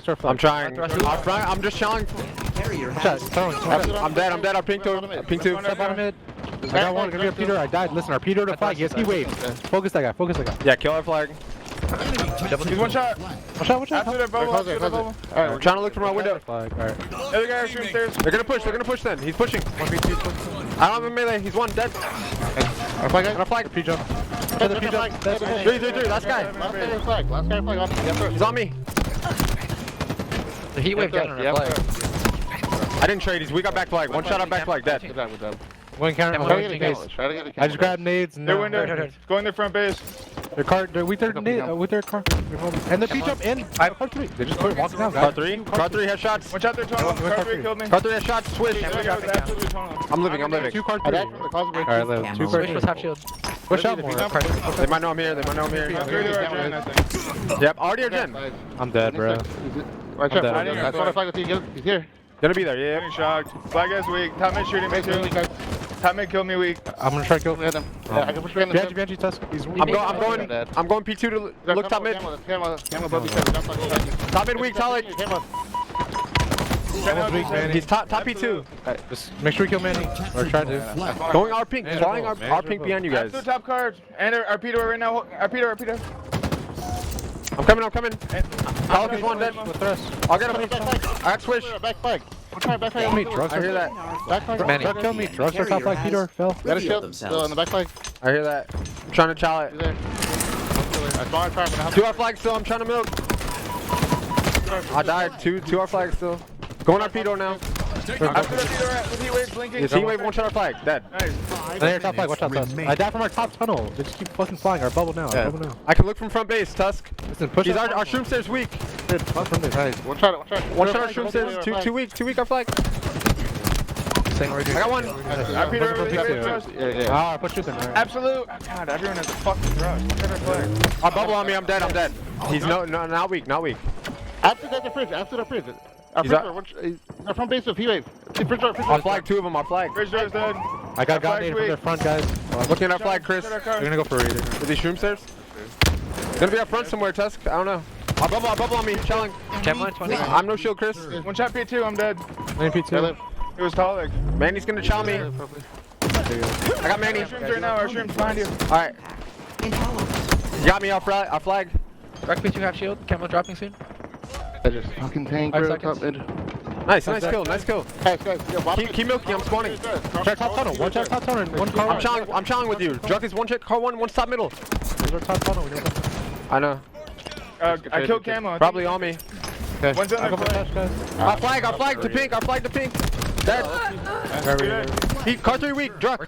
to our flag. I'm trying. I'm just challenging. I'm dead. I'll ping two. I got one. Gonna be a Peter. I died. Listen, our Peter to flag. Yes, he waved. Focus that guy. Yeah, kill our flag. He's one shot. Watch out. After that bubble. Alright, we're trying to look from our window. Alright. Other guy shooting stairs. They're gonna push then. He's pushing. I don't have a melee. He's one dead. Our flag. Our flag. P-jump. Three. Last guy. He's on me. The heat wave down on our flag. I didn't trade. We got back flag. One shot on back flag. Dead. One counter. I just grabbed nades. Their window. It's going their front base. Their car. We third car. And the P-jump in. Car 3. They just quit walking down. Car 3 has shots. Watch out, they're tunnel. Car 3 killed me. Car 3 has shots. Switch. I'm living. Two car 3. Alright, live. Two car Switch 3. was half shield. Push out more. They might know I'm here. Yep, already or Jen? I'm dead, bro. Gonna be there, yeah. Getting shocked. Flag guy's weak. Top mid shooting me too. Top mid killed me weak. I'm gonna try to kill him. I can push Banshee, Tusk. I'm going P2 to look top mid. Top mid weak, Talik. He's top P2. Just make sure we kill Manny. Or try to. Going our pink. Flying our pink behind you guys. Two top cards. And our Peter right now. Our Peter. I'm coming. Talik is one dead. I'll get him. I got switch. Back flag. Kill me, drugs. I hear that. Drug kill me. Drugs are top flag. Peter fell. Got a shield. Still on the back flag. I hear that. I'm trying to chow it. Two our flag still. I'm trying to milk. I died. Two our flag still. Going on Peter now. After the Peter with heat wave blinking. Heat wave one shot our flag. Dead. Nice. They're top flag. Watch out, Tusk. I died from our top tunnel. They just keep fucking flying. Our bubble now. I can look from front base, Tusk. Listen, push. He's our shroom stairs weak. One shot. One shot our shroom stairs. Two weak our flag. I got one. Our Peter. Ah, I pushed you there. Absolute. God, everyone has a fucking rush. Look at our flag. Our bubble on me. I'm dead. He's not weak. After the fridge. He's front base with P-Wave. Our flag, two of them. Our flag. Bridge door's dead. I got nade from their front, guys. Looking at our flag, Chris. They're gonna go for it. Is he shroom stairs? Gonna be up front somewhere, Tusk. I don't know. Our bubble on me. Challenge. I'm no shield, Chris. One shot P2. I'm dead. Main P2. It was Talik. Manny's gonna chow me. I got Manny. Our shrooms right now. Our shrooms behind you. Alright. You got me off flag. Rock P2 half shield. Camel dropping soon. I just fucking tank top mid. Nice kill. Guys, Keep milking, I'm spawning. Check top tunnel. One check top tunnel and one car. I'm challenging with you. Drug is one check, car one, one's top middle. Those are top tunnel. I know. I killed Camo. Probably on me. One's on the flag. Our flag to pink. Dead. Car 3 weak, Druck.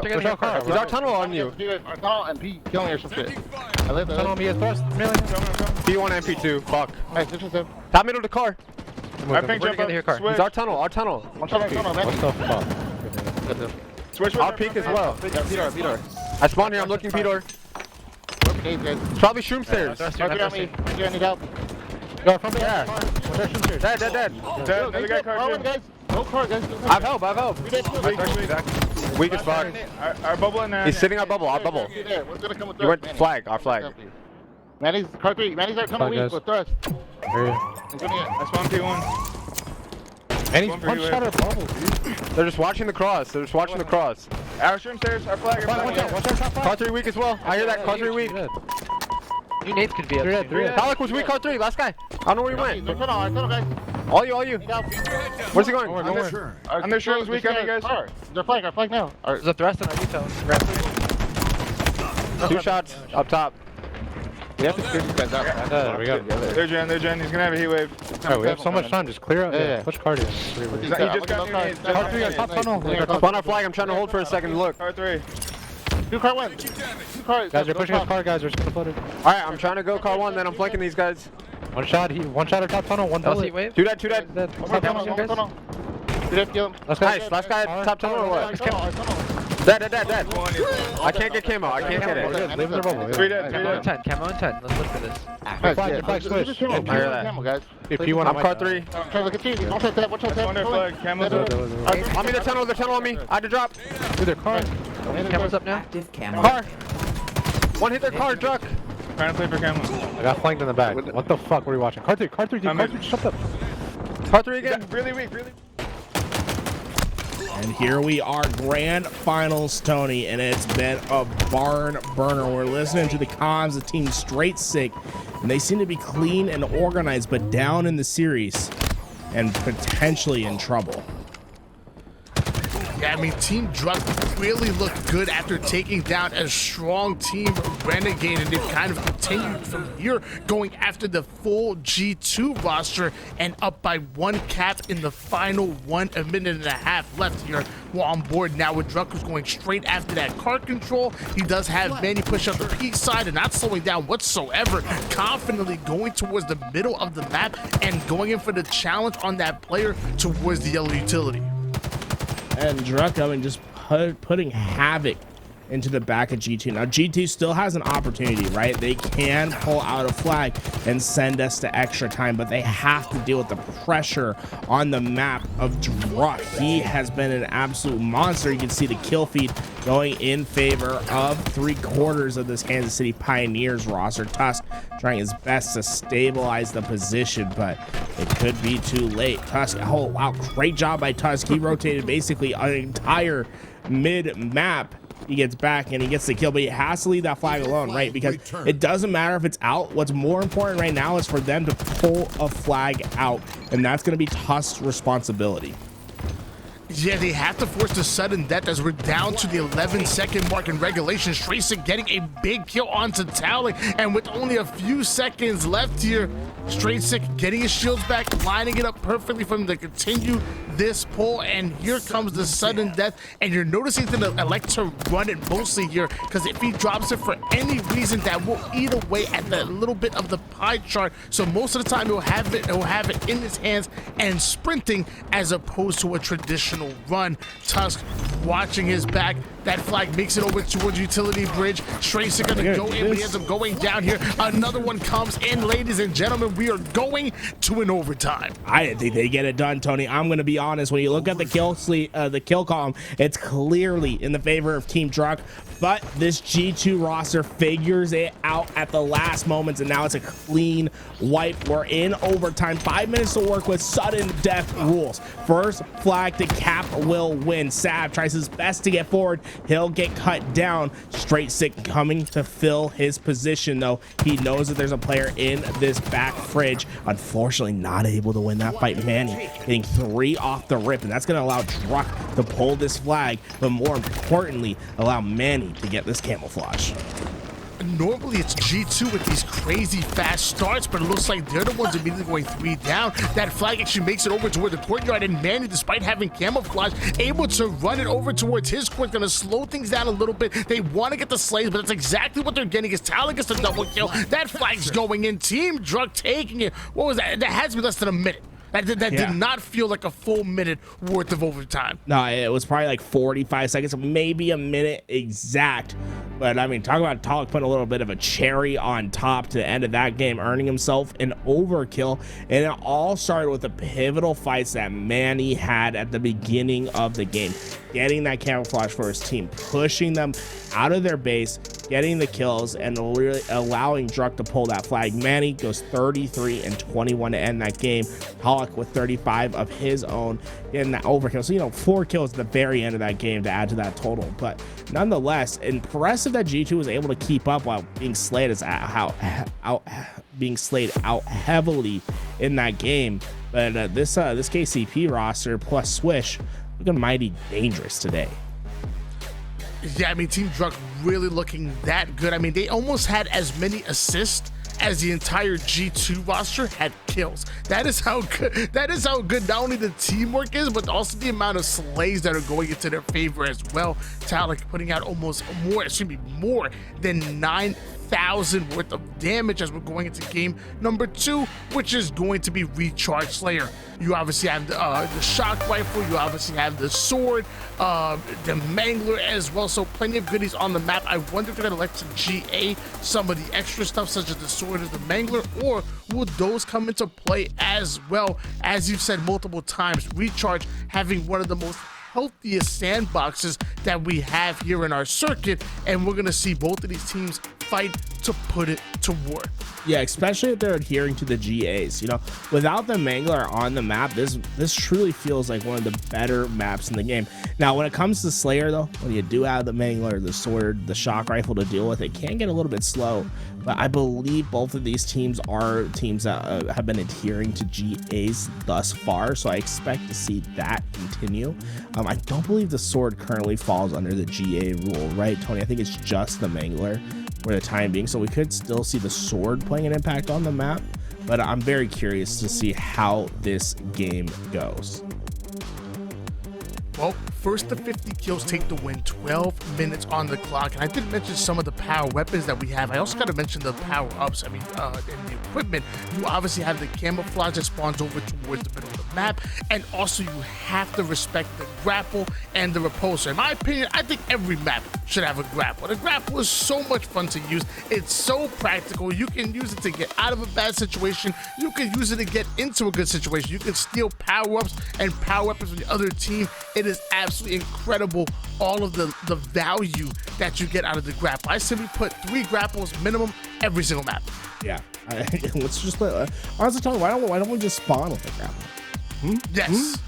He's our tunnel on you. Our tunnel and P killing or some shit. I live tunnel on me as first. P1 and P2. Fuck. Hey, switch with him. Top middle to car. I pink jump up. He's our tunnel. One tunnel, man. What's the fuck? Switch with our peak as well. Peter. I spawned here. I'm looking Peter. Probably shroom stairs. You need help. Go from there. Dead. Another guy car too. No car, guys. I've help. Weak as fuck. Our bubble in there. He's sitting our bubble. You went flag. Our flag. Manny's car 3. Manny's our tunnel weak with thrust. I spawned P1. Manny's punch shot our bubble, dude. They're just watching the cross. Our shroom stairs. Our flag. Car 3 weak as well. I hear that. Car 3 weak. You Nates could be up. Talik was weak. Car 3. Last guy. I don't know where he went. Our tunnel, guys. All you. Where's he going? I'm their shrooms weak on you guys. Our flag now. There's a thrust on our retail. 2 shots up top. We have to clear these guys out. We got it. They're Jen. He's gonna have a heat wave. Alright, we have so much time. Just clear out. Yeah. Push car to He just got new nades. Car 3 on top tunnel. Spawn our flag. I'm trying to hold for a second. Look. Car 3. Do car 1. Do car. Guys, you're pushing us car, guys. We're just floated. Alright, I'm trying to go car 1, then I'm flanking these guys. One shot or top tunnel, one bullet. Wave. Two dead. Nice. Last guy top tunnel or what? Dead. I can't get camo. I can't get it. Leave the bubble. 3 dead. Camo and 10. Let's look for this. Flag switch. I hear that. I'm car 3. I'm in the tunnel on me. I had to drop. Dude, their car. Camo's up now. Active camo. Car. One hit their car, truck. Trying to play for camo. I got flanked in the back. What the fuck were you watching? Car 3, shut up. Car 3 again. Really weak. And here we are, grand finals, Tony, and it's been a barn burner. We're listening to the comms of Team Straight Sick, and they seem to be clean and organized, but down in the series and potentially in trouble. Yeah, I mean, Team Drunk really looked good after taking down a strong Team Renegade, and they've kind of continued from here, going after the full G2 roster and up by 1 cap in the final 1 minute and a half left here. We're on board now with Drunk, who's going straight after that card control. He does have Manny push up the peak side and not slowing down whatsoever, confidently going towards the middle of the map and going in for the challenge on that player towards the yellow utility. And Drunk, I mean, just putting havoc into the back of G2. Now, G2 still has an opportunity, right? They can pull out a flag and send us to extra time, but they have to deal with the pressure on the map of Drunk. He has been an absolute monster. You can see the kill feed going in favor of 3/4 of this Kansas City Pioneers roster. Tusk trying his best to stabilize the position, but it could be too late. Tusk, oh wow, great job by Tusk. He rotated basically an entire mid-map. He gets back and he gets the kill, but he has to leave that flag alone, right? Because it doesn't matter if it's out. What's more important right now is for them to pull a flag out, and that's going to be Tusk's responsibility. Yeah, they have to force the sudden death as we're down to the 11-second mark in regulation. Straysick getting a big kill onto Towling, and with only a few seconds left here, Straysick getting his shields back, lining it up perfectly for him to continue this pull, and here comes the sudden death, and you're noticing that they elect to run it mostly here, because if he drops it for any reason, that will eat away at that little bit of the pie chart, so most of the time he'll have it in his hands and sprinting as opposed to a traditional run. Tusk watching his back. That flag makes it over towards utility bridge. Straysick gonna go in, but he ends up going down here. Another one comes in, ladies and gentlemen. We are going to an overtime. I didn't think they get it done, Tony. I'm gonna be honest. When you look at the kill column, it's clearly in the favor of Team Drunk. But this G2 roster figures it out at the last moments, and now it's a clean wipe. We're in overtime. 5 minutes to work with. Sudden death rules. First flag to cap will win. Sav tries his best to get forward. He'll get cut down. Straysick coming to fill his position, though. He knows that there's a player in this back fridge. Unfortunately, not able to win that fight. Manny getting 3 off the rip, and that's going to allow Drunk to pull this flag, but more importantly, allow Manny to get this camouflage. Normally it's G2 with these crazy fast starts, but it looks like they're the ones immediately going 3 down. That flag actually makes it over toward the courtyard, and Manny, despite having camouflage, able to run it over towards his court. Gonna slow things down a little bit. They want to get the slays, but that's exactly what they're getting. Is Towling gets the double kill. That flag's going in. Team Drunk taking it. What was that? That has to be less than a minute. That did not feel like a full minute worth of overtime. No, it was probably like 45 seconds, maybe a minute exact. But I mean, talk about Towling putting a little bit of a cherry on top to the end of that game, earning himself an overkill. And it all started with the pivotal fights that Manny had at the beginning of the game. Getting that camouflage for his team, pushing them out of their base, getting the kills, and really allowing Drunk to pull that flag. Manny goes 33 and 21 to end that game. Pollock with 35 of his own, getting that overkill. So, you know, 4 kills at the very end of that game to add to that total. But nonetheless, impressive that G2 was able to keep up while being slayed out heavily in that game. But this KCP roster plus Swish looking mighty dangerous today. Yeah, I mean, Team Drunk really looking that good. I mean, they almost had as many assists as the entire G2 roster had kills. That is how good not only the teamwork is, but also the amount of slays that are going into their favor as well. Talik putting out almost more than 9,000 worth of damage as we're going into game number 2, which is going to be Recharge Slayer. You obviously have the shock rifle, you obviously have the sword, the mangler as well, so plenty of goodies on the map. I wonder if they're gonna like to GA some of the extra stuff such as the sword or the mangler, or would those come into play as well? As you've said multiple times, Recharge having one of the most healthiest sandboxes that we have here in our circuit, and we're gonna see both of these teams fight to put it to work. Yeah, especially if they're adhering to the GAs. You know, without the mangler on the map, this truly feels like one of the better maps in the game. Now, when it comes to Slayer, though, when you do have the mangler, the sword, the shock rifle to deal with, it can get a little bit slow. But I believe both of these teams are teams that have been adhering to GAs thus far, so I expect to see that continue. I don't believe the sword currently falls under the GA rule, right, Tony? I think it's just the mangler for the time being, so we could still see the sword playing an impact on the map, but I'm very curious to see how this game goes. Well, first to 50 kills take the win, 12 minutes on the clock. And I did mention some of the power weapons that we have. I also got to mention the power-ups, and the equipment. You obviously have the camouflage that spawns over towards the middle of the map, and also you have to respect the grapple and the repulsor. In my opinion, I think every map should have a grapple. The grapple is so much fun to use. It's so practical. You can use it to get out of a bad situation. You can use it to get into a good situation. You can steal power-ups and power weapons from the other team. It is absolutely incredible, all of the value that you get out of the grapple. I simply put 3 grapples minimum every single map. Yeah, let's just play. Honestly, Tony, why don't we just spawn with a grapple? Yes.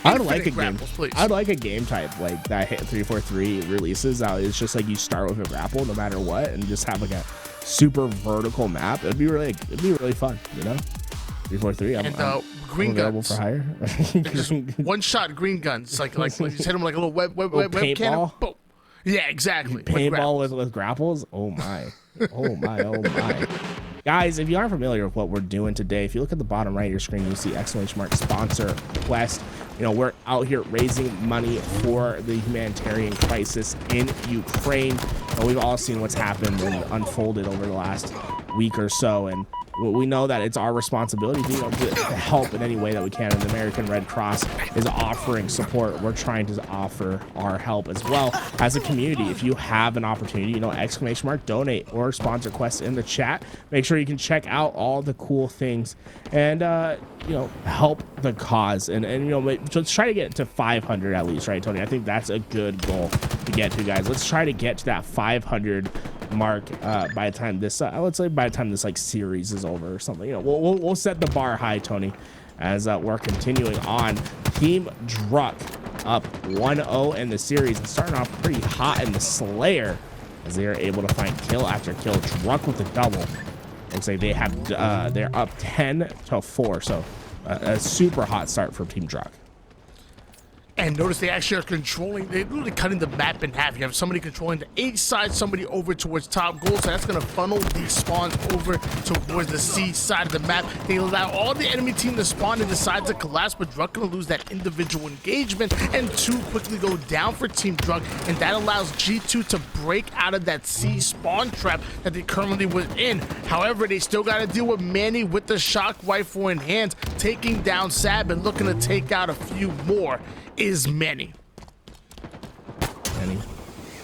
I would like a grapples, game. please. I'd like a game type like that. 343 releases. It's just like you start with a grapple no matter what, and just have like a super vertical map. It'd be really fun, you know. 343. I'm green available guns for hire. Just one-shot green guns, like you just hit them like a little web cannon. Boom. Yeah, exactly. Paintball with grapples. Oh my. Oh my. Oh my. Guys, if you aren't familiar with what we're doing today, if you look at the bottom right of your screen, you see !mark sponsor Quest. You know, we're out here raising money for the humanitarian crisis in Ukraine. We've all seen what's happened and unfolded over the last week or so, and we know that it's our responsibility to help in any way that we can, and the American Red Cross is offering support. We're trying to offer our help as well as a community. If you have an opportunity, !mark donate or sponsor Quest in the chat. Make sure you can check out all the cool things and help the cause, and let's try to get to 500 at least, right, Tony? I think that's a good goal to get to, guys. Let's try to get to that 500 mark by the time this let's say by the time this series is over or something. We'll set the bar high, Tony, as we're continuing on. Team Druck up 1-0 in the series and starting off pretty hot in the Slayer as they are able to find kill after kill. Druck with the double. Looks like they have they're up 10-4, so a super hot start for Team Druck. And notice they actually are they're literally cutting the map in half. You have somebody controlling the A side, somebody over towards top goal, so that's going to funnel these spawns over towards the C side of the map. They allow all the enemy team to spawn and decide to collapse, but Druck going to lose that individual engagement, and 2 quickly go down for Team Druck, and that allows G2 to break out of that C spawn trap that they currently were in. However, they still got to deal with Manny with the shock rifle in hand, taking down Sab and looking to take out a few more. Is Manny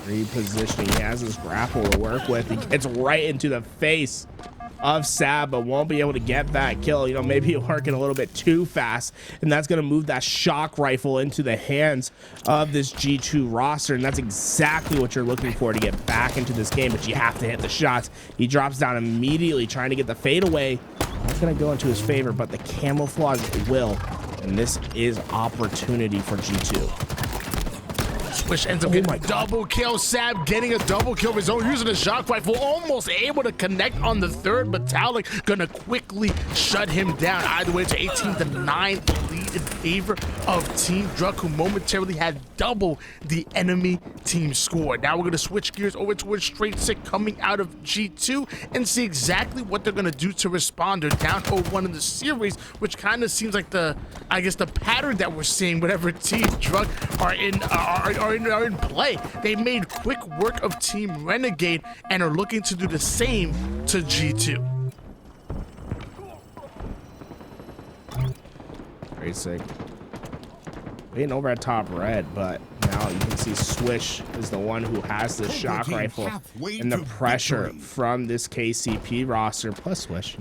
repositioning. He has his grapple to work with. He gets right into the face of Sab, but won't be able to get that kill. Maybe working a little bit too fast, and that's going to move that shock rifle into the hands of this G2 roster, and that's exactly what you're looking for to get back into this game, but you have to hit the shots. He drops down immediately trying to get the fadeaway. That's going to go into his favor, but the camouflage will. And this is opportunity for G2. Swish ends up getting a double kill. Sab getting a double kill of his own, using a shock rifle, almost able to connect on the third, but Talik gonna quickly shut him down. Either way, it's 18-9 lead in favor of Team Druk, who momentarily had double the enemy team score. Now we're going to switch gears over towards Straight Sick coming out of G2 and see exactly what they're going to do to respond. They're down 0-1 in the series, which kind of seems like the pattern that we're seeing whenever Team Druk are in play. They made quick work of Team Renegade and are looking to do the same to G2. Straight Sick waiting over at top red, but now you can see Swish is the one who has the shock rifle, and the pressure from this KCP roster plus Swish,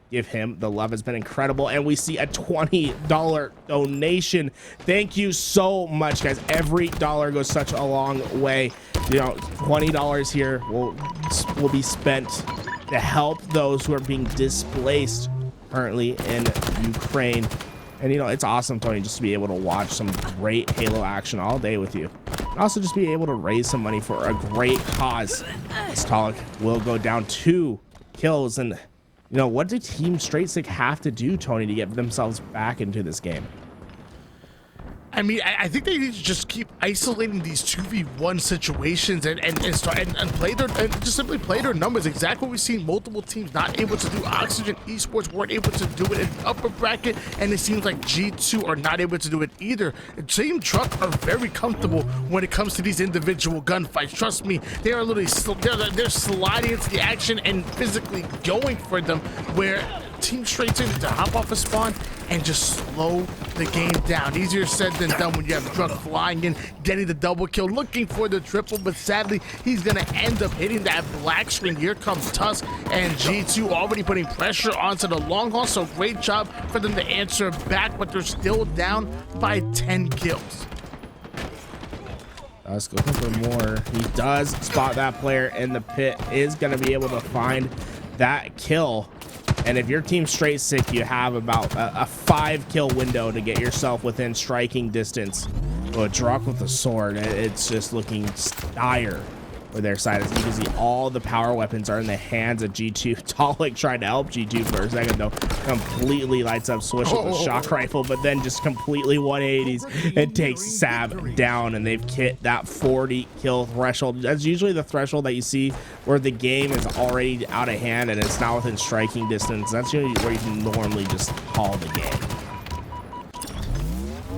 give him the love has been incredible. And we see a $20 donation. Thank you so much, guys. Every dollar goes such a long way. $20 here will be spent to help those who are being displaced currently in Ukraine. And it's awesome, Tony, just to be able to watch some great Halo action all day with you. And also just be able to raise some money for a great cause. Stalik will go down 2 kills. And what do Team Straight Sick have to do, Tony, to get themselves back into this game? I mean, I think they need to just keep isolating these 2v1 situations and play their just simply play their numbers. Exactly what we've seen multiple teams not able to do. Oxygen Esports weren't able to do it in the upper bracket, and it seems like G2 are not able to do it either. Team Druk are very comfortable when it comes to these individual gunfights. Trust me, they are literally they're sliding into the action and physically going for them, where Team Straight Sick to hop off a spawn and just slow the game down. Easier said than done when you have Druk flying in, getting the double kill, looking for the triple, but sadly, he's gonna end up hitting that black screen. Here comes Tusk, and G2 already putting pressure onto the long haul, so great job for them to answer back, but they're still down by 10 kills. Tusk looking for more. He does spot that player in the pit, is gonna be able to find that kill. And if you're Team Straight Sick, you have about a 5-kill window to get yourself within striking distance. But Druk with the sword, it's just looking dire where their side is. You can see all the power weapons are in the hands of G2. Talik tried to help G2 for a second, though. Completely lights up Swish with the shock rifle, but then just completely 180s and takes Sab down, and they've hit that 40-kill threshold. That's usually the threshold that you see where the game is already out of hand and it's not within striking distance. That's usually where you can normally just call the game.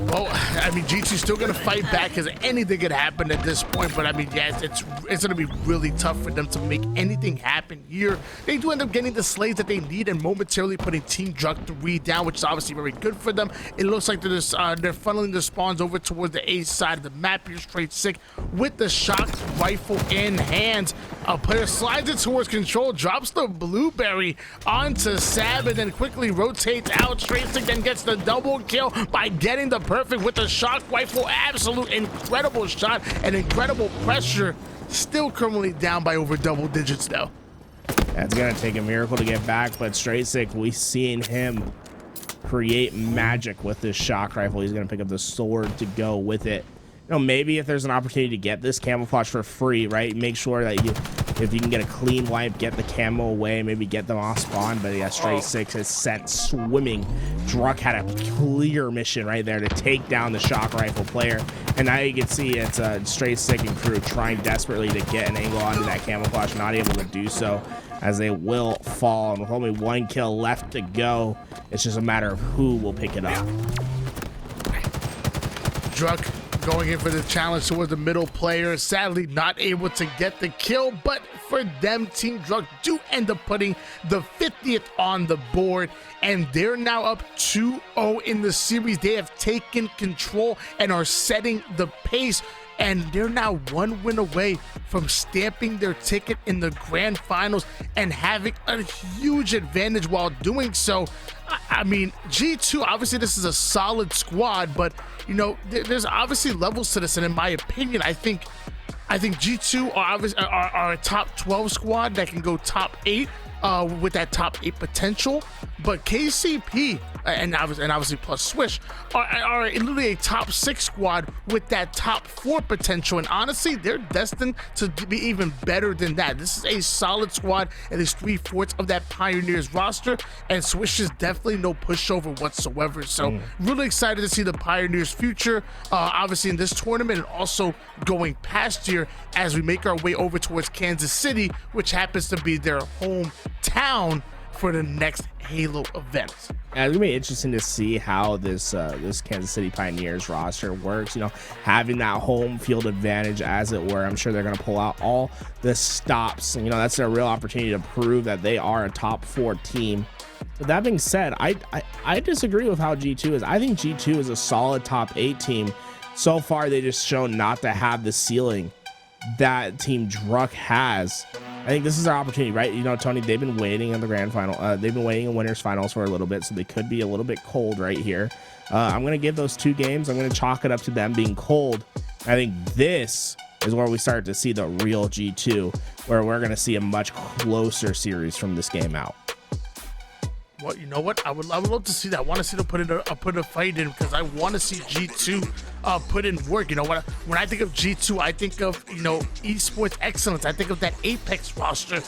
Well, I mean, G2's still going to fight back because anything could happen at this point. But, I mean, yeah, it's going to be really tough for them to make anything happen here. They do end up getting the slays that they need and momentarily putting Team Druk 3 down, which is obviously very good for them. It looks like they're funneling their spawns over towards the A side of the map here. Straight Sick with the shock rifle in hand. A player slides it towards control, drops the blueberry onto Sab, and then quickly rotates out. Straight Sick then gets the double kill by getting the perfect with the shock rifle. Absolute incredible shot and incredible pressure. Still currently down by over double digits though. That's gonna take a miracle to get back, but Straight Sick, we've seen him create magic with this shock rifle. He's gonna pick up the sword to go with it. Maybe if there's an opportunity to get this camouflage for free, right? Make sure that if you can get a clean wipe, get the camo away, maybe get them off spawn. But yeah, Straight Sick is sent swimming. Druk had a clear mission right there to take down the shock rifle player. And now you can see it's Straight Sick and crew trying desperately to get an angle onto that camouflage, not able to do so, as they will fall. And with only 1 kill left to go, it's just a matter of who will pick it up. Druk going in for the challenge towards the middle player, sadly not able to get the kill, but for them, Team Druk do end up putting the 50th on the board, and they're now up 2-0 in the series. They have taken control and are setting the pace, and they're now 1 win away from stamping their ticket in the grand finals and having a huge advantage while doing so. I mean, G2, obviously this is a solid squad, but there's obviously levels to this, and in my opinion, I think G2 are a top 12 squad that can go top 8. with that top 8 potential, but KCP and obviously plus Swish are literally a top 6 squad with that top 4 potential, and honestly they're destined to be even better than that. This is a solid squad, at least 3/4 of that Pioneers roster, and Swish is definitely no pushover whatsoever. So really excited to see the Pioneers future, obviously in this tournament and also going past here as we make our way over towards Kansas City, which happens to be their hometown for the next Halo event. Yeah, it's gonna be interesting to see how this this Kansas City Pioneers roster works. You know, having that home field advantage, as it were. I'm sure they're gonna pull out all the stops. You know, that's a real opportunity to prove that they are a top 4 team. With that being said, I disagree with how G2 is. I think G2 is a solid top 8 team. So far, they just shown not to have the ceiling that Team Druck has. I think this is our opportunity, right? You know, Tony, they've been waiting in the grand final. They've been waiting in winners finals for a little bit, so they could be a little bit cold right here. I'm going to give those 2 games. I'm going to chalk it up to them being cold. I think this is where we start to see the real G2, where we're going to see a much closer series from this game out. Well, you know what? I would love to see that. I want to see them put a fight in, because I want to see G2 put in work. You know what? When I think of G2, I think of, you know, esports excellence. I think of that Apex roster,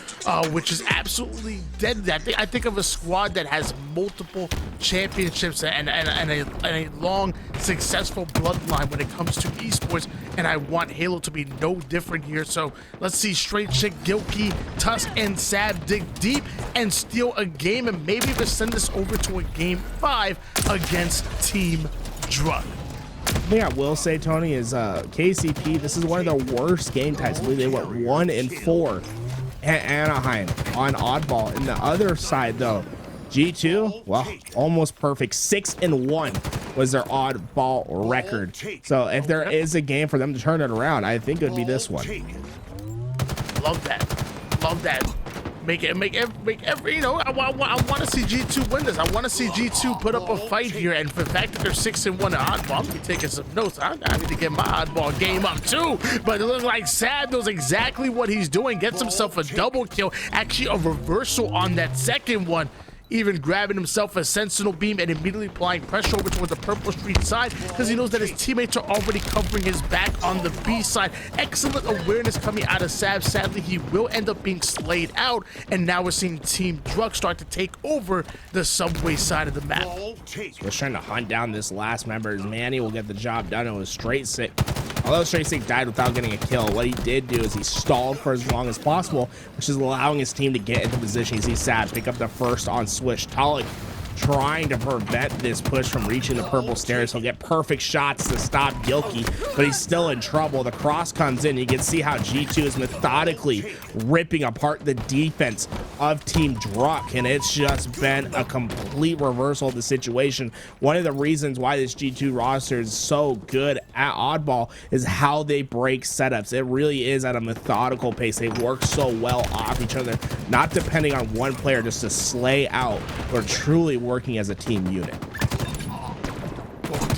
which is absolutely deadly. I think of a squad that has multiple championships and a long successful bloodline when it comes to esports. And I want Halo to be no different here. So let's see Straight Chick, Gilkey, Tusk, and Sab dig deep and steal a game, and maybe even send this over to a game 5 against Team Druck. The thing I will say, Tony, is KCP, this is one of the worst game types. I believe they went 1-4 at Anaheim on oddball. And the other side, though, G2, well, almost perfect. 6-1 was their oddball record. So if there is a game for them to turn it around, I think it would be this one. Love that. Love that. Make every, you know, I want to see G2 win this. I want to see G2 put up a fight here, and for the fact that they're 6-1 in oddball, I'm gonna be taking some notes. I need to get my oddball game up too. But it looks like Sad knows exactly what he's doing. Gets himself a double kill, actually a reversal on that second one. Even grabbing himself a sentinel beam and immediately applying pressure over towards the purple street side, because he knows that his teammates are already covering his back on the B side. Excellent awareness coming out of Sab. Sadly, he will end up being slayed out, and now we're seeing Team Druck start to take over the subway side of the map. Just trying to hunt down this last member. As Manny will get the job done. It was Straight Sick. Although Straight Sick died without getting a kill, what he did do is he stalled for as long as possible, which is allowing his team to get into position. You see Sad pick up the first on Swish. Talik trying to prevent this push from reaching the purple stairs. He'll get perfect shots to stop Gilkey, but he's still in trouble. The cross comes in. You can see how G2 is methodically ripping apart the defense of Team Druck, and it's just been a complete reversal of the situation. One of the reasons why this G2 roster is so good at oddball is how they break setups. It really is at a methodical pace. They work so well off each other, not depending on one player just to slay out, but truly working as a team unit.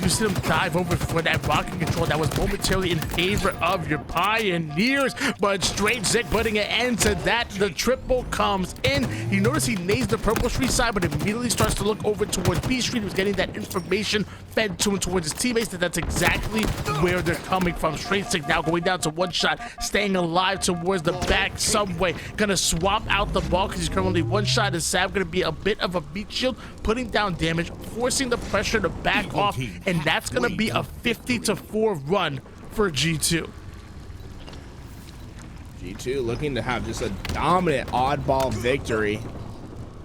You see them dive over for that rocket control that was momentarily in favor of your Pioneers, but Straight Sick putting an end to that. The triple comes in. You notice he nades the purple street side, but immediately starts to look over towards B Street. He was getting that information fed to him towards his teammates that's exactly where they're coming from. Straight Sick now going down to one shot, staying alive towards the back subway. Gonna swap out the ball because he's currently one shot. And Sab gonna be a bit of a meat shield, putting down damage, forcing the pressure to back off, and that's gonna be a 50-4 run for G2. G2 looking to have just a dominant oddball victory.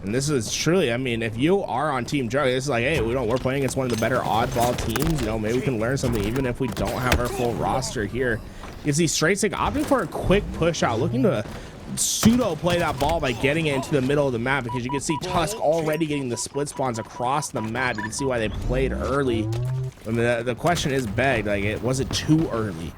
And this is truly, I mean, if you are on Team Druck, this is like, hey, we're playing against one of the better oddball teams. You know, maybe we can learn something even if we don't have our full roster here. You see Straight Sick opting for a quick push out, looking to pseudo play that ball by getting it into the middle of the map, because you can see Tusk already getting the split spawns across the map. You can see why they played early. I mean, the question is begged, like, it wasn't too early.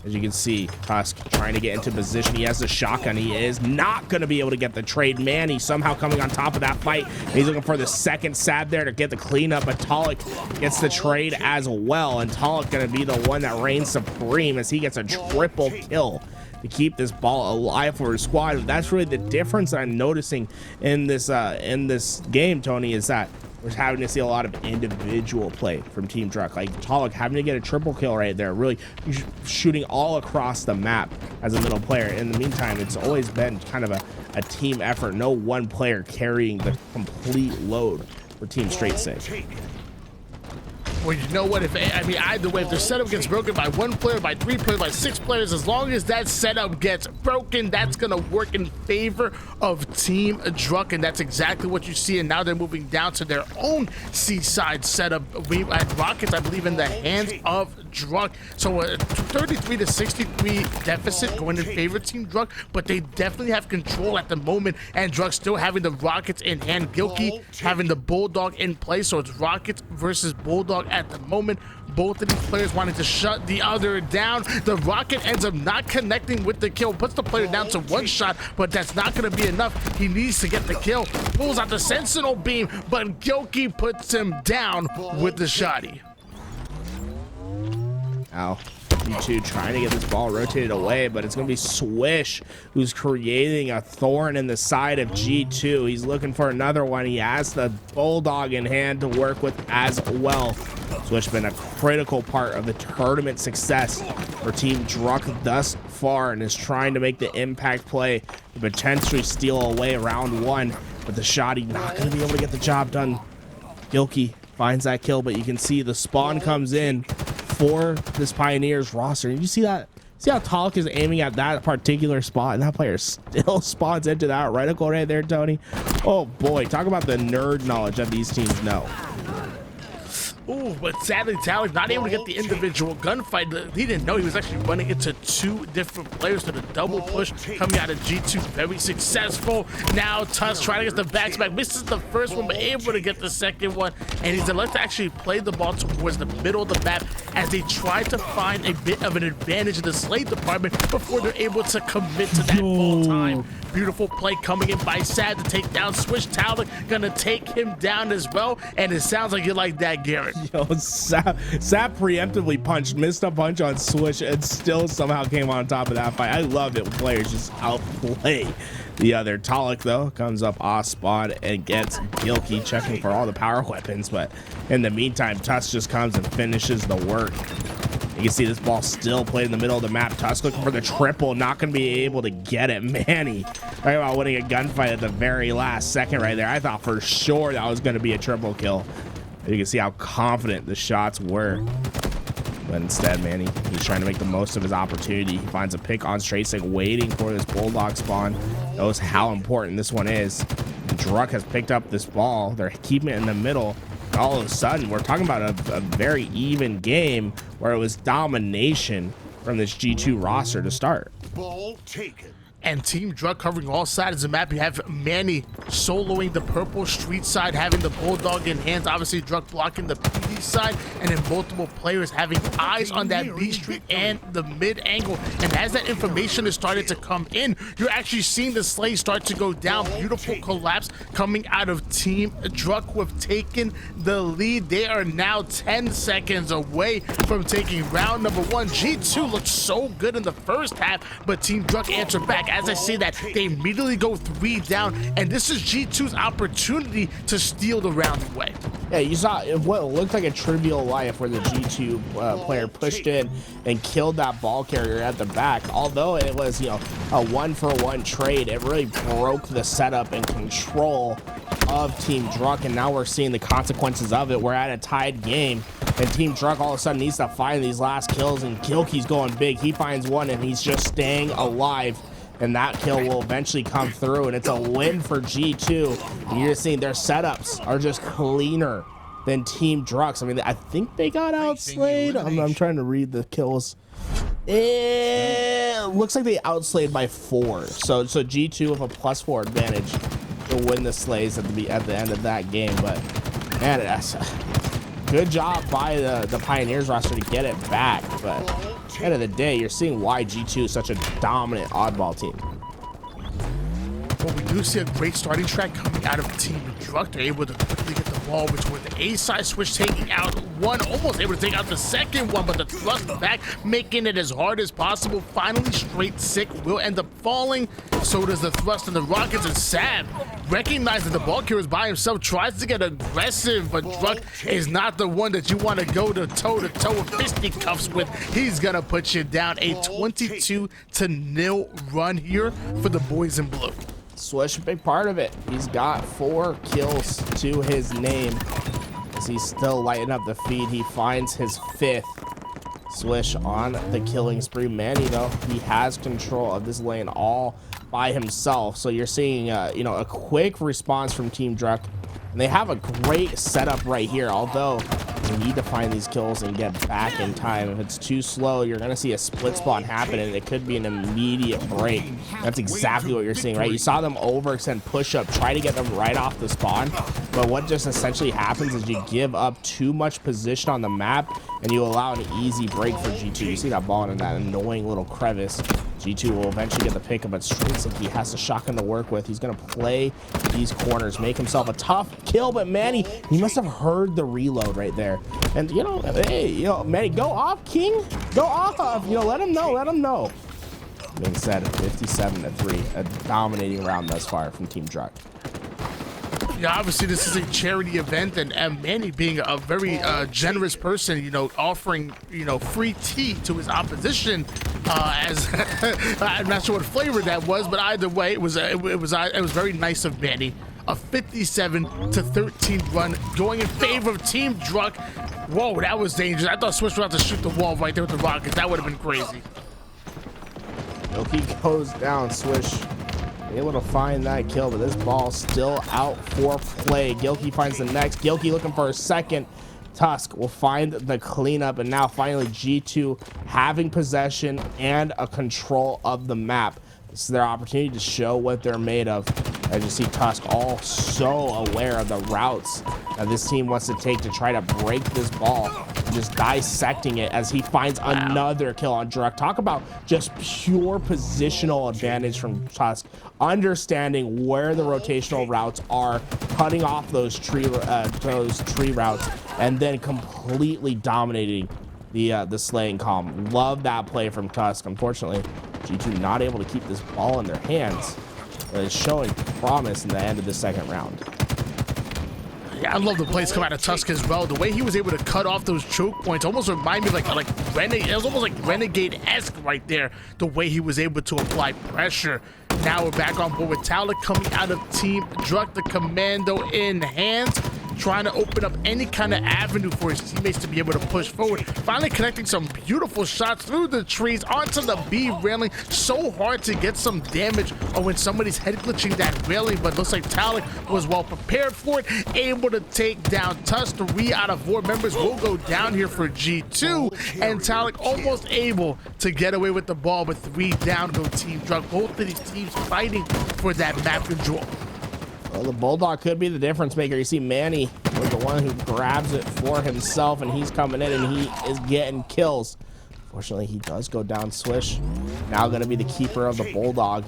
As you can see, Tusk trying to get into position. He has the shotgun. He is not going to be able to get the trade. Manny somehow coming on top of that fight. He's looking for the second Sab there to get the cleanup, but Talik gets the trade as well. And Talik going to be the one that reigns supreme as he gets a triple kill. to keep this ball alive for his squad. That's really the difference I'm noticing in this game, Tony, is that we're having to see a lot of individual play from Team Druck. Like Talik having to get a triple kill right there, really shooting all across the map as a middle player. In the meantime, it's always been kind of a team effort. No one player carrying the complete load for Team Straight Six. Well, you know what? Either way, if the setup gets broken by 1 player, by 3 players, by 6 players, as long as that setup gets broken, that's gonna work in favor of Team Druck, and that's exactly what you see. And now they're moving down to their own seaside setup. We at Rockets, I believe, in the hands of Druck. So a 33-63 deficit going in favor of Team Druck, but they definitely have control at the moment. And Druck still having the Rockets in hand. Gilkey having the Bulldog in play. So it's Rockets versus Bulldog at the moment. Both of these players wanting to shut the other down. The Rocket ends up not connecting with the kill, puts the player down to 1 shot, but that's not going to be enough. He needs to get the kill, pulls out the Sentinel beam, but Gilkey puts him down with the shotty. Now, G2 trying to get this ball rotated away, but it's going to be Swish who's creating a thorn in the side of G2. He's looking for another one. He has the Bulldog in hand to work with as well. Swish been a critical part of the tournament success for Team Druck thus far, and is trying to make the impact play to potentially steal away round 1, but the shotty not going to be able to get the job done. Gilkey finds that kill, but you can see the spawn comes in for this Pioneers roster. You see that? See how Talik is aiming at that particular spot, and that player still spawns into that reticle right there, Tony. Oh boy, talk about the nerd knowledge that these teams know. Ooh, but sadly, Talik not able to get the individual gunfight. He didn't know he was actually running into 2 different players, so the double push coming out of G2, very successful. Now Tusk trying to get the back-to-back, misses the first one, but able to get the second one, and he's elected to actually play the ball towards the middle of the map as they try to find a bit of an advantage in the Slate department before they're able to commit to that full time. Beautiful play coming in by Sad to take down Swish. Talik gonna take him down as well, and it sounds like you like that, Garrett. Yo, Sap preemptively punched, missed a punch on Swish, and still somehow came on top of that fight. I love it when players just outplay the other. Talik, though, comes up off spot and gets Gilkey checking for all the power weapons, but in the meantime, Tusk just comes and finishes the work. You can see this ball still played in the middle of the map. Tusk looking for the triple, not going to be able to get it. Manny, talking about winning a gunfight at the very last second right there. I thought for sure that was going to be a triple kill. You can see how confident the shots were. But instead, Manny, he's trying to make the most of his opportunity. He finds a pick on Straight Six, waiting for this Bulldog spawn. Knows how important this one is. And Druck has picked up this ball. They're keeping it in the middle. All of a sudden, we're talking about a very even game where it was domination from this G2 roster to start. Ball taken. And Team Druck covering all sides of the map. You have Manny soloing the purple street side, having the Bulldog in hands. Obviously, Druck blocking the PD side, and then multiple players having eyes on that B street and the mid angle. And as that information is starting to come in, you're actually seeing the Slay start to go down. Beautiful collapse coming out of Team Druck, who have taken the lead. They are now 10 seconds away from taking round number 1. G2 looked so good in the first half, but Team Druck answered back. As I say that, they immediately go 3 down, and this is G2's opportunity to steal the round away. Yeah, you saw what looked like a trivial life where the G2 player pushed in and killed that ball carrier at the back. Although it was, you know, a 1-for-1 trade, it really broke the setup and control of Team Druck, and now we're seeing the consequences of it. We're at a tied game, and Team Druck all of a sudden needs to find these last kills, and Gilkey's going big. He finds one, and he's just staying alive. And that kill will eventually come through, and it's a win for G2. And you're just seeing their setups are just cleaner than Team Druck's. I mean, I think they got outslayed. I'm trying to read the kills. It looks like they outslayed by 4. So G2 with a +4 advantage to win the slays at the end of that game. But man, that's good job by the Pioneers roster to get it back. But at the end of the day, you're seeing why G2 is such a dominant oddball team. but we do see a great starting track coming out of Team Druck. They're able to quickly get the ball, which with the A side switch taking out one, almost able to take out the second one, but the thrust back, making it as hard as possible. Finally, straight sick will end up falling. So does the thrust of the Rockets, and Sam recognizing the ball carrier is by himself, tries to get aggressive, but Druck is not the one that you want to go to toe-to-toe with fisticuffs with. He's gonna put you down. A 22-0 run here for the boys in blue. Swish, a big part of it. He's got 4 kills to his name as he's still lighting up the feed. He finds his 5th. Swish on the killing spree. Manny, though, he has control of this lane all by himself. So you're seeing, you know, a quick response from Team Druck. And they have a great setup right here, although you need to find these kills and get back in time. If it's too slow, you're going to see a split spawn happen, and it could be an immediate break. That's exactly what you're seeing, right? You saw them overextend push up, try to get them right off the spawn, but what just essentially happens is you give up too much position on the map, and you allow an easy break for G2. You see that ball in that annoying little crevice. G2 will eventually get the pick up, but Strinsinky has the shotgun to work with. He's going to play these corners, make himself a tough kill, but Manny, he must have heard the reload right there. And, you know, hey, you know, Manny, go off, King. Go off. You know, let him know. Let him know. Being said, 57-3, a dominating round thus far from Team Druck. Yeah, obviously this is a charity event, and Manny being a very generous person, you know, offering, you know, free tea to his opposition. As I'm not sure what flavor that was, but either way, it was very nice of Manny. A 57-13 run going in favor of Team Druck. Whoa, that was dangerous. I thought Swish was about to shoot the wall right there with the Rockets. That would have been crazy. Loki goes down. Swish able to find that kill, but this ball still out for play. Gilkey finds the next. Gilkey looking for a second. Tusk will find the cleanup, and now finally G2 having possession and a control of the map. This is their opportunity to show what they're made of. As you see Tusk all so aware of the routes that this team wants to take to try to break this ball, just dissecting it as he finds another kill on Druck. Talk about just pure positional advantage from Tusk, understanding where the rotational routes are, cutting off those tree routes, and then completely dominating the slaying column. Love that play from Tusk. Unfortunately, G2 not able to keep this ball in their hands. It's showing promise in the end of the second round. Yeah, I love the plays come out of Tusk as well. The way he was able to cut off those choke points almost remind me of like Renegade. It was almost like Renegade-esque right there. The way he was able to apply pressure. Now we're back on board with Talik coming out of Team Druck, the commando in hand, trying to open up any kind of avenue for his teammates to be able to push forward. Finally connecting some beautiful shots through the trees onto the B railing. So hard to get some damage or when somebody's head glitching that railing, but looks like Talik was well prepared for it, able to take down Tusk. 3 out of 4 members will go down here for G2, and Talik almost able to get away with the ball, but 3 down go Team Druck. Both of these teams fighting for that map control. Well, the Bulldog could be the difference maker. You see Manny was the one who grabs it for himself, and he's coming in and he is getting kills. Fortunately, he does go down. Swish now going to be the keeper of the Bulldog.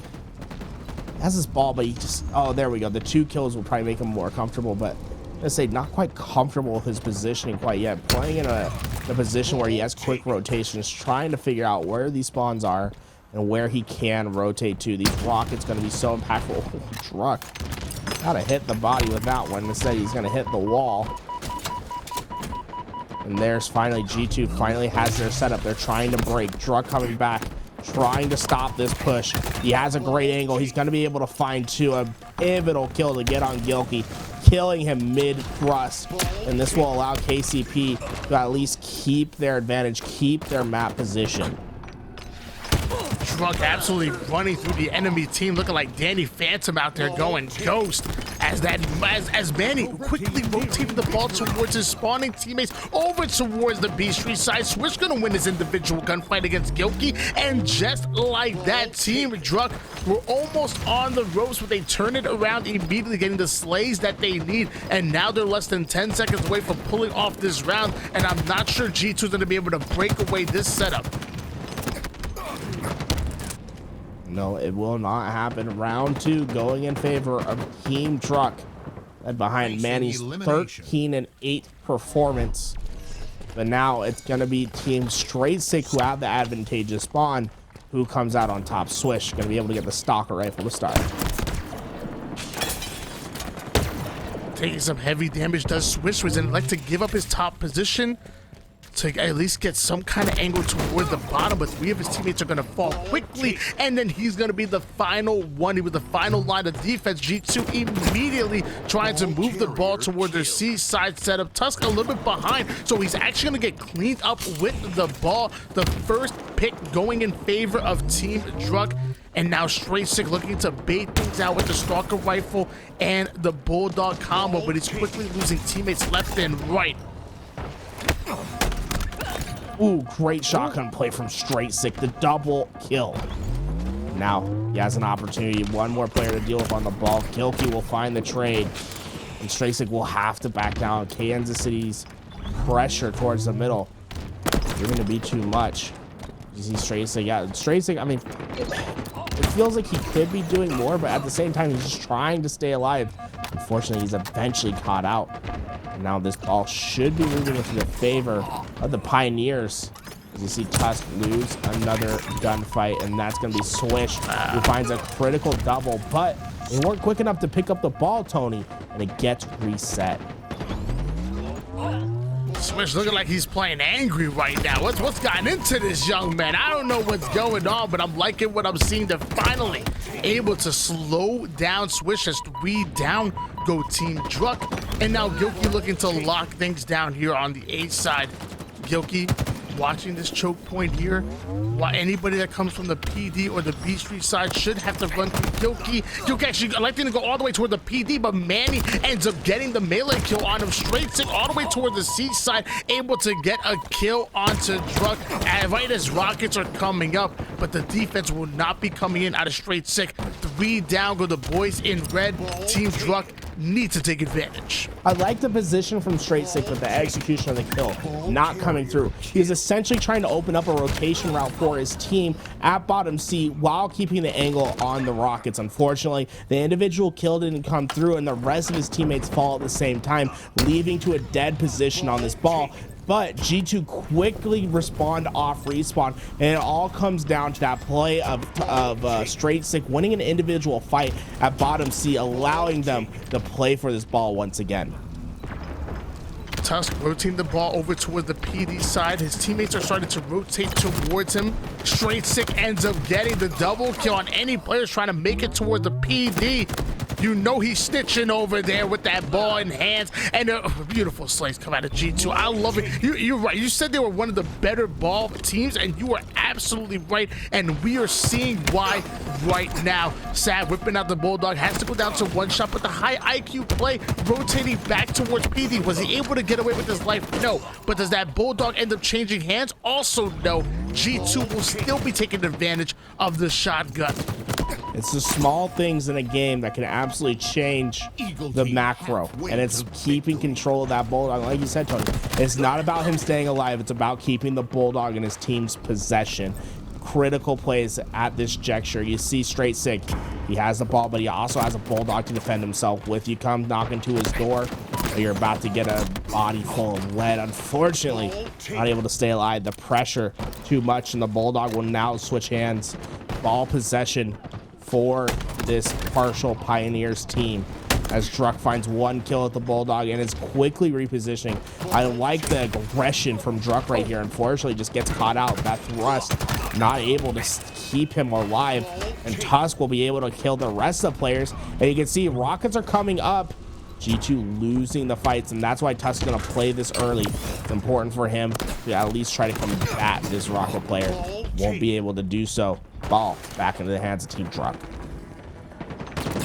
He has this ball, but he just, oh, there we go. The 2 kills will probably make him more comfortable, but I'm gonna say not quite comfortable with his positioning quite yet. Playing in a position where he has quick rotations, trying to figure out where these spawns are and where he can rotate to. These rockets going to be so impactful. Druck gotta hit the body with that one. Instead, he's gonna hit the wall. And there's finally G2 finally has their setup. They're trying to break. Druck coming back, trying to stop this push. He has a great angle. He's gonna be able to find 2, a pivotal kill to get on Gilkey, killing him mid-thrust. And this will allow KCP to at least keep their advantage, keep their map position. Druck absolutely running through the enemy team, looking like Danny Phantom out there going ghost as Manny quickly rotating the ball towards his spawning teammates over towards the B Street side. Swish gonna win this individual gunfight against Gilkey, and just like that, Team Druck were almost on the ropes, but they turn it around immediately, getting the slays that they need, and now they're less than 10 seconds away from pulling off this round, and I'm not sure G2 is gonna be able to break away this setup. No, it will not happen. Round 2 going in favor of Team Truck. Led behind Manny's 13-8 performance. But now it's going to be Team Straight Sick who have the advantageous spawn. Who comes out on top? Swish. Going to be able to get the stalker rifle to start. Taking some heavy damage does Swish, was like to give up his top position to at least get some kind of angle towards the bottom, but 3 of his teammates are going to fall quickly, and then he's going to be the final one. He was the final line of defense. G2 immediately trying to move the ball toward their C side setup. Tusk a little bit behind, so he's actually going to get cleaned up with the ball. The first pick going in favor of Team Druk. And now Straight Sick looking to bait things out with the Stalker Rifle and the Bulldog combo, but he's quickly losing teammates left and right. Ooh, great shotgun play from Straight Sick. The double kill. Now he has an opportunity. One more player to deal with on the ball. Kilky will find the trade. And Straight Sick will have to back down. Kansas City's pressure towards the middle is going to be too much. You see Straight Sick. Yeah, Straight Sick, I mean, it feels like he could be doing more, but at the same time, he's just trying to stay alive. Unfortunately, he's eventually caught out. And now this ball should be moving into the favor of the Pioneers. As you see Tusk lose another gunfight, and that's going to be Swish, who finds a critical double, but they weren't quick enough to pick up the ball, Tony, and it gets reset. Swish looking like he's playing angry right now. What's gotten into this young man? I don't know what's going on, but I'm liking what I'm seeing. They're finally able to slow down Swish as 3 down go Team Druk. And now Gilkey looking to lock things down here on the A side. Gilkey watching this choke point here. While anybody that comes from the PD or the B Street side should have to run through Gilkey. Gilkey actually electing to go all the way toward the PD, but Manny ends up getting the melee kill on him. Straight Sick all the way toward the C side, able to get a kill onto Druk right as rockets are coming up, but the defense will not be coming in out of Straight Sick. 3 down go the boys in red. Team Druk need to take advantage. I like the position from Straight Sick with the execution of the kill not coming through. He's essentially trying to open up a rotation route for his team at bottom C while keeping the angle on the rockets. Unfortunately, the individual kill didn't come through, and the rest of his teammates fall at the same time, leaving to a dead position on this ball. But G2 quickly respond off respawn, and it all comes down to that play of Straight Sick winning an individual fight at bottom C, allowing them to play for this ball once again. Tusk rotating the ball over toward the PD side. His teammates are starting to rotate towards him. Straight Sick ends up getting the double kill on any players trying to make it toward the PD. You know he's snitching over there with that ball in hands, and beautiful slays come out of G2. I love it. You're right. You said they were one of the better ball teams, and you are absolutely right, and we are seeing why right now. Sad whipping out the Bulldog, has to go down to 1 shot, but the high IQ play rotating back towards PD. Was he able to get away with his life? No. But does that Bulldog end up changing hands? Also no. G2 will still be taking advantage of the shotgun. It's the small things in a game that can absolutely change the macro, and it's keeping control of that Bulldog. Like you said, Tony, it's not about him staying alive. It's about keeping the Bulldog in his team's possession. Critical plays at this juncture. You see Straight Sick, he has the ball, but he also has a Bulldog to defend himself with. You come knocking to his door, you're about to get a body full of lead. Unfortunately, not able to stay alive. The pressure too much, and the Bulldog will now switch hands. Ball possession for this partial Pioneers team as Druk finds 1 kill at the Bulldog and is quickly repositioning. I like the aggression from Druk right here. Unfortunately, just gets caught out. That thrust not able to keep him alive, and Tusk will be able to kill the rest of the players. And you can see rockets are coming up. G2 losing the fights, and that's why Tusk's gonna play this early. It's important for him to at least try to combat this rocket player. Won't be able to do so. Ball back into the hands of Team Druk.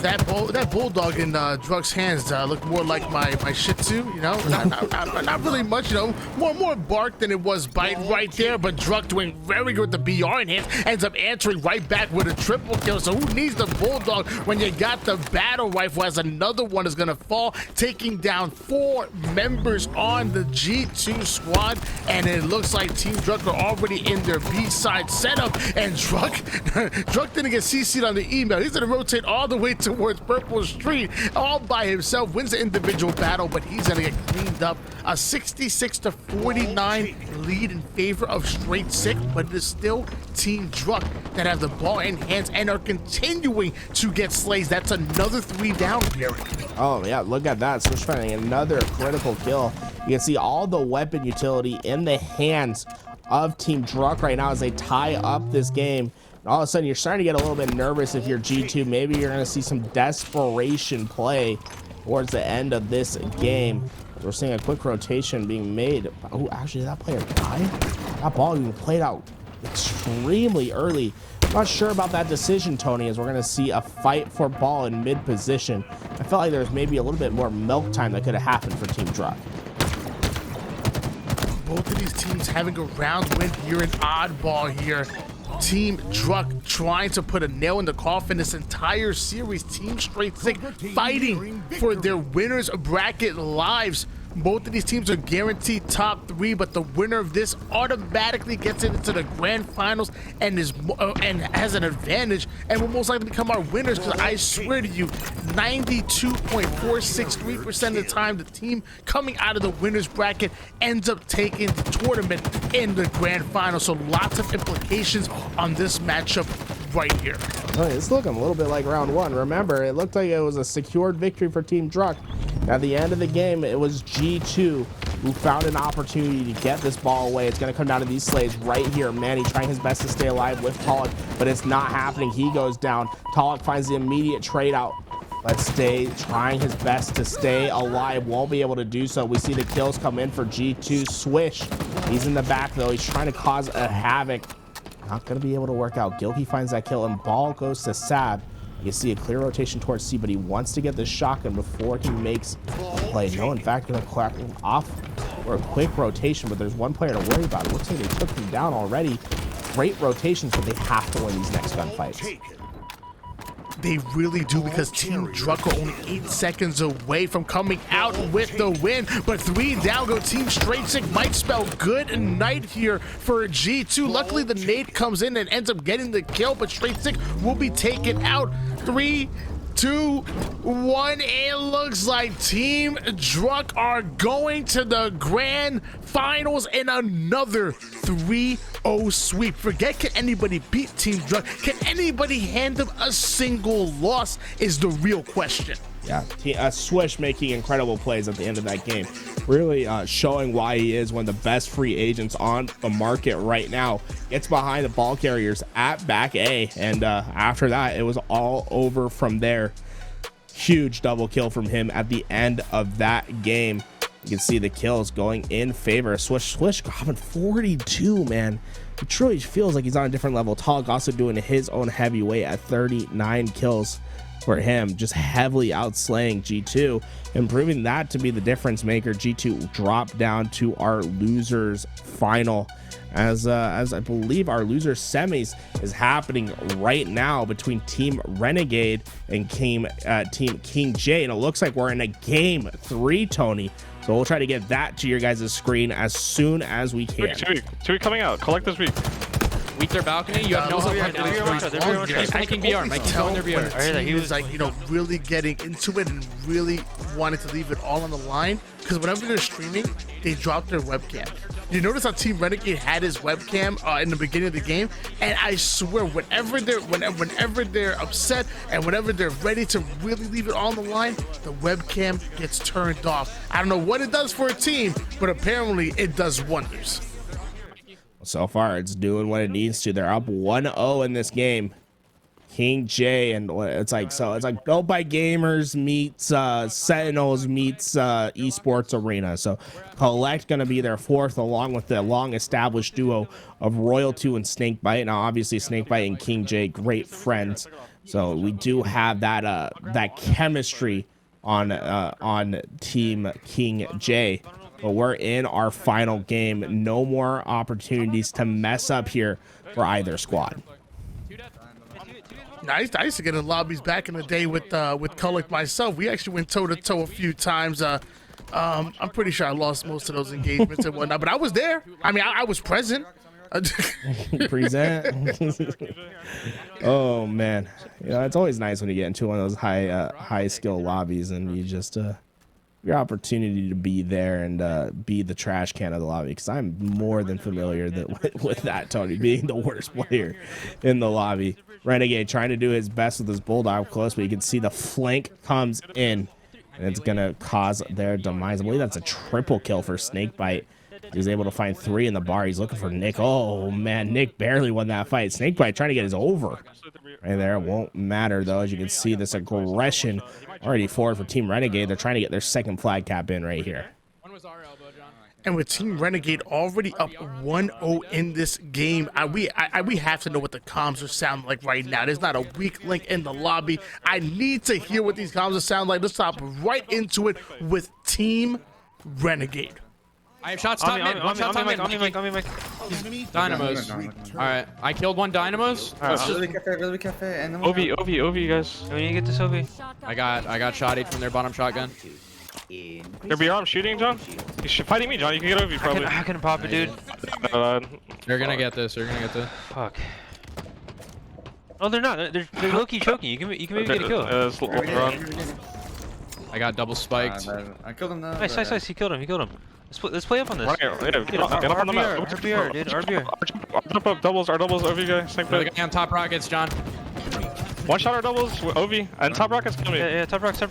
that bulldog in Druk's hands looked more like my Shih Tzu, you know, not really much, you know, more bark than it was bite right there. But Druk doing very good with the BR in hand, ends up answering right back with a triple kill. So who needs the bulldog when you got the battle rifle? As another one is gonna fall, taking down 4 members on the G2 squad, and it looks like Team Druk are already in their B-side setup. And Druk didn't get CC'd on the email. He's gonna rotate all the way towards Purple Street all by himself, wins the individual battle, but he's gonna get cleaned up. A 66-49 lead in favor of Straight Sick, but it is still Team Druk that have the ball in hands and are continuing to get slays. That's another 3 down, Gary. Oh yeah, look at that. Switch finding another critical kill. You can see all the weapon utility in the hands of Team Druk right now as they tie up this game. And all of a sudden, you're starting to get a little bit nervous if you're G2. Maybe you're going to see some desperation play towards the end of this game. We're seeing a quick rotation being made. Oh, actually, that player died? That ball being played out extremely early. Not sure about that decision, Tony, as we're going to see a fight for ball in mid position. I felt like there was maybe a little bit more milk time that could have happened for Team Druk. Both of these teams having a round win here in Oddball here. Team Druk trying to put a nail in the coffin this entire series. Team Straight Sick fighting for their winners bracket lives. Both of these teams are guaranteed top 3, but the winner of this automatically gets into the grand finals and has an advantage and will most likely become our winners, because I swear to you, 92.463% of the time the team coming out of the winners bracket ends up taking the tournament in the grand final. So lots of implications on this matchup right here. It's looking a little bit like round 1. Remember, it looked like it was a secured victory for Team Druk. At the end of the game, it was G2 who found an opportunity to get this ball away. It's going to come down to these slays right here. Manny trying his best to stay alive with Talik, but it's not happening. He goes down. Talik finds the immediate trade out, but trying his best to stay alive. Won't be able to do so. We see the kills come in for G2. Swish, he's in the back though. He's trying to cause a havoc. Not going to be able to work out. Gilkey finds that kill, and ball goes to Sab. You see a clear rotation towards C, but he wants to get the shotgun before he makes a play. No, in fact, going to crack off for a quick rotation, but there's one player to worry about. It looks like they took him down already. Great rotations, but they have to win these next gunfights. They really do, because Team Druk are only 8 seconds away from coming out with the win. But 3 down go Team Straight Sick. Might spell good night here for G2. Luckily, the nade comes in and ends up getting the kill, but Straight Sick will be taken out. 3, 2, 1. It looks like Team Druk are going to the grand finals in another 3-0 sweep. Forget, can anybody beat Team Druk? Can anybody hand them a single loss is the real question. Yeah, Swish making incredible plays at the end of that game. Really showing why he is one of the best free agents on the market right now. Gets behind the ball carriers at back A, and after that, it was all over from there. Huge double kill from him at the end of that game. You can see the kills going in favor of Swish. Swish grabbing 42, man. It truly feels like he's on a different level. Tog also doing his own heavyweight at 39 kills for him, just heavily outslaying G2, and proving that to be the difference maker. G2 dropped down to our losers final, as I believe our losers semis is happening right now between Team Renegade and Team King J, and it looks like we're in a game 3, Tony. So we'll try to get that to your guys' screen as soon as we can. 2 week coming out. Collect this week. Weak their balcony. You have no hope right now. He's making BR. Mike's going their BR. He was like, you know, really getting into it and really wanted to leave it all on the line, because whenever they're streaming, they drop their webcam. You notice how Team Renegade had his webcam in the beginning of the game, and I swear, whenever they're upset and whenever they're ready to really leave it all on the line, the webcam gets turned off. I don't know what it does for a team, but apparently it does wonders. So far, it's doing what it needs to. They're up 1-0 in this game. King J, and it's like Built by Gamers meets Sentinels meets Esports Arena. So Collect gonna be their 4th, along with the long-established duo of Royal 2 and Snakebite. Now, obviously, Snakebite and King J, great friends. So we do have that that chemistry on Team King J. But we're in our final game. No more opportunities to mess up here for either squad. I used to get in lobbies back in the day with Kulik myself. We actually went toe to toe a few times. I'm pretty sure I lost most of those engagements and whatnot, but I was there. I mean, I was present. Present. Oh man, you know, it's always nice when you get into one of those high skill lobbies and you just your opportunity to be there and be the trash can of the lobby, because I'm more than familiar with that, Tony, being the worst player in the lobby. Renegade trying to do his best with his bulldog close, but you can see the flank comes in and it's gonna cause their demise. I believe that's a triple kill for Snakebite. He's able to find 3 in the bar. He's looking for Nick. Oh man, Nick barely won that fight. Snakebite trying to get his over right there. It won't matter though, as you can see this aggression already forward for Team Renegade. They're trying to get their second flag cap in right here. And with Team Renegade already up 1-0 in this game, we have to know what the comms are sounding like right now. There's not a weak link in the lobby. I need to hear what these comms are sounding like. Let's hop right into it with Team Renegade. I have shots top mid. One shot top mid. Dynamos. All right, I killed one Dynamos. Really cafe, and then Ovi, guys. When you get this, Ovi. I got shotted from their bottom shotgun. They're beyond shooting, John. He's fighting me, John. You can get Ovi probably. I can pop it, dude. They're gonna get this. They're gonna get this. Fuck. Oh, they're not. They're low-key choking. You can maybe get a kill. I got double spiked. I killed him though. Nice. He killed him. Let's play up on this. Get up on the map. RBR, dude. RBR. Jump up, doubles, Ovi guy. Snake Another guy on top rockets, John. One shot our doubles, Ovi, and top rockets coming. Yeah, top rocks. Two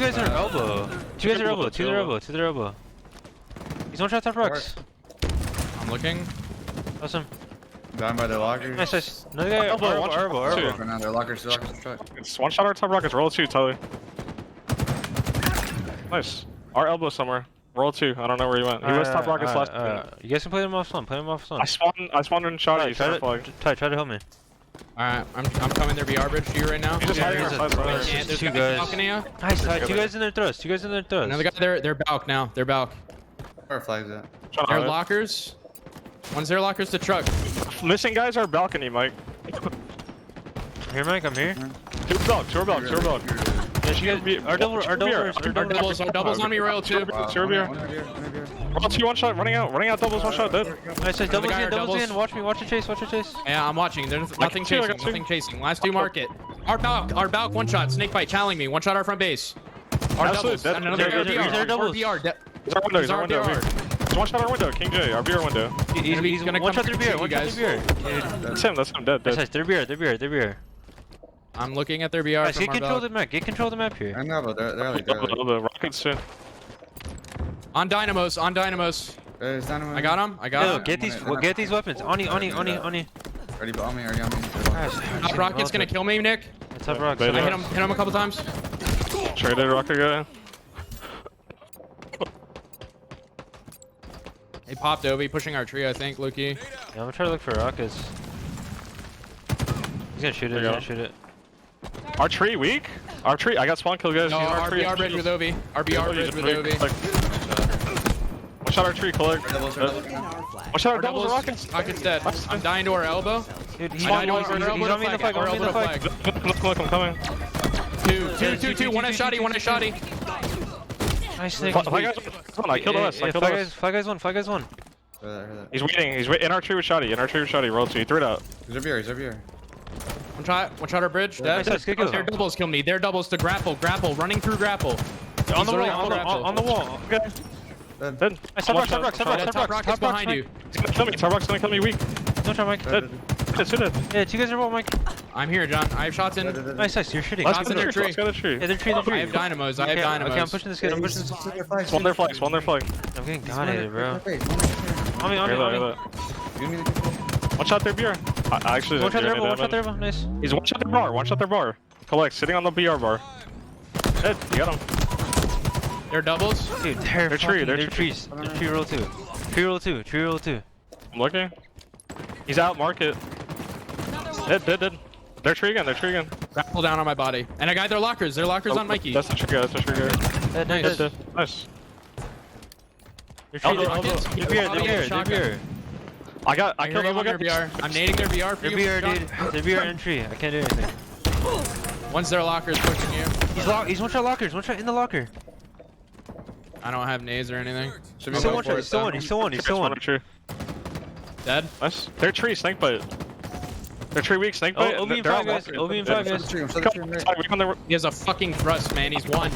guys are elbow. To their elbow. He's one shot top rocks. I'm looking. Awesome. Down by the lockers. Nice. Another guy, elbow. Now their lockers. It's one shot our top rockets, roll 2, Tully. Nice. Our elbow somewhere. Roll 2. I don't know where he went. He was top rockets last time. You guys can play them off spawn. I spawned and shot you. Try to help me. Alright, I'm coming their BR bridge to you right now. He's just hiding our There's 2 guys. Nice. 2 guys in their throws. Another guy, they're balk now. They're balk. Where flags at? Their lockers. One's their lockers to truck. Missing guys are balcony, Mike. I'm here, Mike. I'm here. 2 balk. Yeah, our doubles on me, Royal 2. Roll 2, 1 shot, running out doubles, 1 shot, dead. Nice, doubles in. Watch the chase. Yeah, I'm watching. There's nothing chasing. Last 2 market. Our balk, 1 shot. Snakebite challenging me. 1 shot our front base. Our doubles. And another RBR. He's our window. He's 1 shot our window, King J, our beer window. He's gonna come through beer. That's him, dead. Nice, their beer. I'm looking at their BR. Nice, get control of the map here. I know, but they're like the rockets soon. On Dynamos. I got him. Get these weapons. Oni. Ready on me. Top rocket's gonna kill me, Nick. Top rock. I hit him a couple times. Traded rocket guy. He popped Ovi, pushing our tree, I think, Lukey. Yeah, I'm gonna try to look for rockets. He's gonna shoot it. Our tree weak? Our tree, I got spawn kill guys. No, RBR bridge with Ovi. RBR bridge with Ovi. One shot our tree, collect. One shot our doubles, rockets. Rockets dead. I'm dying to our elbow. Dude, he's on me in the flag. Look, I'm coming. 2. One at shotty. Nice thing. I killed us. Flag guys won. He's waiting in our tree with shotty. Roll 2, he threw it out. He's up here. One shot our bridge. Dead. Their doubles kill me. Their doubles to grapple. Running through grapple. On the wall. Okay. Dead. Top rock's behind you. He's gonna kill me. Top rock's gonna kill me weak. No try, Mike. Dead. Yeah, 2 guys are what, Mike? I'm here, John. I have shots in. Nice. You're shooting. Shots in their tree. Yeah, their tree. I have dynamos. Okay, I'm pushing this kid. Spawn their flag. I'm getting got it, bro. On me. One shot their beer. I actually one shot their elbow. Nice. He's one shot their bar. Collect, sitting on the BR bar. Dead, you got him. They're doubles? Dude, they're trees. They're tree roll 2. Tree roll 2. I'm looking. He's out, market. Dead. They're tree again. They're tree again. Grapple down on my body. And I got their lockers. Their lockers on Mikey. That's the tree guy. That's the tree guy. Nice. Nice. They're here. I killed them. Their VR. I'm nading their VR for you. Their VR, dude. Their VR entry. I can't do anything. Once their lockers pushing you. He's one shot lockers. One shot in the locker. I don't have nades or anything. Should be He's still one shot. He's still one. He's still one. Dead. Nice. They're tree snake bite. They're tree weak snake bite. OB and 5 guys. OB and 5 guys. He has a fucking thrust, man. He's one.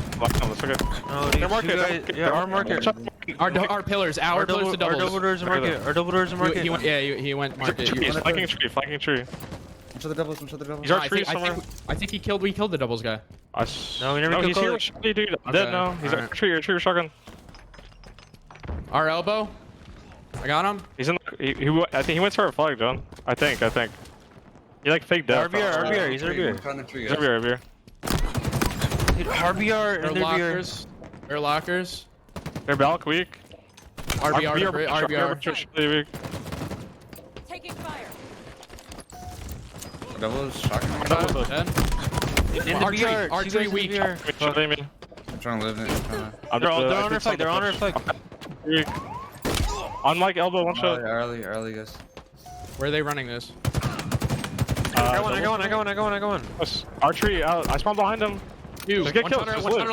No, they're market. Yeah, our market. Our pillars. Our pillars to doubles. Our double doors are market. Our double doors are market. He went market. Flanking tree. One shot the doubles. He's our tree somewhere. I think we killed the doubles guy. No, we never killed he's here. Dude, I'm dead now. He's a tree shotgun. Our elbow. I got him. He's in. I think he went to our flag, John. I think. He like fake death. RBR. He's RBR. He's RBR. Dude, RBR and their lockers. Their lockers. They're balk weak. RBR. Weak. Taking fire. Doubles, shotgun. R3 weak. I'm trying to live it. They're on our flag. They're on our flag. On Mike elbow, one shot. Early, guys. Where are they running this? I go on. Our tree out. I spawned behind him. Just get killed. Just live.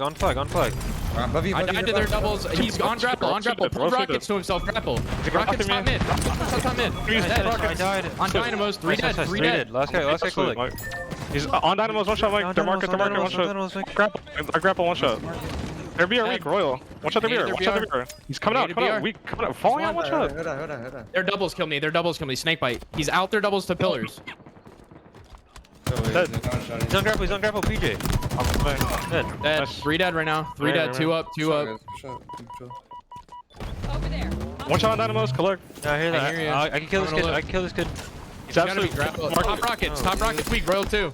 On flag. I died to their doubles. He's on grapple. Pull rockets to himself. Grapple. Rockets top mid. I died. On Dynamos. 3 dead. Last guy click. He's on Dynamos, one shot, Mike. They're market, one shot. Grapple, one shot. They're BR weak, Royal. One shot, they're BR. One shot, they're BR. He's coming out, weak. Falling out, one shot. Their doubles kill me. Snake bite. He's out their doubles to pillars. He's on grapple, PJ. Dead. 3 dead right now. 3 dead. 2 up. Over there. One shot on Dynamos, collect. I hear that. I can kill this kid. He's absolutely Top rockets weak. Royal 2.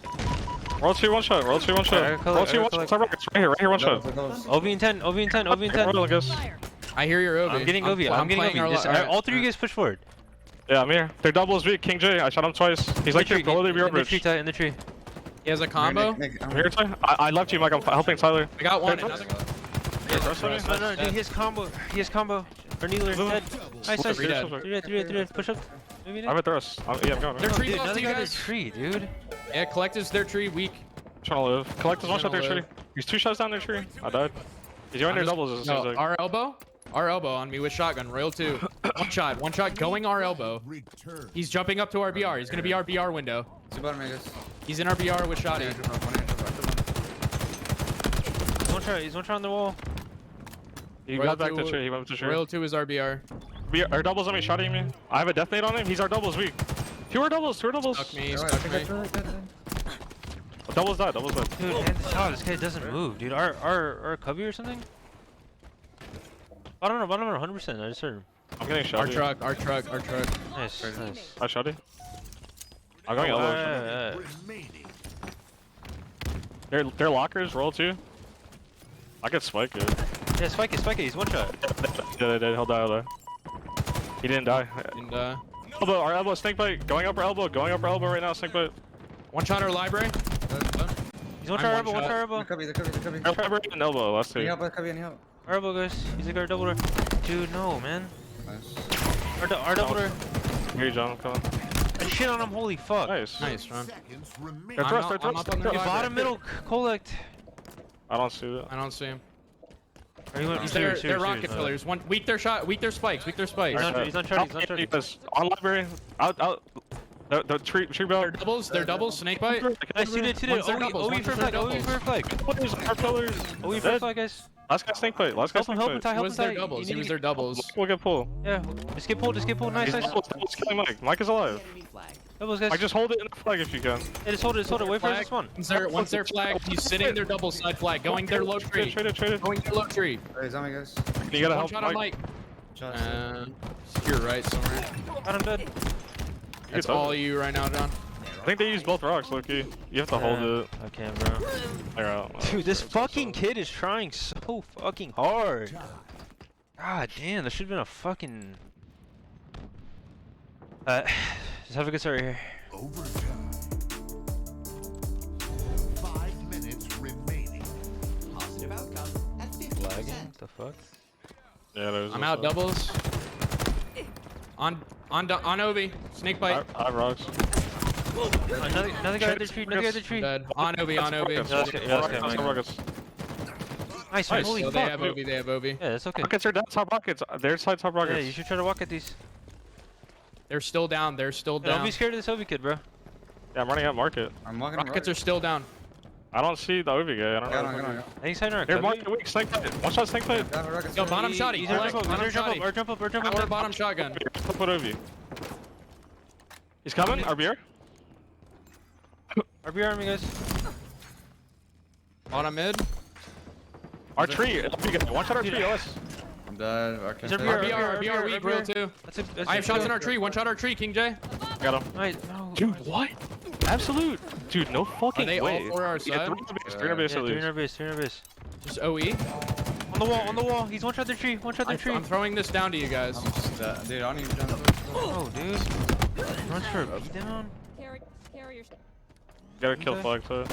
Royal 2, one shot. Royal 2, one shot. Royal 2, one shot. Top rockets, right here, one shot. OV in 10. Royal, I guess. I hear your OV. I'm getting OV. All 3 of you guys push forward. Yeah, I'm here. Their double is weak. King J, I shot him twice. He's like below the BR bridge. In the tree. He has a combo. I'm here, Ty. I left you, Mike. I'm helping Tyler. I got one. No, dude, he has combo. Or Needler. Dead. Nice. 3 dead. Push up. I have a thrust. Yeah, I'm going. Their tree Dude, lost another you guy guys. tree, dude. Yeah, Collective's their tree weak. I'm trying to live. Collect is one shot their tree. He's 2 shots down their tree. I died. He's doing their doubles. No, our elbow on me with shotgun. Royal 2. One shot going our elbow. He's jumping up to our BR. He's gonna be our BR window. He's in our BR with shotty. He's one shot on the wall. He got back to tree. He went to tree. Royal 2 is our BR. Our doubles on me, shotting me. I have a death nade on him. He's our doubles weak. 2 are doubles. Stuck me. Doubles died. Dude, this guy doesn't move, dude. Our cubby or something? I don't know, 100%. I just heard him. I'm getting shot. Our truck. Nice. I shot him. I'm going elbow. Their lockers, roll 2. I could spike it. Yeah, spike it. He's one shot. Yeah, he'll die. He didn't die. Elbow, our elbow, snake bite. Going up our elbow right now, snake bite. One shot our library. He's one shot our elbow. Our library and elbow, last 2. Our elbow, guys. He's like our double door. Dude, no, man. Our double door. Here, John, I'm coming. I shit on him, holy fuck. Nice, John. They're thrust. Bottom middle, collect. I don't see that. I don't see him. They're rocket pillars. One weak their shot. Weak their spikes. He's on charge. On library. Out. The tree belt. Their doubles. Snake bite. Nice, two did. OE for flag. OE for flag, guys. Last guy snake bite. Help him, Ty. He was their doubles. We'll get pull. Yeah. Just get pulled. Nice. Doubles killing Mike. Mike is alive. Doubles, guys. I just hold it in the flag if you can. Yeah, just hold it. Wait for this one. Once they're flagged, he's sitting their double side flag, going their low tree. Trade it. Going their low tree. Hey, zombie guys. You gotta help shot on Mike. You're right somewhere. Got him dead. That's all you right now, John. I think they use both rocks, Loki. You have to hold it. I can, bro. They're out. Dude, this fucking kid is trying so fucking hard. God damn, there should have been a fucking... Just have a good start here. Overtime. 5 minutes remaining. Positive outcome at 50%. Lagging? What the fuck? Yeah, there's. I'm out doubles. On Ovi. Snake bite. I have rocks. Another guy at the tree. Another guy at the tree. Dead. On Ovi. On Ovi. Nice. Nice. Holy Oh, fuck. they have Ovi. They have Ovi. Yeah, that's okay. Rockets are down top rockets. Their side top rockets. Yeah, you should try to walk at these. They're still down. They're still Yeah, don't down. be scared of this Ovi kid, bro. Yeah, I'm running out market. I'm walking. Rockets are still down. I don't see the OV guy. I don't know. I think he's hiding Here, market weak. Snake plate. One shot snake plate. Yo, bottom shotty. He's jump up. Jump up. Or bottom shotgun. Put OV. He's coming. RBR. RBR on me, guys. Bottom mid. Our tree. One shot our tree. OS. I'm dead. RBR weak. Real too. I have shots in our tree. One shot our tree. King J. Got him. No. Dude, what? Absolute. Dude, no fucking Are they way. all for our side? Three in our base at Three in least. our base. Three in our base. Just OE. On the wall. He's one shot the tree. One shot the tree. I'm throwing this down to you guys. Dude, I don't even jump. Oh, dude. Runs for a beat down. Gotta kill flag so.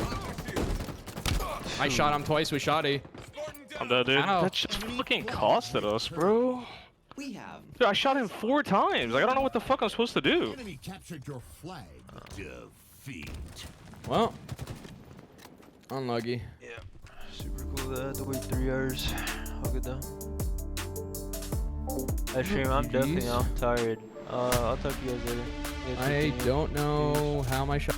I shot him twice with shotty. I'm dead, dude. Ow. That just fucking costed us, bro. We have. Dude, I shot him 4 times. Like, I don't know what the fuck I'm supposed to do. Enemy captured your flag. Defeat. Well, unlucky. Yeah. Super cool that I had to wait 3 hours. All good though. I stream. I'm definitely tired. I'll talk to you guys later. You guys I continue. don't know how my shot.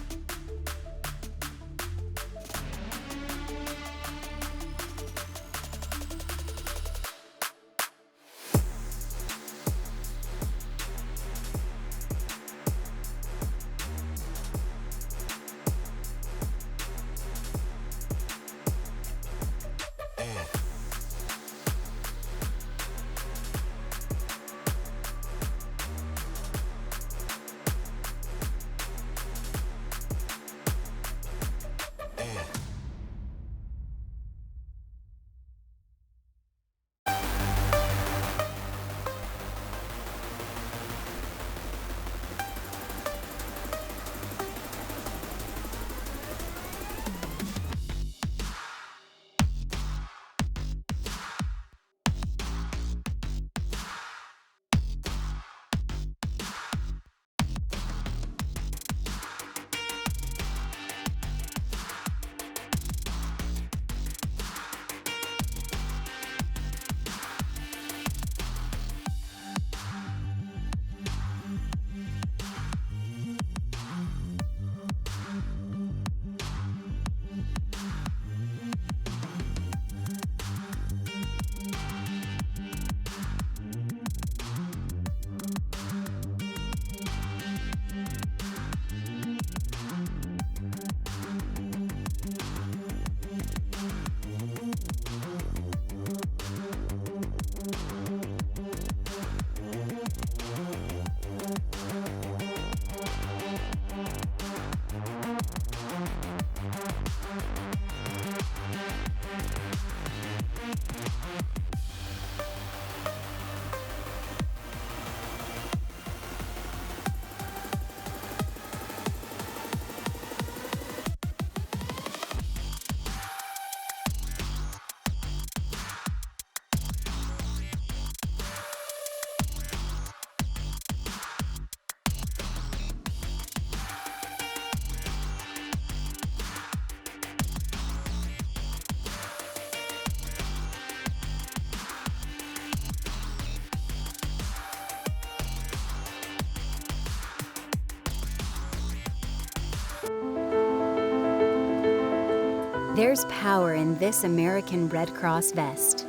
There's power in this American Red Cross vest.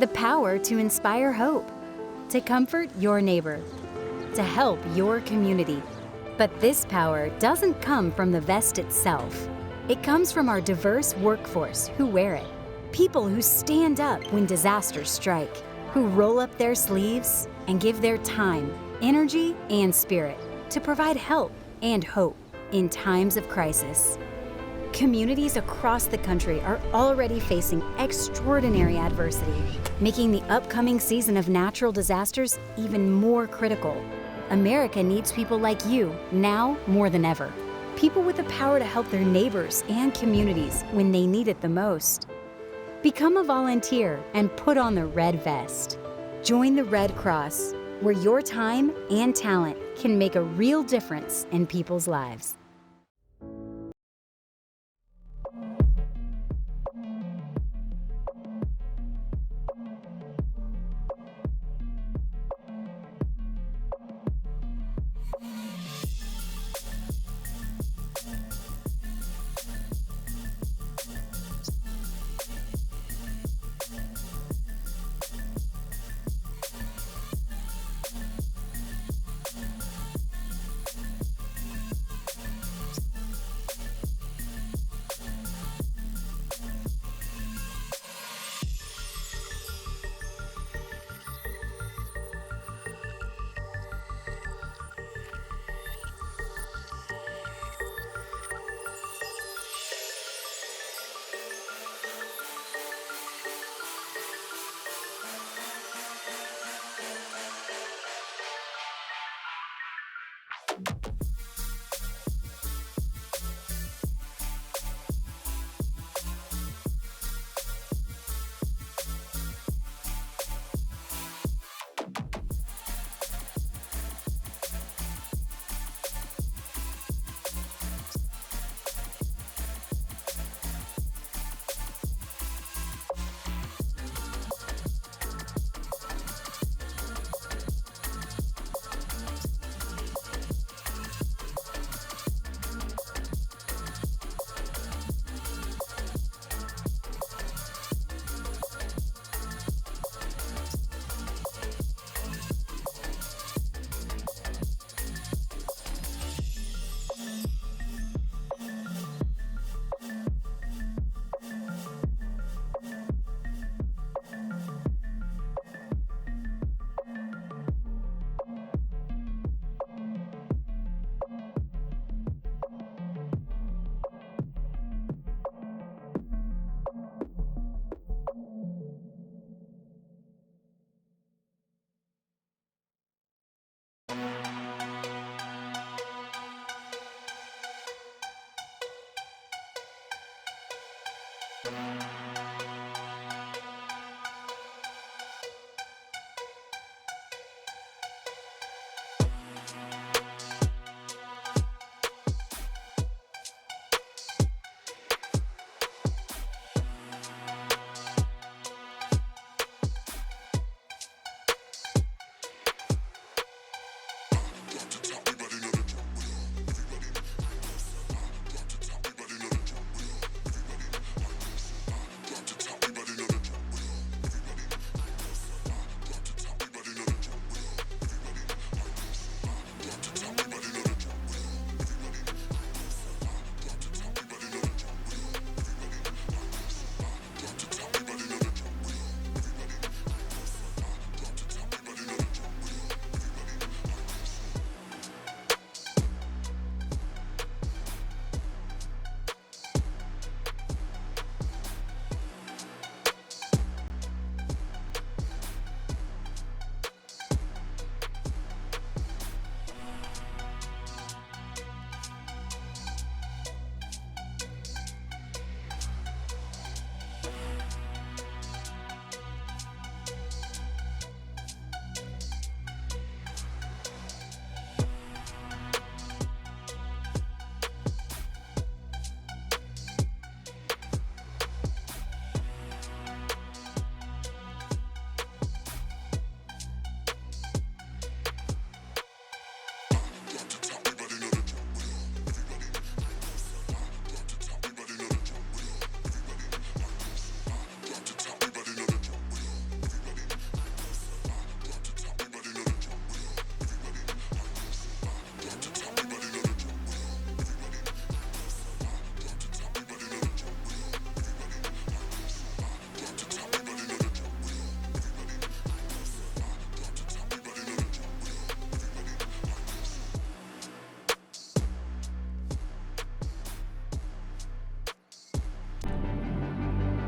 The power to inspire hope, to comfort your neighbor, to help your community. But this power doesn't come from the vest itself. It comes from our diverse workforce who wear it. People who stand up when disasters strike, who roll up their sleeves and give their time, energy, and spirit to provide help and hope in times of crisis. Communities across the country are already facing extraordinary adversity, making the upcoming season of natural disasters even more critical. America needs people like you now more than ever. People with the power to help their neighbors and communities when they need it the most. Become a volunteer and put on the red vest. Join the Red Cross, where your time and talent can make a real difference in people's lives.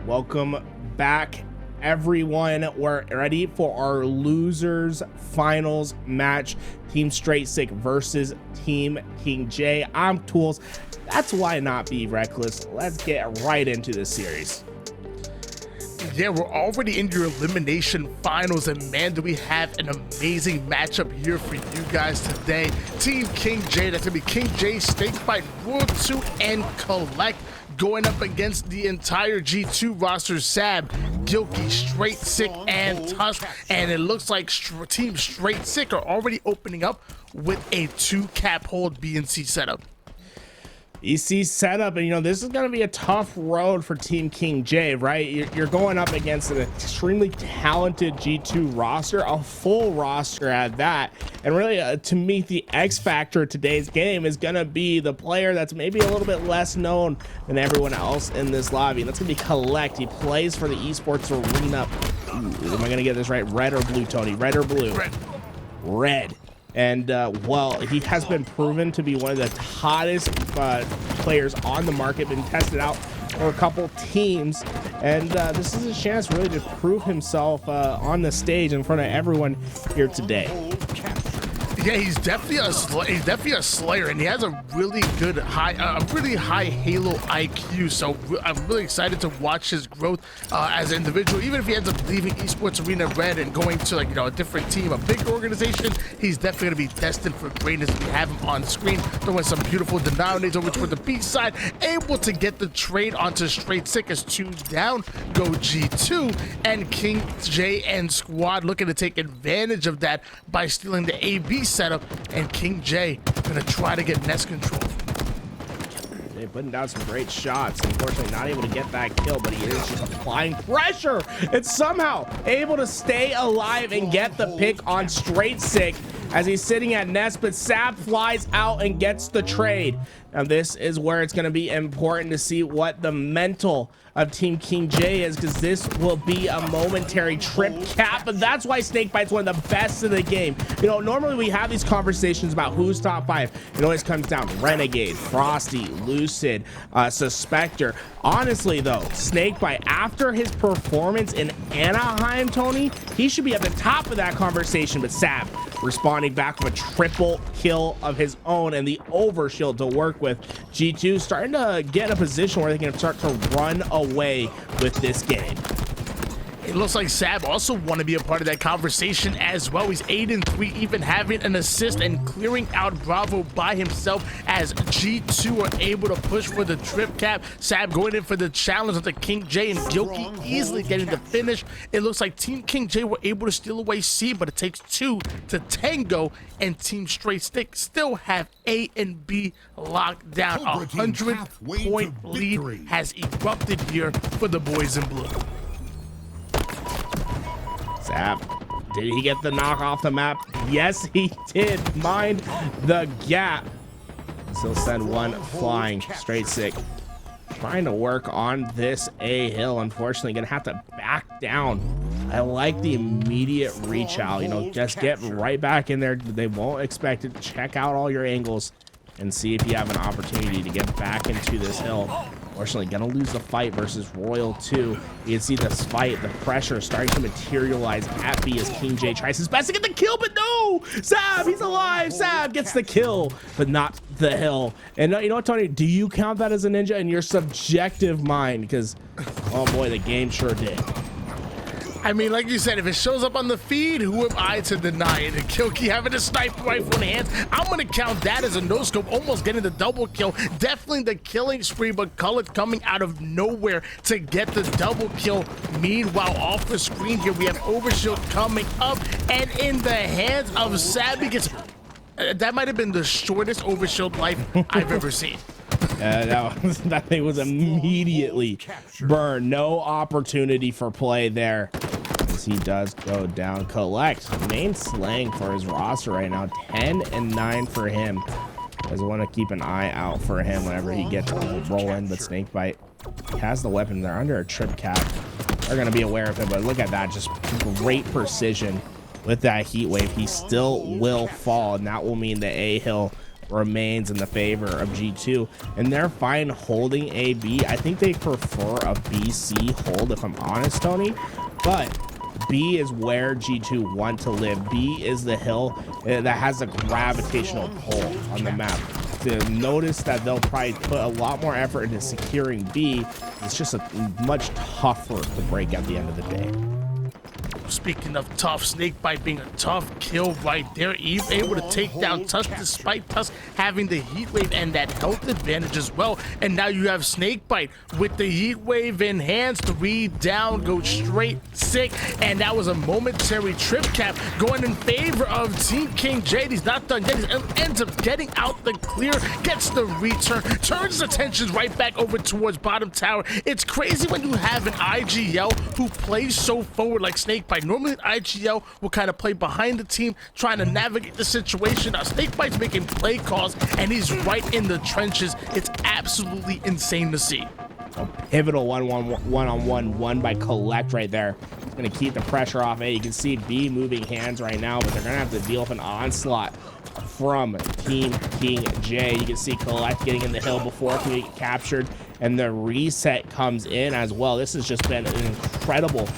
Welcome back, everyone? We're ready for our losers finals match. Team Straight Sick versus Team King J. I'm Tools. That's Why Not Be Reckless. Let's get right into this series. Yeah, we're already in your elimination finals, and man, do we have an amazing matchup here for you guys today. Team King J, that's gonna be King J, Snakebite, Royal 2, and Collect, going up against the entire G2 roster, Sab, Gilkey, Straight Sick, and Tusk. And it looks like Team Straight Sick are already opening up with a 2-cap hold BNC setup. EC setup, and you know, this is going to be a tough road for Team King J, right? You're going up against an extremely talented G2 roster, a full roster at that, and really to me, the X factor of today's game is going to be the player that's maybe a little bit less known than everyone else in this lobby, and that's going to be Collect. He plays for the esports arena. Ooh, am I going to get this right? Red or blue, Tony? Red or blue? Red. And well, he has been proven to be one of the hottest players on the market, been tested out for a couple teams, and this is a chance really to prove himself on the stage in front of everyone here today. Yeah, he's definitely a slayer, and he has a really good high Halo IQ. So I'm really excited to watch his growth as an individual. Even if he ends up leaving Esports Arena Red and going to, like, you know, a different team, a big organization, he's definitely gonna be destined for greatness. We have him on screen throwing some beautiful denominators over toward the B side, able to get the trade onto Straight Sick as 2 down go G2, and King J and squad looking to take advantage of that by stealing the AB setup, and King J gonna try to get nest control. They're putting down some great shots. Unfortunately, not able to get that kill, but he is just applying pressure and somehow able to stay alive and get the pick on Straight Sick as he's sitting at nest, but Sab flies out and gets the trade. Now this is where it's going to be important to see what the mental of Team King J is, because this will be a momentary trip cap, but that's why Snakebite's one of the best in the game. You know, normally we have these conversations about who's top 5. It always comes down to Renegade, Frosty, Lucid, Suspector. Honestly though, Snakebite, after his performance in Anaheim, Tony, he should be at the top of that conversation, but Sab responding back with a triple kill of his own and the overshield to work with. G2 starting to get in a position where they can start to run away with this game. It looks like Sab also want to be a part of that conversation as well. He's 8-3, even having an assist and clearing out Bravo by himself as G2 are able to push for the trip cap. Sab going in for the challenge of the King J, and Gilkey easily getting the finish. It looks like Team King J were able to steal away C, but it takes 2 to tango, and Team Straight Stick still have A and B locked down. 100-point lead has erupted here for the boys in blue. Sab, did he get the knock off the map? Yes, he did. Mind the gap. Still send one flying. Straight Sick trying to work on this A hill. Unfortunately, gonna have to back down. I like the immediate reach out. You know, just get right back in there. They won't expect it. Check out all your angles and see if you have an opportunity to get back into this hill. Unfortunately, gonna lose the fight versus Royal 2. You can see this fight, the pressure starting to materialize at B as King J tries his best to get the kill, but no! Sab, he's alive! Sab gets the kill, but not the hill. And you know what, Tony? Do you count that as a ninja in your subjective mind? Because, oh boy, the game sure did. I mean, like you said, if it shows up on the feed, who am I to deny it? And Gilkey having a sniper rifle in hands, I'm going to count that as a no-scope, almost getting the double kill. Definitely the killing spree, but Cullet coming out of nowhere to get the double kill. Meanwhile, off the screen here, we have Overshield coming up, and in the hands of Sab, gets... that might have been the shortest Overshield life I've ever seen. That thing was immediately burned. No opportunity for play there. As he does go down. Collect, main slaying for his roster right now. 10-9 for him. Guys want to keep an eye out for him whenever he gets rolling. But Snakebite has the weapon. They're under a trip cap. They're going to be aware of him. But look at that. Just great precision with that heat wave. He still will fall. And that will mean the A hill remains in the favor of G2, and they're fine holding A, B. I think they prefer a BC hold, if I'm honest, Tony, but B is where G2 want to live. B is the hill that has a gravitational pull on the map. To notice that they'll probably put a lot more effort into securing B. It's just much tougher to break at the end of the day. Speaking of tough, Snakebite being a tough kill right there. Eve able to take down Tusk despite Tusk having the heat wave and that health advantage as well. And now you have Snakebite with the heat wave in hands. 3 down, go straight sick. And that was a momentary trip cap going in favor of Team King J. He's not done yet. He ends up getting out the clear, gets the return, turns his attention right back over towards bottom tower. It's crazy when you have an IGL who plays so forward like Snakebite. Normally an IGL will kind of play behind the team, trying to navigate the situation. Now Snakebite's making play calls, and he's right in the trenches. It's absolutely insane to see. A pivotal one-on-one won by Collect right there. It's going to keep the pressure off A. You can see B moving hands right now, but they're going to have to deal with an onslaught from Team King J. You can see Collect getting in the hill before he get captured, and the reset comes in as well. This has just been an incredible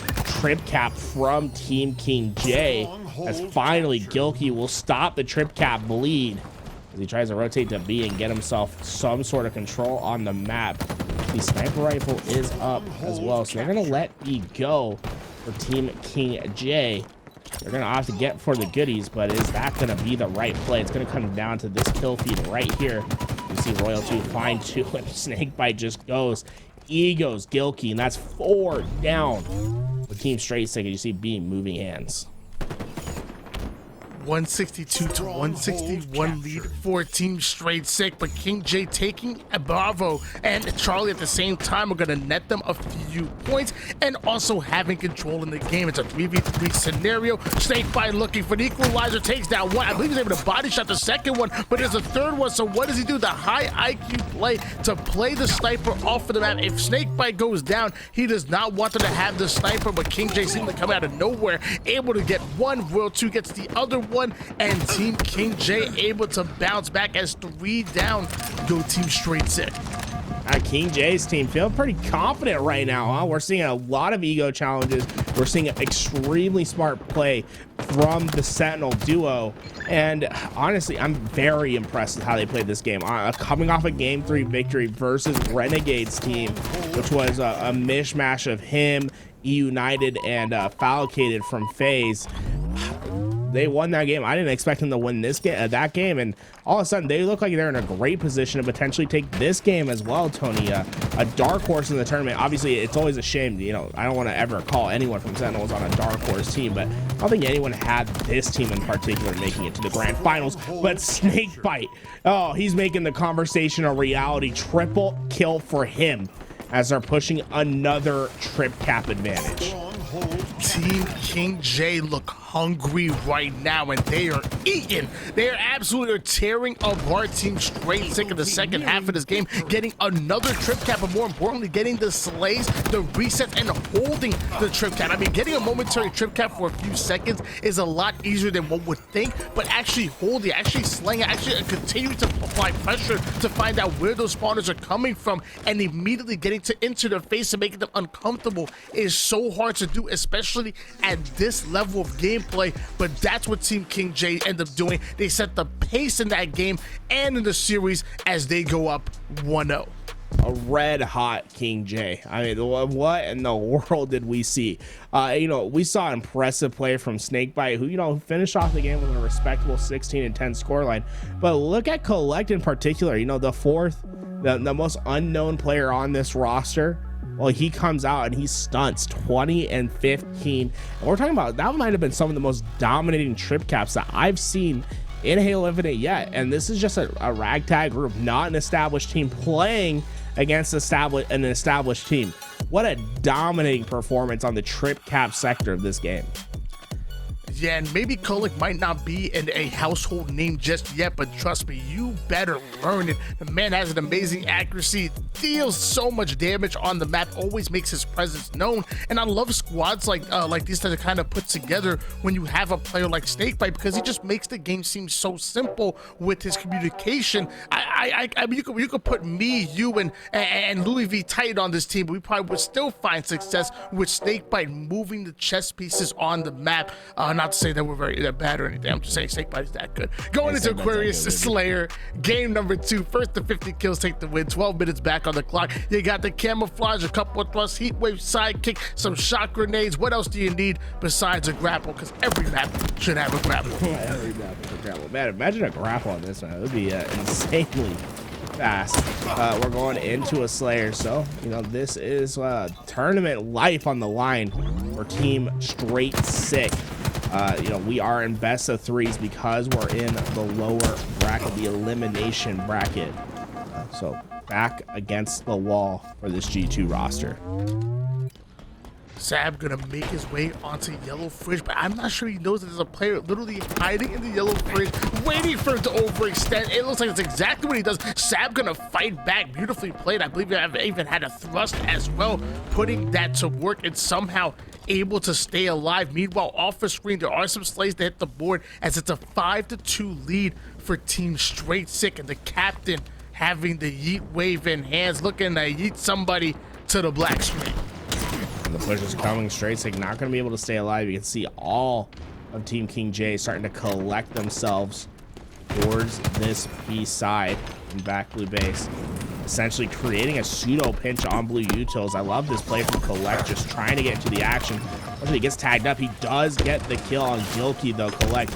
trip cap from Team King J, as finally Gilkey will stop the trip cap bleed as he tries to rotate to B and get himself some sort of control on the map. The sniper rifle is up as well, so they're gonna let B go for Team King J. They're gonna have to get for the goodies, but is that gonna be the right play? It's gonna come down to this kill feed right here. You see Royal 2 find 2, and Snakebite just goes. E goes Gilkey, and that's 4 down. The team straight sick, and you see B moving hands. 162 to 161 lead for Team Straight Sick, but King J taking a Bravo and Charlie at the same time are going to net them a few points and also having control in the game. It's a 3v3 scenario. Snakebite looking for the equalizer, takes down one. I believe he's able to body shot the second one, but there's a third one. So what does he do? The high IQ play to play the sniper off of the map. If Snakebite goes down, he does not want them to have the sniper, but King J seems to come out of nowhere, able to get one. Royal 2 gets the other one, and Team King J able to bounce back as 3 down. Go Team Straight Sick. King J's team feel pretty confident right now, huh? We're seeing a lot of ego challenges. We're seeing an extremely smart play from the Sentinel duo, and honestly, I'm very impressed with how they played this game. Coming off a Game 3 victory versus Renegade's team, which was a mishmash of him, E-United, and Falcated from FaZe. They won that game. I didn't expect them to win this game, that game, and all of a sudden they look like they're in a great position to potentially take this game as well, Tony. A dark horse in the tournament. Obviously, it's always a shame, you know, I don't want to ever call anyone from Sentinels on a dark horse team, but I don't think anyone had this team in particular making it to the grand finals. But Snakebite, oh, he's making the conversation a reality. Triple kill for him as they're pushing another trip cap advantage. Team King J look hungry right now, and they are eating. They are absolutely tearing apart Team Straight Sick in the second half of this game, getting another trip cap, but more importantly, getting the slays, the resets, and holding the trip cap. I mean, getting a momentary trip cap for a few seconds is a lot easier than one would think, but actually holding, actually slaying, actually continuing to apply pressure to find out where those spawners are coming from, and immediately getting into their face and making them uncomfortable is so hard to do, especially at this level of gameplay. But that's what Team King J end up doing. They set the pace in that game and in the series as they go up 1-0. A red hot King J. I mean, what in the world did we see? You know, we saw impressive play from Snakebite, who, you know, finished off the game with a respectable 16-10 scoreline. But look at Collect in particular. You know, the most unknown player on this roster. Well, he comes out and he stunts 20 and 15. And we're talking about, that might have been some of the most dominating trip caps that I've seen in Halo Infinite yet. And this is just a ragtag group, not an established team, playing against an established team. What a dominating performance on the trip cap sector of this game. Yeah, and maybe Kulik might not be a household name just yet, but trust me, you better learn it. The man has an amazing accuracy, deals so much damage on the map, always makes his presence known, and I love squads like these that are kind of put together when you have a player like Snakebite, because he just makes the game seem so simple with his communication. I mean, you could put me, you, and Louis V Titan on this team, but we probably would still find success with Snakebite moving the chess pieces on the map. Not to say that we're that bad or anything. I'm just saying Snakebite is that good. Going into Aquarius Slayer, game number 2, first to 50 kills take the win. 12 minutes back on the clock. You got the camouflage, a couple of thrusts, heat wave, sidekick, some shot grenades. What else do you need besides a grapple? Because every map should have a grapple. Every map should have a grapple. Man, imagine a grapple on this one. It would be insanely fast. We're going into a Slayer, so you know this is tournament life on the line for Team Straight Sick. You know, we are in best of 3s because we're in the lower bracket, the elimination bracket. So back against the wall for this G2 roster. Sab gonna make his way onto Yellow Fridge, but I'm not sure he knows that there's a player literally hiding in the Yellow Fridge, waiting for him to overextend. It looks like it's exactly what he does. Sab gonna fight back, beautifully played. I believe I've even had a thrust as well, putting that to work and somehow able to stay alive. Meanwhile, off the screen, there are some slays that hit the board as it's a 5-2 lead for Team Straight Sick, and the captain having the yeet wave in hands, looking to yeet somebody to the black screen. And the push is coming. Straight Sick not going to be able to stay alive. You can see all of Team King J starting to collect themselves towards this B side and back blue base, essentially creating a pseudo pinch on blue utils. I love this play from Collect, just trying to get into the action. Once he gets tagged up, he does get the kill on Gilkey though. Collect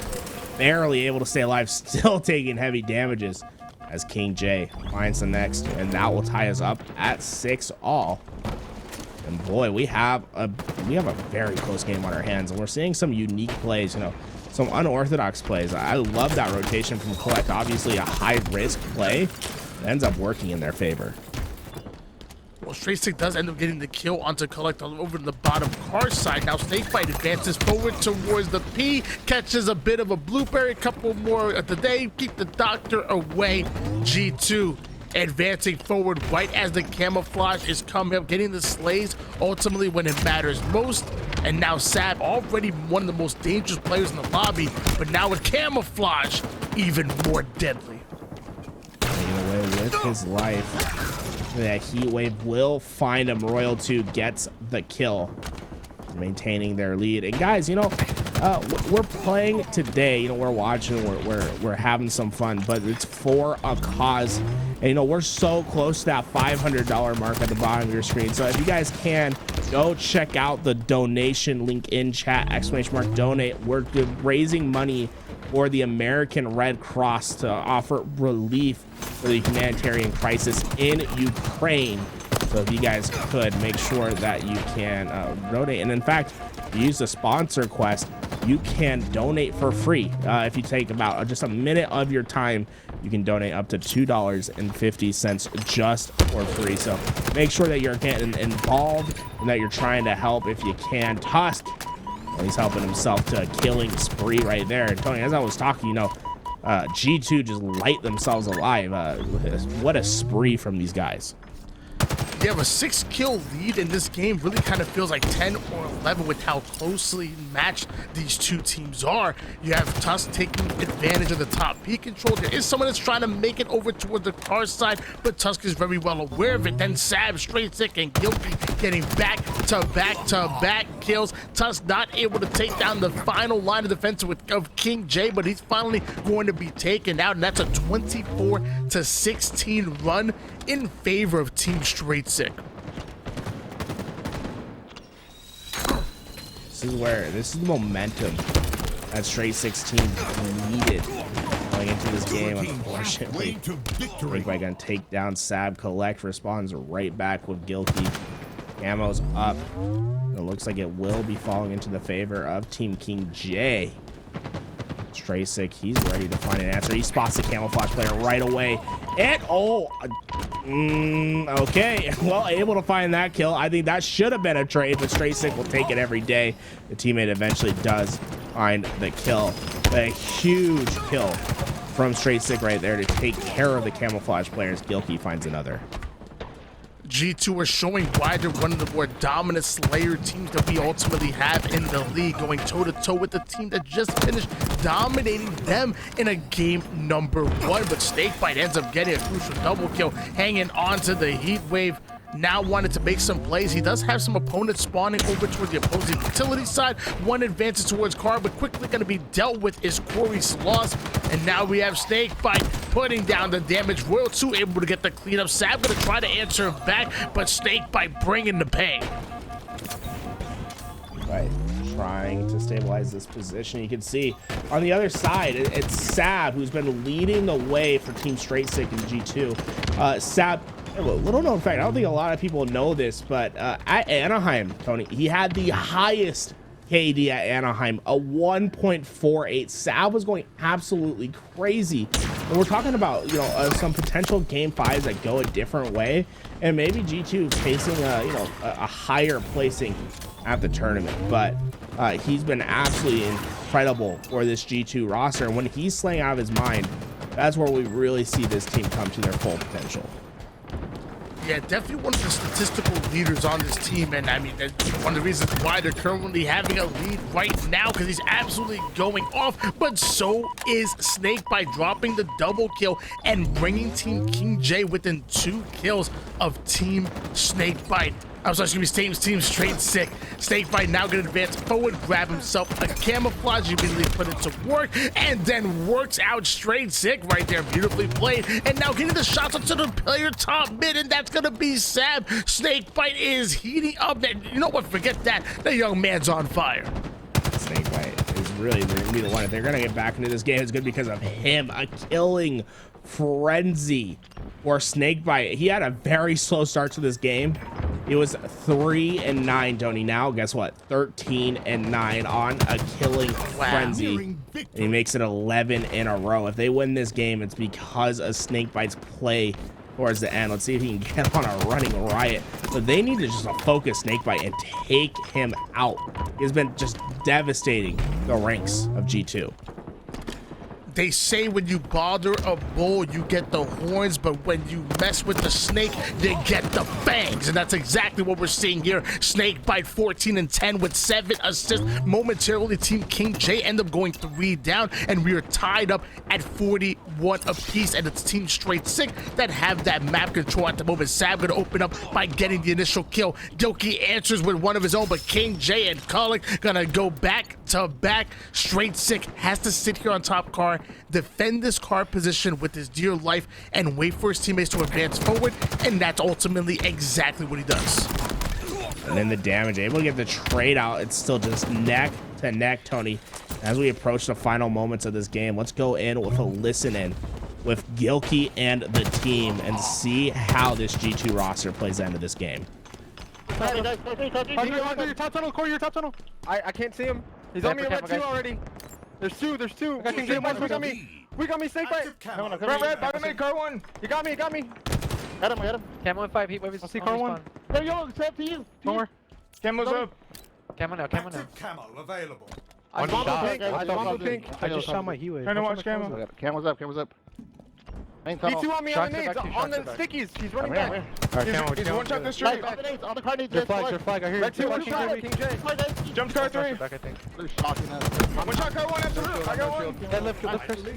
barely able to stay alive, still taking heavy damages as King J finds the next, and that will tie us up at 6-all. And boy, we have a very close game on our hands, and we're seeing some unique plays, you know, some unorthodox plays. I love that rotation from Collect. Obviously a high risk play, it ends up working in their favor. Well, Straight Sick does end up getting the kill onto Collect over to the bottom car side. Now Snakebite advances forward towards the P, catches a bit of a blueberry, a couple more of the day, keep the doctor away. G2 advancing forward right as the camouflage is coming up, getting the slays ultimately when it matters most. And now Sab, already one of the most dangerous players in the lobby, but now with camouflage, even more deadly. Getting away with his life. That heat wave will find him. Royal 2 gets the kill, maintaining their lead. And guys, you know, we're playing today, you know, we're watching, we're having some fun, but it's for a cause. And you know, we're so close to that $500 mark at the bottom of your screen. So if you guys can, go check out the donation link in chat, !donate. We're raising money for the American Red Cross to offer relief for the humanitarian crisis in Ukraine. So if you guys could make sure that you can donate, and in fact, use the sponsor quest, you can donate for free. If you take about just a minute of your time, you can donate up to $2.50 just for free. So make sure that you're getting involved and that you're trying to help if you can. Tusk, he's helping himself to a killing spree right there. And Tony, as I was talking, you know, G2 just light themselves alive. What a spree from these guys. You have a 6-kill lead in this game. Really kind of feels like 10 or 11 with how closely matched these two teams are. You have Tusk taking advantage of the top P control. There is someone that's trying to make it over toward the car side, but Tusk is very well aware of it. Then Sab, Straight Sick, and Gilkey getting back-to-back kills. Tusk not able to take down the final line of defense of King J, but he's finally going to be taken out, and that's a 24-16 run in favor of Team Straight Sick. This is the momentum that Straight Sick's team needed going into this game. Unfortunately, Snakebite gonna take down Sab. Collect responds right back with Gilkey. Ammo's up. It looks like it will be falling into the favor of Team King J. Straight Sick, he's ready to find an answer. He spots the camouflage player right away. And okay, well, able to find that kill. I think that should have been a trade, but Straight Sick will take it every day. The teammate eventually does find the kill. A huge kill from Straight Sick right there to take care of the camouflage players. Gilkey finds another. G2 are showing why they're one of the more dominant Slayer teams that we ultimately have in the league, going toe-to-toe with the team that just finished dominating them in a game number 1. But Snakebite ends up getting a crucial double kill, hanging on to the heat wave. Now wanted to make some plays. He does have some opponents spawning over toward the opposing utility side. One advances towards Car, but quickly going to be dealt with is Corey's loss. And now we have Snakebite putting down the damage. Royal 2 able to get the cleanup. Sab going to try to answer back, but Snakebite bringing the pain. Right, trying to stabilize this position. You can see on the other side, it's Sab who's been leading the way for Team Straight Sick and G2. Sab, a little known fact, I don't think a lot of people know this, but at Anaheim, Tony, he had the highest KD at Anaheim, a 1.48. Sab was going absolutely crazy. And we're talking about, you know, some potential game 5s that go a different way, and maybe G2 facing a higher placing at the tournament. But he's been absolutely incredible for this G2 roster, and when he's slaying out of his mind, that's where we really see this team come to their full potential. Yeah, definitely one of the statistical leaders on this team, and I mean, that's one of the reasons why they're currently having a lead right now, because he's absolutely going off. But so is Snake by dropping the double kill and bringing Team King J within 2 kills of Team Snakebite. I'm sorry, excuse me, Team Straight Sick. Snakebite now going to advance forward, grab himself a camouflage, immediately put it to work, and then works out Straight Sick right there. Beautifully played. And now getting the shots onto the player top mid, and that's going to be Sab. Snakebite is heating up. You know what? Forget that. The young man's on fire. Snakebite is really the one. If they're going to get back into this game, it's good because of him. A killing frenzy for Snakebite. He had a very slow start to this game. It was 3-9, Tony. Now, guess what? 13-9 on a killing frenzy. And he makes it 11 in a row. If they win this game, it's because of Snakebite's play towards the end. Let's see if he can get on a running riot. But they need to just focus Snakebite and take him out. He's been just devastating the ranks of G2. They say when you bother a bull, you get the horns, but when you mess with the snake, you get the fangs. And that's exactly what we're seeing here. Snakebite 14-10 with 7 assists. Momentarily, Team King J end up going 3 down, and we are tied up at 41 apiece. And it's Team Straight Sick that have that map control at the moment. Sab gonna open up by getting the initial kill. Gilkey answers with one of his own, but King J and Colin gonna go back to back. Straight Sick has to sit here on top Car, defend this Car position with his dear life, and wait for his teammates to advance forward, and that's ultimately exactly what he does. And then the damage, able to get the trade out. It's still just neck to neck, Tony. As we approach the final moments of this game, let's go in with a listen in with Gilkey and the team and see how this G2 roster plays into this game. Your top tunnel, Corey, your top tunnel. I can't see him. He's on me at red 2 already. There's two. I can get one. We got me. Snakebite. Red, by the mid, Car 1. You got me. Got him. Camo 5, heat wave is. I'll see Car 1. Hey, yo, it's up to you. One more. Camo's up. Camo now. Camo available. I want pink. I just shot my heat wave. Trying to watch Camo. Camo's up. Main tunnel. He 2 on me on the nades, on the stickies. He's running back. He's one shot this straight. On the car needs Your flag, I hear Red 2, one shot. King J. Jump Car 3. Back, I think. One shot Car 1 after I got one. Yeah, lift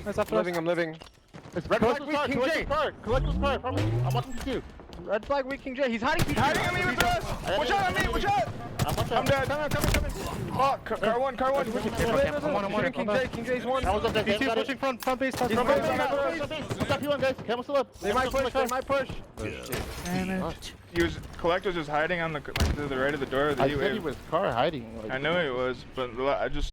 first. I'm living. It's red flag weak, King J. Collect this car from me. I'm watching you. Red flag weak, King J. He's hiding. On me with us. Watch out. I'm dead. Coming. Oh, Car 1. I'm on King J. King J's 1. B2 pushing front base. What's up, you guys? Camo's still up. They might push. He was Collector's just hiding on the to the right of the door. I said he was Car hiding. I know he was, but I just.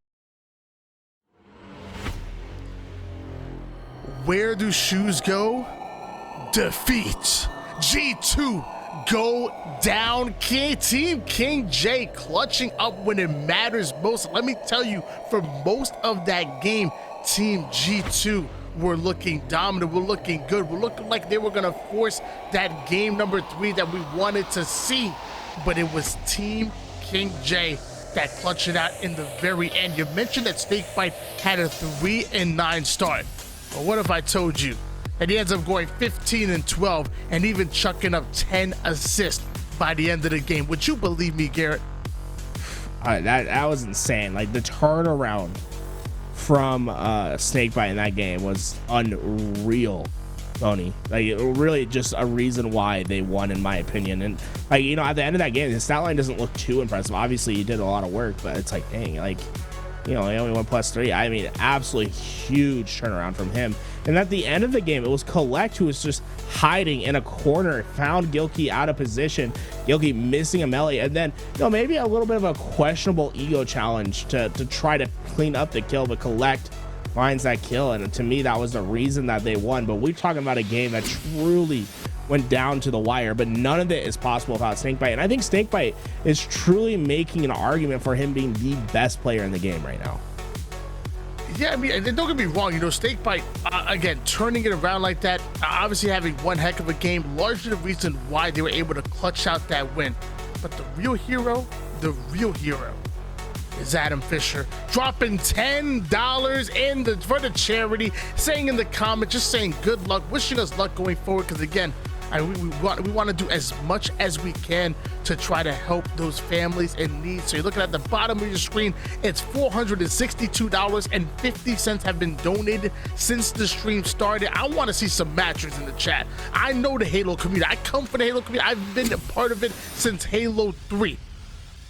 Where do shoes go? Defeat. G2 go down. Team King J clutching up when it matters most. Let me tell you, for most of that game, Team G2 were looking dominant. We're looking good. We're looking like they were going to force that game number 3 that we wanted to see. But it was Team King J that clutch it out in the very end. You mentioned that Snakebite had a 3-9 start. But what if I told you that he ends up going 15-12 and even chucking up 10 assists by the end of the game? Would you believe me, Garrett? That was insane. Like, the turnaround from Snakebite in that game was unreal, Tony. Like, it really just a reason why they won, in my opinion. And like, you know, at the end of that game, the stat line doesn't look too impressive. Obviously, he did a lot of work, but it's like, dang, like, you know, he only went +3. I mean, absolutely huge turnaround from him. And at the end of the game, it was Collect who was just hiding in a corner, found Gilkey out of position, Gilkey missing a melee, and then, you know, maybe a little bit of a questionable ego challenge to try to clean up the kill, but Collect finds that kill, and to me, that was the reason that they won. But we're talking about a game that truly went down to the wire, but none of it is possible without Snakebite. And I think Snakebite is truly making an argument for him being the best player in the game right now. Yeah, I mean, and don't get me wrong, you know, Snakebite, again, turning it around like that, obviously having one heck of a game, largely the reason why they were able to clutch out that win. But the real hero is Adam Fisher, dropping $10 for the charity, saying in the comment, just saying good luck, wishing us luck going forward, because again, we want to do as much as we can to try to help those families in need. So you're looking at the bottom of your screen, it's $462.50 have been donated since the stream started. I want to see some matchers in the chat. I know the Halo community. I come from the Halo community. I've been a part of it since Halo 3.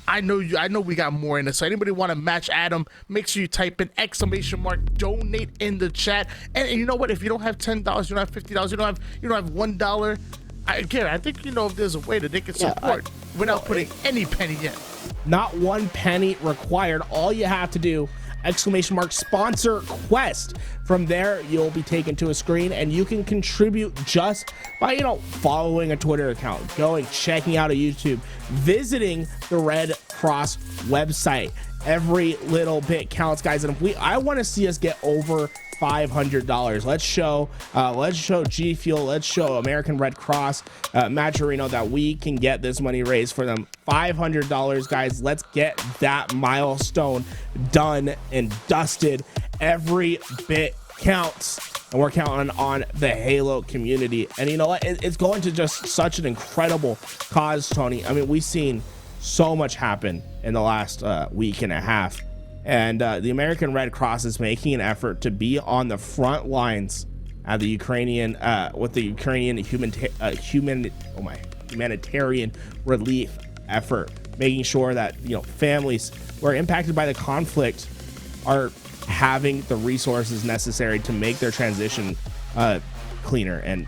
I know we got more in it. So anybody want to match Adam, make sure you type in !donate in the chat. And you know what? If you don't have $10, you don't have $50, you don't have $1. Again, I think, you know, if there's a way that they can support without putting any penny in. Not one penny required. All you have to do, !sponsor quest. From there, you'll be taken to a screen and you can contribute just by, you know, following a Twitter account, going, checking out a YouTube, visiting the Red Cross website. Every little bit counts, guys. And I want to see us get over $500. Let's show G Fuel, let's show American Red Cross, Matcherino, that we can get this money raised for them. $500, guys. Let's get that milestone done and dusted. Every bit counts, and we're counting on the Halo community. And you know what? It's going to just such an incredible cause, Tony. I mean, we've seen so much happen in the last week and a half. And the American Red Cross is making an effort to be on the front lines at the Ukrainian with the Ukrainian humanitarian relief effort, making sure that, you know, families who are impacted by the conflict are having the resources necessary to make their transition cleaner and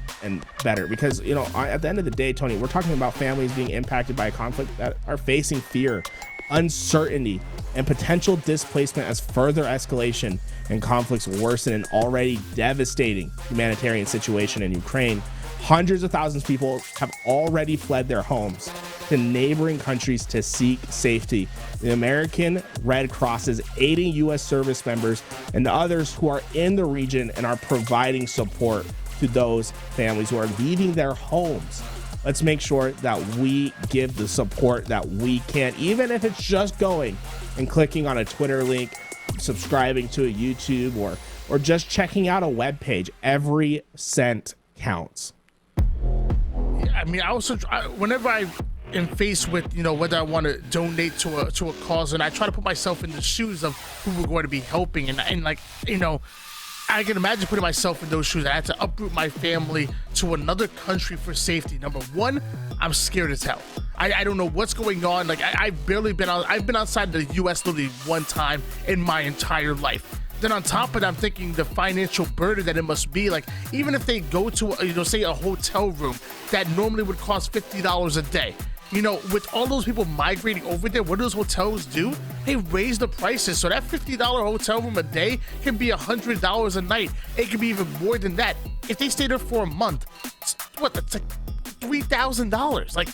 better. Because, you know, at the end of the day, Tony, we're talking about families being impacted by a conflict that are facing fear, uncertainty, and potential displacement as further escalation and conflicts worsen an already devastating humanitarian situation in Ukraine. Hundreds of thousands of people have already fled their homes to neighboring countries to seek safety. The American Red Cross is aiding U.S. service members and others who are in the region and are providing support to those families who are leaving their homes. Let's make sure that we give the support that we can, even if it's just going and clicking on a Twitter link, subscribing to a YouTube, or just checking out a web page. Every cent counts. Yeah, I mean, whenever I am faced with, you know, whether I want to donate to a cause, and I try to put myself in the shoes of who we're going to be helping, and like, you know, I can imagine putting myself in those shoes. I had to uproot my family to another country for safety. Number one, I'm scared as hell. I don't know what's going on. Like, I've been outside the U.S. literally one time in my entire life. Then on top of that, I'm thinking the financial burden that it must be. Like, even if they go to, you know, say a hotel room that normally would cost $50 a day, you know, with all those people migrating over there, what do those hotels do? They raise the prices. So that $50 hotel room a day can be $100 a night. It can be even more than that. If they stay there for a month, that's like $3,000. Like,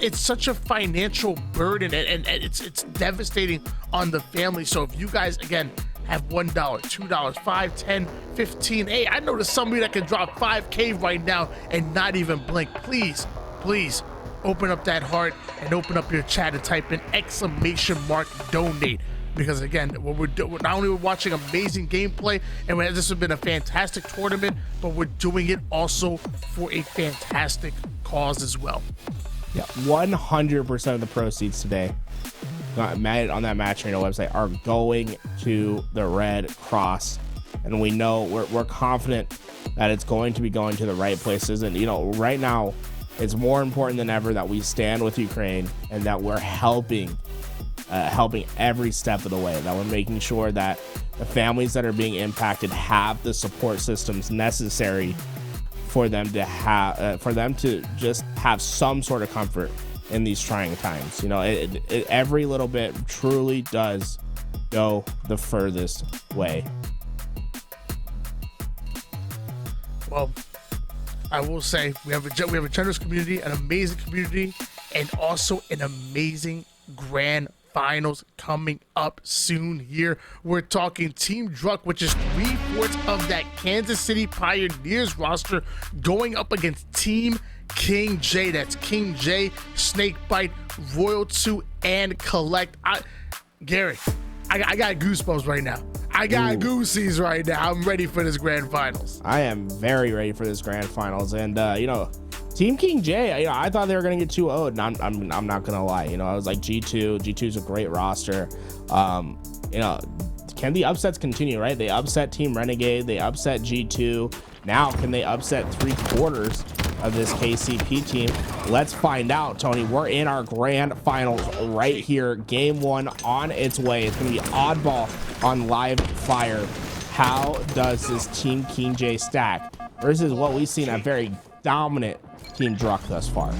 it's such a financial burden, and it's devastating on the family. So if you guys, again, have $1, $2, $5, $10, $15, hey, I know there's somebody that can drop $5K right now and not even blink. Please open up that heart and open up your chat and type in !donate. Because again, what we're doing, not only we're watching amazing gameplay, and this has been a fantastic tournament, but we're doing it also for a fantastic cause as well. Yeah, 100% of the proceeds today on that Match Arena website are going to the Red Cross, and we know we're confident that it's going to be going to the right places. And you know, right now it's more important than ever that we stand with Ukraine and that we're helping every step of the way, that we're making sure that the families that are being impacted have the support systems necessary for them to just have some sort of comfort in these trying times. You know, every little bit truly does go the furthest way. Well, I will say we have a generous community, an amazing community, and also an amazing grand finals coming up soon here. We're talking Team Druck, which is 3/4 of that Kansas City Pioneers roster, going up against Team King J. That's King J, Snakebite, Royal 2, and Collect. Gary, I got goosebumps right now. I got goosies right now. I'm ready for this grand finals. I am very ready for this grand finals. And you know, Team King J, you know, I thought they were gonna get 2-0'd, and I'm not gonna lie. You know, I was like, G2's a great roster. You know, can the upsets continue? Right? They upset Team Renegade, they upset G2. Now, can they upset 3/4 of this KCP team? Let's find out, Tony. We're in our grand finals right here. Game 1 on its way. It's gonna be Oddball on Live Fire. How does this Team King J stack versus what we've seen a very dominant Team Druck thus far?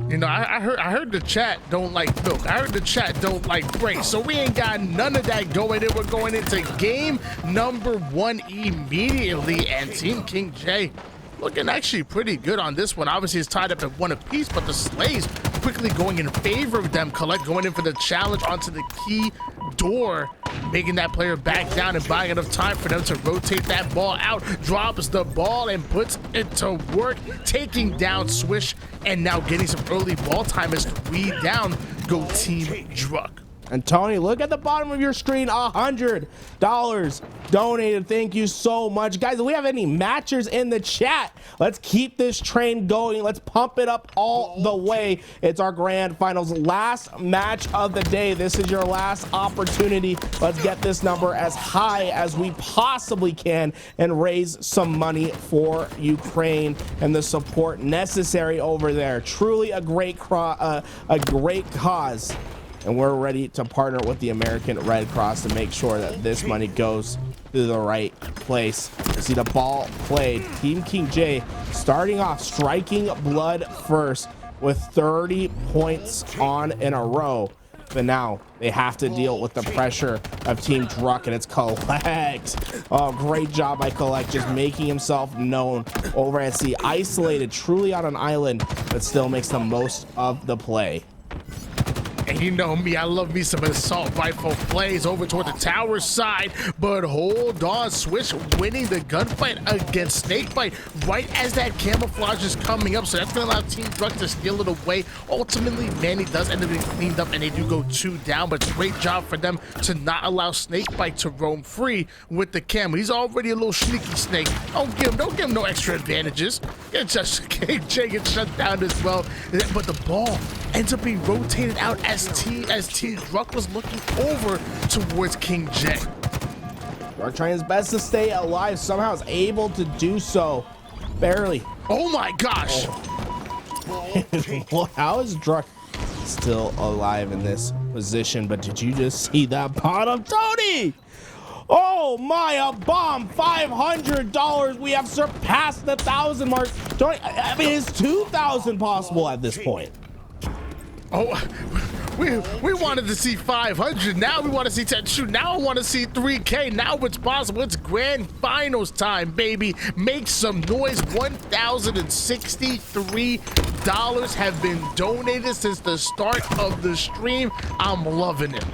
You know, I heard the chat don't like milk. I heard the chat don't like break. So we ain't got none of that going in. We're going into game number 1 immediately, and Team King J looking actually pretty good on this one. Obviously, it's tied up at 1 apiece, but the Slays quickly going in favor of them. Collect going in for the challenge onto the key door, making that player back down and buying enough time for them to rotate that ball out. Drops the ball and puts it to work, taking down Swish, and now getting some early ball time as 3 down go Team Druck. And Tony, look at the bottom of your screen, $100 donated. Thank you so much. Guys, do we have any matchers in the chat? Let's keep this train going. Let's pump it up all the way. It's our grand finals, last match of the day. This is your last opportunity. Let's get this number as high as we possibly can and raise some money for Ukraine and the support necessary over there. Truly a great cause. And we're ready to partner with the American Red Cross to make sure that this money goes to the right place. You see the ball played. Team King J starting off striking blood first with 30 points in a row. But now they have to deal with the pressure of Team Druck, and it's Collect. Oh, great job by Collect, just making himself known over at sea. Isolated, truly on an island, but still makes the most of the play. And you know me, I love me some assault rifle plays over toward the tower side, but hold on, Swish winning the gunfight against Snakebite right as that camouflage is coming up, so that's gonna allow Team Druck to steal it away. Ultimately, Manny does end up being cleaned up and they do go 2 down, but great job for them to not allow Snakebite to roam free with the camo. He's already a little sneaky snake. Don't give him no extra advantages. It's just KJ gets shut down as well, but the ball ends up being rotated out as Team Druck was looking over towards King J. Druck trying his best to stay alive, somehow is able to do so. Barely. Oh my gosh. Well, how is Druck still alive in this position? But did you just see that bottom, Tony? Oh my, a bomb, $500. We have surpassed the 1,000 mark. Tony, I mean, is 2,000 possible at this point? Oh, we wanted to see 500. Now we want to see 10. Shoot, now I want to see 3K. Now it's possible. It's grand finals time, baby. Make some noise. $1,063 have been donated since the start of the stream. I'm loving it.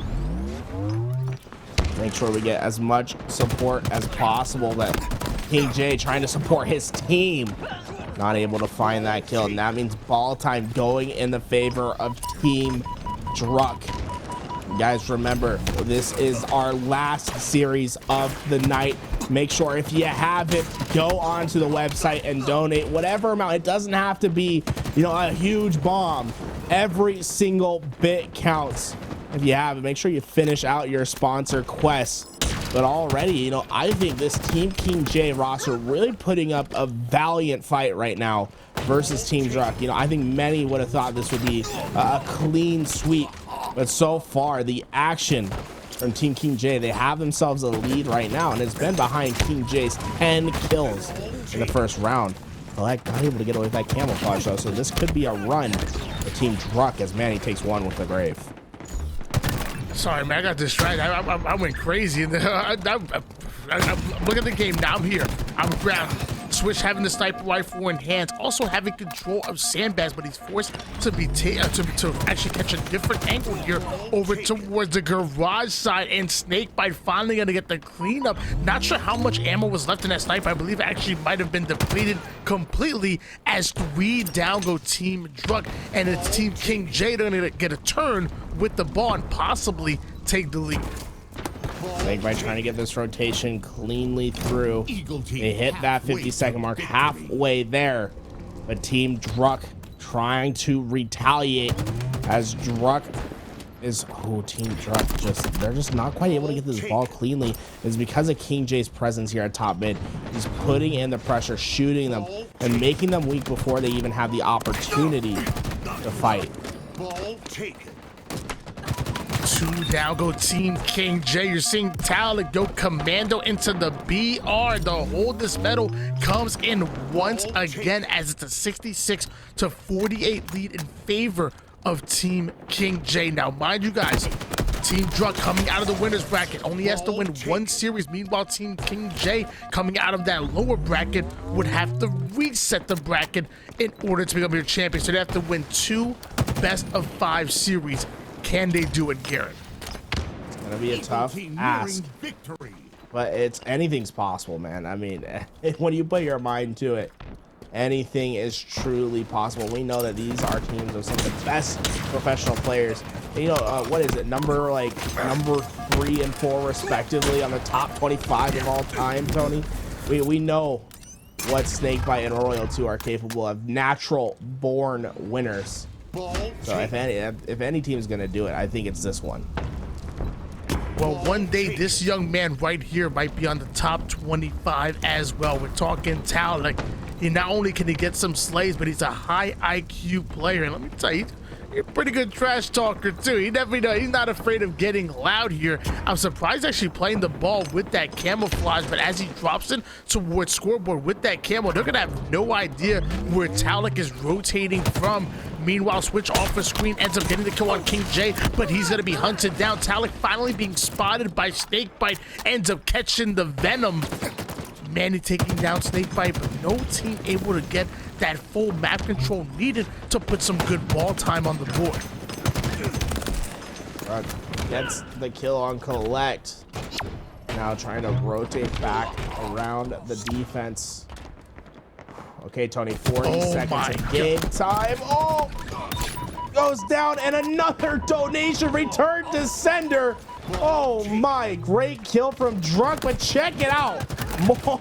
Make sure we get as much support as possible. That King J trying to support his team. not able to find that kill, and that means ball time going in the favor of Team Druck. Guys, remember, this is our last series of the night. Make sure if you haven't, go onto the website and donate whatever amount. It doesn't have to be, you know, a huge bomb. Every single bit counts. If you haven't, make sure you finish out your sponsor quest. But already, you know, I think this Team King J roster really putting up a valiant fight right now versus Team Druck. You know, I think many would have thought this would be a clean sweep, but so far the action from Team King J, they have themselves a lead right now, and it's been behind King J's 10 kills in the first round. Collect not able to get away with that camouflage though, so this could be a run for Team Druck as Manny takes one with the Grave. Sorry, man, I got distracted. I went crazy. Look at the game. Now I'm here. I'm grounded. Switch having the sniper rifle in hands, also having control of sandbags, but he's forced to be to actually catch a different angle here over towards the garage side, and Snakebite finally gonna get the cleanup. Not sure how much ammo was left in that sniper. I believe it actually might have been depleted completely as 3 down go Team Druck, and it's Team King J gonna get a turn with the ball and possibly take the lead. Snakebite trying to get this rotation cleanly through. They hit that 50-second mark halfway there, but Team Druck trying to retaliate as Druck is Team Druck they're just not quite able to get this ball cleanly. It's because of King J's presence here at top mid. He's putting in the pressure, shooting them, and making them weak before they even have the opportunity to fight. Ball taken. 2 down go Team King J. You're seeing Talent go commando into the BR. The hold this medal comes in once again as it's a 66-48 lead in favor of Team King J. Now, mind you guys, Team Druck coming out of the winner's bracket only has to win 1 series. Meanwhile, Team King J coming out of that lower bracket would have to reset the bracket in order to become your champion. So they have to win 2 best-of-5 series. Can they do it, Garrett? It's gonna be a tough ask, but anything's possible, man. I mean, when you put your mind to it, anything is truly possible. We know that these are teams of some of the best professional players. You know, what is it? Number 3 and 4 respectively on the top 25 of all time, Tony. We know what Snakebite and Royal 2 are capable of. Natural born winners. So if any team is gonna do it, I think it's this one. Well, one day this young man right here might be on the top 25 as well. We're talking talent. Like, he not only can he get some slays, but he's a high IQ player. And let me tell you, he's a pretty good trash talker too. He definitely he's not afraid of getting loud here. I'm surprised actually playing the ball with that camouflage, but as he drops it towards scoreboard with that camo, they're gonna have no idea where Talek is rotating from. Meanwhile, Switch off the screen ends up getting the kill on King J, but he's gonna be hunted down. Talek finally being spotted by Snakebite, ends up catching the Venom. Manny taking down Snakebite, but no team able to get that full map control needed to put some good ball time on the board. Gets the kill on Collect. Now trying to rotate back around the defense. Okay, Tony, 40 seconds of game time. Oh, goes down, and another donation returned to sender. Oh my, great kill from Druck, but check it out.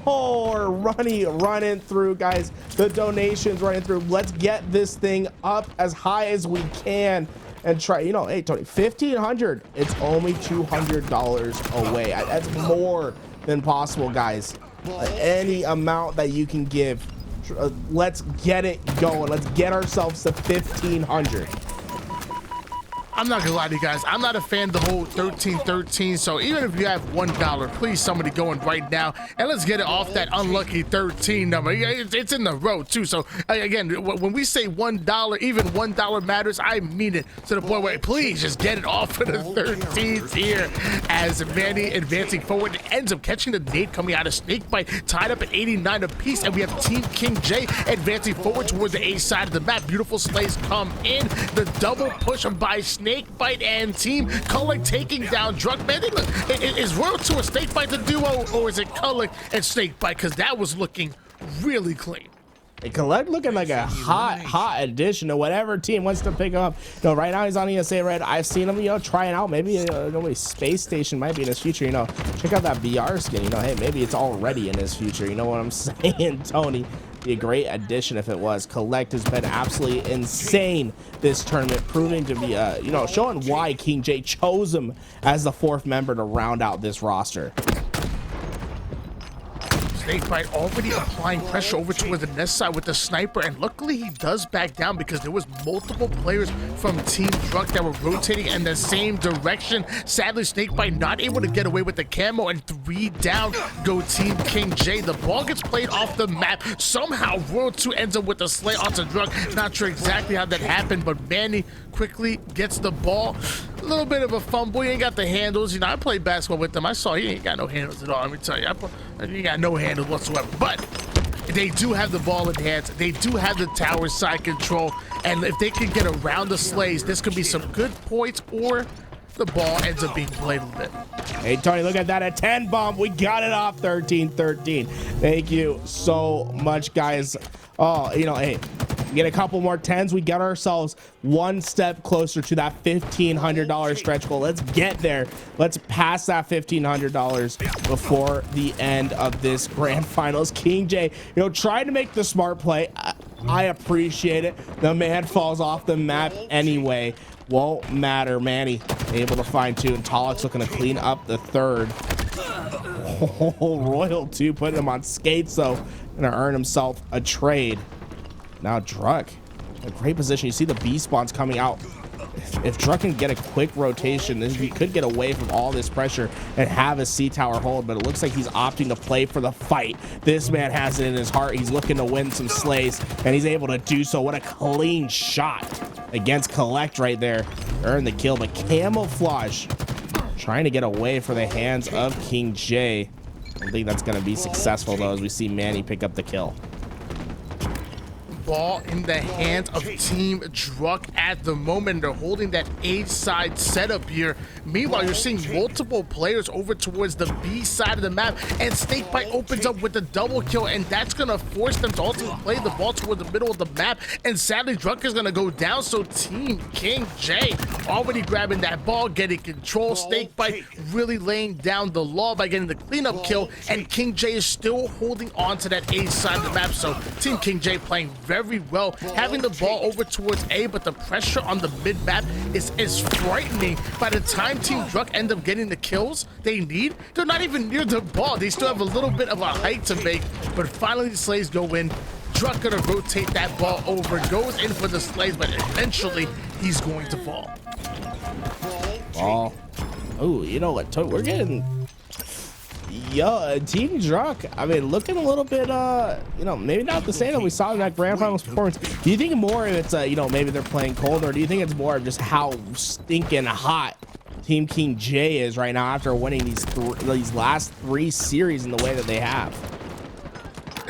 More running through, guys. The donations running through. Let's get this thing up as high as we can and try, you know, hey, Tony, 1,500. It's only $200 away. That's more than possible, guys. Any amount that you can give. Let's get it going. Let's get ourselves to 1,500. I'm not gonna lie to you guys, I'm not a fan of the whole 13-13, so even if you have $1, please somebody going right now, and let's get it off that unlucky 13 number. It's in the road too, so again, when we say $1, even $1 matters, I mean it to the point where please just get it off of the 13s here, as Manny advancing forward ends up catching the nade coming out of Snakebite, tied up at 89 apiece, and we have Team King J advancing forward towards the A side of the map. Beautiful slays come in, the double push by Snakebite and Team Kullik taking down Druck. Man, look, is Royal 2 a Snakebite the duo, or is it Kullik and Snakebite? Because that was looking really clean. Collect looking like a hot addition to whatever team wants to pick him up. Right now he's on ESA Red. I've seen him, trying out. Maybe Space Station might be in his future. Check out that BR skin. Hey, maybe it's already in his future. You know what I'm saying, Tony? Be a great addition if it was. Collect has been absolutely insane this tournament, proving to be, showing why King J chose him as the 4th member to round out this roster. Snakebite already applying pressure over towards the nest side with the sniper, and luckily he does back down because there was multiple players from Team Druk that were rotating in the same direction. Sadly, Snakebite not able to get away with the camo, and 3 down go Team King J. The ball gets played off the map. Somehow Royal 2 ends up with a slay onto Druk. Not sure exactly how that happened, but Manny quickly gets the ball. A little bit of a fumble. He ain't got the handles. I played basketball with him. I saw he ain't got no handles at all. Let me tell you, he got no handles whatsoever. But they do have the ball in hands. They do have the tower side control. And if they can get around the slays, this could be some good points, or the ball ends up being played a little bit. Hey, Tony, look at that. A 10 bomb. We got it off 13-13. Thank you so much, guys. Oh, hey, get a couple more 10s. We get ourselves one step closer to that $1,500 stretch goal. Let's get there. Let's pass that $1,500 before the end of this grand finals. King J, trying to make the smart play. I appreciate it. The man falls off the map anyway. Won't matter. Manny able to find 2, and Tolix looking to clean up the 3rd. Oh, Royal 2 putting him on skates, though. Gonna earn himself a trade. Now Druk, a great position. You see the B spawns coming out. If Druk can get a quick rotation, then he could get away from all this pressure and have a C tower hold, but it looks like he's opting to play for the fight. This man has it in his heart. He's looking to win some slays, and he's able to do so. What a clean shot against Collect right there. Earn the kill, but Camouflage trying to get away for the hands of King J. I don't think that's going to be successful, though, as we see Manny pick up the kill. Ball in the hands of Team Druk at the moment. They're holding that A side setup here. Meanwhile, you're seeing multiple players over towards the B side of the map, and Snakebite opens up with a double kill, and that's gonna force them to also play the ball towards the middle of the map, and sadly Druk is gonna go down. So Team King J already grabbing that ball, getting control. Snakebite really laying down the law by getting the cleanup kill, and King J is still holding on to that A side of the map. So Team King J playing very well, having the ball over towards A, but the pressure on the mid map is frightening. By the time Team Druk end up getting the kills they need, they're not even near the ball. They still have a little bit of a hike to make, but finally the slays go in. Druk gonna rotate that ball over, goes in for the slays, but eventually he's going to fall. Ball. Oh, you know what? We're getting Team Druk, I mean, looking a little bit, maybe not the same that we saw in that grand finals performance. Do you think more of it's, maybe they're playing cold, or do you think it's more of just how stinking hot Team King J is right now after winning these last 3 series in the way that they have?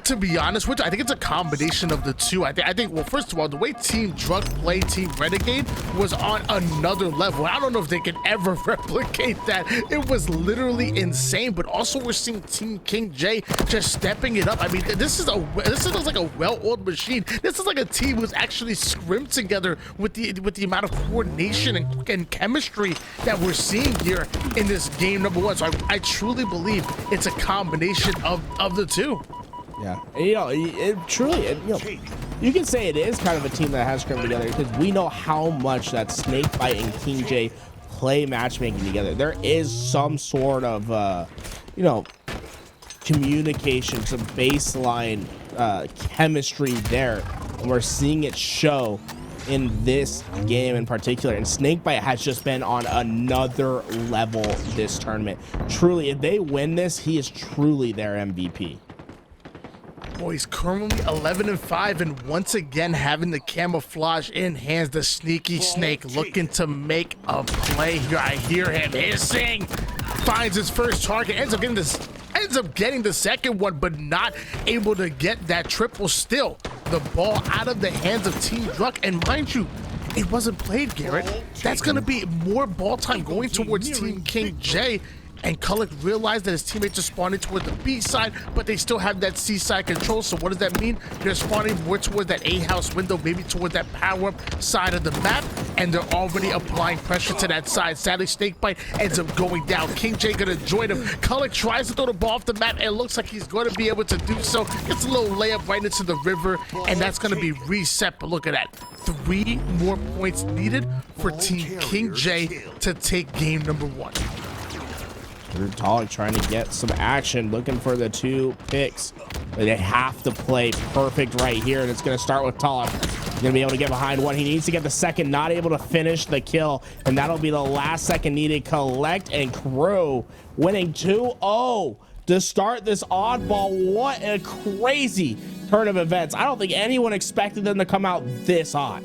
To be honest with you, I think it's a combination of the two. I think, well, first of all, the way Team Druk played Team Renegade was on another level. I don't know if they can ever replicate that. It was literally insane, but also we're seeing Team King J just stepping it up. I mean, this is like a well-oiled machine. This is like a team who's actually scrimped together with the amount of coordination and chemistry that we're seeing here in this game number 1. So I truly believe it's a combination of the two. Yeah, you can say it is kind of a team that has come together, because we know how much that Snakebite and King J play matchmaking together. There is some sort of, communication, some baseline chemistry there, and we're seeing it show in this game in particular. And Snakebite has just been on another level this tournament. Truly, if they win this, he is truly their MVP. Boy, he's currently 11-5, and once again having the camouflage in hands. The sneaky snake looking to make a play here. I hear him hissing. Finds his first target, ends up getting the second one, but not able to get that triple. Still, the ball out of the hands of Team Druk, and mind you, it wasn't played, Garrett. That's going to be more ball time going towards Team King J. and Kulak realized that his teammates are spawning toward the B side, but they still have that C side control. So what does that mean? They're spawning more toward that A house window, maybe toward that power up side of the map, and they're already applying pressure to that side. Sadly, Snakebite ends up going down. King J gonna join him. Kulak tries to throw the ball off the map, and it looks like he's going to be able to do so. Gets a little layup right into the river, and that's going to be reset. But look at that. 3 more points needed for Team King J to take game number 1. Talik trying to get some action, looking for the 2 picks. But they have to play perfect right here, and it's going to start with Talik. He's going to be able to get behind one. He needs to get the second, not able to finish the kill, and that'll be the last second needed. Collect and Crew winning 2-0 to start this oddball. What a crazy turn of events. I don't think anyone expected them to come out this hot.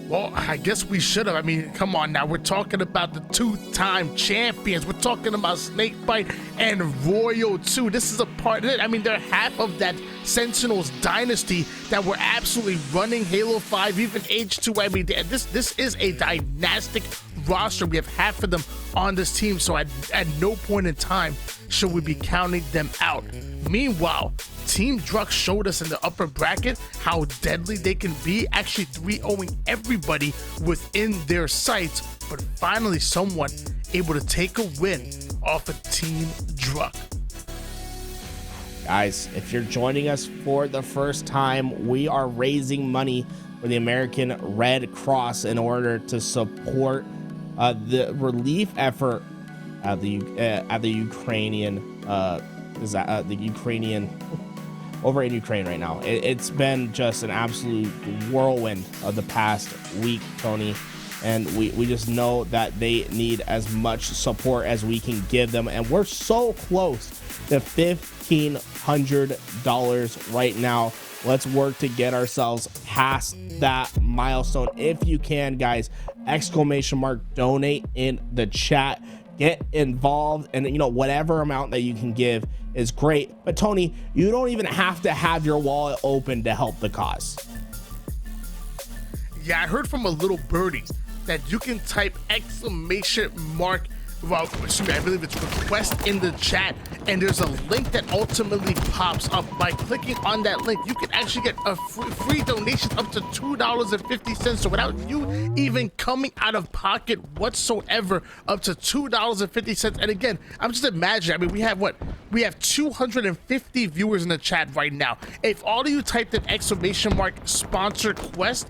Well, I guess we should have. I mean, come on now. We're talking about the 2-time champions. We're talking about Snakebite and Royal 2. This is a part of it. I mean, they're half of that Sentinels dynasty that were absolutely running Halo 5, even H2. I mean, this is a dynastic roster. We have half of them on this team, so at no point in time should we be counting them out. Meanwhile, Team Druk showed us in the upper bracket how deadly they can be, actually 3-0ing everybody within their sights, but finally someone able to take a win off of Team Druk. Guys, if you're joining us for the first time, we are raising money for the American Red Cross in order to support the relief effort at the Ukrainian the Ukrainian over in Ukraine right now. It's been just an absolute whirlwind of the past week, Tony, and we just know that they need as much support as we can give them, and we're so close to $1,500 right now. Let's work to get ourselves past that milestone. If you can, guys, ! donate in the chat. Get involved, and whatever amount that you can give is great. But Tony, you don't even have to have your wallet open to help the cause. Yeah, I heard from a little birdie that you can type ! Well, excuse me, I believe it's request in the chat, and there's a link that ultimately pops up. By clicking on that link, you can actually get a free donation up to $2.50. So without you even coming out of pocket whatsoever, up to $2.50. And again, I'm just imagining, I mean, we have 250 viewers in the chat right now. If all of you typed an ! Sponsor quest,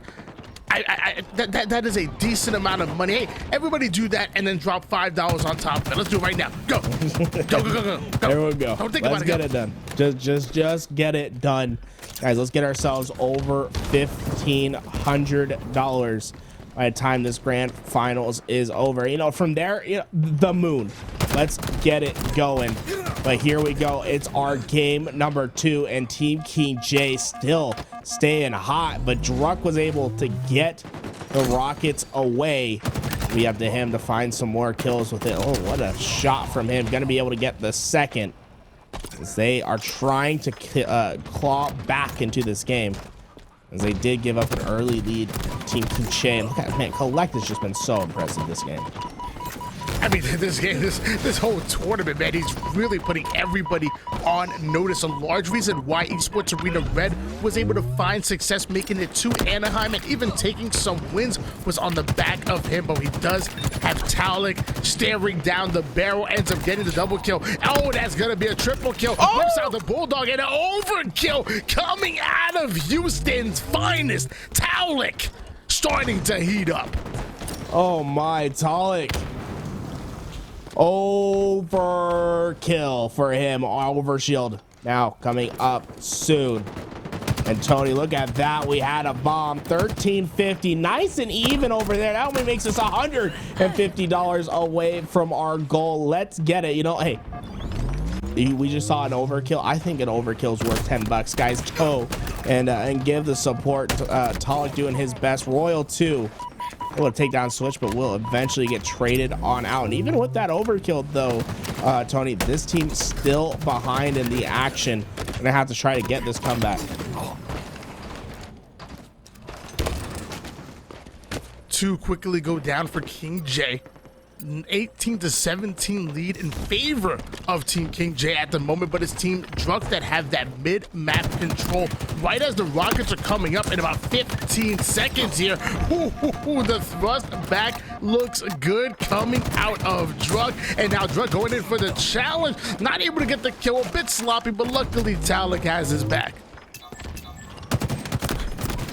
that is a decent amount of money. Hey, everybody do that and then drop $5 on top of it. Let's do it right now. Go. Go. There we go. Don't think let's about it. Get it done. Just get it done. Guys, let's get ourselves over $1,500 by the time this grand finals is over. From there, the moon. Let's get it going. But here we go. It's our game number 2, and Team King J still staying hot, but Druk was able to get the Rockets away. We have to him to find some more kills with it. Oh, what a shot from him. Gonna be able to get the second, as they are trying to claw back into this game, as they did give up an early lead. Team King J. Look at, man, Collect has just been so impressive this game. I mean, this game, this whole tournament, man, he's really putting everybody on notice. A large reason why Esports Arena Red was able to find success making it to Anaheim and even taking some wins was on the back of him. But he does have Talik staring down the barrel, ends up getting the double kill. Oh, that's gonna be a triple kill. Whips out the Bulldog, and an overkill coming out of Houston's finest. Talik starting to heat up. Oh my, Talik. Overkill for him. Over shield now coming up soon. And Tony, look at that. We had a bomb. 1350, nice and even over there. That only makes us $150 away from our goal. Let's get it. Hey, we just saw an overkill. I think an overkill is worth $10, guys. Go and give the support to Talik doing his best. Royal 2 will take down Switch, but will eventually get traded on out. And even with that overkill, though, Tony, this team's still behind in the action. Gonna have to try to get this comeback. 2 quickly go down for King J. 18-17 lead in favor of Team King J at the moment, but it's Team Druk that have that mid-map control right as the rockets are coming up in about 15 seconds here. The thrust back looks good coming out of Druk, and now Druk going in for the challenge, not able to get the kill, a bit sloppy, but luckily Talik has his back.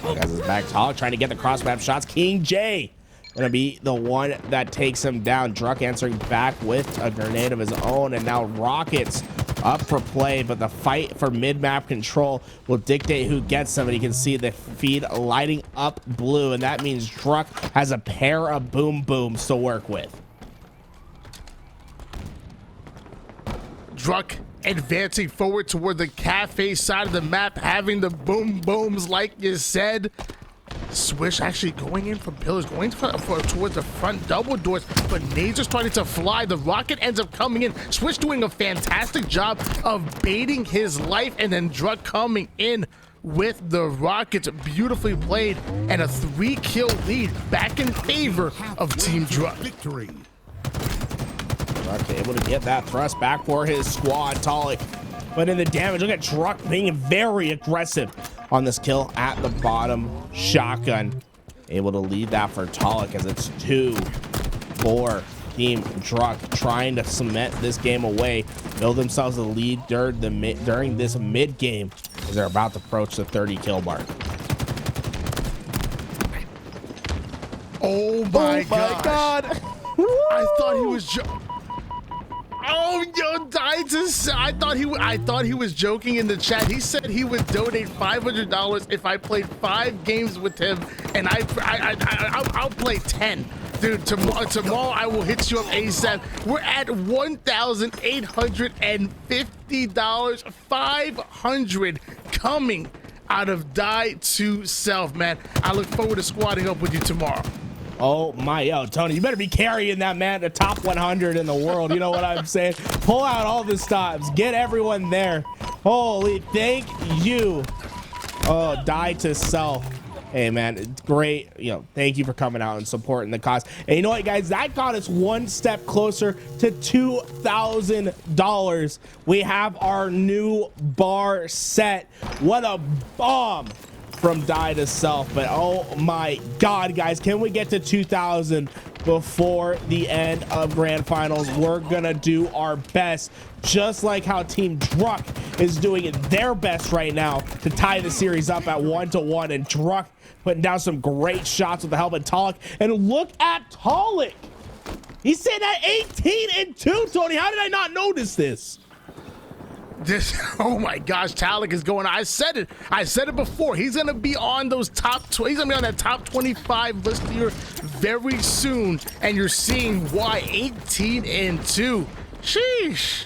Has his back. Talik trying to get the cross map shots. King J gonna be the one that takes him down. Druk answering back with a grenade of his own, and now Rockets up for play, but the fight for mid-map control will dictate who gets them. And you can see the feed lighting up blue, and that means Druk has a pair of boom booms to work with. Druk advancing forward toward the cafe side of the map, having the boom booms like you said. Swish actually going in from pillars, going towards the front double doors, but nades are starting to fly. The rocket ends up coming in. Swish doing a fantastic job of baiting his life, and then Druk coming in with the rockets. Beautifully played, and a 3-kill lead back in favor of Team Druk. Victory. Druk able to get that thrust back for his squad. Talik but in the damage. Look at Druk being very aggressive on this kill at the bottom. Shotgun able to lead that for Talik as it's 2-4 Team Druk trying to cement this game away, build themselves a lead during this mid game as they're about to approach the 30 kill mark. Oh my god. I thought he was oh, yo, I thought he was joking in the chat. He said he would donate $500 if I played 5 games with him, and I'll play 10. Dude, tomorrow I will hit you up ASAP. We're at $1,850. 500 coming out of Die to Self, man. I look forward to squatting up with you tomorrow. Oh my, yo, Tony, you better be carrying that, man, the top 100 in the world. You know what I'm saying? Pull out all the stops, get everyone there. Holy, thank you. Oh, Die to Self. Hey, man, it's great. You know, thank you for coming out and supporting the cause. And you know what, guys, that got us one step closer to $2,000. We have our new bar set. What a bomb from Die to Self. But oh my god, guys, can we get to 2,000 before the end of grand finals? We're gonna do our best, just like how Team Druk is doing their best right now to tie the series up at 1-1, and Druk putting down some great shots with the help of Talik. And look at Talik, he's sitting at 18-2. Tony, how did I not notice this? Oh my gosh, Talik is going. I said it before. He's gonna be on those he's gonna be on that top 25 list here very soon, and you're seeing why. 18-2. Sheesh.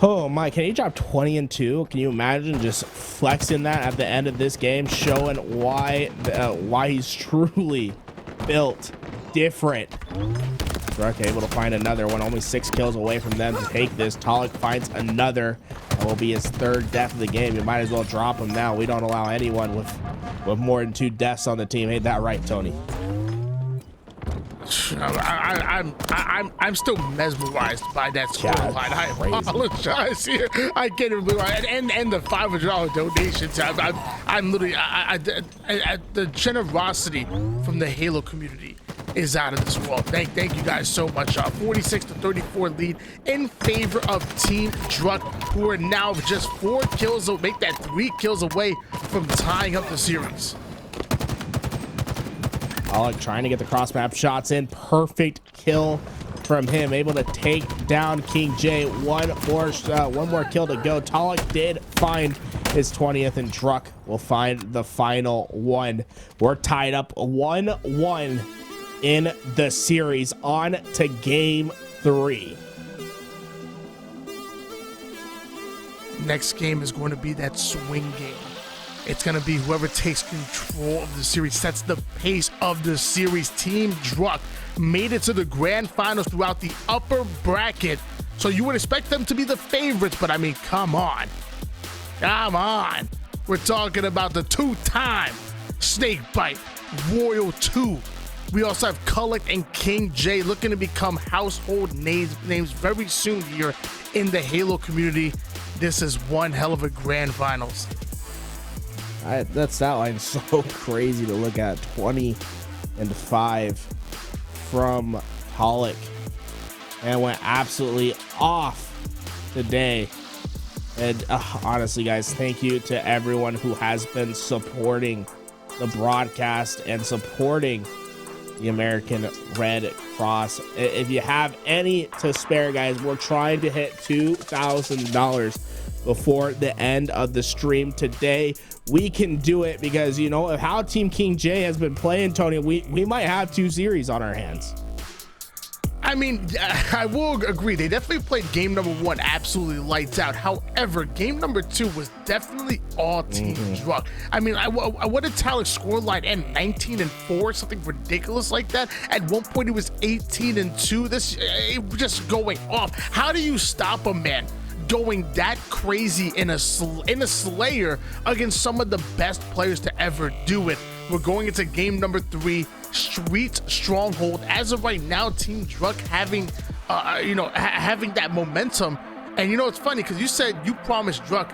Oh my, can he drop 20-2? Can you imagine just flexing that at the end of this game, showing why he's truly built different. Druk able to find another one, only 6 kills away from them to take this. Talik finds another. That will be his 3rd death of the game. You might as well drop him now. We don't allow anyone with more than 2 deaths on the team. Ain't that right, Tony? I'm still mesmerized by that scoreline. I apologize here. I can't even believe it. And the $500 donations. I'm literally the generosity from the Halo community is out of this world. Thank you guys so much. 46-34 lead in favor of Team Druk, who are now just 4 kills, make that 3 kills away from tying up the series. Talik trying to get the cross map shots in. Perfect kill from him, able to take down King J. One more kill to go. Talik did find his 20th, and Druk will find the final one. We're tied up 1-1 in the series. On to game 3. Next game is going to be that swing game. It's going to be whoever takes control of the series, sets the pace of the series. Team Druk made it to the grand finals throughout the upper bracket, so you would expect them to be the favorites, but I mean, come on. We're talking about the 2-time Snakebite Royal 2 We also have Kulak and King J looking to become household names very soon here in the Halo community. This is one hell of a grand finals. That stat line's so crazy to look at. 20-5 from Kulak, and went absolutely off today. And honestly, guys, thank you to everyone who has been supporting the broadcast and supporting the American Red Cross. If you have any to spare, guys, we're trying to hit $2,000 before the end of the stream today. We can do it because, you know, of how Team King J has been playing, Tony, we might have 2 series on our hands. I mean, I will agree. They definitely played game number 1 absolutely lights out. However, game number 2 was definitely all Team Druck. I mean, what did Talik's scoreline end? 19-4, something ridiculous like that. At one point, it was 18-2. This just going off. How do you stop a man going that crazy in a Slayer against some of the best players to ever do it? We're going into game number 3. Street Stronghold. As of right now, Team Druck having having that momentum. And you know, it's funny because you said you promised Druck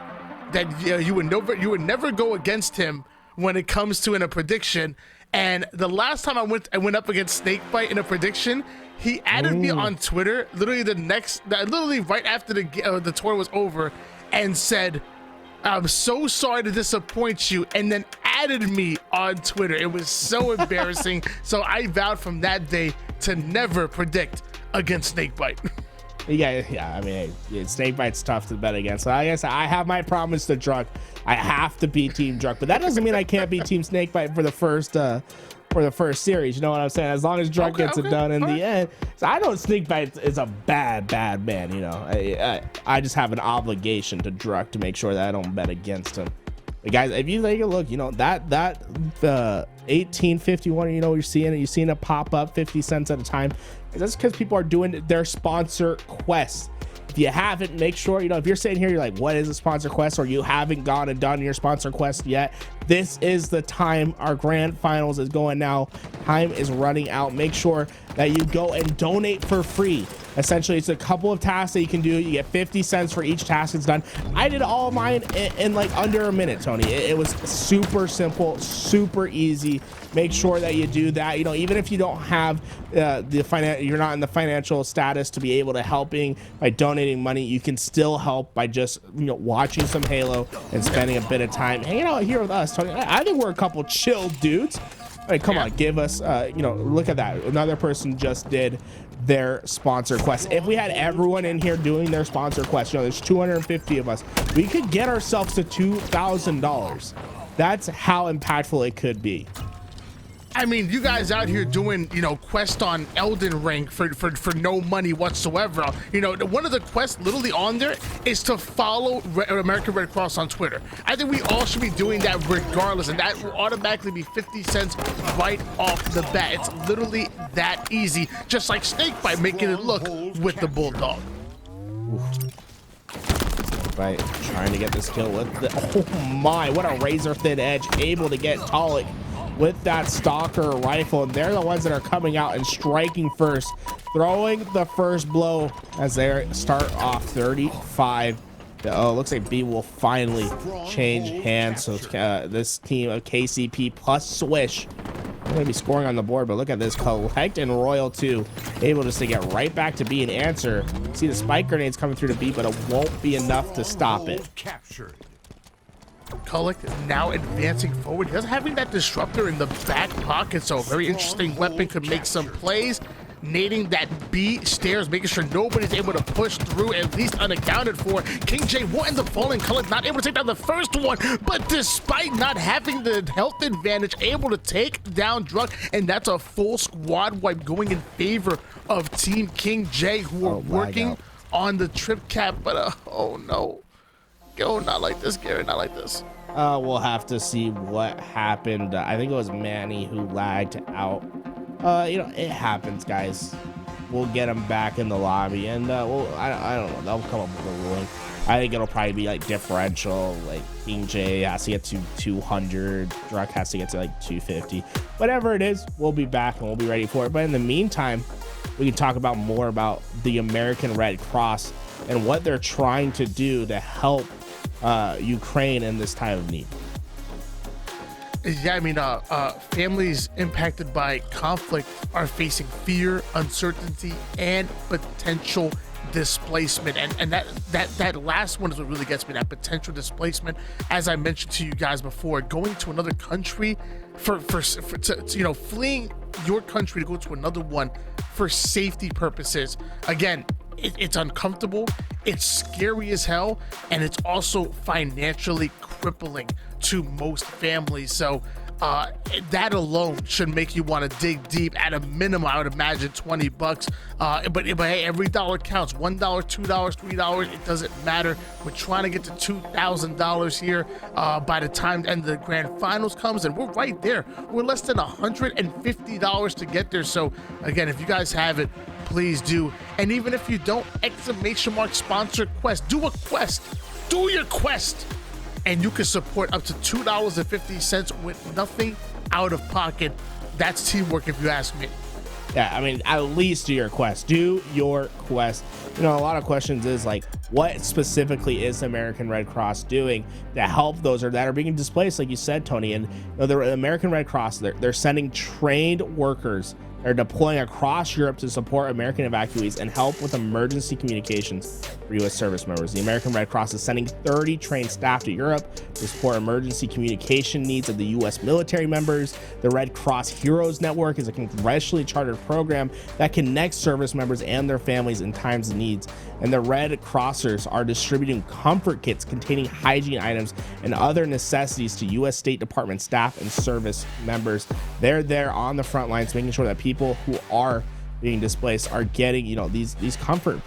that you would never go against him when it comes to in a prediction. And the last time I went up against Snakebite in a prediction, he added me on Twitter literally right after the tour was over, and said, "I'm so sorry to disappoint you," and then added me on Twitter. It was so embarrassing. So I vowed from that day to never predict against Snakebite. Yeah. I mean, Snakebite's tough to bet against. So I guess I have my promise to Druck. I have to beat Team Druck, but that doesn't mean I can't beat Team Snakebite for the first series. You know what I'm saying? As long as Druck gets it done in the end. So I know Snakebite is a bad man. You know, I just have an obligation to Druck to make sure that I don't bet against him. But guys, if you take a look, you know that 1851. You know, you're seeing it pop up 50 cents at a time. That's because people are doing their sponsor quest. If you haven't, make sure, you know, if you're sitting here, you're like, what is a sponsor quest? Or you haven't gone and done your sponsor quest yet, this is the time. Our grand finals is going now. Time is running out. Make sure that you go and donate for free. Essentially, it's a couple of tasks that you can do. You get 50 cents for each task that's done. I did all mine in like under a minute, Tony. It was super simple, super easy. Make sure that you do that. You know, even if you don't have you're not in the financial status to be able to helping by donating money, you can still help by just, you know, watching some Halo and spending a bit of time hanging out here with us, Tony. I think we're a couple chill dudes. All right, come on, give us, you know, look at that. Another person just did their sponsor quest. If we had everyone in here doing their sponsor quest, you know, there's 250 of us, we could get ourselves to $2,000. That's how impactful it could be. I mean, you guys out here doing, you know, quest on Elden Ring for no money whatsoever. You know, one of the quests literally on there is to follow American Red Cross on Twitter. I think we all should be doing that regardless, and that will automatically be 50 cents right off the bat. It's literally that easy, just like Snakebite making it look with the Bulldog. Right, trying to get this kill with the, oh my, what a razor thin edge, able to get Kulak with that Stalker rifle, and they're the ones that are coming out and striking first, throwing the first blow as they start off 35. Oh, looks like B will finally change hands. So this team of KCP plus Swish are gonna be scoring on the board, but look at this, Collect and Royal 2 able just to get right back to B and answer. See the spike grenades coming through to B, but it won't be enough to stop it. Kulak now advancing forward. He doesn't having that disruptor in the back pocket, so a very interesting weapon could make some plays. Nading that B stairs, making sure nobody's able to push through, at least unaccounted for. King J will end up falling. Kulak not able to take down the first one, but despite not having the health advantage, able to take down Druck, and that's a full squad wipe going in favor of Team King J, who are working on the trip cap, but oh no. Go, not like this, Garrett, not like this. We'll have to see what happened. I think it was Manny who lagged out. You know, it happens, guys. We'll get him back in the lobby, and I don't know, they'll come up with a ruling. I think it'll probably be like differential. Like King J has to get to 200, Druck has to get to like 250. Whatever it is, we'll be back and we'll be ready for it. But in the meantime, we can talk about more about the American Red Cross and what they're trying to do to help Ukraine in this time of need. Yeah, I mean, families impacted by conflict are facing fear, uncertainty, and potential displacement. And that last one is what really gets me, that potential displacement. As I mentioned to you guys before, going to another country to fleeing your country to go to another one for safety purposes. Again, it's uncomfortable, it's scary as hell, and it's also financially crippling to most families. So that alone should make you want to dig deep. At a minimum, I would imagine $20. But hey, every dollar counts. $1, $2, $3, it doesn't matter. We're trying to get to $2,000 here by the time the grand finals comes, and we're right there. We're less than $150 to get there. So again, if you guys have it, please do. And even if you don't, !sponsor quest. Do a quest. Do your quest. And you can support up to $2.50 with nothing out of pocket. That's teamwork, if you ask me. Yeah, I mean, at least do your quest. Do your quest. You know, a lot of questions is like, what specifically is the American Red Cross doing to help those that are being displaced, like you said, Tony? And you know, the American Red Cross, they're sending trained workers. They're deploying across Europe to support American evacuees and help with emergency communications for U.S. service members. The American Red Cross is sending 30 trained staff to Europe to support emergency communication needs of the U.S. military members. The Red Cross Heroes Network is a congressionally chartered program that connects service members and their families in times of needs. And the Red Crossers are distributing comfort kits containing hygiene items and other necessities to U.S. State Department staff and service members. They're there on the front lines, making sure that people who are being displaced are getting, you know, these comfort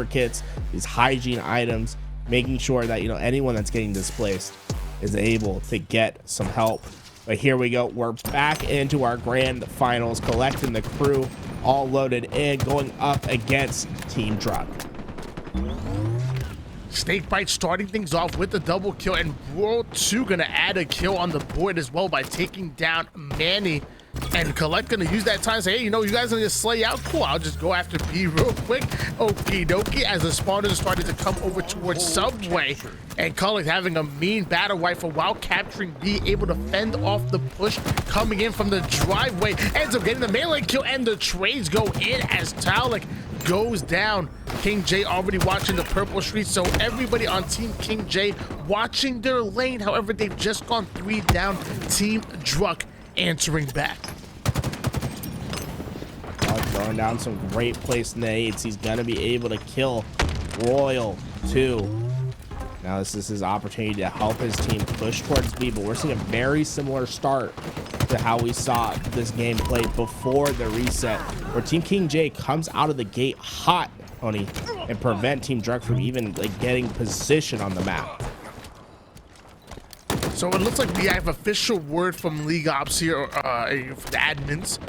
kits, these hygiene items, making sure that, you know, anyone that's getting displaced is able to get some help. But here we go, we're back into our grand finals, collecting the crew all loaded in, going up against Team Druck. Snakebite starting things off with the double kill, and World 2 gonna add a kill on the board as well by taking down Manny. And Collect gonna use that time to say, hey, you know, you guys gonna just slay out? Cool, I'll just go after B real quick. Okie dokie, as the spawners started to come over towards Subway. And Collect having a mean battle rifle while capturing B, able to fend off the push coming in from the driveway. Ends up getting the melee kill, and the trades go in as Talik goes down. King J already watching the purple street, so everybody on Team King J watching their lane. However, they've just gone 3 down. Team Druck answering back. Throwing down some great place nades. He's gonna be able to kill Royal 2. Now this is his opportunity to help his team push towards B, but we're seeing a very similar start to how we saw this game played before the reset, where Team King J comes out of the gate hot, Tony, and prevent Team Druck from even like getting position on the map. So it looks like we have official word from League Ops here, for the admins.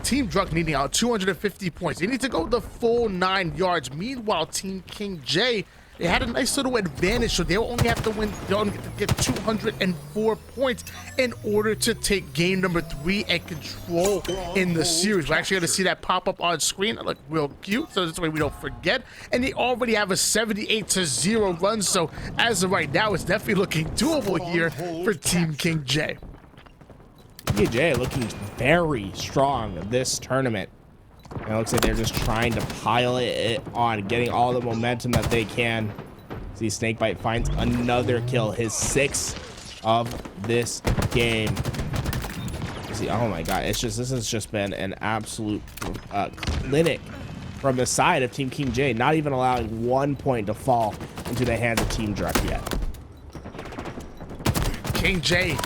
Team Druck needing out 250 points. They need to go the full 9 yards. Meanwhile, Team King J, they had a nice little advantage, so they'll only have to win, they'll only get 204 points in order to take game number 3 and control in the series. We're actually going to see that pop up on screen. That look real cute, so this way we don't forget. And they already have a 78-0 run, so as of right now, it's definitely looking doable here for Team King J. King J looking very strong this tournament. And it looks like they're just trying to pile it on, getting all the momentum that they can. See, Snakebite finds another kill, his 6th of this game. See, oh my god, this has just been an absolute clinic from the side of Team King J, not even allowing 1 point to fall into the hands of Team Druck yet. King J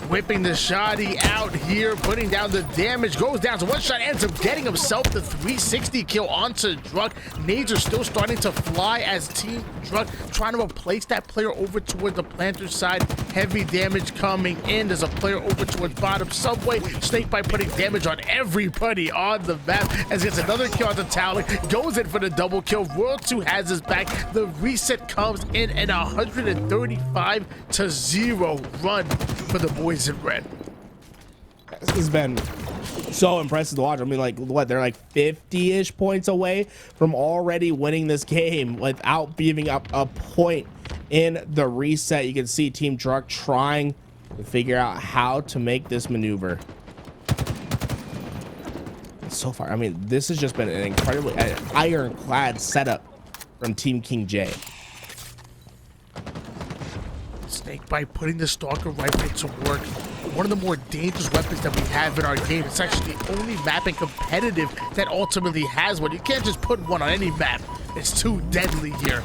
whipping the shotty out here, putting down the damage, goes down to one shot, ends up getting himself the 360 kill onto Druk. Nades are still starting to fly as Team Druk trying to replace that player over toward the planter side. Heavy damage coming in. There's a player over towards bottom subway. Snakebite putting damage on everybody on the map as gets another kill onto Talik. Goes in for the double kill. Royal 2 has his back. The reset comes in at 135-0 run for the boys in red. This has been so impressive to watch. I mean, like, what, they're like 50-ish points away from already winning this game without giving up a point in the reset. You can see Team Druk trying to figure out how to make this maneuver. So far, I mean, this has just been an incredibly ironclad setup from Team King J. Snakebite putting the Stalker rifle to work. One of the more dangerous weapons that we have in our game. It's actually the only map in competitive that ultimately has one. You can't just put one on any map. It's too deadly here.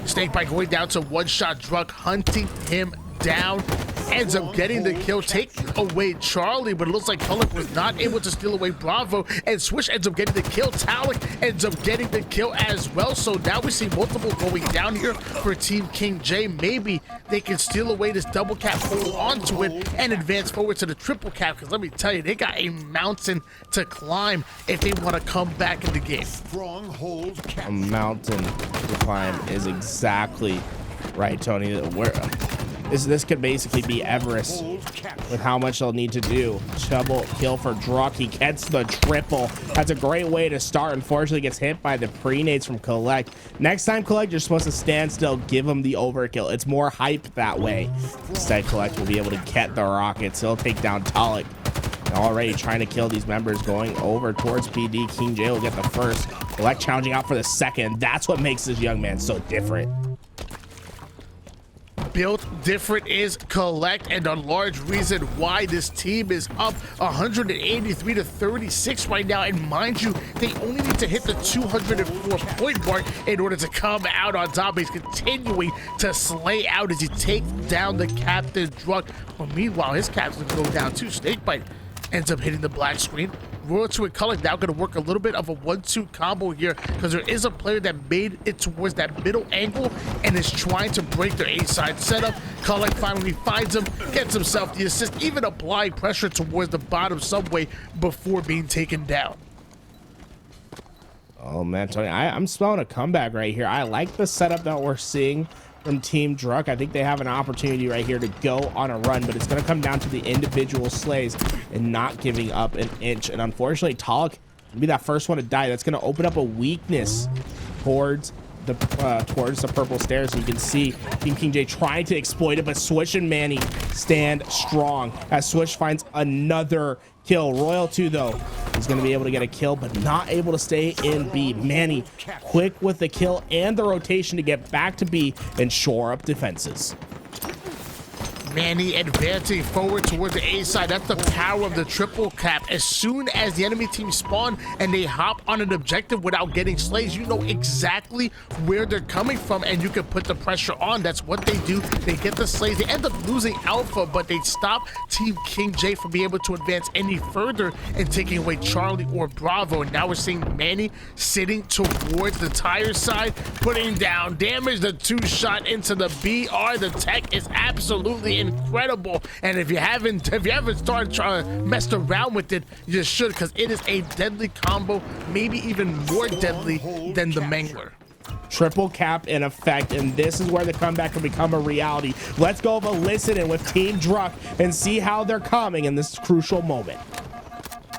Snakebite going down to one-shot Druk, hunting him down. Ends up getting the kill, taking away Charlie, but it looks like Kulak was not able to steal away Bravo, and Swish ends up getting the kill. Talik ends up getting the kill as well. So now we see multiple going down here for Team King J. Maybe they can steal away this double cap, hold onto it, and advance forward to the triple cap, because let me tell you, they got a mountain to climb if they want to come back in the game. A mountain to climb is exactly right, Tony. This could basically be Everest with how much they'll need to do. Double kill for Druk. He gets the triple. That's a great way to start. Unfortunately, gets hit by the pre-nades from Collect. Next time, Collect, you're supposed to stand still, give him the overkill. It's more hype that way. Instead, Collect will be able to get the rockets. He'll take down Talik. Already trying to kill these members, going over towards PD. King J will get the first. Collect challenging out for the second. That's what makes this young man so different. Built different is Collect, and a large reason why this team is up 183-36 right now. And mind you, they only need to hit the 204 point mark in order to come out on top. He's continuing to slay out as he takes down the Captain Druk. But meanwhile, his captain's gonna go down too. Snakebite ends up hitting the black screen. Royal 2 and Kulak now going to work a little bit of a 1-2 combo here, because there is a player that made it towards that middle angle and is trying to break their A-side setup. Kulak finally finds him, gets himself the assist, even applying pressure towards the bottom subway before being taken down. Oh man, Tony, I'm smelling a comeback right here. I like the setup that we're seeing from Team Druk. I think they have an opportunity right here to go on a run, but it's going to come down to the individual slays and not giving up an inch. And unfortunately, Talik will be that first one to die. That's going to open up a weakness towards the purple stairs. And you can see Team King J trying to exploit it, but Swish and Manny stand strong as Swish finds another kill. Royal 2 though is going to be able to get a kill, but not able to stay in B. Manny quick with the kill and the rotation to get back to B and shore up defenses. Manny advancing forward towards the A side. That's the power of the triple cap. As soon as the enemy team spawn and they hop on an objective without getting slays, you know exactly where they're coming from and you can put the pressure on. That's what they do. They get the slays. They end up losing Alpha, but they stop Team King J from being able to advance any further and taking away Charlie or Bravo. And now we're seeing Manny sitting towards the tire side, putting down damage. The 2-shot into the BR. The tech is absolutely incredible, and if you haven't started trying to mess around with it, you should, because it is a deadly combo, maybe even more deadly than the Mangler. Triple cap in effect, and this is where the comeback can become a reality. Let's go over listen in with Team Druk and see how they're coming in this crucial moment.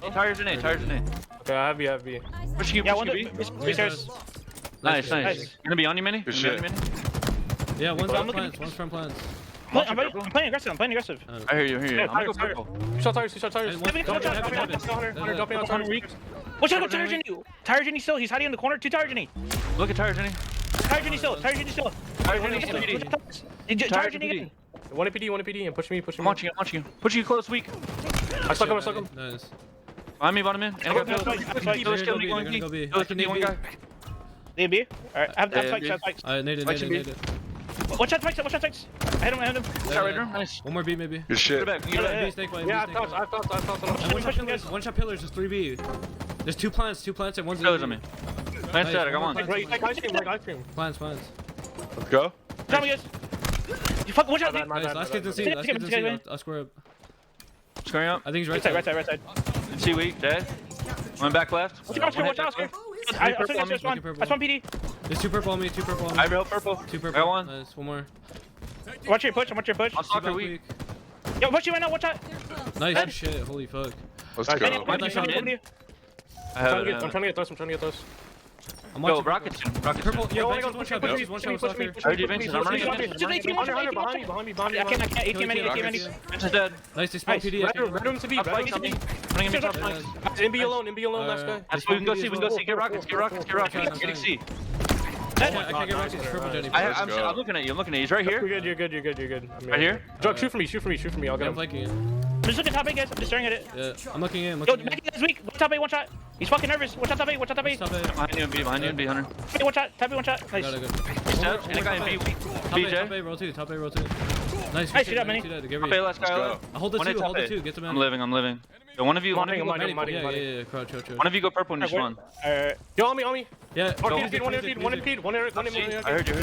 Tires in A, tires in A. Okay, I have you. Push you, Nice. Gonna be on you, Manny? Yeah, one's on plants, one's from plants. I'm playing aggressive. I hear you. Yeah, I'm gonna go purple. Two shot tires. Watch out, Tire Jenny! Tire Jenny still, he's hiding in the corner. 2 Tire Jenny. Look at Tire Jenny. Tire Jenny still. Tire Jenny again. One APD, and push me. I'm watching you. Pushing you close, weak. I stuck him. Nice. On me, bottom in. And I got Go B. They B? Alright, I have spikes. Naded. Watch out, Spikes. Watch out, Spikes. I hit him. Shot right there. Nice. One more B maybe. Good shit. Get B back. snake plane. Yeah, B I snake thought. plane. One shot pillars. Just 3B. There's two plants, and one's Pillars on me. Nice shot. I got one. Like ice cream. Plants. Let's go. Tell me, guys. You fuck. Watch out. Nice. Last kid's in C. I'll square up. Squaring up. I think he's right side. C weak. Dead. One back left. Watch out. I spawn PD. There's two purple on me. I real purple. Two purple. I got one. Nice. One more. Watch your push. I'll soccer weak. Yo, push you right now. Watch out. Nice shit. Holy fuck. Let's go. I have it. I'm trying to get those. I'm Go, watching rockets. Purple. Yeah, one shot with soccer. I already Vince. I'm running again. Behind me. I can't. 18 many. Vince is dead. Nice. They spawn PD. Red room to be. Running in me top flanks. NB alone, last guy. We can go see. Get rockets. Getting C. I can't get rockets. Purple Jenny. I'm looking at you. He's right here. You're good. Right here? Drug, shoot for me. I'll get him. I'm flanking it. I'm just looking top A, guys. I'm just staring at it. Yeah, I'm looking in. Yo, back is weak. Top A, one shot. He's fucking nervous. Watch out top A. Behind you and B, Hunter. Hey, one shot. Top A, one shot. Nice. And a guy in B weak. Top A, roll two. Nice. Nice, shoot up, Manny. Top A, last guy. I'll hold the two. Get the man. I'm living. So one of you go Crouch. One of you go purple and just one. Yo, on me. Yeah. One in. I heard you.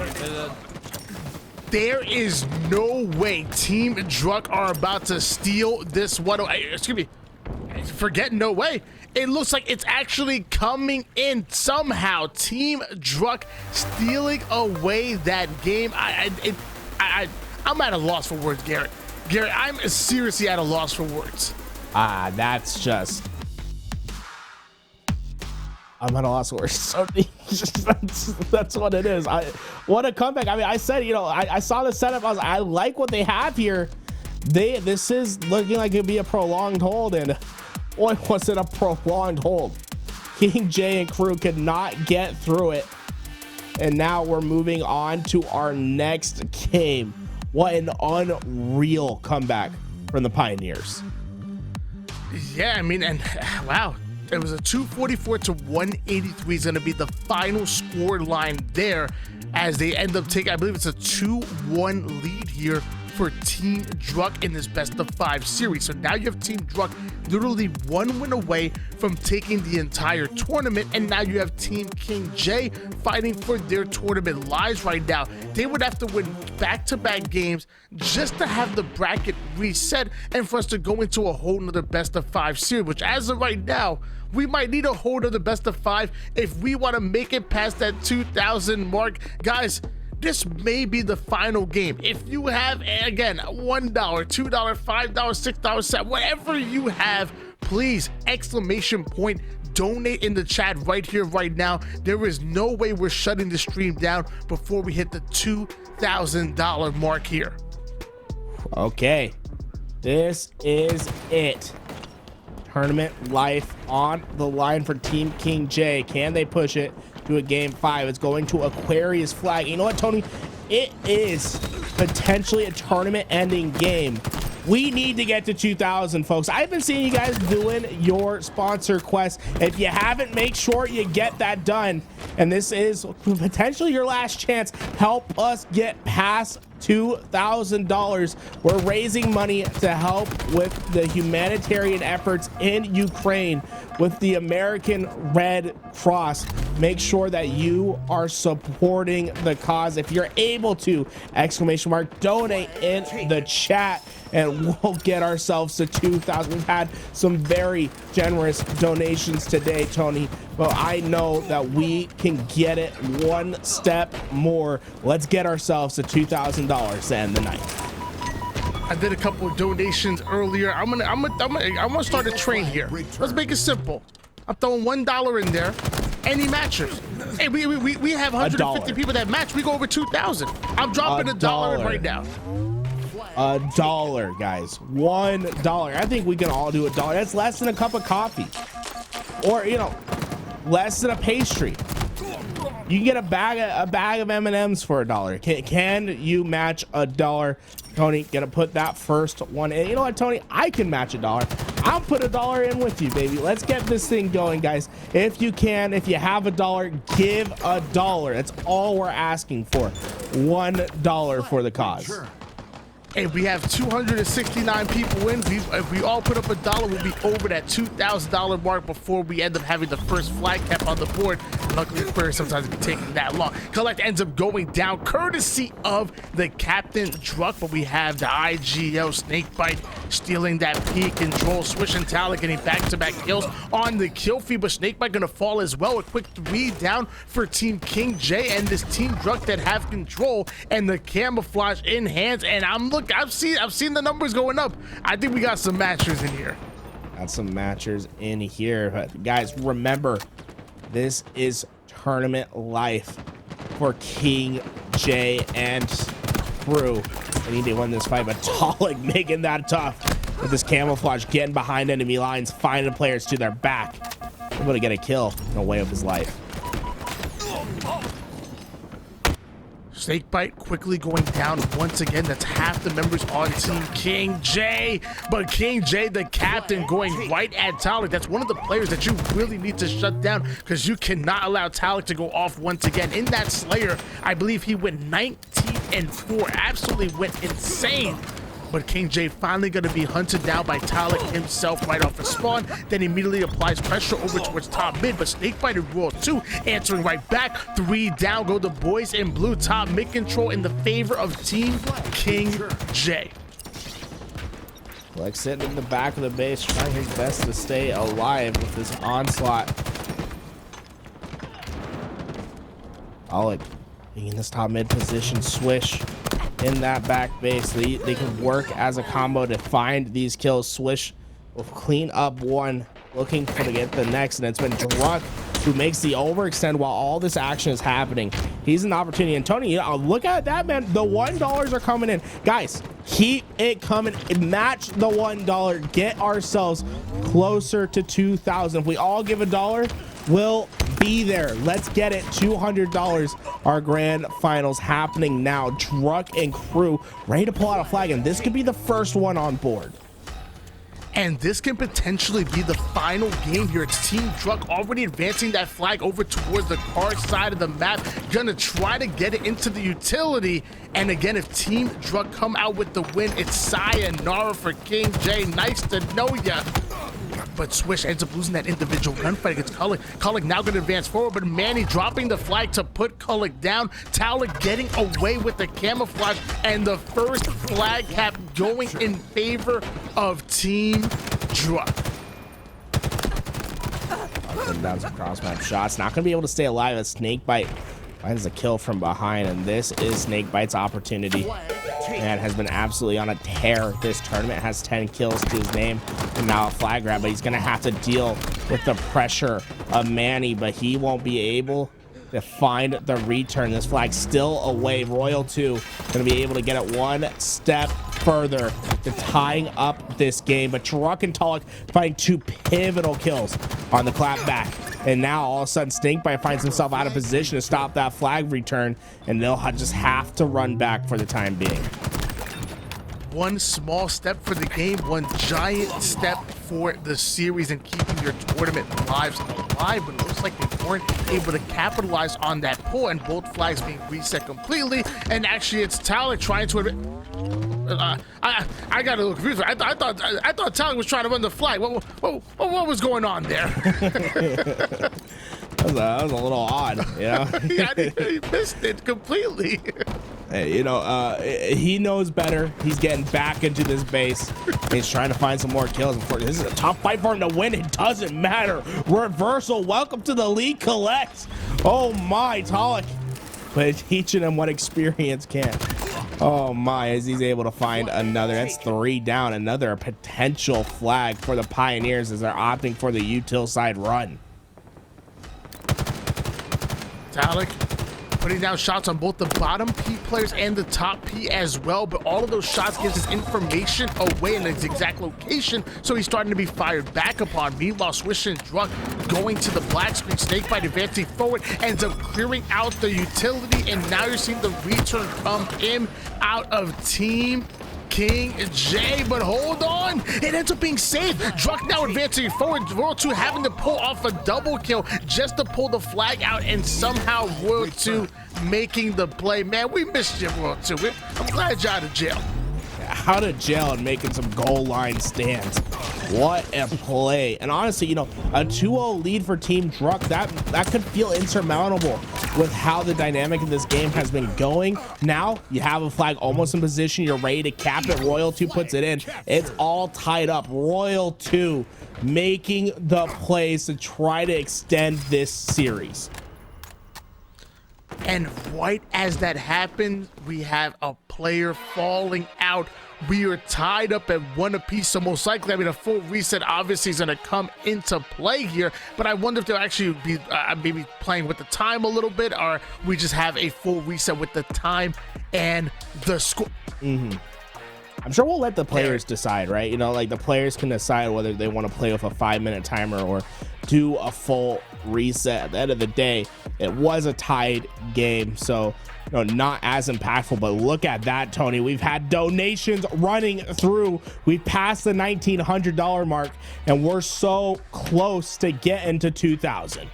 There is no way Team Druck are about to steal this one. Excuse me. Forget no way. It looks like it's actually coming in somehow. Team Druck stealing away that game. I'm at a loss for words, Garrett. I'm seriously at a loss for words. That's just. I'm at a loss for words. That's what it is. What a comeback. I mean, I said, I saw the setup. I like what they have here. This is looking like it'd be a prolonged hold, and boy, was it a prolonged hold. King J and crew could not get through it, and now we're moving on to our next game. What an unreal comeback from the Pioneers. Yeah, I mean, and wow. It was a 244 to 183 is going to be the final score line there as they end up taking, I believe it's a 2-1 lead here for Team Druck in this best of 5 series. So now you have Team Druck literally one win away from taking the entire tournament, and now you have Team King J fighting for their tournament lives right now. They would have to win back-to-back games just to have the bracket reset and for us to go into a whole nother best of 5 series, which as of right now, we might need a whole nother best of 5 if we want to make it past that 2,000 mark. Guys, this may be the final game. If you have, again, $1, $2, $5, $6, $7, whatever you have, please, exclamation point, donate in the chat right here, right now. There is no way we're shutting the stream down before we hit the $2,000 mark here. Okay, this is it. Tournament life on the line for Team King J. Can they push it to a game 5? It's going to Aquarius Flag. You know what, Tony? It is potentially a tournament ending game. We need to get to 2,000, folks. I've been seeing you guys doing your sponsor quests. If you haven't, make sure you get that done. And this is potentially your last chance. Help us get past $2,000. We're raising money to help with the humanitarian efforts in Ukraine with the American Red Cross. Make sure that you are supporting the cause. If you're able to, exclamation mark, donate in the chat, and we'll get ourselves to 2,000. We've had some very generous donations today, Tony, but I know that we can get it one step more. Let's get ourselves to $2,000 to end the night. I did a couple of donations earlier. I'm gonna start a train here. Let's make it simple. I'm throwing $1 in there. Any matchers? Hey, we have 150 people that match. We go over 2,000. I'm dropping $1 in right now. $1, guys. $1. I think we can all do $1. That's less than a cup of coffee, or less than a pastry. You can get a bag of M&Ms for $1. Can you match $1? Tony, gonna put that first one in. You know what, Tony? I can match $1. I'll put $1 in with you, baby. Let's get this thing going, guys. If you can, if you have $1, give $1. That's all we're asking for. $1 for the cause. And we have 269 people in. If we all put up $1, we'll be over that $2,000 mark before we end up having the first flag cap on the board. Luckily for us, sometimes it's taking that long. Collect ends up going down courtesy of the Captain Druck, but we have the IGL Snakebite stealing that P control. Swish and Talik getting back-to-back kills on the kill feed, but Snakebite gonna fall as well. A quick 3 down for Team King J and this Team Druck that have control and the camouflage in hands. And I've seen the numbers going up. I think we got some matchers in here. Got some matchers in here. But guys, remember, this is tournament life for King J and crew. They need to win this fight, but Talik making that tough with this camouflage, getting behind enemy lines, finding players to their back. Able to get a kill in a way of his life. Snakebite quickly going down once again. That's half the members on Team King J. But King J, the captain, going right at Talik. That's one of the players that you really need to shut down because you cannot allow Talik to go off once again. In that Slayer, I believe he went 19-4. Absolutely went insane. But King J finally going to be hunted down by Talik himself right off the spawn. Then immediately applies pressure over towards top mid. But Snakebite and Royal 2 answering right back. 3 down go the boys in blue. Top mid control in the favor of Team King J. Like sitting in the back of the base, trying his best to stay alive with this onslaught. Alec being in this top mid position, Swish in that back base. They can work as a combo to find these kills. Swish will clean up one, looking to get the next, and it's been Druck who makes the overextend while all this action is happening. He's an opportunity, and Tony, look at that, man. The $1 are coming in, guys. Keep it coming. Match the $1. Get ourselves closer to 2,000. If we all give $1, we'll be there. Let's get it. $200. Our grand finals happening now. Druck and crew ready to pull out a flag, and this could be the first one on board. And this can potentially be the final game here. It's Team Druck already advancing that flag over towards the car side of the map. Gonna try to get it into the utility. And again, if Team Druck come out with the win, it's sayonara for King J. Nice to know ya. But Swish ends up losing that individual gunfight against Kullik. Kullik now going to advance forward, but Manny dropping the flag to put Kullik down. Talik getting away with the camouflage, and the first flag cap going in favor of Team Druck. Down some cross map shots. Not going to be able to stay alive as Snakebite finds a kill from behind, and this is Snakebite's opportunity. Man has been absolutely on a tear this tournament. Has 10 kills to his name and now a flag grab, but he's gonna have to deal with the pressure of Manny, but he won't be able to find the return. This flag still away. Royal 2 gonna be able to get it one step further to tying up this game, but Druck and Talik finding 2 pivotal kills on the clapback. And now all of a sudden Snakebite finds himself out of position to stop that flag return, and they'll just have to run back for the time being. One small step for the game, one giant step for the series and keeping your tournament lives alive, but it looks like they weren't able to capitalize on that pull, and both flags being reset completely. And actually it's Talik trying to I got a little confused. I thought Talik was trying to run the flag. What was going on there? That was a little odd, you know? Yeah, he missed it completely. Hey, you know, he knows better. He's getting back into this base. He's trying to find some more kills. This is a tough fight for him to win. It doesn't matter. Reversal. Welcome to the league. Collect. Oh my, Talik. But teaching him what experience can. Oh my, as he's able to find another. That's 3 down. Another potential flag for the Pioneers as they're opting for the util side run. Talik putting down shots on both the bottom P players and the top P as well, but all of those shots gives us information away in its exact location, so he's starting to be fired back upon. Meanwhile, Swish and Druck going to the black screen. Snakebite advancing forward, ends up clearing out the utility, and now you're seeing the return come in out of Team King J, but hold on, it ends up being saved. Druck now advancing forward, Royal 2 having to pull off a double kill just to pull the flag out, and somehow Royal 2 making the play. Man, we missed you, Royal 2. I'm glad you're out of jail. Out of jail and making some goal line stands. What a play. And honestly, you know, a 2-0 lead for Team Druck, that could feel insurmountable with how the dynamic of this game has been going. Now you have a flag almost in position, you're ready to cap it. Royal 2 puts it in. It's all tied up. Royal 2 making the plays to try to extend this series. And right as that happens, we have a player falling out. We are tied up at 1 apiece, so most likely, I mean, a full reset obviously is going to come into play here, but I wonder if they'll actually be maybe playing with the time a little bit, or we just have a full reset with the time and the score. I'm sure we'll let the players decide, right? You know, like the players can decide whether they want to play with a 5-minute timer or do a full reset. At the end of the day, it was a tied game, so you know, not as impactful. But look at that, Tony. We've had donations running through. We passed the $1,900 mark, and we're so close to getting to 2,000.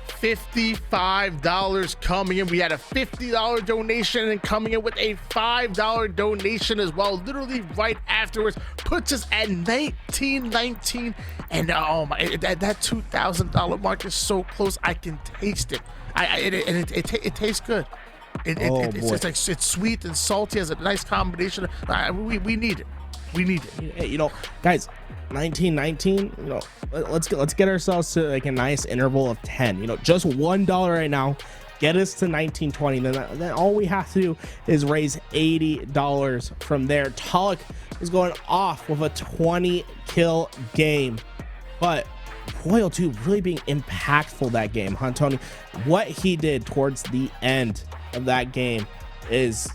$55 coming in. We had a $50 donation and coming in with a $5 donation as well, literally right afterwards, puts us at $19.19. And oh my, that $2,000 mark is so close. I can taste it. It tastes good. It's like, it's sweet and salty, has a nice combination. We need it. We need it. Hey, you know, guys, 1919, you know, let's get ourselves to like a nice interval of 10. You know, just $1 right now, get us to 1920. Then all we have to do is raise $80 from there. Talik is going off with a 20 kill game, but Royal 2 really being impactful that game, huh, Tony? What he did towards the end of that game is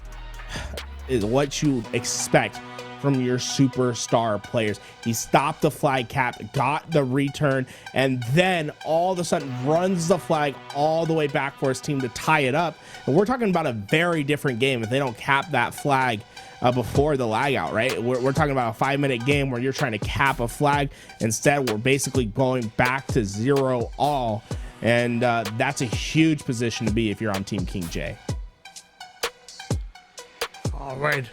what you expect from your superstar players. He stopped the flag cap, got the return, and then all of a sudden runs the flag all the way back for his team to tie it up. And we're talking about a very different game if they don't cap that flag before the lag out, right? We're talking about a 5-minute game where you're trying to cap a flag. Instead, we're basically going back to 0-all, and that's a huge position to be if you're on Team King J. All right,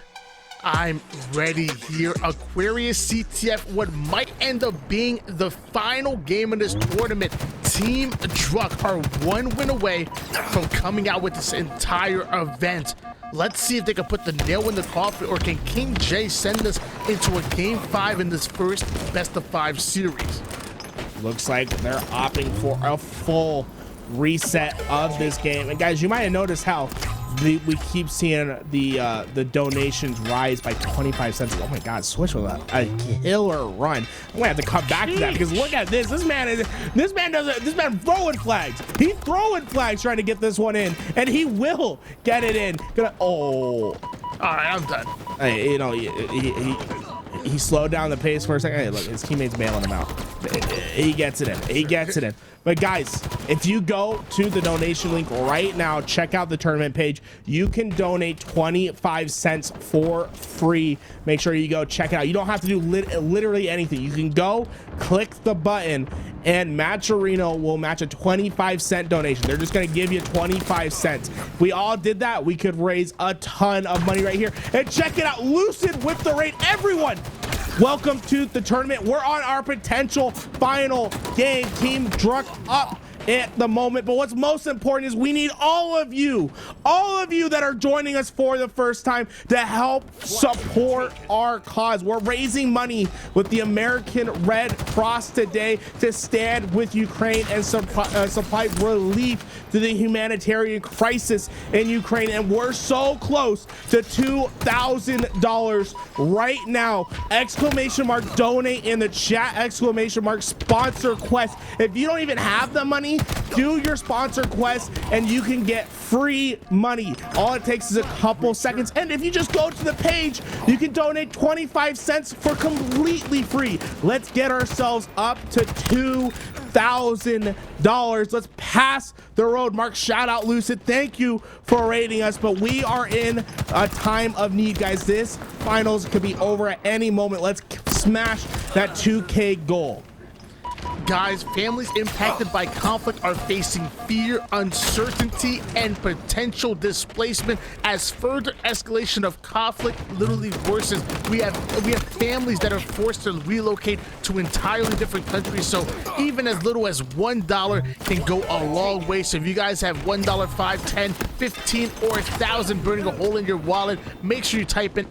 I'm ready here. Aquarius CTF, what might end up being the final game of this tournament. Team Druck are 1 win away from coming out with this entire event. Let's see if they can put the nail in the coffin, or can King J send us into a game 5 in this first best of 5 series. Looks like they're opting for a full reset of this game. And guys, you might have noticed how we keep seeing the donations rise by 25 cents. Oh my God, Switch with a killer run. I'm gonna have to come back to that, because look at this. This man throwing flags. He's throwing flags trying to get this one in, and he will get it in. All right, I'm done. Hey, you know, he slowed down the pace for a second. Hey, look, his teammates bailing him out. He gets it in. He gets it in. But guys, if you go to the donation link right now, check out the tournament page. You can donate 25 cents for free. Make sure you go check it out. You don't have to do literally anything. You can go click the button, and Matcherino will match a 25-cent donation. They're just going to give you 25 cents. If we all did that, we could raise a ton of money right here. And check it out, Lucid with the raid. Everyone, welcome to the tournament. We're on our potential final game. Team Druck up at the moment, but what's most important is we need all of you that are joining us for the first time to help support our cause. We're raising money with the American Red Cross today to stand with Ukraine and supply relief to the humanitarian crisis in Ukraine, and we're so close to $2,000 right now. !donate in the chat, !sponsor quest. If you don't even have the money money, do your sponsor quest, and you can get free money. All it takes is a couple seconds. And if you just go to the page, you can donate 25 cents for completely free. Let's get ourselves up to $2,000. Let's pass the road mark. Shout out Lucid. Thank you for rating us, but we are in a time of need, guys. This finals could be over at any moment. Let's smash that 2K goal. Guys, families impacted by conflict are facing fear, uncertainty, and potential displacement as further escalation of conflict literally worsens. We have families that are forced to relocate to entirely different countries, so even as little as $1 can go a long way. So if you guys have $1, $5, $10, $15, or $1,000 burning a hole in your wallet, make sure you type in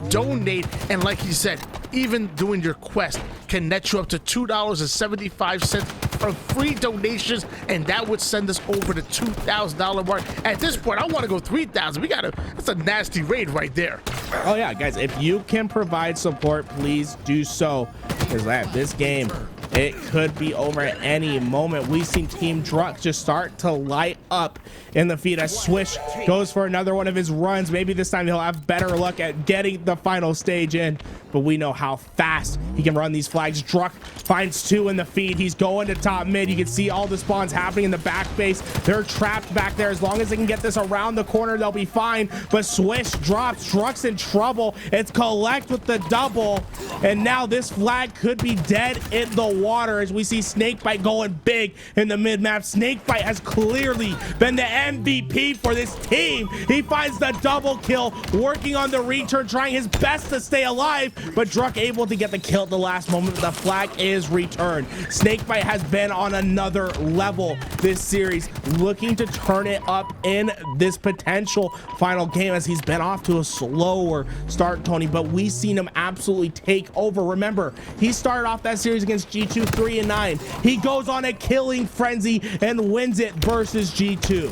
!donate, and like you said, even doing your quest can net you up to $2.75 for free donations, and that would send us over the $2,000 mark. At this point, I want to go 3,000. That's a nasty raid right there. Oh yeah, guys, if you can provide support, please do so, because this game, it could be over at any moment. We've seen Team Druck just start to light up in the feed as Swish goes for another one of his runs. Maybe this time he'll have better luck at getting the final stage in, but we know how fast he can run these flags. Druck finds two in the feed. He's going to top mid. You can see all the spawns happening in the back base. They're trapped back there. As long as they can get this around the corner, they'll be fine. But Swish drops. Druck's in trouble. It's Collect with the double, and now this flag could be dead in the water as we see Snakebite going big in the mid-map. Snakebite has clearly been the MVP for this team. He finds the double kill, working on the return, trying his best to stay alive, but Druck able to get the kill at the last moment. The flag is returned. Snakebite has been on another level this series, looking to turn it up in this potential final game as he's been off to a slower start, Tony, but we've seen him absolutely take over. Remember, he started off that series against G2 3-9. He goes on a killing frenzy and wins it versus G2.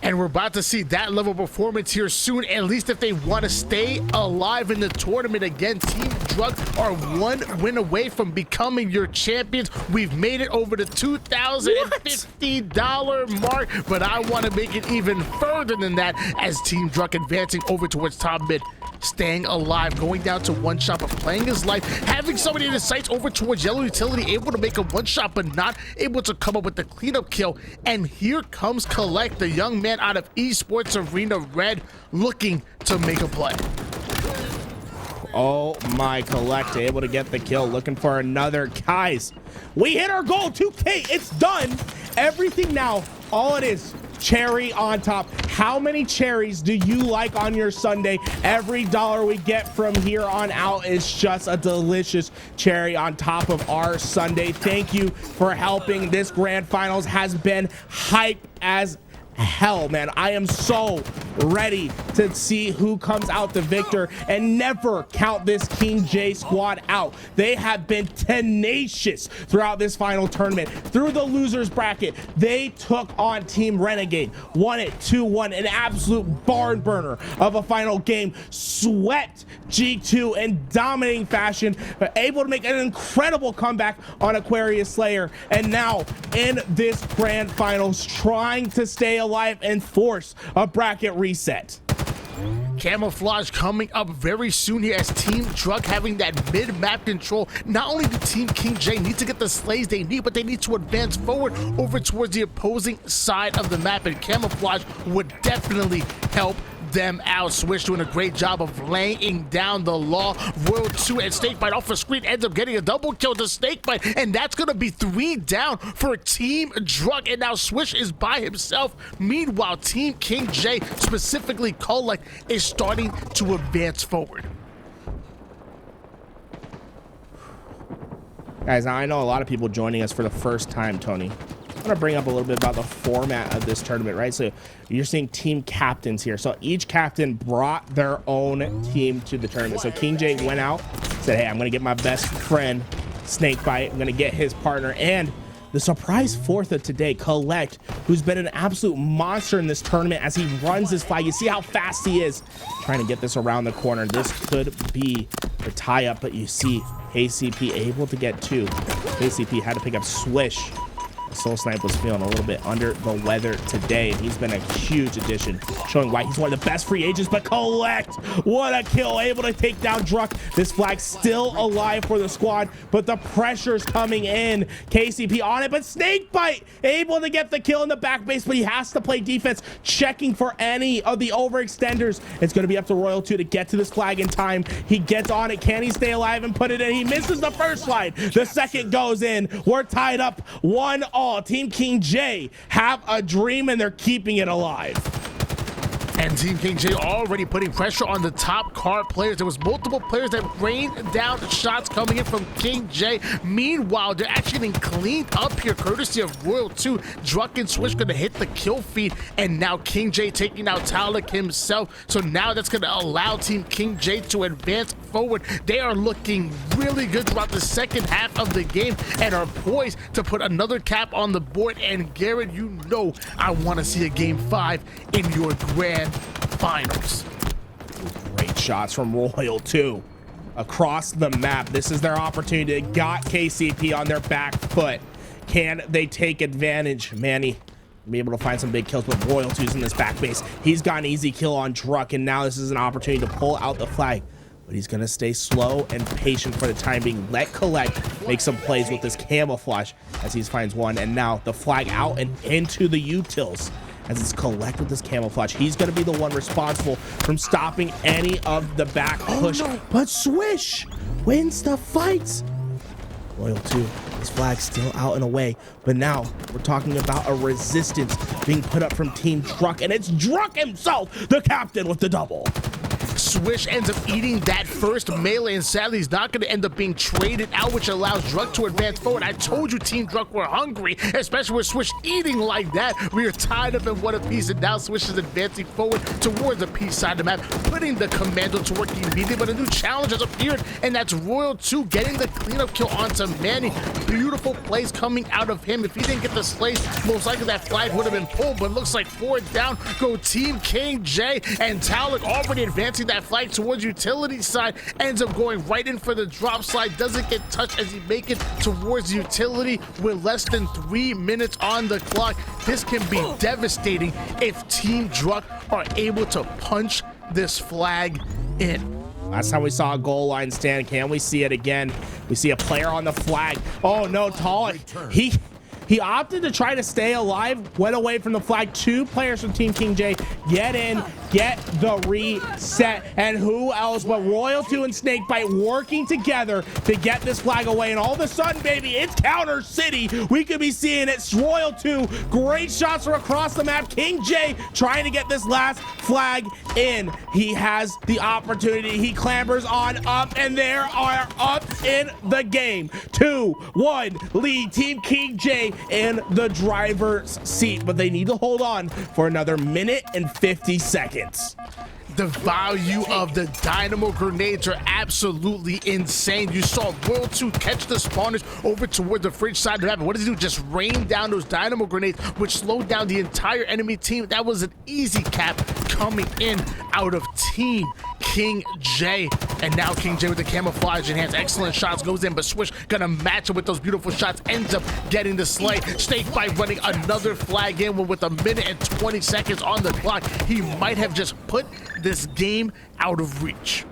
And we're about to see that level of performance here soon, at least if they want to stay alive in the tournament. Again, Team Druck are one win away from becoming your champions. We've made it over the $2,050 mark, but I want to make it even further than that as Team Druck advancing over towards top mid. Staying alive, going down to one shot, but playing his life, having somebody in his sights over towards Yellow Utility, able to make a one shot, but not able to come up with the cleanup kill. And here comes Collect, the young man out of Esports Arena Red, looking to make a play. Oh my, Collect able to get the kill, looking for another. Guys, we hit our goal. 2K, it's done. Everything now, all it is, cherry on top. How many cherries do you like on your Sunday? Every dollar we get from here on out is just a delicious cherry on top of our Sunday. Thank you for helping. This grand finals has been hype as hell, man. I am so ready to see who comes out the victor, and never count this King J squad out. They have been tenacious throughout this final tournament. Through the losers bracket, they took on Team Renegade, won it 2-1, an absolute barn burner of a final game, swept G2 in dominating fashion, but able to make an incredible comeback on Aquarius Slayer, and now in this grand finals trying to stay alive and force a bracket reset. Camouflage coming up very soon here as Team Druck having that mid-map control. Not only do Team King J need to get the slays they need, but they need to advance forward over towards the opposing side of the map, and Camouflage would definitely help them out. Swish doing a great job of laying down the law. Royal 2 and Snakebite off the screen ends up getting a double kill to Snakebite, and that's gonna be 3 down for Team Druck, and now Swish is by himself. Meanwhile, Team King J, specifically Collect, is starting to advance forward. Guys, I know a lot of people joining us for the first time, Tony. I want to bring up a little bit about the format of this tournament, right? So you're seeing team captains here. So each captain brought their own team to the tournament. So King J went out, said, hey, I'm going to get my best friend, Snakebite. I'm going to get his partner. And the surprise fourth of today, Collect, who's been an absolute monster in this tournament as he runs his flag. You see how fast he is trying to get this around the corner. This could be the tie-up, but you see KCP able to get 2. KCP had to pick up Swish. Soul Snipe was feeling a little bit under the weather today, and he's been a huge addition, showing why he's one of the best free agents. But Collect, what a kill, able to take down Druck. This flag still alive for the squad, but the pressure's coming in. KCP on it, but Snakebite able to get the kill in the back base, but he has to play defense, checking for any of the overextenders. It's going to be up to Royal 2 to get to this flag in time. He gets on it. Can he stay alive and put it in? He misses the first slide. The second goes in. We're tied up 1-1. Team King J have a dream, and they're keeping it alive. And Team King J already putting pressure on the top card players. There was multiple players that rained down shots coming in from King J. Meanwhile, they're actually getting cleaned up here, courtesy of Royal 2. Druck and Swish gonna hit the kill feed, and now King J taking out Talik himself. So now that's gonna allow Team King J to advance forward. They are looking really good throughout the second half of the game and are poised to put another cap on the board. And Garrett, you know I want to see a game 5 in your grand finals. Great shots from Royal 2 across the map. This is their opportunity. They got KCP on their back foot. Can they take advantage? Manny be able to find some big kills, but Royal 2's in this back base. He's got an easy kill on Druck, and now this is an opportunity to pull out the flag. But he's going to stay slow and patient for the time being. Let Collect make some plays with this camouflage as he finds one. And now the flag out and into the utils as it's Collect with this camouflage. He's going to be the one responsible from stopping any of the back push. No. But Swish wins the fight. Royal 2, his flag still out and away. But now we're talking about a resistance being put up from Team Druck. And it's Druck himself, the captain, with the double. Swish ends up eating that first melee, and sadly he's not going to end up being traded out, which allows Druck to advance forward. I told you Team Druck were hungry, especially with Swish eating like that. We are tied up in one apiece, and now Swish is advancing forward towards the P side of the map, putting the commando to work immediately. But a new challenge has appeared, and that's Royal 2 getting the cleanup kill onto Manny. Beautiful plays coming out of him. If he didn't get the slays, most likely that flag would have been pulled, but it looks like 4 down go Team King J, and Talik already advancing that flag towards utility side, ends up going right in for the drop slide, doesn't get touched as he make it towards utility with less than 3 minutes on the clock. This can be devastating if Team Druck are able to punch this flag in. Last time we saw a goal line stand, can we see it again? We see a player on the flag. Oh no, Talik, he opted to try to stay alive, went away from the flag. 2 players from Team King J get in, get the reset, and who else but Royal 2 and Snakebite working together to get this flag away. And all of a sudden, baby, it's Counter City. We could be seeing it. Royal 2, great shots from across the map. King J trying to get this last flag in. He has the opportunity. He clambers on up, and they are up in the game. 2-1 lead. Team King J in the driver's seat, but they need to hold on for another minute and 50 seconds. The value of the dynamo grenades are absolutely insane. You saw Royal 2 catch the spawners over toward the fridge side of the map. What does he do? Just rain down those dynamo grenades, which slowed down the entire enemy team. That was an easy cap coming in out of Team King J. And now King J with the camouflage enhanced. Excellent shots, goes in, but Swish gonna match it with those beautiful shots, ends up getting the slay. Snakebite running another flag in with a minute and 20 seconds on the clock. He might have just put this game out of reach.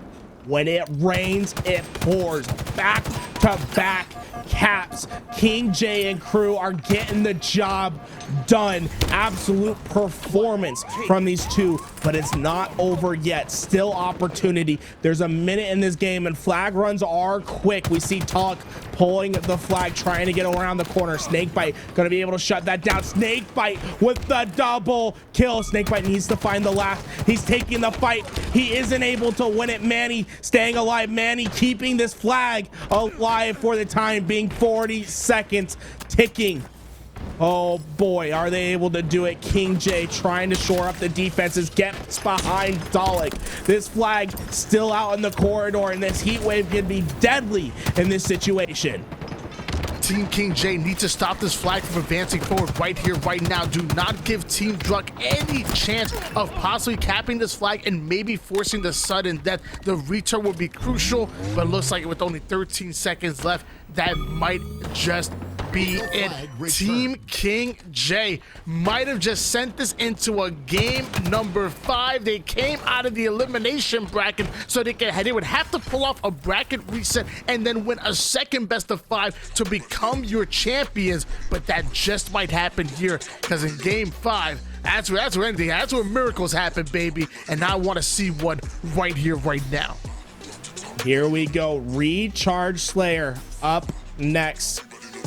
When it rains, it pours. Back to back caps. King J and crew are getting the job done. Absolute performance from these 2, but it's not over yet. Still opportunity. There's a minute in this game, and flag runs are quick. We see Talik pulling the flag, trying to get around the corner. Snakebite gonna be able to shut that down. Snakebite with the double kill. Snakebite needs to find the last. He's taking the fight. He isn't able to win it. Manny staying alive. Manny keeping this flag alive for the time being. 40 seconds ticking. Oh boy, are they able to do it? King J trying to shore up the defenses, gets behind Talik. This flag still out in the corridor, and this heat wave can be deadly in this situation. Team King J need to stop this flag from advancing forward right here, right now. Do not give Team Druck any chance of possibly capping this flag and maybe forcing the sudden death. The return will be crucial, but it looks like with only 13 seconds left, that might just be it. Team King J might have just sent this into a game number 5. They came out of the elimination bracket, so they would have to pull off a bracket reset and then win a second best of 5 to become your champions. But that just might happen here, because in game 5, that's where miracles happen, baby. And I want to see one right here, right now. Here we go. Recharge Slayer up next.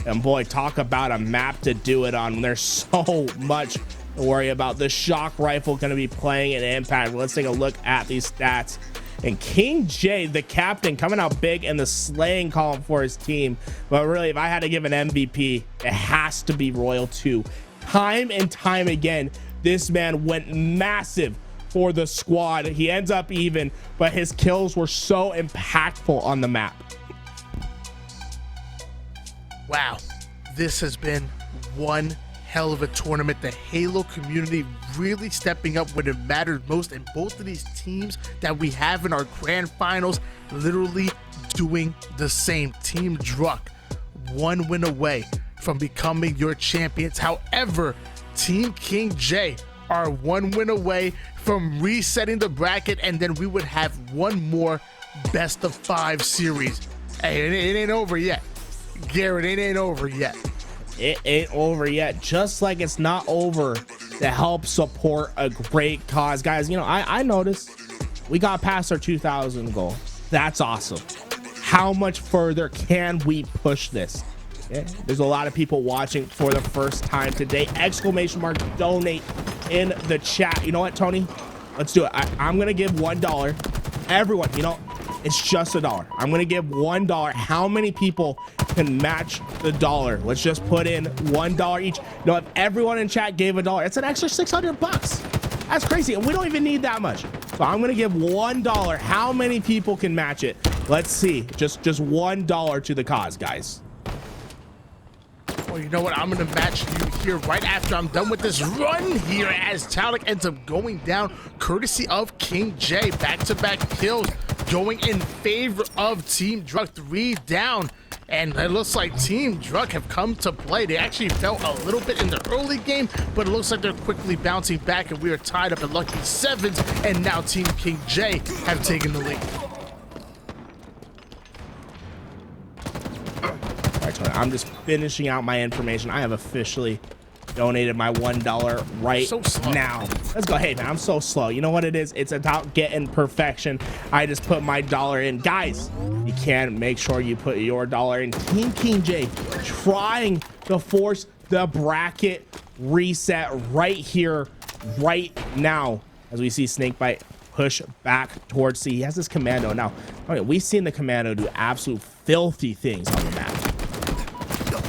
And boy, talk about a map to do it on. There's so much to worry about. The shock rifle going to be playing an impact. Let's take a look at these stats. And King J, the captain, coming out big in the slaying column for his team. But really, if I had to give an MVP, it has to be Royal 2. Time and time again, this man went massive for the squad. He ends up even, but his kills were so impactful on the map. Wow, this has been one hell of a tournament. The Halo community really stepping up when it mattered most, and both of these teams that we have in our grand finals literally doing the same. Team Druck, one win away from becoming your champions. However, Team King J are one win away from resetting the bracket, and then we would have one more best of 5 series. Hey, it ain't over yet. Garrett, it ain't over yet. It ain't over yet, just like it's not over to help support a great cause. Guys, you know, I noticed we got past our 2,000 goal. That's awesome. How much further can we push this? Yeah, there's a lot of people watching for the first time today. Exclamation mark donate in the chat. You know what, Tony? Let's do it. I'm going to give $1. Everyone, you know, it's just $1. I'm going to give $1. How many people can match the $1? Let's just put in $1 each. You know, if everyone in chat gave $1, it's an extra $600. That's crazy. And we don't even need that much. So I'm going to give $1. How many people can match it? Let's see. Just $1 to the cause, guys. Well, you know what? I'm going to match you here right after I'm done with this run here, as Talik ends up going down courtesy of King J. Back-to-back kills going in favor of Team Druck. 3 down. And it looks like Team Druck have come to play. They actually fell a little bit in the early game, but it looks like they're quickly bouncing back, and we are tied up at lucky 7s. And now Team King J have taken the lead. I'm just finishing out my information. I have officially donated my $1 right now. Let's go. Hey, man, I'm so slow. You know what it is? It's about getting perfection. I just put my $1 in. Guys, you can make sure you put your $1 in. Team King J trying to force the bracket reset right here, right now, as we see Snakebite push back towards C. He has this commando. Now, okay, we've seen the commando do absolute filthy things on the map.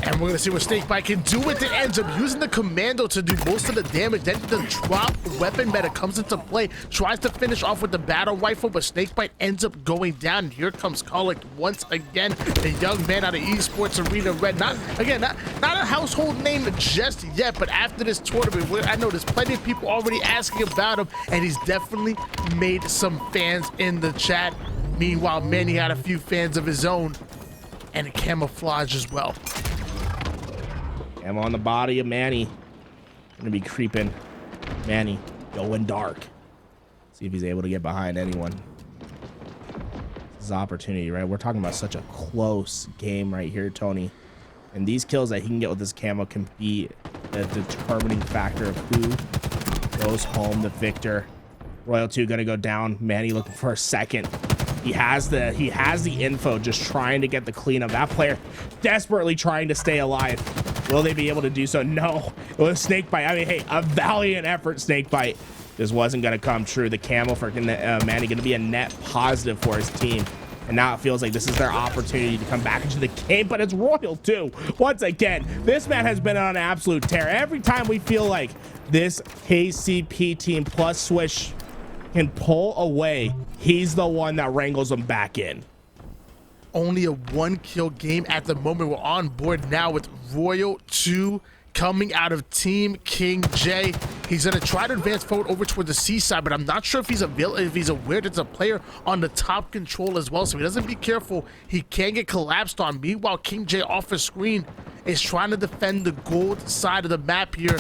And we're going to see what Snakebite can do with it. Ends up using the commando to do most of the damage. Then the drop weapon meta comes into play. Tries to finish off with the battle rifle, but Snakebite ends up going down. And here comes Collect once again. The young man out of Esports Arena Red. Not a household name just yet, but after this tournament, I know there's plenty of people already asking about him, and he's definitely made some fans in the chat. Meanwhile, Manny had a few fans of his own, and a camouflage as well. I'm on the body of Manny. Gonna be creeping. Manny going dark. See if he's able to get behind anyone. This is opportunity, right? We're talking about such a close game right here, Tony. And these kills that he can get with this camo can be the determining factor of who goes home the victor. Royal 2 gonna go down. Manny looking for a second. He has the info, just trying to get the cleanup. That player desperately trying to stay alive. Will they be able to do so? No. It was Snakebite. I mean, hey, a valiant effort, Snakebite. This wasn't going to come true. The camo for Manny going to be a net positive for his team. And now it feels like this is their opportunity to come back into the game, but it's Royal 2. Once again, this man has been on an absolute tear. Every time we feel like this KCP team plus Swish can pull away, he's the one that wrangles them back in. only a 1-kill game at the moment. We're on board now with Royal 2 coming out of Team King J. He's going to try to advance forward over toward the C side, but I'm not sure if he's aware there's a player on the top control as well. So if he doesn't be careful, he can get collapsed on. Meanwhile, King J off his screen is trying to defend the gold side of the map here.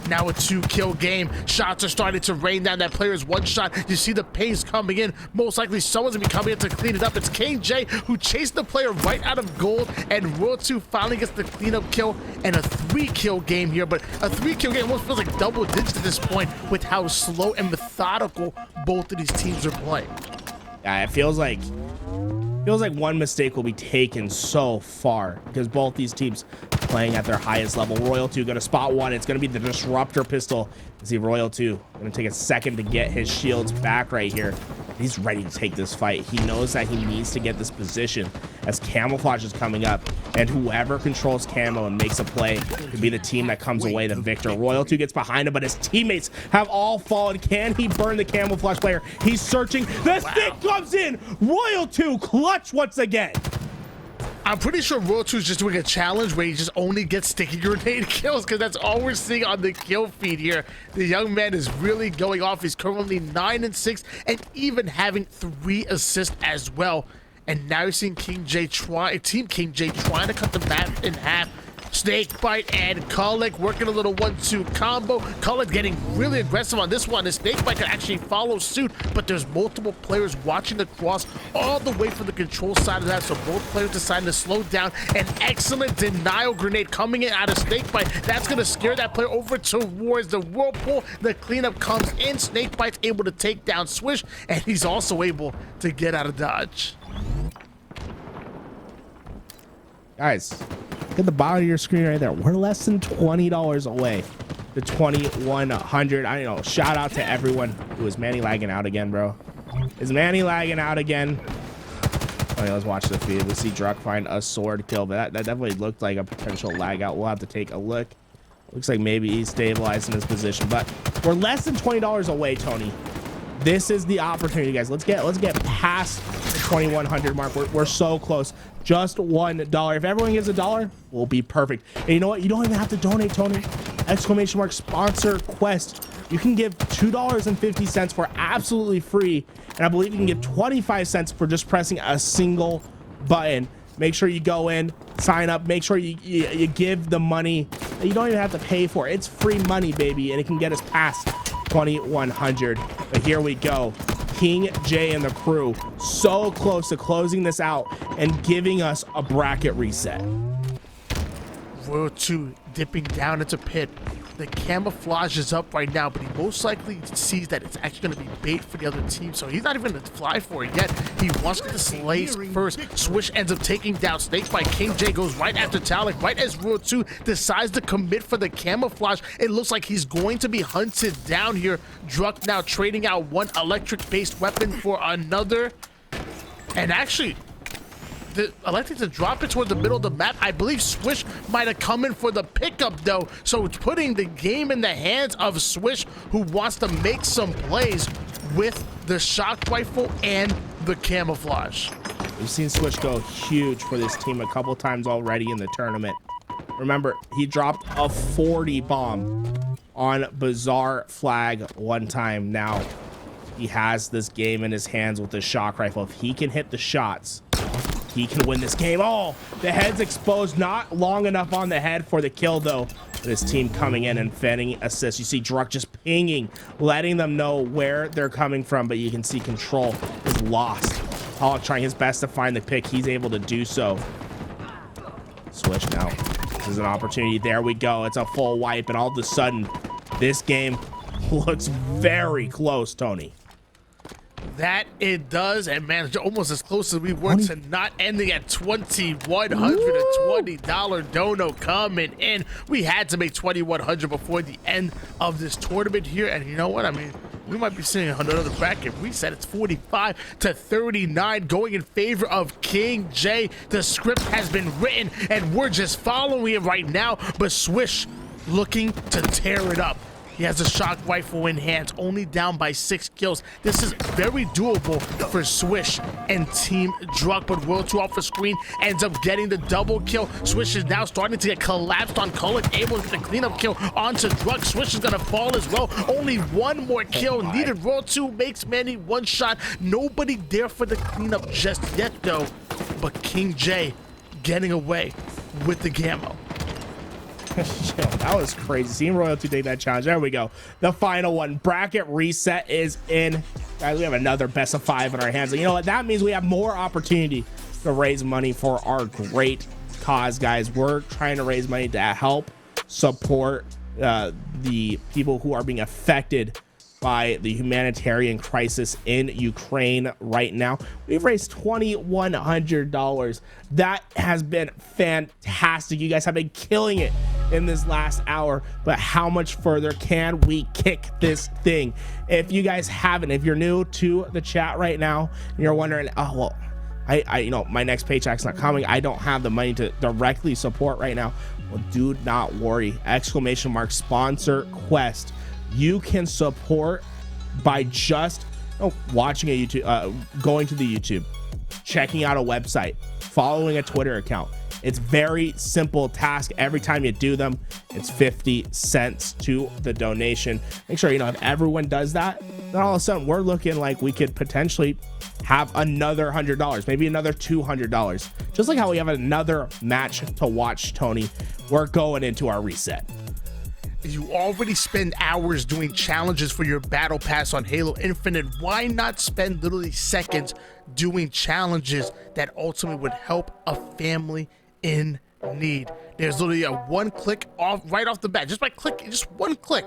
Now a 2-kill game. Shots are starting to rain down. That player's one shot. You see the pace coming in. Most likely someone's gonna be coming in to clean it up. It's King J who chased the player right out of gold, and Royal 2 finally gets the cleanup kill and a 3-kill game here. But a 3-kill game almost feels like double digits at this point with how slow and methodical both of these teams are playing. Yeah, it feels like one mistake will be taken so far because both these teams playing at their highest level. Royal 2 going to spot one. It's going to be the Disruptor pistol. You see Royal 2 going to take a second to get his shields back right here. He's ready to take this fight. He knows that he needs to get this position as Camouflage is coming up, and whoever controls Camo and makes a play could be the team that comes away the victor. Royal 2 gets behind him, but his teammates have all fallen. Can he burn the Camouflage player? He's searching. The stick comes in. Royal 2 clutch once again. I'm pretty sure Royal 2 is just doing a challenge where he just only gets sticky grenade kills, because that's all we're seeing on the kill feed here. The young man is really going off. He's currently 9 and 6 and even having 3 assists as well. And now you're seeing Team King J trying to cut the map in half. Snakebite and Kulik working a little 1-2 combo. Kulik getting really aggressive on this one. The Snakebite can actually follow suit, but there's multiple players watching the cross all the way from the control side of that, so both players deciding to slow down. An excellent denial grenade coming in out of Snakebite. That's going to scare that player over towards the Whirlpool. The cleanup comes in. Snakebite's able to take down Swish, and he's also able to get out of dodge. Guys, look at the bottom of your screen right there. We're less than $20 away to 2,100. I know. Shout out to everyone. Ooh, is Manny lagging out again, bro? Is Manny lagging out again? Okay, let's watch the feed. We see Druck find a sword kill, but that definitely looked like a potential lag out. We'll have to take a look. Looks like maybe he's stabilizing his position, but we're less than $20 away, Tony. This is the opportunity, guys. Let's get past the 2,100 mark. We're so close. Just $1. If everyone gives $1, we'll be perfect. And you know what? You don't even have to donate, Tony. Exclamation mark sponsor quest. You can give $2.50 for absolutely free, and I believe you can give 25 cents for just pressing a single button. Make sure you go in, sign up. Make sure you give the money that you don't even have to pay for. It's free money, baby, and it can get us past 2,100. But here we go. King J and the crew so close to closing this out and giving us a bracket reset. Royal 2 dipping down into pit. The camouflage is up right now, but he most likely sees that it's actually going to be bait for the other team, so he's not even going to fly for it yet. He wants to slays first. Swish ends up taking down Snakebite. King J goes right after Talik. Right as Royal 2 decides to commit for the camouflage, it looks like he's going to be hunted down here. Druck now trading out one electric-based weapon for another. And actually, electing to drop it toward the middle of the map. I believe Swish might have come in for the pickup though, so it's putting the game in the hands of Swish, who wants to make some plays with the shock rifle and the camouflage. We've seen Swish go huge for this team a couple times already in the tournament. Remember, he dropped a 40 bomb on Bazaar Flag one time. Now he has this game in his hands with the shock rifle. If he can hit the shots, he can win this game. Oh, the head's exposed. Not long enough on the head for the kill, though. This team coming in and fending assists. You see Druck just pinging, letting them know where they're coming from, but you can see Control is lost. Pollock trying his best to find the pick. He's able to do so. Swish now. This is an opportunity. There we go. It's a full wipe, and all of a sudden, this game looks very close, Tony. That it does, and man, almost as close as we were to not ending at $2,100. A $20 dono coming in. We had to make $2,100 before the end of this tournament here, and you know what? I mean, we might be seeing another bracket reset. It's 45 to 39 going in favor of King J. The script has been written, and we're just following it right now, but Swish looking to tear it up. He has a shock rifle in hands, only down by 6 kills. This is very doable for Swish and Team Druk, but Royal 2 off the screen ends up getting the double kill. Swish is now starting to get collapsed on Kulik, able to get the cleanup kill onto Druk. Swish is gonna fall as well. Only one more kill needed. Royal 2 makes Manny one shot. Nobody there for the cleanup just yet though, but King J getting away with the camo. Yo, that was crazy. Seeing Royal 2 take that challenge. There we go. The final one. Bracket reset is in. Guys, we have another best of 5 in our hands. And you know what? That means we have more opportunity to raise money for our great cause, guys. We're trying to raise money to help support the people who are being affected by the humanitarian crisis in Ukraine right now. We've raised $2,100. That has been fantastic. You guys have been killing it in this last hour, but how much further can we kick this thing? If you guys haven't, if you're new to the chat right now and you're wondering, oh well, I you know, my next paycheck's not coming, I don't have the money to directly support right now, well, do not worry. ! Sponsor Quest. You can support by just watching a YouTube, going to the YouTube, checking out a website, following a Twitter account. It's very simple task. Every time you do them, it's 50 cents to the donation. Make sure, you know, if everyone does that, then all of a sudden we're looking like we could potentially have another $100, maybe another $200. Just like how we have another match to watch, Tony, we're going into our reset. You already spend hours doing challenges for your battle pass on Halo Infinite. Why not spend literally seconds doing challenges that ultimately would help a family in need? There's literally a one click off right off the bat. Just by clicking, just one click,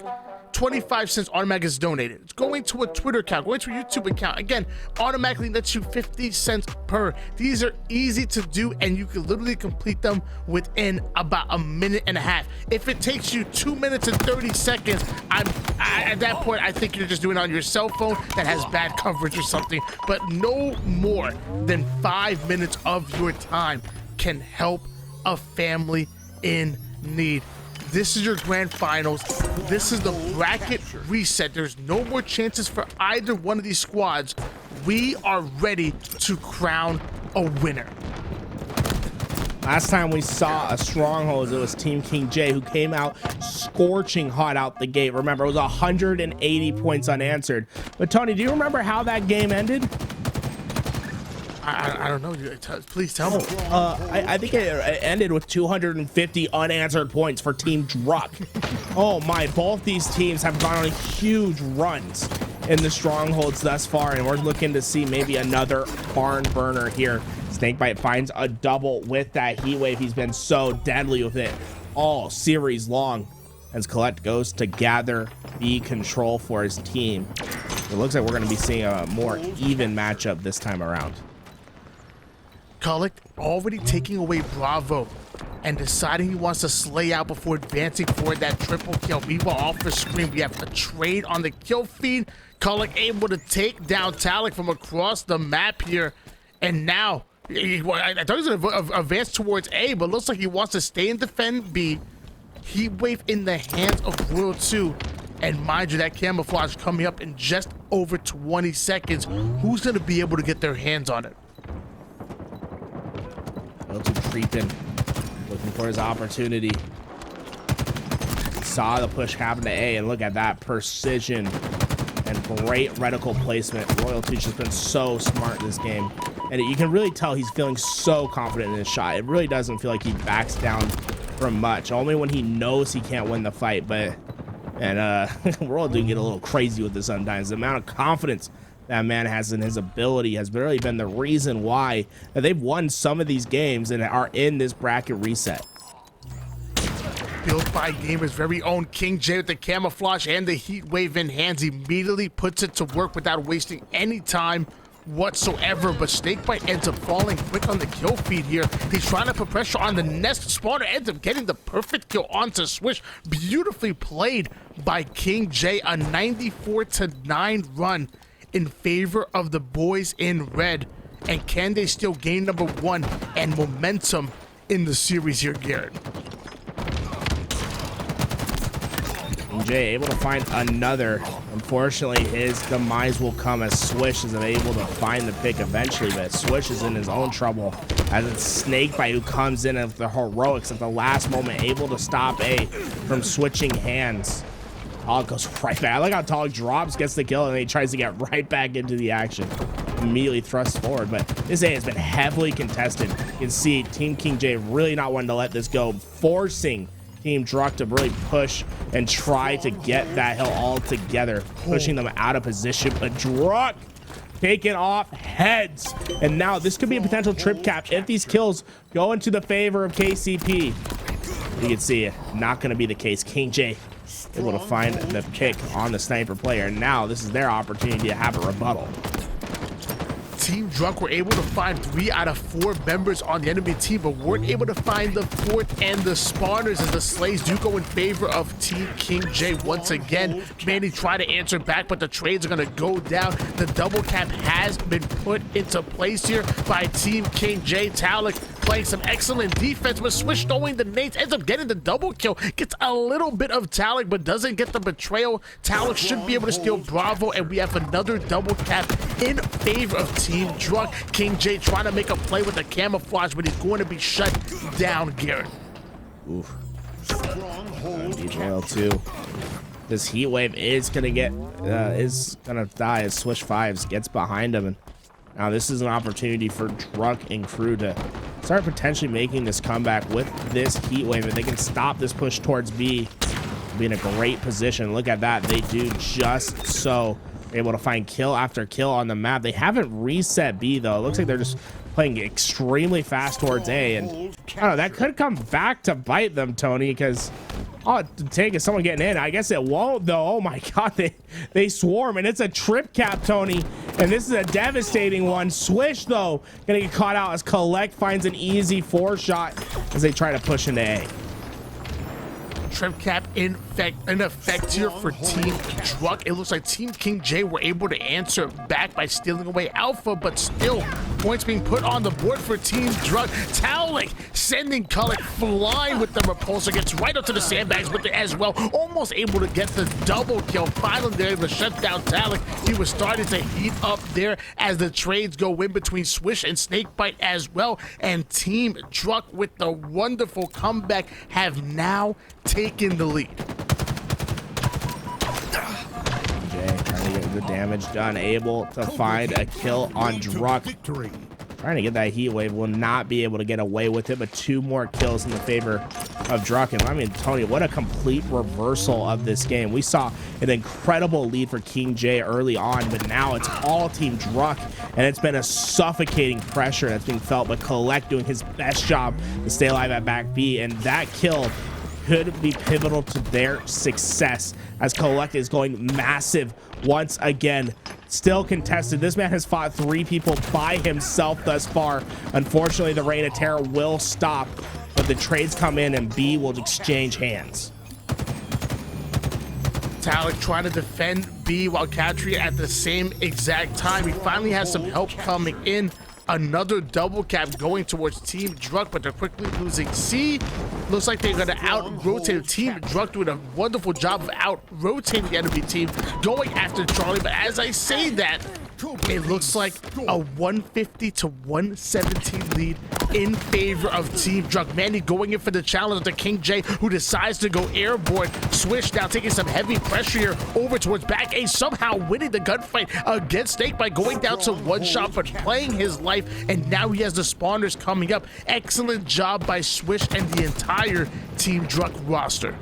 25 cents automatically is donated. It's going to a Twitter account, going to a YouTube account. Again, automatically lets you 50 cents per. These are easy to do and you can literally complete them within about a minute and a half. If it takes you 2 minutes and 30 seconds, at that point, I think you're just doing it on your cell phone that has bad coverage or something, but no more than 5 minutes of your time can help a family in need. This is your grand finals. This is the bracket reset. There's no more chances for either one of these squads. We are ready to crown a winner. Last time we saw a Strongholds, it was Team King J who came out scorching hot out the gate. Remember, it was 180 points unanswered. But Tony, do you remember how that game ended? I don't know. Please tell me. I think it ended with 250 unanswered points for Team Druk. Oh my, both these teams have gone on huge runs in the Strongholds thus far, and we're looking to see maybe another barn burner here. Snakebite finds a double with that heat wave. He's been so deadly with it all series long as Colette goes to gather B control for his team. It looks like we're going to be seeing a more even matchup this time around. Kulik already taking away Bravo and deciding he wants to slay out before advancing for that triple kill. Meanwhile, off the screen, we have a trade on the kill feed. Kulik able to take down Talik from across the map here. And now, I thought he was going to advance towards A, but looks like he wants to stay and defend B. Heat wave in the hands of Royal 2. And mind you, that camouflage coming up in just over 20 seconds. Who's going to be able to get their hands on it? Creeping, looking for his opportunity. Saw the push happen to A, and look at that precision and great reticle placement. Royalty's just been so smart this game, and you can really tell he's feeling so confident in his shot. It really doesn't feel like he backs down from much, only when he knows he can't win the fight. But Royal do get a little crazy with this sometimes. The amount of confidence that man has in his ability has really been the reason why they've won some of these games and are in this bracket reset. Built by Gamer's very own King J with the camouflage and the heat wave in hands, immediately puts it to work without wasting any time whatsoever. But Snakebite ends up falling quick on the kill feed here. He's trying to put pressure on the nest spawner, ends up getting the perfect kill onto Swish. Beautifully played by King J. A 94-9 run in favor of the boys in red. And can they still gain number 1 and momentum in the series here, Garrett? King J able to find another. Unfortunately, his demise will come as Swish is able to find the pick eventually, but Swish is in his own trouble as it's Snakebite who comes in with the heroics at the last moment, able to stop A from switching hands. Talik goes right back. I like how Talik drops, gets the kill, and then he tries to get right back into the action. Immediately thrusts forward, but this A has been heavily contested. You can see Team King J really not wanting to let this go, forcing Team Druck to really push and try to get that hill all together, pushing them out of position. But Druck taking off heads, and now this could be a potential trip cap if these kills go into the favor of KCP. You can see not going to be the case. King J able to find the pick on the sniper player. Now this is their opportunity to have a rebuttal. Team Druck were able to find 3 out of 4 members on the enemy team, but weren't able to find the 4th and the spawners, as the slays do go in favor of Team King J once again. Manny tried to answer back, but the trades are going to go down. The double cap has been put into place here by Team King J. Talik playing some excellent defense, but Swish throwing the nades, ends up getting the double kill, gets a little bit of Talik, but doesn't get the betrayal. Talik should be able to steal Bravo, and we have another double cap in favor of Team Druck. King J trying to make a play with the camouflage, but he's going to be shut down, Garrett. Oof. Betrayal too. This heat wave is gonna die as Swish 5s gets behind him, and now this is an opportunity for Druck and crew to start potentially making this comeback with this heat wave. If they can stop this push towards B, be in a great position. Look at that, they do just so. Able to find kill after kill on the map. They haven't reset B though. It looks like they're just playing extremely fast towards A, and I don't know, that could come back to bite them, Tony, because all it would take is someone getting in. I guess it won't though. Oh my god, they swarm, and it's a trip cap, Tony, and this is a devastating one. Swish though gonna get caught out as Collect finds an easy 4-shot as they try to push into A. Trip cap in effect here for Team Druck. It looks like Team King J were able to answer back by stealing away Alpha, but still points being put on the board for Team Druck. Talik sending Kullik flying with the repulsor, gets right up to the sandbags with it as well, almost able to get the double kill. Finally they're able to shut down Talik. He was starting to heat up there as the trades go in between Swish and Snakebite as well, and Team Druck with the wonderful comeback have now taken the lead. Jay trying to get the damage done, able to find a kill on Druck. Trying to get that heat wave, will not be able to get away with it, but 2 more kills in the favor of Druck. And I mean, Tony, what a complete reversal of this game. We saw an incredible lead for King J early on, but now it's all Team Druck, and it's been a suffocating pressure that's being felt, but Collect doing his best job to stay alive at back B, and that kill could be pivotal to their success as Collect is going massive once again. Still contested. This man has fought 3 people by himself thus far. Unfortunately, the Reign of Terror will stop, but the trades come in and B will exchange hands. Talik trying to defend B while Katria at the same exact time. He finally has some help coming in. Another double cap going towards Team Druck, but they're quickly losing C. Looks like they're going to out-rotate. Team Druck doing a wonderful job of out-rotating the enemy team, going after Charlie. But as I say that, it looks like a 150 to 117 lead in favor of Team Druck. Manny going in for the challenge to King J, who decides to go airborne. Swish now taking some heavy pressure here over towards back A, somehow winning the gunfight against Snake by going down to 1 shot, but playing his life, and now he has the spawners coming up. Excellent job by Swish and the entire Team Druck roster.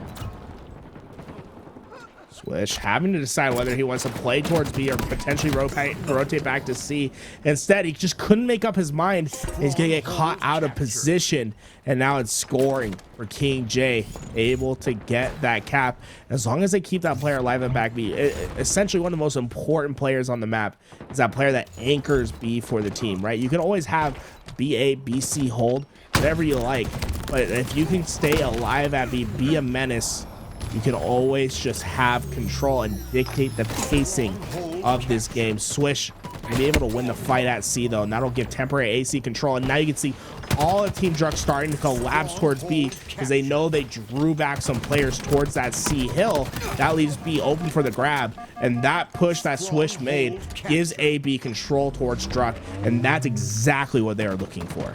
Swish having to decide whether he wants to play towards B or potentially rotate back to C. Instead, he just couldn't make up his mind. He's gonna get caught out of position, and now it's scoring for King J, able to get that cap. As long as they keep that player alive at back B, essentially one of the most important players on the map is that player that anchors B for the team, right? You can always have BA, BC hold, whatever you like, but if you can stay alive at B, be a menace, you can always just have control and dictate the pacing of this game. Swish will be able to win the fight at C though, and that'll give temporary AC control. And now you can see all of Team Druck starting to collapse towards B because they know they drew back some players towards that C hill. That leaves B open for the grab, and that push that Swish made gives AB control towards Druck, and that's exactly what they are looking for.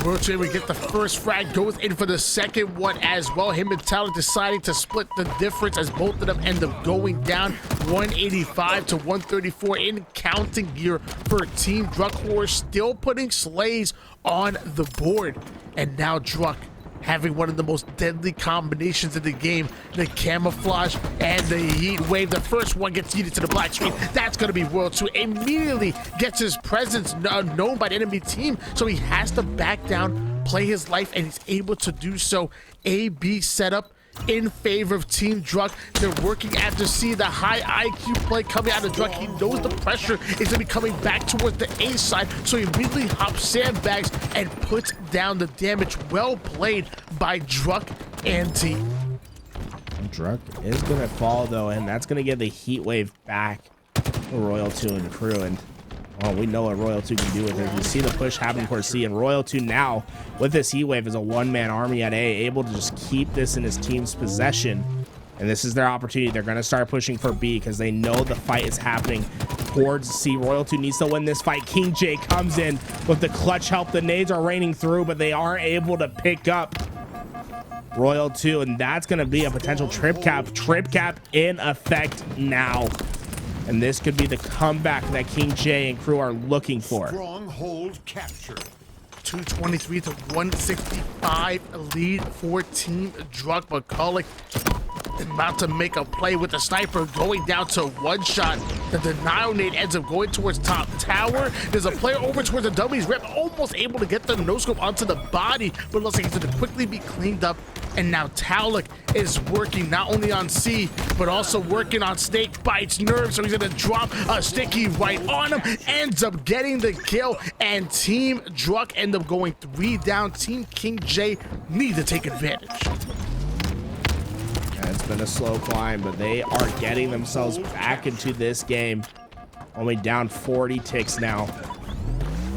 Rotate, we get the first frag, goes in for the second one as well. Him and Talon deciding to split the difference as both of them end up going down 185 to 134 in counting gear for Team Druck, who are still putting Slays on the board. And now Druck having one of the most deadly combinations in the game, the camouflage and the heat wave. The first one gets yeeted to the black screen. That's going to be Royal 2. Immediately gets his presence known by the enemy team, so he has to back down, play his life, and he's able to do so. AB setup in favor of Team Druck. They're working after C, the high IQ play coming out of Druck. He knows the pressure is going to be coming back towards the A side, so he immediately hops sandbags and puts down the damage. Well played by Druck and team. Druck is going to fall though, and that's going to get the heat wave back to Royal 2 and crew. And well, we know what Royal 2 can do with it. You see the push happening towards C, and Royal 2 now with this heat wave is a one-man army at A, able to just keep this in his team's possession. And this is their opportunity. They're going to start pushing for B because they know the fight is happening towards C. Royal 2 needs to win this fight. King J comes in with the clutch help. The nades are raining through, but they aren't able to pick up Royal 2, and that's going to be a potential trip cap. Trip cap in effect now. And this could be the comeback that King J and crew are looking for. Stronghold captured. 223 to 165 lead for Team Druck. McCulloch about to make a play with the sniper, going down to one shot. The denial nade ends up going towards top tower. There's a player over towards the dummies rep, almost able to get the no scope onto the body, but looks like he's going to quickly be cleaned up. And now Taluk is working not only on C, but also working on Snake Bites nerves. So he's going to drop a sticky right on him, ends up getting the kill, and Team Druck end up going 3 down. Team King J need to take advantage. It's been a slow climb, but they are getting themselves back into this game. Only down 40 ticks now.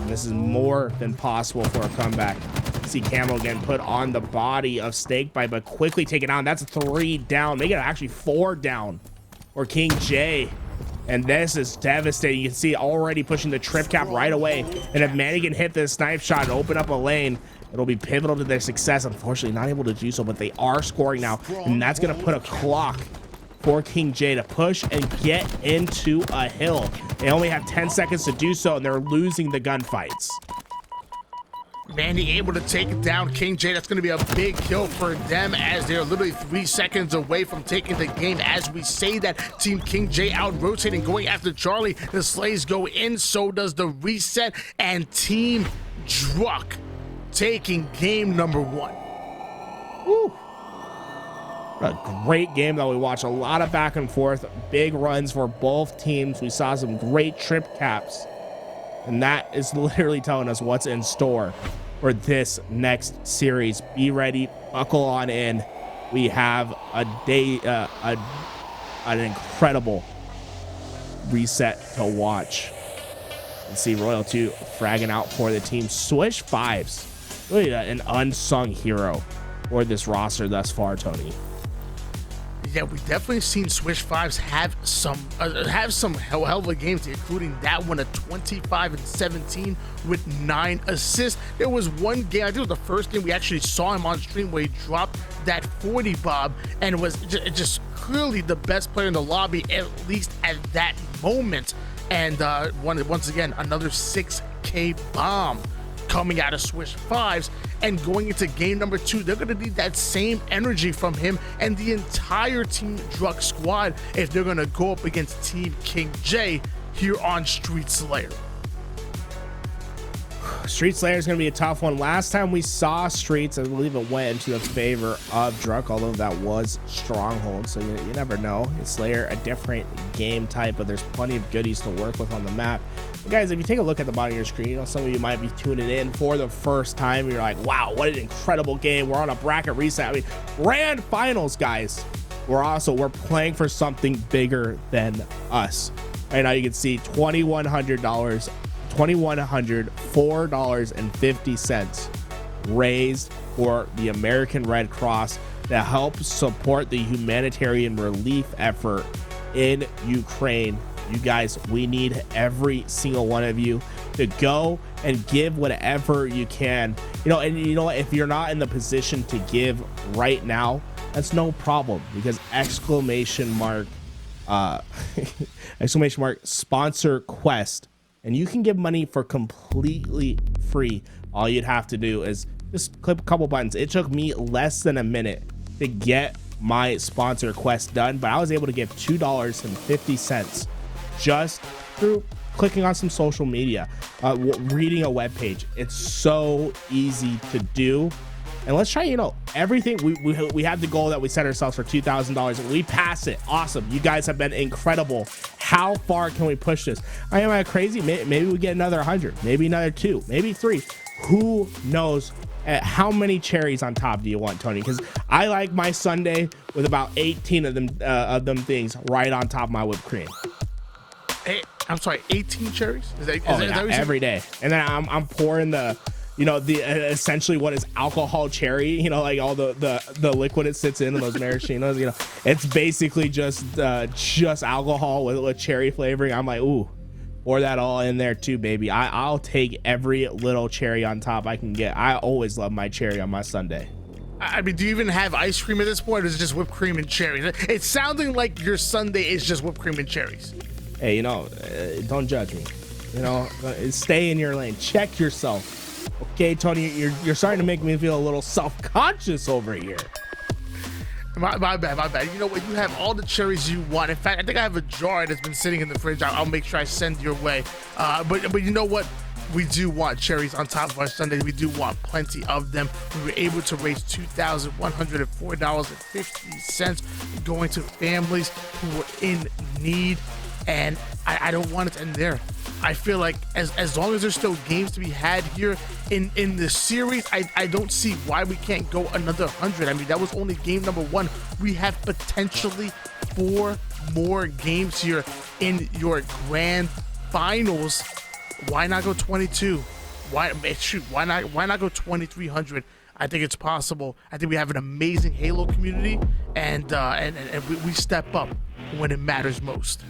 And this is more than possible for a comeback. See Camo again put on the body of Snakebite, but quickly taken down. That's 3 down. They get actually 4 down for King J. And this is devastating. You can see already pushing the trip cap right away. And if Manny can hit this snipe shot and open up a lane, it'll be pivotal to their success. Unfortunately, not able to do so, but they are scoring now. And that's going to put a clock for King J to push and get into a hill. They only have 10 seconds to do so, and they're losing the gunfights. Manny able to take down King J. That's going to be a big kill for them, as they're literally 3 seconds away from taking the game. As we say that, Team King J out rotating, going after Charlie. The Slays go in, so does the reset, and Team Druck taking game number 1. Woo. A great game that we watched. A lot of back and forth, big runs for both teams. We saw some great trip caps, and that is literally telling us what's in store for this next series. Be ready, buckle on in. We have a day, an incredible reset to watch. And see Royal 2 fragging out for the team. Swish Fives, really an unsung hero for this roster thus far, Tony. Yeah, we definitely seen Swish Fives have some hell of a games, including that one at 25-17 with 9 assists. There was one game, I think it was the first game we actually saw him on stream, where he dropped that 40 bob and was just clearly the best player in the lobby, at least at that moment. And once again, another 6K bomb coming out of Swish Fives. And going into game number 2, they're going to need that same energy from him and the entire Team Druck squad if they're going to go up against Team King J here on Street Slayer. Street Slayer is going to be a tough one. Last time we saw Streets, I believe it went into the favor of Druck, although that was Stronghold, so you never know. Slayer, a different game type, but there's plenty of goodies to work with on the map. But guys, if you take a look at the bottom of your screen, you know, some of you might be tuning in for the first time. You're like, wow, what an incredible game. We're on a bracket reset. I mean, grand finals, guys. We're playing for something bigger than us. Right now you can see $2,100 $2,104.50 raised for the American Red Cross to help support the humanitarian relief effort in Ukraine. You guys, we need every single one of you to go and give whatever you can. You know, and you know what? If you're not in the position to give right now, that's no problem, because exclamation mark sponsor Quest, and you can give money for completely free. All you'd have to do is just click a couple buttons. It took me less than a minute to get my sponsor Quest done, but I was able to give $2.50 just through clicking on some social media, reading a web page. It's so easy to do. And let's try, you know, everything. We have the goal that we set ourselves for $2,000. We pass it. Awesome. You guys have been incredible. How far can we push this? Am I crazy? Maybe we get another 100, maybe another 2, maybe 3. Who knows? How many cherries on top do you want, Tony? Because I like my sundae with about 18 of them things right on top of my whipped cream. Hey, I'm sorry, 18 cherries? Is that every day? And then I'm pouring the, you know, the essentially what is alcohol cherry, you know, like all the liquid it sits in those maraschinos, you know, it's basically just alcohol with cherry flavoring. I'm like, ooh, pour that all in there too, baby. I'll take every little cherry on top I can get. I always love my cherry on my sundae. I mean, do you even have ice cream at this point, or is it just whipped cream and cherries? It's sounding like your sundae is just whipped cream and cherries. Hey, you know, don't judge me. You know, stay in your lane. Check yourself. Okay, Tony, you're starting to make me feel a little self-conscious over here. My bad. You know what? You have all the cherries you want. In fact, I think I have a jar that's been sitting in the fridge. I'll make sure I send your way. But you know what? We do want cherries on top of our sundaes. We do want plenty of them. We were able to raise $2,104.50 going to families who were in need. And I don't want it to end there. I feel like as long as there's still games to be had here in the series, I don't see why we can't go another 100. I mean, that was only game number 1. We have potentially 4 more games here in your grand finals. Why not go 22? Why not go 2,300? I think it's possible. I think we have an amazing Halo community, and we step up when it matters most.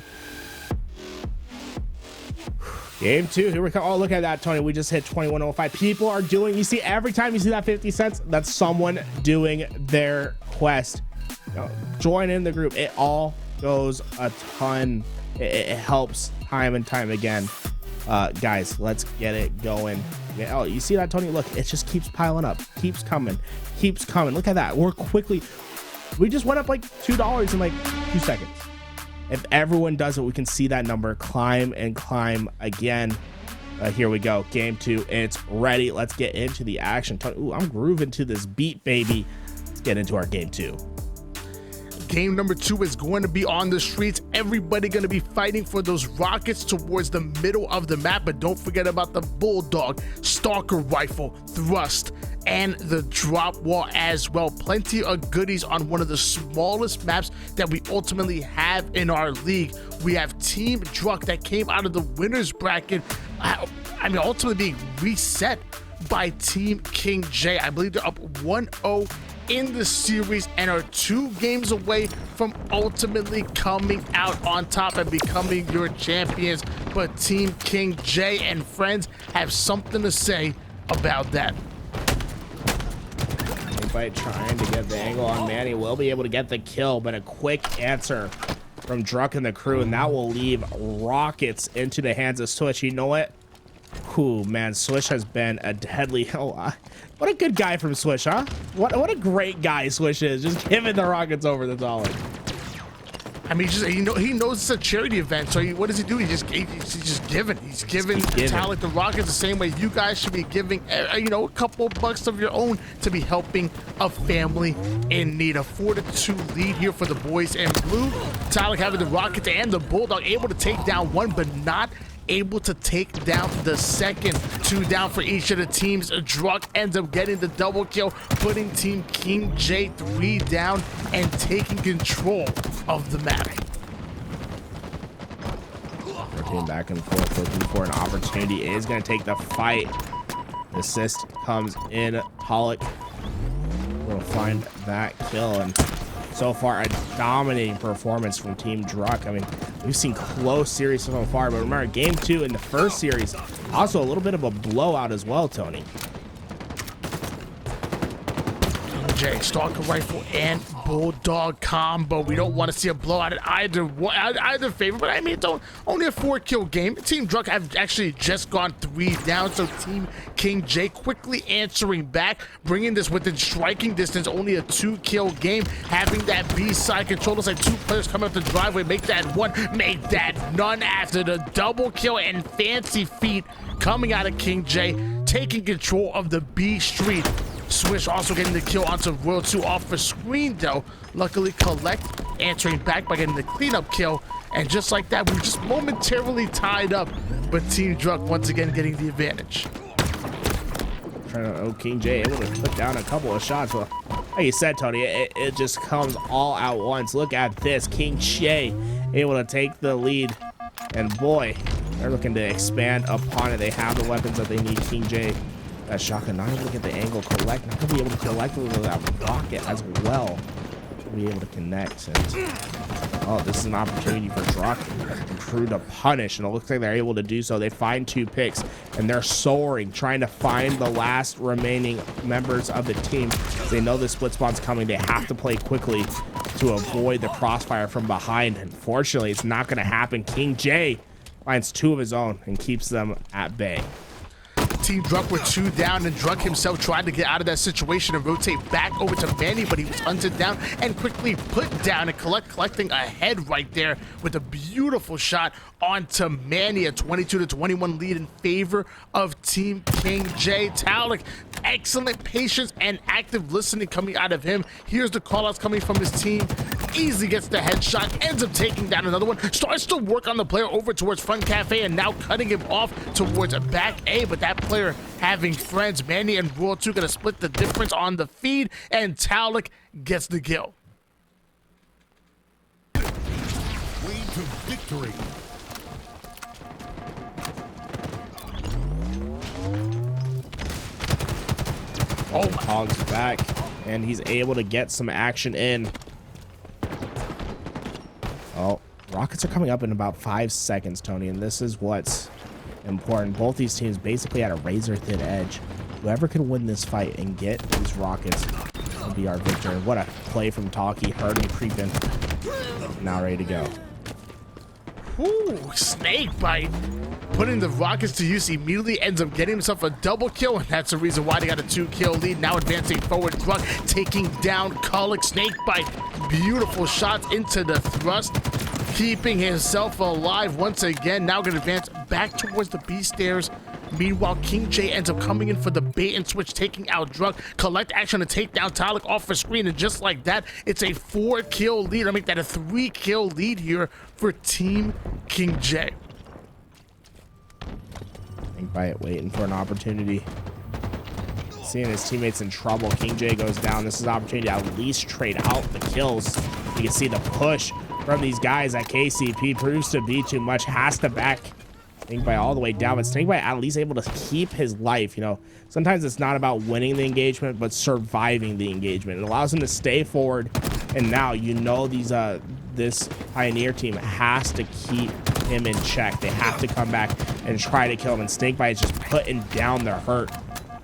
Game 2, here we come. Oh, look at that, Tony. We just hit 2105. People are doing, you see, every time you see that 50 cents, that's someone doing their quest. You know, join in the group. It all goes a ton. It helps time and time again. Guys, let's get it going. Yeah, oh, you see that, Tony? Look, it just keeps piling up. Keeps coming. Look at that. We just went up like $2 in like 2 seconds. If everyone does it, we can see that number climb and climb again. Here we go. Game 2. It's ready. Let's get into the action. Ooh, I'm grooving to this beat, baby. Let's get into our game 2. Game number 2 is going to be on the streets. Everybody going to be fighting for those rockets towards the middle of the map. But don't forget about the Bulldog, Stalker Rifle, Thrust, and the drop wall as well. Plenty of goodies on one of the smallest maps that we ultimately have in our league. We have Team Druck that came out of the winners bracket. I mean, ultimately being reset by Team King J. I believe they're up 1-0 in the series and are 2 games away from ultimately coming out on top and becoming your champions. But Team King J and friends have something to say about that. By trying to get the angle on Manny, will be able to get the kill, but a quick answer from Druck and the crew, and that will leave rockets into the hands of Swish. You know what? Ooh, man, Swish has been a deadly. What a good guy from Swish, huh? What a great guy Swish is, just giving the rockets over the dollar. I mean, he knows it's a charity event, so what does he do? He's just giving. He's giving talent the Rockets the same way you guys should be giving, you know, a couple bucks of your own to be helping a family in need. A 4-2 lead here for the boys in blue. Talent having the Rockets and the Bulldog able to take down one, but not able to take down the second. 2 down for each of the teams. Druck ends up getting the double kill, putting Team King J 3 down and taking control of the map. rotating back and forth, looking for an opportunity. Is going to take the fight. The assist comes in. Pollock will find that kill, and so far a dominating performance from Team Druck. I mean, we've seen close series so far, but remember, game 2 in the first series, also a little bit of a blowout as well, Tony. Jay, Stalker Rifle and Bulldog combo. We don't want to see a blowout at either favor, but I mean, it's only a 4-kill game. Team Druck have actually just gone 3 down, so Team King J quickly answering back, bringing this within striking distance. Only a 2-kill game, having that B-side control. Looks like 2 players coming up the driveway, make that 1, make that none after the double kill, and fancy feet coming out of King J, taking control of the B Street. Swish also getting the kill onto Royal 2 off the screen though. Luckily Collect answering back by getting the cleanup kill. And just like that, we were just momentarily tied up. But Team Druck once again getting the advantage. King J able to put down a couple of shots. Well, like you said, Tony, it just comes all at once. Look at this. King J able to take the lead. And boy, they're looking to expand upon it. They have the weapons that they need. King J. That shotgun, not able to get the angle, Collect, not going to be able to collect with that rocket as well. To be able to connect. And, oh, this is an opportunity for Druck and crew to punish, and it looks like they're able to do so. They find 2 picks, and they're soaring, trying to find the last remaining members of the team. They know the split spawn's coming. They have to play quickly to avoid the crossfire from behind. Unfortunately, it's not going to happen. King J finds 2 of his own and keeps them at bay. Team Druck were 2 down, and Druck himself tried to get out of that situation and rotate back over to Manny, but he was hunted down and quickly put down, and collecting ahead right there with a beautiful shot onto Manny. A 22-21 lead in favor of Team King J. Talik, excellent patience and active listening coming out of him. Here's the callouts coming from his team. Easily gets the headshot, ends up taking down another one, starts to work on the player over towards front cafe, and now cutting him off towards back A, but that player having friends. Manny and Royal 2 gonna split the difference on the feed, and Talik gets the kill. Way to victory. Oh, Hog's back, and he's able to get some action in. Oh, rockets are coming up in about 5 seconds, Tony, and this is what's important. Both these teams basically at a razor-thin edge. Whoever can win this fight and get these rockets will be our victor. What a play from Talkie. Heard him creeping. Now ready to go. Ooh, snake bite. Putting the rockets to use, immediately ends up getting himself a double kill, and that's the reason why they got a 2-kill lead. Now advancing forward, Druck taking down Kullik. Snake bite, beautiful shots into the thrust, keeping himself alive once again. Now going to advance back towards the B stairs. Meanwhile, King J ends up coming in for the bait and switch, taking out Druck. Collect action to take down Talik off the screen, and just like that, it's a 4-kill lead. I make that a 3-kill lead here for Team King J. Think by it, waiting for an opportunity. Seeing his teammates in trouble, King J goes down. This is an opportunity to at least trade out the kills. You can see the push from these guys at KCP proves to be too much. Has to back Snakebite all the way down, but Snakebite at least able to keep his life. You know, sometimes it's not about winning the engagement, but surviving the engagement. It allows him to stay forward, and now you know these this Pioneer team has to keep him in check. They have to come back and try to kill him, and Snakebite is just putting down their hurt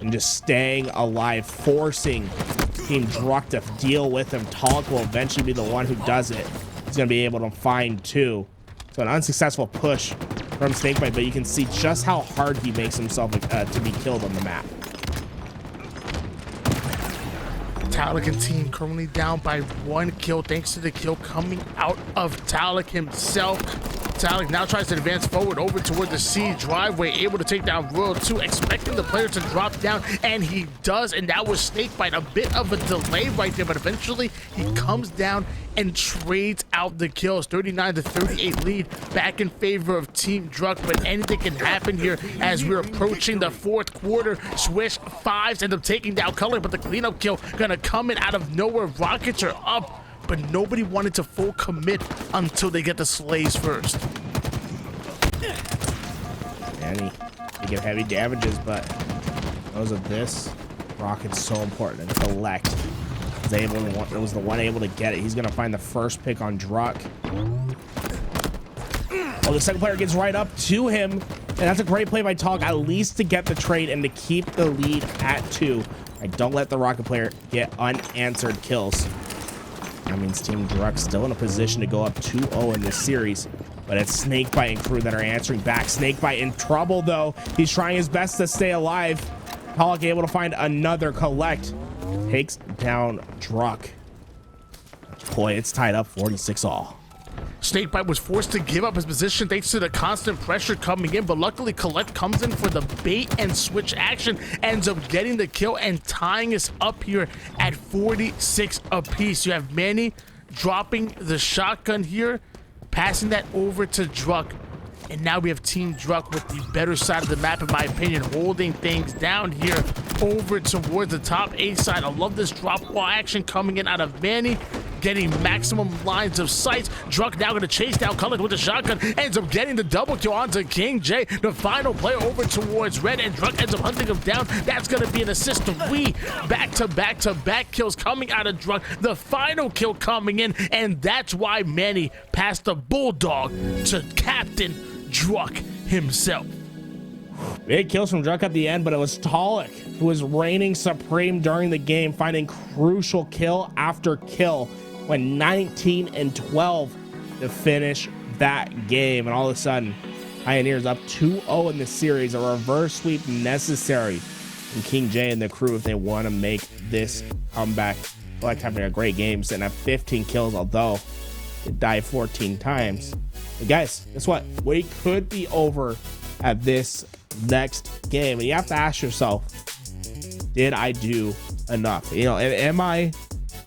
and just staying alive, forcing Team Druck to deal with him. Talik will eventually be the one who does it. He's going to be able to find 2. So an unsuccessful push from Snakebite, but you can see just how hard he makes himself to be killed on the map. Talik and team currently down by 1 kill thanks to the kill coming out of Talik himself. Talik now tries to advance forward over toward the C driveway, able to take down Royal 2, expecting the player to drop down, and he does, and that was Snakebite. A bit of a delay right there, but eventually he comes down and trades out the kills. 39-38 lead back in favor of Team Druck, but anything can happen here as we're approaching the 4th quarter. Swish 5s end up taking down Color, but the cleanup kill gonna come in out of nowhere. Rockets are up, but nobody wanted to full commit until they get the slays first. Manny, he get heavy damages, but because of this, Rocket's so important. And Collect was the one able to get it. He's gonna find the first pick on Druck. Oh, the second player gets right up to him, and that's a great play by Tog, at least to get the trade and to keep the lead at 2. Don't let the Rocket player get unanswered kills. That means Team Druck still in a position to go up 2-0 in this series, but it's Snakebite and crew that are answering back. Snakebite in trouble though. He's trying his best to stay alive. Pollock able to find another Collect. Takes down Druck. Boy, it's tied up 46-all. Snakebite was forced to give up his position thanks to the constant pressure coming in, but luckily Collect comes in for the bait and switch action, ends up getting the kill and tying us up here at 46 apiece. You have Manny dropping the shotgun here, passing that over to Druck, and now we have Team Druck with the better side of the map, in my opinion, holding things down here over towards the top A side. I love this drop ball action coming in out of Manny, getting maximum lines of sight. Druck now going to chase down Collect with the shotgun, ends up getting the double kill onto King J. The final play over towards Red, and Druck ends up hunting him down. That's going to be an assist. 3 back-to-back kills coming out of Druck. The final kill coming in, and that's why Manny passed the Bulldog to Captain Druck himself. Big kills from Druck at the end, but it was Tolic who was reigning supreme during the game, finding crucial kill after kill. Went 19 and 12 to finish that game, and all of a sudden Pioneers up 2-0 in the series. A reverse sweep necessary from King J and the crew if they want to make this comeback. Like having a great game, sitting at 15 kills, although it died 14 times. But guys, guess what? We could be over at this next game, and you have to ask yourself, did I do enough? You know, am I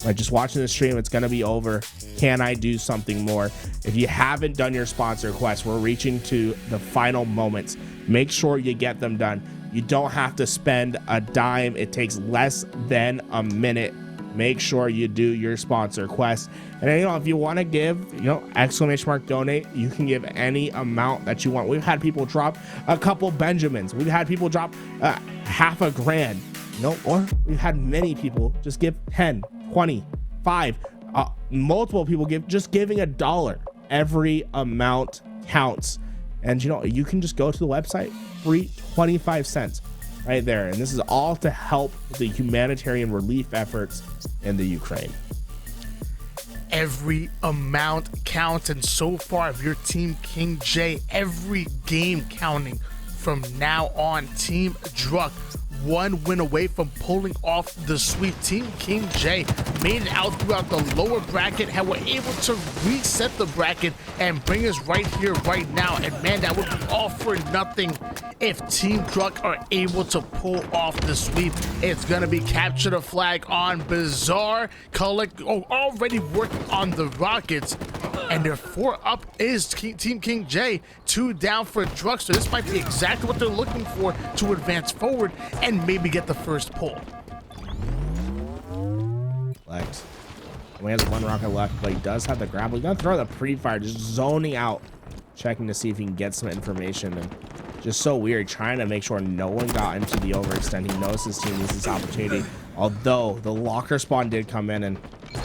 like just watching the stream? It's gonna be over. Can I do something more? If you haven't done your sponsor requests, we're reaching to the final moments. Make sure you get them done. You don't have to spend a dime. It takes less than a minute. Make sure you do your sponsor request. And you know, if you want to give, you know, ! donate, you can give any amount that you want. We've had people drop a couple Benjamins. We've had people drop half a grand, you know, or we've had many people just give 10, 20, 5. Multiple people just giving $1. Every amount counts. And you know, you can just go to the website, free 25 cents right there. And this is all to help the humanitarian relief efforts in the Ukraine. Every amount counts, and so far of your team King J, every game counting from now on. Team Druck, 1 win away from pulling off the sweep. Team King J made it out throughout the lower bracket and were able to reset the bracket and bring us right here, right now. And man, that would be all for nothing if Team Druck are able to pull off the sweep. It's gonna be capture the flag on Bizarre. Collect already working on the Rockets, and their 4 up is Team King J. 2 down for Druck, so this might be exactly what they're looking for to advance forward and maybe get the first pull. Lex. He has 1 rocket left, but he does have the grapple. He's gonna throw the pre-fire, just zoning out, checking to see if he can get some information. And just so weird, trying to make sure no one got into the overextend. He knows his team needs this opportunity, although the locker spawn did come in, and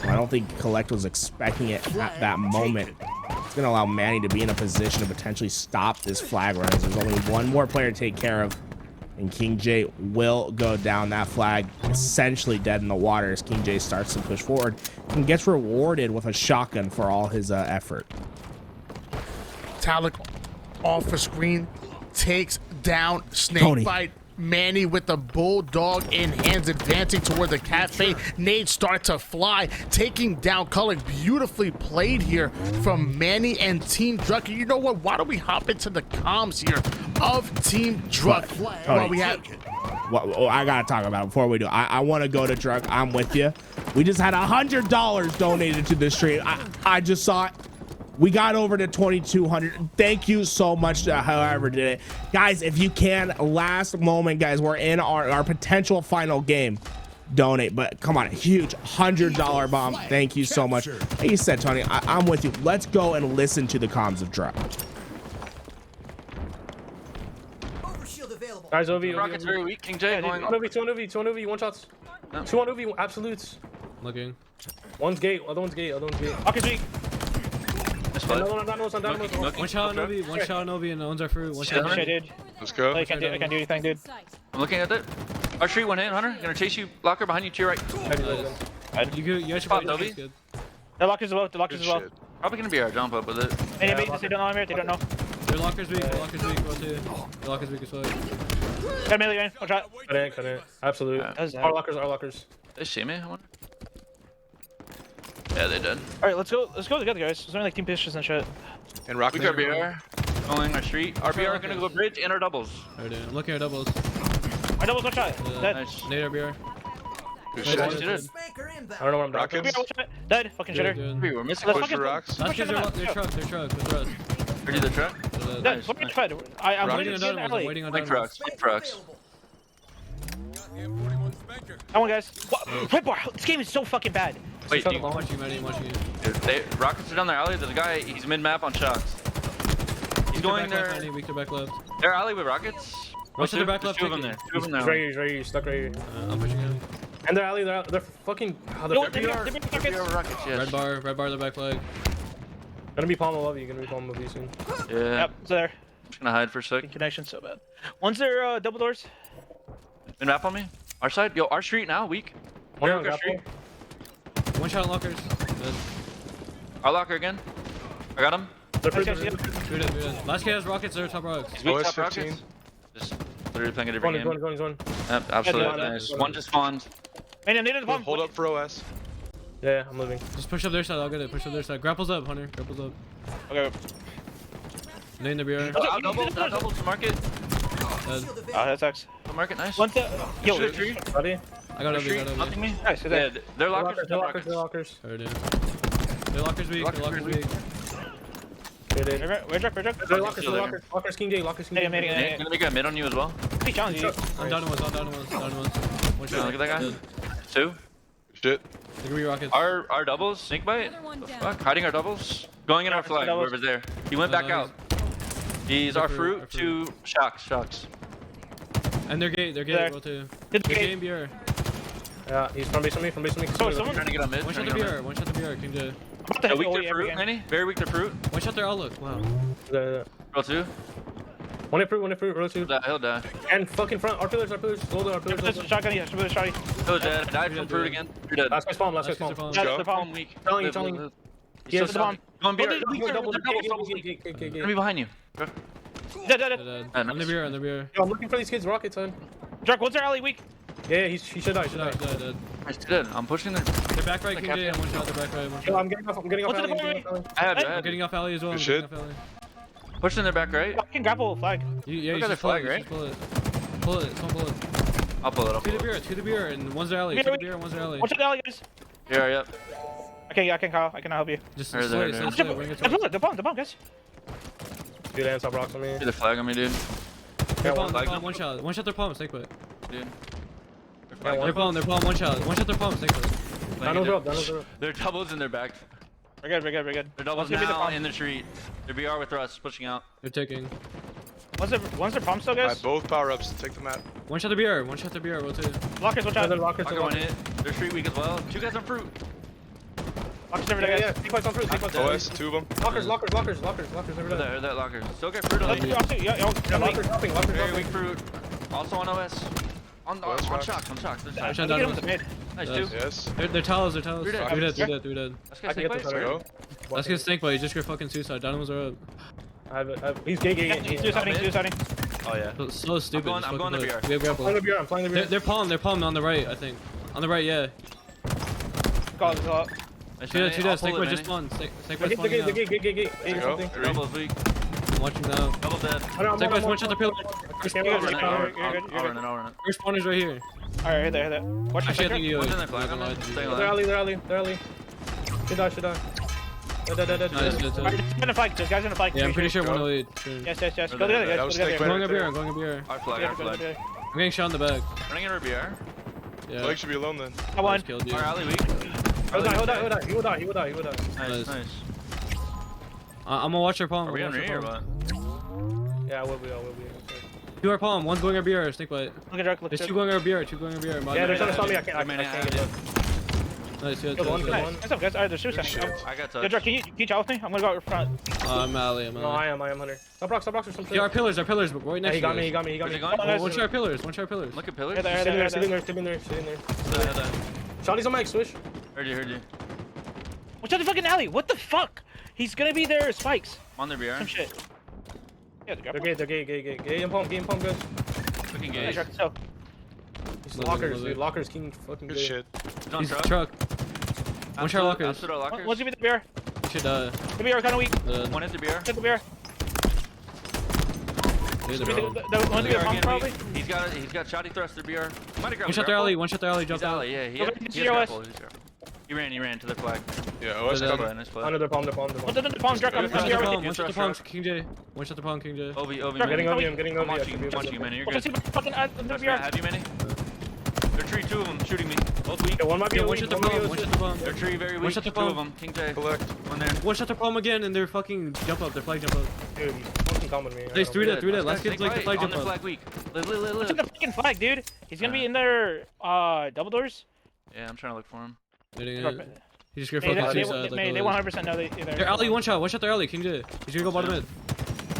I don't think Collect was expecting it at that moment. It's gonna allow Manny to be in a position to potentially stop this flag run. There's only 1 more player to take care of, and King J will go down. That flag essentially dead in the water as King J starts to push forward and gets rewarded with a shotgun for all his effort. Talik off the screen takes down Snakebite. Manny with the Bulldog in hands, advancing toward the cafe. Nades start to fly, taking down Cullen. Beautifully played here from Manny and Team Druck. You know what? Why don't we hop into the comms here of Team Druck? Well, we have. Well, I gotta talk about it before we do. I want to go to Druck. I'm with you. We just had $100 donated to this stream. I just saw it. We got over to 2,200. Thank you so much to whoever did it. Guys, if you can, last moment, guys, we're in our potential final game. Donate, but come on, a huge $100 bomb. Thank you so much. Like you said, Tony, I'm with you. Let's go and listen to the comms of Druck. Guys, OV. Rockets very weak. King J going. 2 on OV, one shots. No. 2 on OV, absolutes. Looking. One's gate, other one's gate. Rockets weak. Another one on Dynamos. One shot on Ovi, one shot on Ovi, and the ones are fruit. One shot. Shit, dude. Let's go. I can't do anything, dude. I'm looking at it. Our street one hit, Hunter. Gonna chase you. Locker behind you to your right. You guys should Spot, probably Ovi. good. The lockers as well. The lockers as well. Probably gonna be our jump up with it. Any mates, they don't know I'm here. They don't know. Their locker's weak, their locker's weak, well too. Their locker's weak as well. Got a million. One shot. Cut it. Absolute. Our lockers. They see me, I wonder. Yeah, they did. Alright, let's go together, guys. There's only like team pitches and shit. And rock. We got RBR. Going our street. RBR gonna go bridge and our doubles. Alright, I'm looking at doubles. My doubles, one shot. Dead. Nice. Nade RBR. Good shit. I don't know where I'm Rockets. One shot. Dead. Fucking shitter. We're missing Let's push for fucking rocks. Last kids are their truck with us. Ready the truck? Dead. Fucking fed. I'm Waiting on waiting Dunwoods, I'm waiting on Link Dunwoods. trucks. Link trucks. Come on, guys. Red bar. This game is so fucking bad. Wait, I'm watching you, I'm watching you. Rockets are down their alley. There's a guy. He's mid map on shocks. He's going there. Weak to back left. Their alley with rockets. Watch to the back left. Two of them there. Two of them He's there. right here, stuck right here. I'm pushing him. And they're alley, they're fucking. They're Rockets, yes. Red bar, the back flag. Gonna be Palm above you, gonna be Palm above you soon. Yeah. Yep, it's there. Just gonna hide for a sec. Connection so bad. One's their double doors. Mid map on me. Our side. Yo, our street now. Weak. One Yeah, locker got street. One shot on lockers. Dead. Our locker again. I got him. Shoot it. Last kid has rockets, they're top rocks. He's weak top rockets. Just literally playing a different game. Going. Yep, absolutely Yeah, nice. One just spawned. Man, I'm needed the bomb. Hold up for OS. Yeah, I'm moving. Just push up their side, I'll get it. Push up their side. Grapples up, Hunter. Grapples up. Okay. Nade the BR. I'll double to market. Dead. Oh, that sucks. To market, nice. One's the. Yo, Shoot tree. Buddy. I got Street, over. nothing me. Nice, Yeah, their lockers. They're lockers. Alright, dude. Their lockers weak, their lockers weak. Where's Jack? They're lockers, King J, lockers, King J. Yeah, gonna make a mid on you as well. He challenge you. I'm down to one. One shot. Look at that guy. Two. Shit. They could be rockets. Our doubles, snake bite. The fuck? Hiding our doubles. Going in our flag, whoever's there. He went back out. He's our fruit to shocks. And they're gate well too. They're game BR. Yeah, he's from base on me. So someone trying to get on mid. One shot the BR, King J. Yeah, weak to fruit, Manny. Very weak to fruit. One shot their outlook. Wow. Roll two. One hit fruit, roll two. He'll die. And fucking front, our pillars. Hold on, our pillars. Shotgun, yeah, shotgun. He'll dead. Died from fruit again. You're dead. Last guy's spawn. Yeah, the bomb weak. Telling you. He's still the bomb. Going BR. Double. Gonna be behind you. Dead. On the BR. Yo, I'm looking for these kids, rocket son. Jack, what's their alley weak? Yeah, he should die. Dead. He's dead. I'm pushing them. They're back right, King J. One shot. They're back right. One Yo, shot. I'm getting off alley. I have I'm getting off alley as well. Good shit. Pushing their back right. I can grapple flag. Yeah, Look you at the should pull flag, it. right? Pull it. Someone pull it. I'll pull it up. To the beer, and one's their alley. To the beer, one's their alley. What's the alley, guys? Yeah, yep. I can help you. Just There, slay, there. bring it to The bomb, guys. Dude, hands up rocks on me. See the flag on me, dude. They're palm, flag. one shot. One shot their palm, stay quit. Dude. They're palm, one shot. One shot their palm, stay quit. Down drop. They're doubles in their back. We're good. They're doubles now in the street. They're BR with us, pushing out. They're taking. One's their palm still, guys? Both power ups. Take the map. One shot the beer, roll two. Lockers, watch out. Lockers, Going in. They're street weak as well. Two guys on fruit. Lockers every day, guys. Sequence on fruit. OS, two of them. Lockers every day. They're lockers. Still get fruit on me. Lockers dropping. Very weak fruit. Also on OS. On shocks. One shot down. Nice, two. Yes. They're towers. Three Three dead. Let's get snake bites. Go. Let's get snake bite, just your fucking suicide. Dynamos are up. I have he's gay. Two starting. Oh yeah. So stupid. I'm going to BR. We have grapple. I'm flying the BR. They're palm on the right, I think. On the right, yeah. Call it up. Two dead. Snake bite just spawned. Snake bite spawning now. Gate. Go. Doubles weak. I'm watching now. Double dead. Snake bite one shot the pillar. I'll run it. First spawner's right here. Alright, there. Watch Actually, I think you. One's in their flag. I'm not staying They're alive. alley. Should die. Nice, Guys in the flag. Guys in the flag. yeah, I'm pretty sure one elite. Yes. Go together, That guys. was Go snake together. bite. I'm going up here. Our flag. I'm getting shot in the back. Running in our BR. Yeah. Flag should be alone then. I won. Just killed you. Our alley weak. He'll die. He will die. Nice. I'm gonna watch your palm. Are we on your rear or palm. what? Yeah, we'll be. Two are palm, one's going RBR, snake bite. Look at Drake, look at There's two Drake. going RBR, two going RBR. Yeah, they're trying to stop me. I can't get up. Nice, yeah, Kill one, kill one. What's up, guys? Alright, they're suiciding. I got touch. Yeah, Drake, can you chow with me? I'm gonna go out front. I'm alley, I'm No, alley. I am Hunter. Stop rocks or some shit. Yeah, our pillars, but right next He to got me, us. he got me, he got me. One shot pillars, one shot pillars. Look at pillars. Sitting there, sitting there. Shotty's on mic, swish. Heard you. Watch out the fucking alley. What the fuck? He's gonna be there, spikes. On their BR. Some shit. Yeah, they're gay. Gay and pump, guys. Fucking gay. These lockers, dude. Lockers, king fucking Good gay. shit. He's truck. One shot lockers. Absolute lockers. What's gonna be the beer? Should The beer kind of weak. One at the BR. Hit the beer. the The one to be a pump probably. He's got shotty thruster BR. One shot their alley, jumped out. Yeah, he Go has back to grapple. He ran to the flag. Yeah, OS coming. Nice play. Under the palm. What's the palm, Drake? I'm One shot here. the palm, King J. One shot the palm, King J. Ovi, I'm getting over you. I'm getting over you. I'm watching you, man. You're What's good. the fucking under Touch, beer? man. Have you many? They're tree, two of them shooting me. Both weak. Yeah, one might be Yeah, a one weak, shot the one might be palm, a one weak. shot the palm. They're tree very weak. shot the Two of palm. them. King J. Collect. One there. One shot the palm again, and they're fucking jump up. Their flag jump up. Dude, he's fucking coming me. There's three dead. Let's get like the flag on jump the up. flag weak. Live. What's in the fucking flag, dude? He's gonna be in there, double doors. Yeah, I'm trying to look for him. He just gonna They fucking suicide. 100% know they're. Their alley, one shot their alley, King J. He's gonna go bottom mid.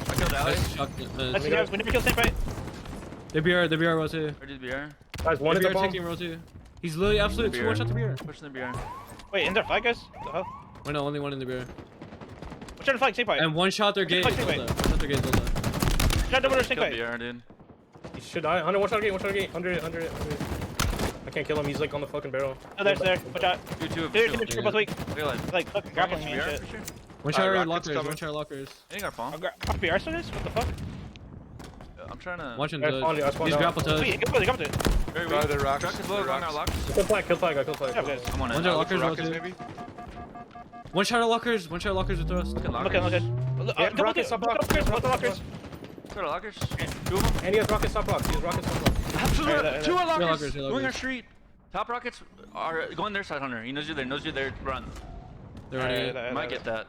I killed Ali. Let's see, we never kill snake bite. The BR row too. Where did BR? Guys, one The at the BR bomb. taking row too. He's literally absolute two one shot the BR. Pushing the BR. Wait, in their flag, guys? The hell? Oh no, only one in the BR. What's on the flag? Snake bite. And one shot their gate. One shot their gate. Shot double door snake Kill bite. BR, dude. He should die. 100, one shot gate. 100. I can't kill him. He's like on the fucking barrel. No, there's there. Watch out. Two. Both weak. Realize. Like, fucking grappling me and shit. One shot lockers. I think our palm. BR still is? What the fuck? I'm trying to. Watching Yeah, I spawned you, I spawned He's out. grapple touch. Wait, come to it. Very Guard weak. the rocks. Truck is low. The Going rocks. our locks. Kill flag. Yeah, guys. I'm on it. One's our lockers row Rockets too. maybe? One shot lockers with us. Looking Look at. Yeah, rockets, stop rockets. Lockers. Got lockers. Two of them. And he has rocket stop blocks. Absolute. Two are lockers. lockers. Going our street. Top rockets are going their side, Hunter. He knows you're there. Run. They're running. Might get that.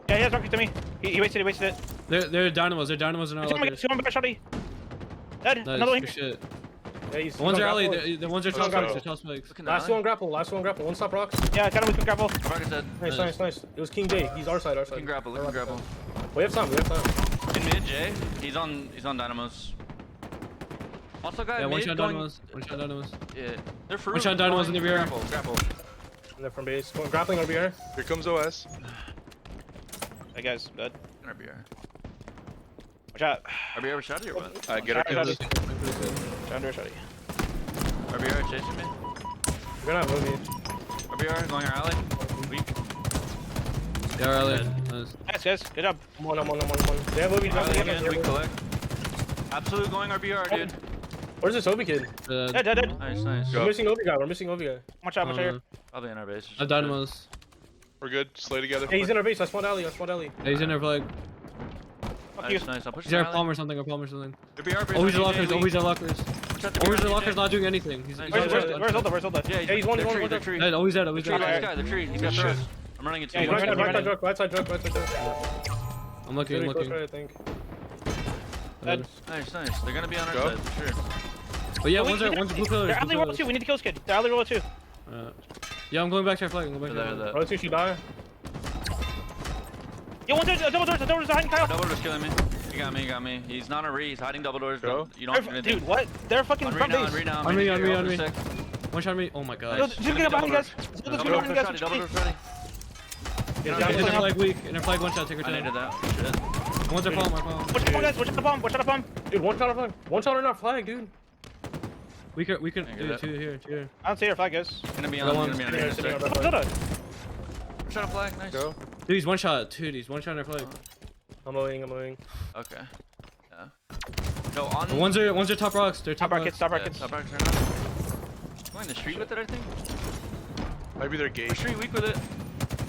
Yeah, he has rockets to me. He wasted it. They're dynamos. They're dynamos in our lockers. Two on back shotty. Dead. Another one. Good shit. Yeah, he's The ones are on alley. grapple. The ones are top spikes. They're top spikes. Last one grapple. One stop rocks. Yeah, kind of weak with grapple. Rockets dead. Nice. It was King J. He's our side. Looking grapple. We have time. In mid, Jay. He's on dynamos. Also, guy Yeah, one mid shot going. dynamos. One shot dynamos. Yeah, they're fruit. One shot dynamos in the rear. Grapple. And they're from base. Grappling over here. Here comes OS. Hey guys, dead. RBR. Watch out. RBR shot or what? Get her kills. Under shotty. RBR chasing me. We're gonna have movie. RBR going our alley. Weak. Yeah, our alley. Nice. Nice guys, good job. I'm on. They have movie. Alley again. We collect. Absolute going RBR, dude. Where's this Obi kid? Dead. Nice. We're missing Obi guy. Watch out, here. Probably in our base. I have dynamos. We're good. Slay together. Hey, he's in our base. I spawned alley. Yeah, he's in our flag. Nice. I'll push He's our palm or something. RBR Always the lockers. Always the lockers not doing anything. Where's Olda? Yeah, he's one. The tree. Dead. Always dead. The tree. He's got throws. I'm running into Yeah, you. Right side drug. I'm looking. I think. Nice. They're gonna be on our side for sure. But yeah, one's blue pillars. They're alley roll 2. We need to kill this kid. They're alley roll 2. Yeah, I'm going back to our flag. I'm going back to our flag. Roll 2 should die. Yo, double doors behind Kyle. Double doors killing me. He got me. He's not a re. He's hiding double doors. You don't have to do anything. Dude, what? They're fucking front base. On me. One shot on me. Oh my god. Just get behind you guys. Double doors ready. In their flag weak. In their flag one shot. Take her I down. needed that. Shit. One's our palm. Watch the bomb, guys. Watch the bomb. Dude, one shot on our flag, dude. We can do two here. I don't see your flag, guys. Gonna be on a sec. Shot a flag. Nice. Dude, he's one shot. Dude, he's one shot on our flag. I'm moving. Okay. Yeah. No, on. The ones are top rocks. They're top rocks. Top rocks right now. Going the street with it, I think. Maybe they're gay. The tree weak with it.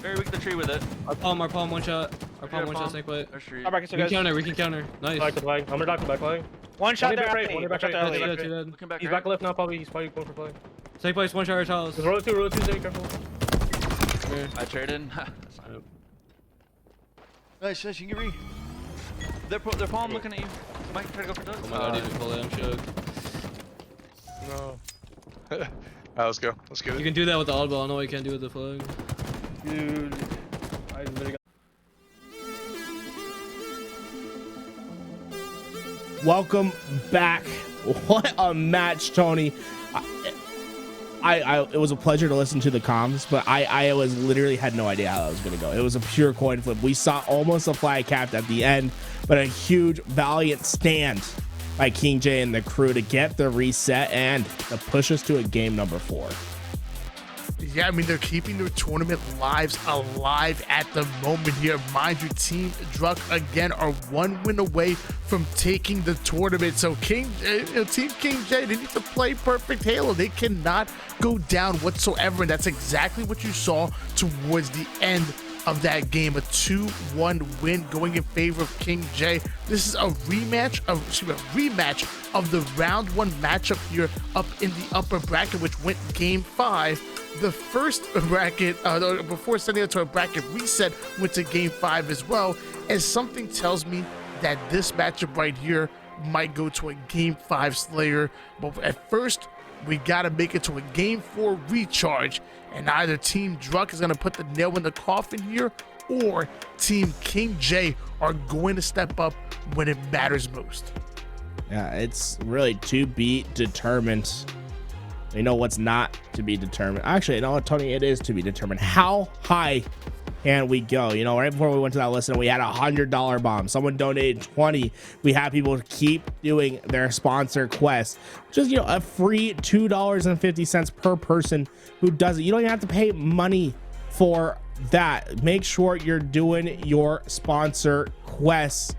Very weak the tree with it. Our palm, one shot. Our palm, one shot, snake bite. We can counter. Nice. I'm gonna dock the back flag. One shot there. One back right. Looking back. He's back left now, probably. He's probably going for flag. Snake bites, one shot, our tiles. Roll 2, be careful. I traded. Nice, you can get re. They're palm looking at you. Mike, try to go for Doug. Oh my god, even pull in, Shug. No. Alright, let's go. Let's get it. You can do that with the oddball. I know you can't do it with the flag. Dude, I really got. Welcome back. What a match, Tony. It was a pleasure to listen to the comms, but I was literally had no idea how that was going to go. It was a pure coin flip. We saw almost a flag capped at the end, but a huge valiant stand by King J and the crew to get the reset and to push us to a game number 4. Yeah, I mean, they're keeping their tournament lives alive at the moment here. Mind you, Team Druck again are 1 win away from taking the tournament. So Team King J, they need to play perfect Halo. They cannot go down whatsoever, and that's exactly what you saw towards the end of that game. A 2-1 win going in favor of King J. This is a rematch of the round 1 matchup here up in the upper bracket, which went game 5. The first bracket, before sending it to a bracket reset, went to game 5 as well. And something tells me that this matchup right here might go to a game 5 Slayer. But at first, we got to make it to a game 4 recharge. And either Team Druck is going to put the nail in the coffin here, or Team King J are going to step up when it matters most. Yeah, it's really to be determined. You know what's not to be determined. Actually, you know what, Tony, it is to be determined. How high can we go? You know, right before we went to that listen, we had a $100 bomb. Someone donated 20. We have people keep doing their sponsor quests. Just, you know, a free $2.50 per person who does it. You don't even have to pay money for that. Make sure you're doing your sponsor quests,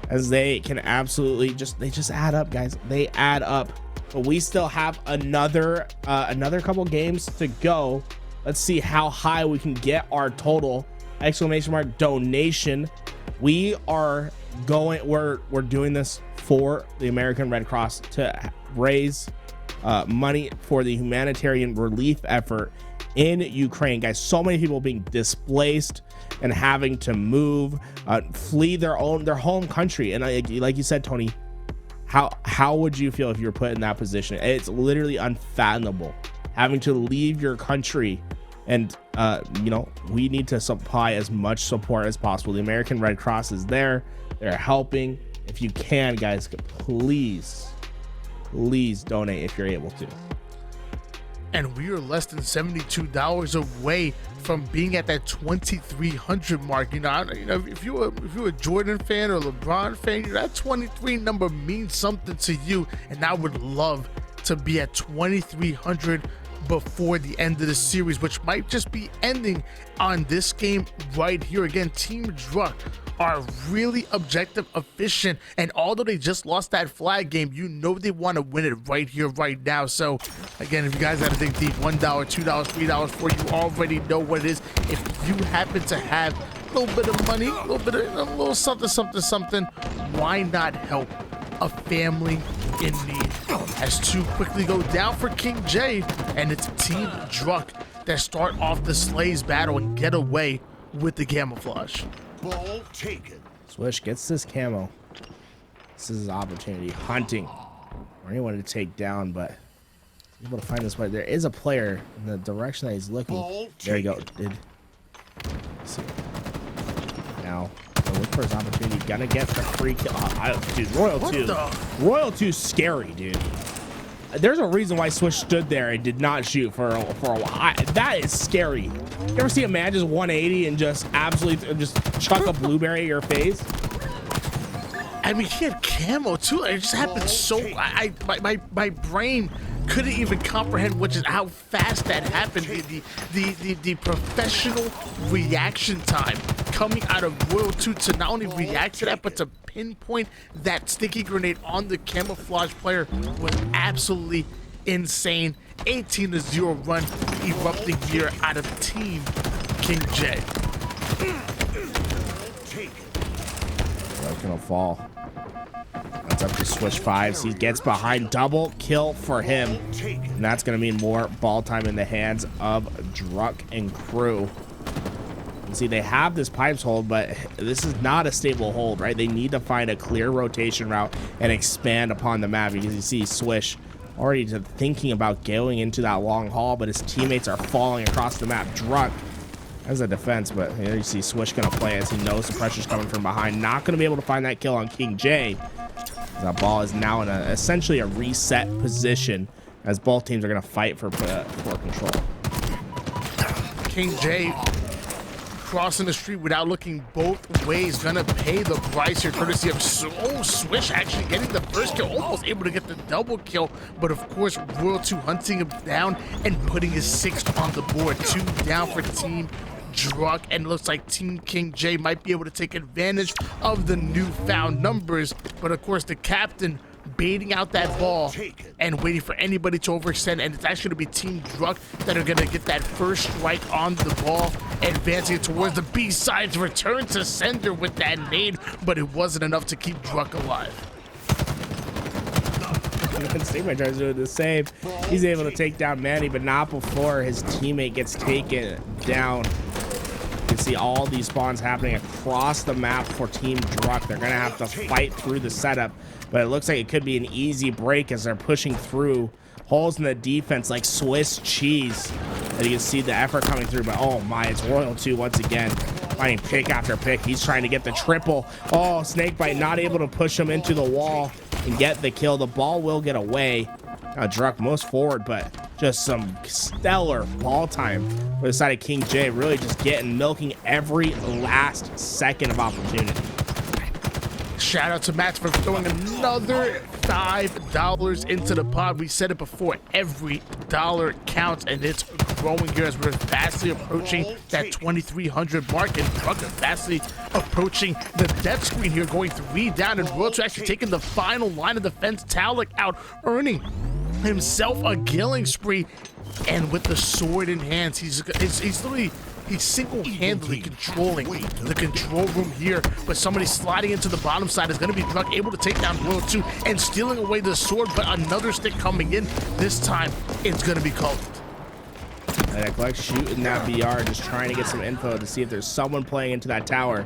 as they can absolutely just add up, guys. They add up. But we still have another couple games to go. Let's see how high we can get our total !donation. We are going, we're doing this for the American Red Cross to raise money for the humanitarian relief effort in Ukraine, guys. So many people being displaced and having to move, flee their home country. And like you said, Tony, how would you feel if you were put in that position? It's literally unfathomable having to leave your country. And you know, we need to supply as much support as possible. The American Red Cross is there. They're helping. If you can, guys, please donate if you're able to. And we are less than $72 away from being at that 2,300 mark. You know, if you're a Jordan fan or LeBron fan, that 23 number means something to you. And I would love to be at 2,300 before the end of the series, which might just be ending on this game right here. Again, Team Druck are really objective, efficient, and although they just lost that flag game, you know they want to win it right here, right now. So again, if you guys got to think deep, $1, $2, $3, $4, you already know what it is. If you happen to have a little bit of money, a little something, why not help a family in need? As 2 quickly go down for King J, and it's Team Druck that start off the Slays battle and get away with the camouflage. Ball taken. Swish gets this camo. This is his opportunity. Hunting or anyone to take down, but he's able to find this player. There is a player in the direction that he's looking. There you go. See. Now, look for his opportunity. Gonna get the free kill. Dude, Royal 2 scary, dude. There's a reason why Swish stood there and did not shoot for a while. That is scary. You ever see a man just 180 and just absolutely just chuck a blueberry at your face? I mean, he had camo too. It just happened so. My brain couldn't even comprehend how fast that happened. The professional reaction time coming out of Royal 2 to not only react to that, but to pinpoint that sticky grenade on the camouflage player was absolutely insane. 18-0 run erupting here out of Team King J. That's gonna fall. That's up to Swish 5. He gets behind, double kill for him. And that's gonna mean more ball time in the hands of Druck and crew. See, they have this pipes hold, but this is not a stable hold, right? They need to find a clear rotation route and expand upon the map, because you see Swish already thinking about going into that long haul, but his teammates are falling across the map drunk as a defense. But here you see Swish gonna play as he knows the pressure's coming from behind. Not gonna be able to find that kill on King J. That ball is now in essentially a reset position, as both teams are gonna fight for control. King J crossing the street without looking both ways, gonna pay the price here, courtesy of Swish actually getting the first kill, almost able to get the double kill, but of course Royal 2 hunting him down and putting his 6th on the board. 2 down for Team Druck, and it looks like Team King J might be able to take advantage of the newfound numbers, but of course the captain baiting out that ball and waiting for anybody to overextend, and it's actually going to be Team Druck that are going to get that first strike on the ball, advancing towards the B sides, return to sender with that nade, but it wasn't enough to keep Druck alive. Stigma tries to do the same. He's able to take down Manny, but not before his teammate gets taken down. You can see all these spawns happening across the map for Team Druck. They're going to have to fight through the setup, but it looks like it could be an easy break as they're pushing through holes in the defense like Swiss cheese. And you can see the effort coming through, but oh my, it's Royal 2 once again, finding pick after pick. He's trying to get the triple. Oh, Snakebite not able to push him into the wall and get the kill. The ball will get away. Druck most forward, but just some stellar ball time for the side of King J, really just milking every last second of opportunity. Shout out to Matt for throwing another $5 into the pot. We said it before, every dollar counts, and it's growing here as we're fastly approaching that 2,300 mark, and Druck are fastly approaching the death screen here, going 3 down, and Royal 2 actually taking the final line of defense. Talik out, earning himself a killing spree, and with the sword in hands, he's single-handedly controlling the control room here, but somebody sliding into the bottom side is going to be Druck, able to take down Royal 2 and stealing away the sword, but another stick coming in. This time it's going to be called. And Gleck shooting that BR, just trying to get some info to see if there's someone playing into that tower.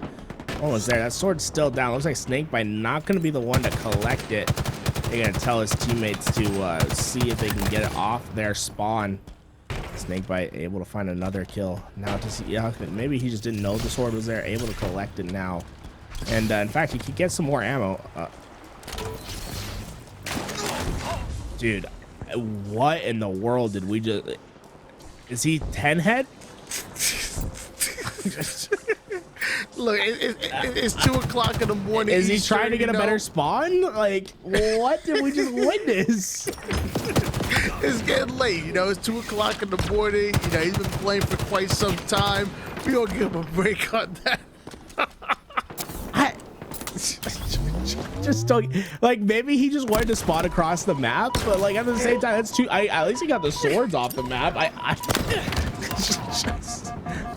Almost there. That sword's still down. Looks like Snakebite not going to be the one to collect it. They're going to tell his teammates to see if they can get it off their spawn. Snakebite able to find another kill. Now to see, yeah, maybe he just didn't know the sword was there, able to collect it now. And in fact, he could get some more ammo. Dude, what in the world did we just... Is he 10 head? Look, it's 2 o'clock in the morning. Is he trying to get a better spawn? Like, what did we just witness? It's getting late, you know, it's 2 o'clock in the morning. You know, he's been playing for quite some time. We don't give him a break on that. Just don't, like, maybe he just wanted to spawn across the map, but like at the same time, that's too. At least he got the swords off the map.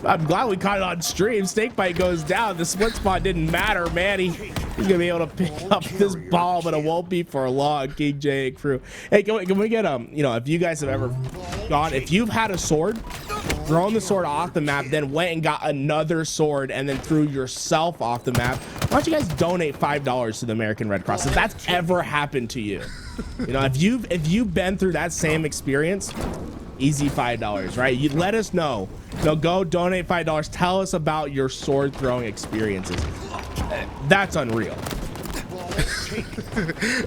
I'm glad we caught it on stream. Snakebite goes down. The split spot didn't matter, man. He's gonna be able to pick up this ball, but it won't be for long. King J and crew. Hey, can we get you know, if you guys have ever gone, if you've had a sword, thrown the sword off the map, then went and got another sword, and then threw yourself off the map, why don't you guys donate $5 to the American Red Cross if that's ever happened to you? You know, if you've been through that same experience, easy $5, right? You let us know. So go donate $5. Tell us about your sword throwing experiences. That's unreal.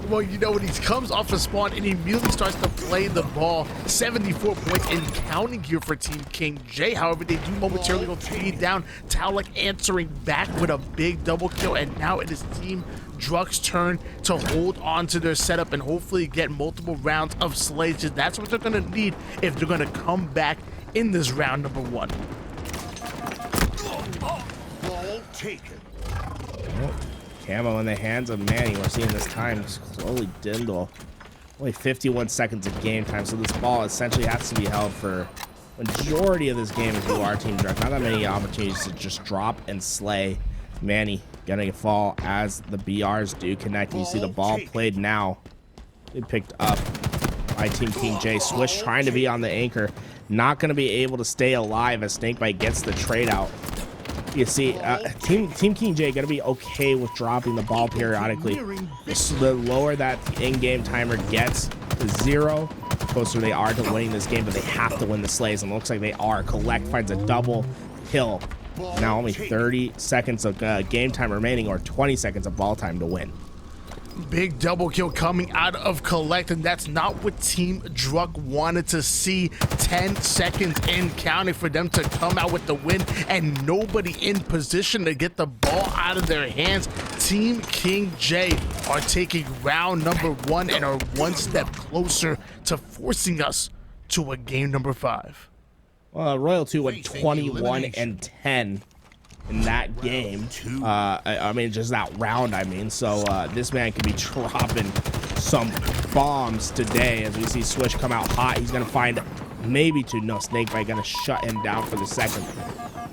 Well, you know, when he comes off a spawn and he immediately starts to play the ball, 74 points and counting here for Team King J. However, they do momentarily go 3 down. Talik answering back with a big double kill, and now it is Team Druck's turn to hold on to their setup and hopefully get multiple rounds of slages. That's what they're going to need if they're going to come back in this round number 1. Ball taken. Camo in the hands of Manny. We're seeing this time slowly dwindle. Only 51 seconds of game time, so this ball essentially has to be held for majority of this game if you are Team Druck. Not that many opportunities to just drop and slay. Manny gonna fall as the BRs do connect. You see the ball played now. It picked up by Team King J. Swish trying to be on the anchor. Not gonna be able to stay alive as Snakebite gets the trade out. You see, Team King J gonna be okay with dropping the ball periodically. The lower that in-game timer gets to 0, the closer they are to winning this game, but they have to win the slays, and it looks like they are. Collect finds a double kill. Now only 30 seconds of game time remaining, or 20 seconds of ball time to win. Big double kill coming out of Collect, and that's not what Team Druck wanted to see. 10 seconds in counting for them to come out with the win, and nobody in position to get the ball out of their hands. Team King J are taking round number 1 and are one step closer to forcing us to a game number 5. Well, Royal 2 went 21-10 in that game. I mean, just that round, I mean. So this man could be dropping some bombs today as we see Swish come out hot. He's going to find maybe 2. No, Snakebite going to shut him down for the second.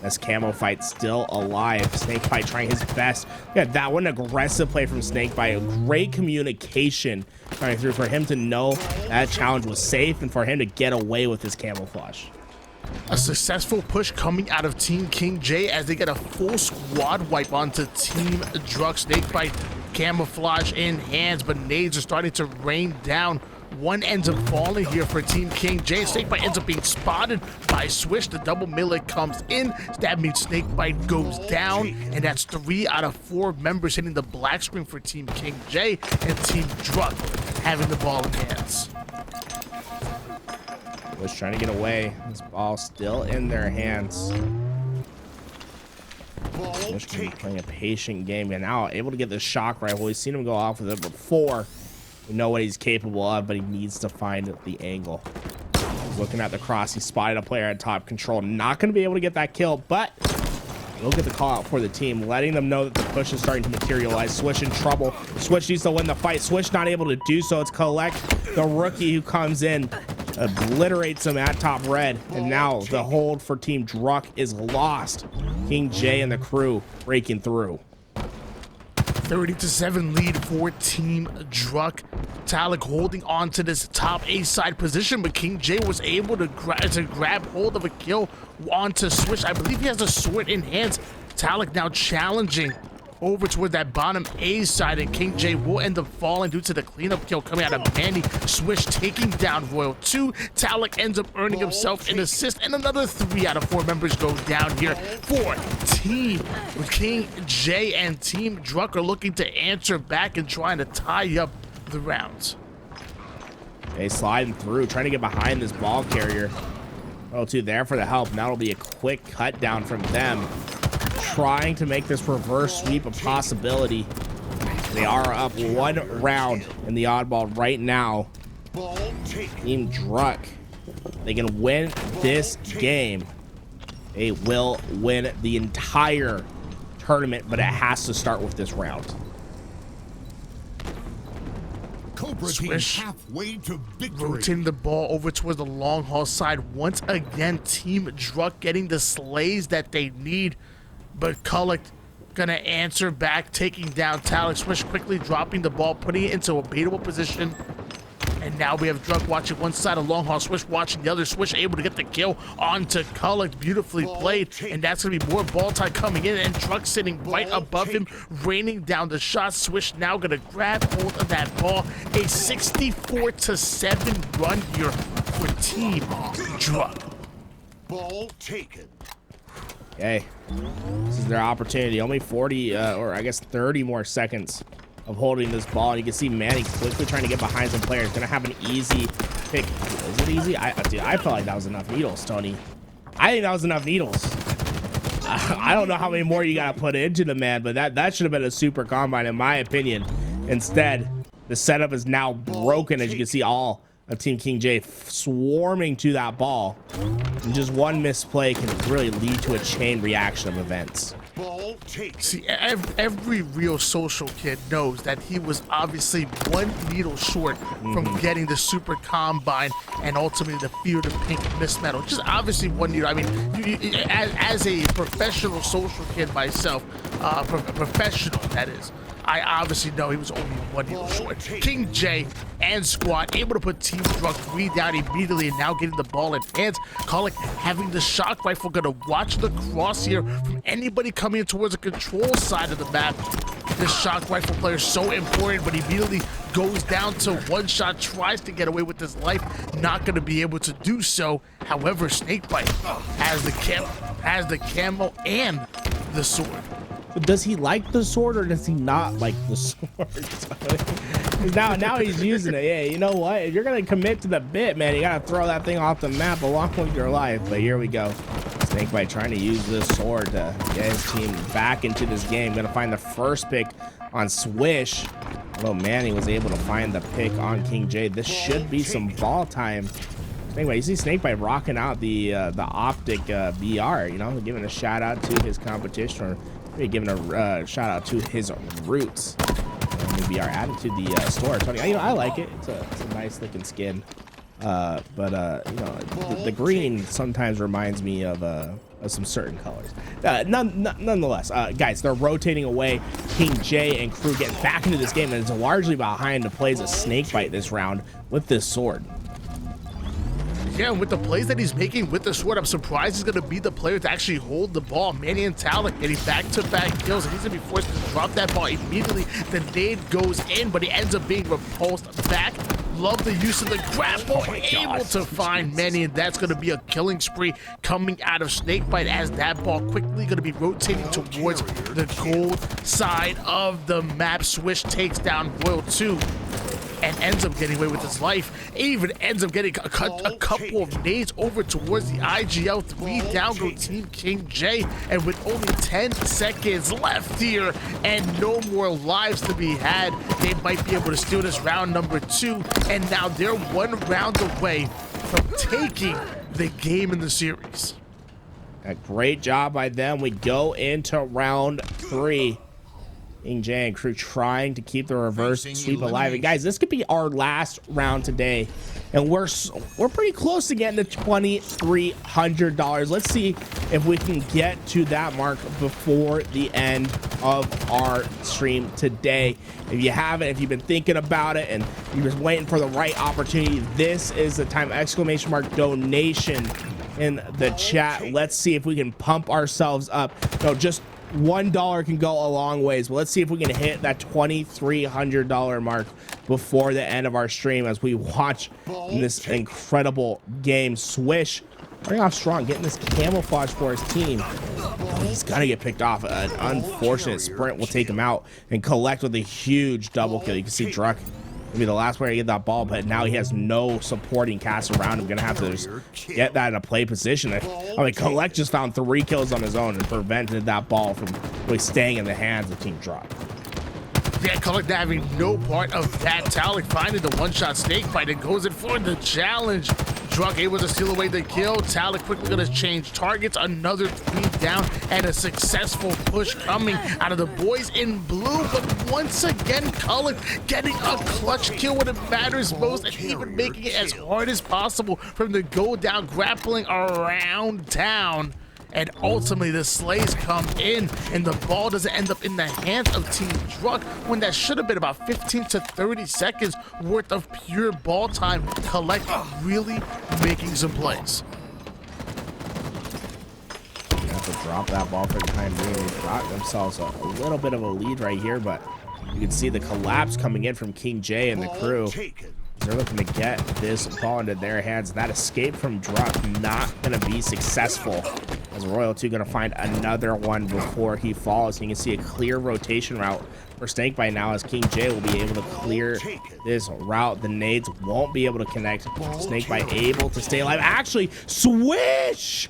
As Camo Fight still alive. Snakebite trying his best. Yeah, that one aggressive play from Snakebite. Great communication coming through for him to know that challenge was safe and for him to get away with his camouflage. A successful push coming out of Team King J as they get a full squad wipe onto Team Druck. Snakebite camouflage in hands, but nades are starting to rain down. One ends up falling here for Team King J. Snakebite ends up being spotted by Swish. The double melee comes in. That means Snakebite goes down, and that's 3 out of 4 members hitting the black screen for Team King J, and Team Druck having the ball in hands. Was trying to get away. This ball still in their hands. Swish playing a patient game, and now able to get the shock rifle. We've seen him go off with it before. We know what he's capable of, but he needs to find the angle. He's looking at the cross. He spotted a player at top control. Not going to be able to get that kill, but we'll get the call out for the team, letting them know that the push is starting to materialize. Swish in trouble. Swish needs to win the fight. Swish not able to do so. It's Collect, the rookie, who comes in, obliterates him at top red, and now the hold for Team Druck is lost. King J and the crew breaking through. 30-7 lead for Team Druck. Talik holding on to this top A side position, but King J was able to grab hold of a kill onto Swish. I believe he has a sword in hands. Talik now challenging over toward that bottom A side, and King J will end up falling due to the cleanup kill coming out of Manny. Swish taking down Royal 2. Talik ends up earning himself an assist, and another 3 out of 4 members go down here for Team King J, and Team Druck are looking to answer back and trying to tie up the rounds. They sliding through, trying to get behind this ball carrier. Royal 2 there for the help. Now it'll be a quick cut down from them, trying to make this reverse sweep a possibility. They are up 1 round in the oddball right now. Team Druck, they can win this game. They will win the entire tournament, but it has to start with this round. Swish rotating the ball over towards the long haul side. Once again, Team Druck getting the slays that they need, but Collect gonna answer back, taking down Talik. Swish quickly dropping the ball, putting it into a beatable position. And now we have Druck watching one side of long haul, Swish watching the other. Swish able to get the kill onto Collect. Beautifully played, and that's gonna be more ball time coming in, and Druck sitting right above him, raining down the shots. Swish now gonna grab hold of that ball. A 64-7 run here for Team Druck. Ball taken. Okay, this is their opportunity. Only 40, or I guess 30 more seconds of holding this ball. And you can see Manny quickly trying to get behind some players. Gonna have an easy pick. Is it easy? Dude, I felt like that was enough needles, Tony. I think that was enough needles. I don't know how many more you gotta put into the man, but that should have been a super combine in my opinion. Instead, the setup is now broken, as you can see all of Team King J swarming to that ball. And just one misplay can really lead to a chain reaction of events. See, every real social kid knows that he was obviously one needle short from getting the super combine and ultimately the Field of Pink Mist medal. Just obviously one needle. I mean, as a professional social kid myself, professional that is, I obviously know he was only 1 heal short. King J and squad able to put Team Drunk 3 down immediately, and now getting the ball in hands. Colic having the shock rifle, gonna watch the crosshair from anybody coming in towards the control side of the map. This shock rifle player is so important, but he immediately goes down to one shot, tries to get away with his life, not going to be able to do so. However, Snakebite has the camo and the sword. Does he like the sword or does he not like the sword? now he's using it. Yeah, you know what? If you're gonna commit to the bit, man, you gotta throw that thing off the map along with your life. But here we go. Snakebite trying to use this sword to get his team back into this game. Gonna find the first pick on Swish. Although Manny was able to find the pick on King J. This should be some ball time. Anyway, you see Snakebite rocking out the optic BR, you know, giving a shout out to his competition, or maybe giving a shout out to his roots. The BR added to the store. Tony, you know, I like it. It's a nice looking skin. But you know, the green sometimes reminds me of some certain colors. Nonetheless, guys, they're rotating away. King J and crew getting back into this game, and it's largely behind the plays of Snakebite this round with this sword. Yeah, and with the plays that he's making with the sword, I'm surprised he's going to be the player to actually hold the ball. Manny and Talik getting back-to-back kills, and he's going to be forced to drop that ball immediately. The nade goes in, but he ends up being repulsed back. Love the use of the grapple, able to find Manny, and that's going to be a killing spree coming out of Snakebite as that ball quickly going to be rotating towards the gold side of the map. Swish takes down Royal 2. And ends up getting away with his life. Even ends up getting a couple of nades over towards the IGL. 3 down go Team King J. And with only 10 seconds left here and no more lives to be had, they might be able to steal this round number 2. And now they're 1 round away from taking the game in the series. A great job by them. We go into round 3. King J and crew trying to keep the reverse sweep alive. And guys, this could be our last round today, and we're pretty close to getting to $2,300. Let's see if we can get to that mark before the end of our stream today. If you haven't, if you've been thinking about it and you're just waiting for the right opportunity, this is the time. ! Donation in the chat. Let's see if we can pump ourselves up. No, just $1 can go a long ways, but let's see if we can hit that $2,300 mark before the end of our stream as we watch this incredible game. Swish starting off strong, getting this camouflage for his team. Oh, he's gonna get picked off. An unfortunate sprint will take him out, and Collect with a huge double kill. You can see Druck be the last player to get that ball, but now he has no supporting cast around him. Gonna have to just get that in a play position. I mean, Collect just found 3 kills on his own and prevented that ball from really staying in the hands of Team Drop. Yeah, Collect having no part of that. Talik finding the one-shot Snakebite and goes in for the challenge. Drunk able to steal away the kill. Talik quickly gonna change targets. Another 3 down and a successful push coming out of the boys in blue. But once again, Collect getting a clutch kill when it matters most, and even making it as hard as possible from the go down, grappling around town. And ultimately the slays come in, and the ball doesn't end up in the hands of Team Drunk when that should have been about 15 to 30 seconds worth of pure ball time. Collect really making some plays. They have to drop that ball for the time being. They've got themselves a little bit of a lead right here, but you can see the collapse coming in from King J and the crew. They're looking to get this ball into their hands. That escape from Druck not going to be successful, as Royal 2 going to find another one before he falls. You can see a clear rotation route for Snakebite now, as King J will be able to clear this route. The nades won't be able to connect. Snakebite able to stay alive. Actually, Swish!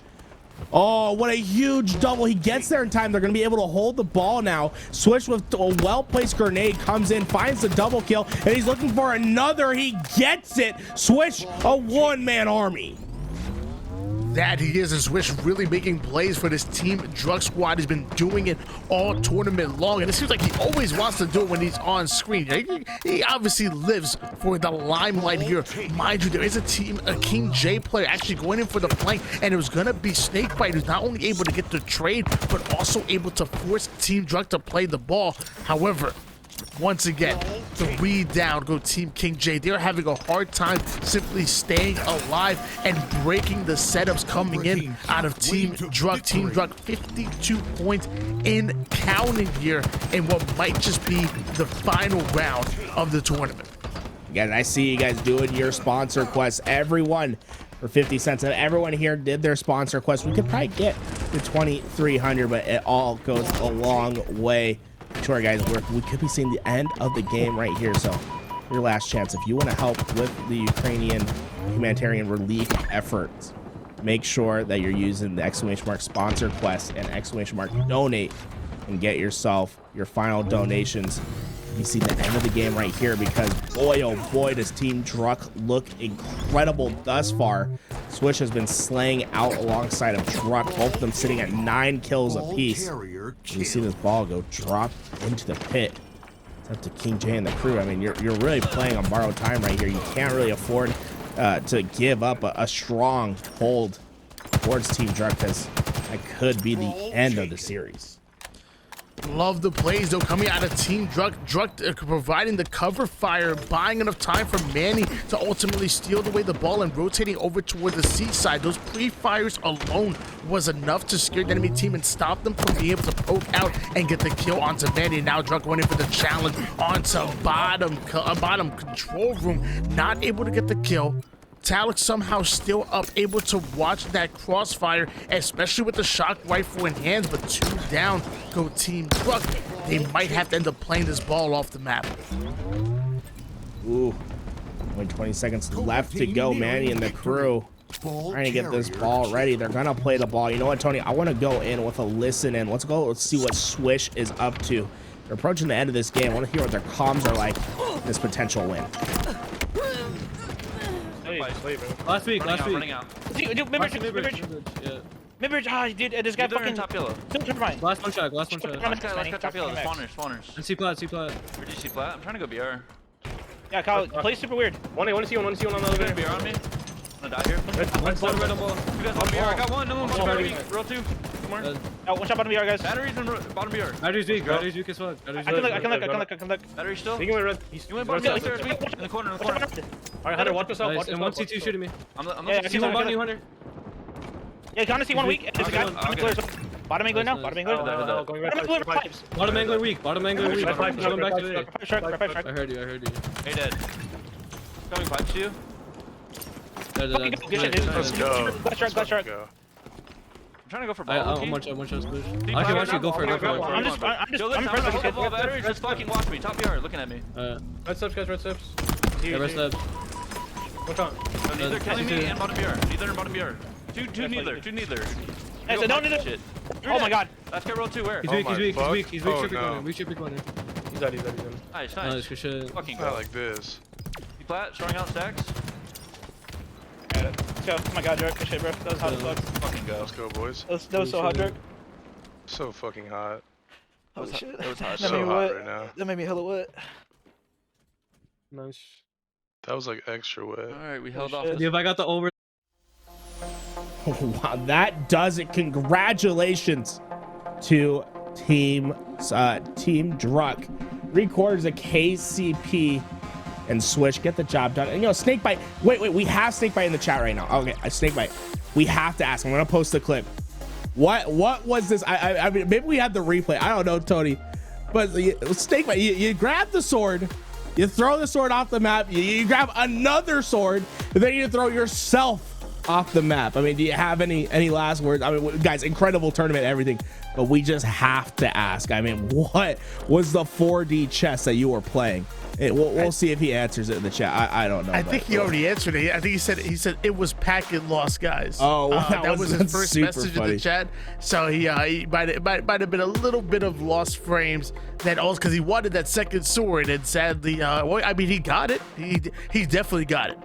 Oh, what a huge double. He gets there in time. They're going to be able to hold the ball now. Swish with a well-placed grenade comes in, finds the double kill, and he's looking for another. He gets it. Swish, a one-man army. That he is, and Swish really making plays for this Team Drunk squad. He's been doing it all tournament long, and it seems like he always wants to do it when he's on screen. He obviously lives for the limelight here. Mind you, there is a King J player actually going in for the flank, and it was gonna be Snakebite who's not only able to get the trade, but also able to force Team Drunk to play the ball. However, once again, 3 down go Team King J. They're having a hard time simply staying alive and breaking the setups coming in out of Team Druk. Team Druk 52 points in counting here in what might just be the final round of the tournament. Guys, I see you guys doing your sponsor quests. Everyone for 50 cents, and everyone here did their sponsor quest. We could probably get to 2,300, but it all goes a long way. Sure, guys, we could be seeing the end of the game right here. So your last chance, if you want to help with the Ukrainian humanitarian relief efforts, make sure that you're using the ! sponsor quest and ! donate and get yourself your final donations. You see the end of the game right here, because boy, oh boy, does Team Druk look incredible thus far. Switch has been slaying out alongside of Druk, both of them sitting at 9 kills apiece. You see this ball go drop into the pit. It's up to King J and the crew. I mean, you're really playing on borrowed time right here. You can't really afford to give up a strong hold towards Team Druk, because that could be the end of the series. Love the plays though coming out of Team Druk. Druk providing the cover fire, buying enough time for Manny to ultimately steal away the ball and rotating over toward the C side. Those pre-fires alone was enough to scare the enemy team and stop them from being able to poke out and get the kill onto Manny. Now Druk went in for the challenge onto bottom control room, not able to get the kill. Talik somehow still up, able to watch that crossfire, especially with the shock rifle in hands, but 2 down go Team Druk. They might have to end up playing this ball off the map. Ooh, only 20 seconds left to go. Manny and the crew trying to get this ball ready. They're gonna play the ball. You know what, Tony? I want to go in with a listen in. Let's see what Swish is up to. They're approaching the end of this game. I want to hear what their comms are like in this potential win. Last week. Mid-bridge, dude, this guy fucking top yellow. Never mind. Last one shot. Let's go top yellow, the spawners. And C plat. Where'd you see plat? I'm trying to go BR. Yeah, Kyle, play super weird. Want to see one on the elevator. BR on me. I'm gonna die here. One ball, red on ball. You guys on BR? I got one. No one bottom BR. Roll 2. Come on. One shot bottom BR, guys. Batteries and bottom BR. Battery's weak as fuck. I can look. Battery still? You went bottom upstairs, weak. In the corner. Alright, Hunter, watch yourself. Nice. And one C2 shooting me. I'm I see one bottom you, Hunter. Yeah, you see one weak. There's a guy. Bottom angler now. Bottom angler. Bottom angler weak. Going back to it. I heard you. Hey, dead. Coming pipes to you. Let's go. Glass shark. I'm trying to go for ball. One shot spush. I can watch you go for it. I'm just batteries. Just fucking watch me. Top yard, looking at me. Red steps, guys, red steps. Yeah, red steps. What's on? Neither killing me and bottom BR. Neither and bottom BR. Two neither. Hey, so don't need it. Oh my god. Let's get roll 2 where? He's weak. He's weak. Trippy corner. He's dead. Nice. Good shit. Fucking I like this. You plat, showing out stacks. Let's go. Oh my god, Druk. Good shit, bro. That was hot as fuck. Fucking go. Let's go, boys. That was so hot, Druk. So fucking hot. Holy shit. That was hot. So hot right now. That made me hella wet. Nice. That was like extra wet. Alright, we held off. If I got the over. Wow, that does it. Congratulations to Team Druk. 3/4 of KCP and Swish get the job done. And Snakebite. Wait, we have Snakebite in the chat right now. Okay, Snakebite. We have to ask. I'm gonna post the clip. What was this? I mean, maybe we had the replay. I don't know, Tony. But Snakebite, you grab the sword, you throw the sword off the map, you grab another sword, and then you throw yourself off the map. I mean, do you have any last words? I mean, guys, incredible tournament, everything, but we just have to ask. I mean, what was the 4D chess that you were playing? We'll see if he answers it in the chat. I don't know. I think he already answered it. I think he said it was packet lost, guys. Oh, that was his first message funny. in the chat. So he might have been a little bit of lost frames. That also because he wanted that second sword, and sadly, I mean, he got it. He definitely got it.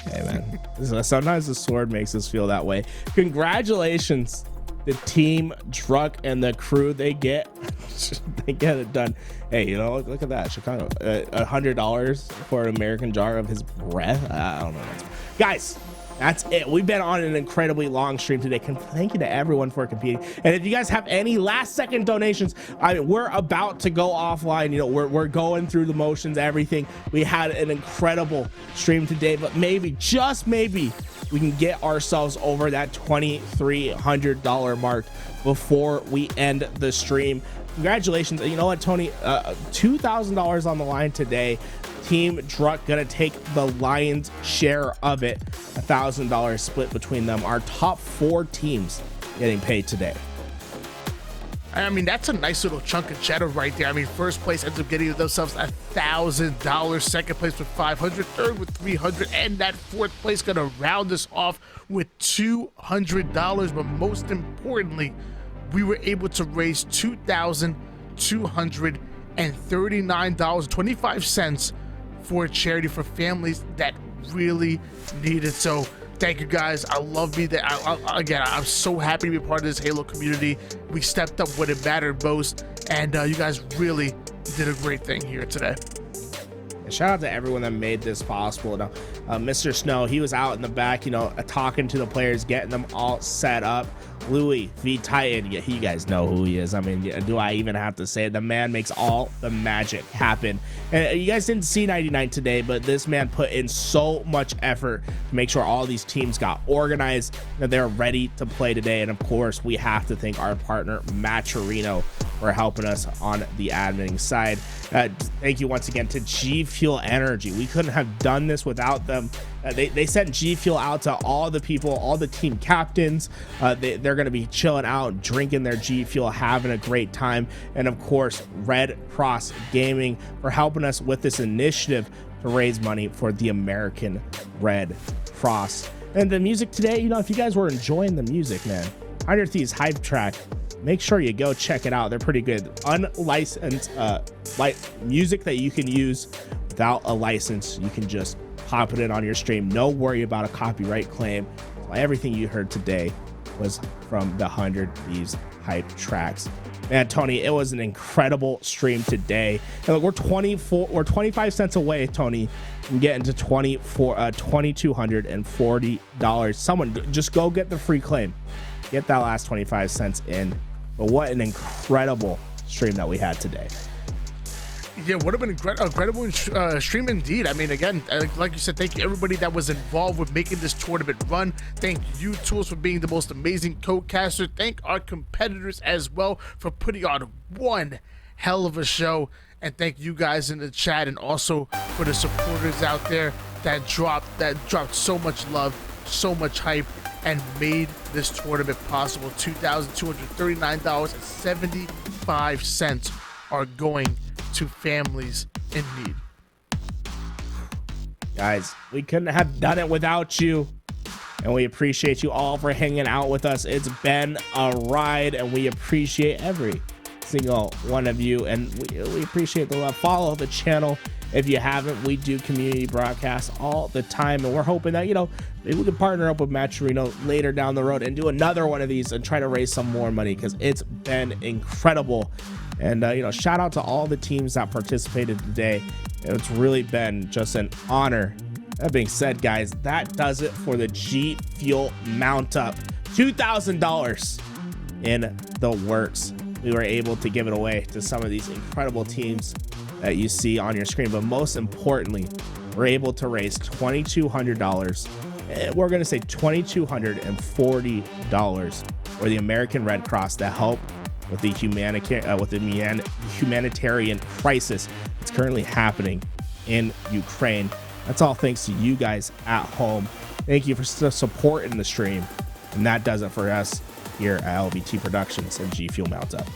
Hey man, sometimes the sword makes us feel that way. Congratulations, the Team Druk and the crew. They get it done. Hey, look at that. Chicago, $100 for an American jar of his breath. I don't know, guys. That's it. We've been on an incredibly long stream today. Thank you to everyone for competing. And if you guys have any last second donations, I mean, we're about to go offline. You know, we're going through the motions, everything. We had an incredible stream today, but maybe, just maybe, we can get ourselves over that $2,300 mark before we end the stream. Congratulations. You know what, Tony? $2,000 on the line today. Team Druck gonna take the lion's share of it. $1,000 split between them. Our top 4 teams getting paid today. I mean, that's a nice little chunk of cheddar right there. I mean, first place ends up getting themselves $1,000. Second place with $500. Third with $300. And that fourth place gonna round us off with $200. But most importantly, we were able to raise $2,239.25 for a charity for families that really need it. So thank you guys. I love me that. Again, I'm so happy to be part of this Halo community. We stepped up when it mattered most, and you guys really did a great thing here today. And shout out to everyone that made this possible. Now, Mr. Snow, he was out in the back, you know, talking to the players, getting them all set up. Louis V Titan, yeah, you guys know who he is. I mean, do I even have to say it? The man makes all the magic happen. And you guys didn't see 99 today, but this man put in so much effort to make sure all these teams got organized, that they're ready to play today. And of course, we have to thank our partner Matcherino for helping us on the adminning side. Thank you once again to G Fuel Energy. We couldn't have done this without them. They sent G Fuel out to all the people, all the team captains. They're going to be chilling out, drinking their G Fuel, having a great time. And of course, Red Cross Gaming for helping us with this initiative to raise money for the American Red Cross. And the music today, you know, if you guys were enjoying the music, man, 100 Thieves hype track, make sure you go check it out. They're pretty good. Unlicensed music that you can use without a license. You can just pop it in on your stream. No worry about a copyright claim. Everything you heard today was from the 100 Thieves hype tracks. Man, Tony, it was an incredible stream today. And look, we're 25 cents away, Tony, from getting to $2,240. Someone just go get the free claim. Get that last 25 cents in. But what an incredible stream that we had today. Yeah, would have been incredible stream indeed. I mean, again, like you said, thank you everybody that was involved with making this tournament run. Thank you, Tools, for being the most amazing codecaster. Thank our competitors as well for putting on one hell of a show. And thank you guys in the chat, and also for the supporters out there that dropped so much love, so much hype, and made this tournament possible. $2,239.75 are going to families in need. Guys, we couldn't have done it without you, and we appreciate you all for hanging out with us. It's been a ride, and we appreciate every single one of you, and we appreciate the love. Follow the channel if you haven't. We do community broadcasts all the time, and we're hoping that, you know, maybe we can partner up with Matcherino later down the road and do another one of these and try to raise some more money, because it's been incredible. And you know, shout out to all the teams that participated today. It's really been just an honor. That being said, guys, that does it for the G Fuel Mount Up. $2,000 in the works. We were able to give it away to some of these incredible teams that you see on your screen, but most importantly, we're able to raise $2,200. We're going to say $2,240 for the American Red Cross to help with the humanitarian crisis that's currently happening in Ukraine. That's all thanks to you guys at home. Thank you for supporting the stream. And that does it for us here at LVT Productions and G Fuel Mount Up.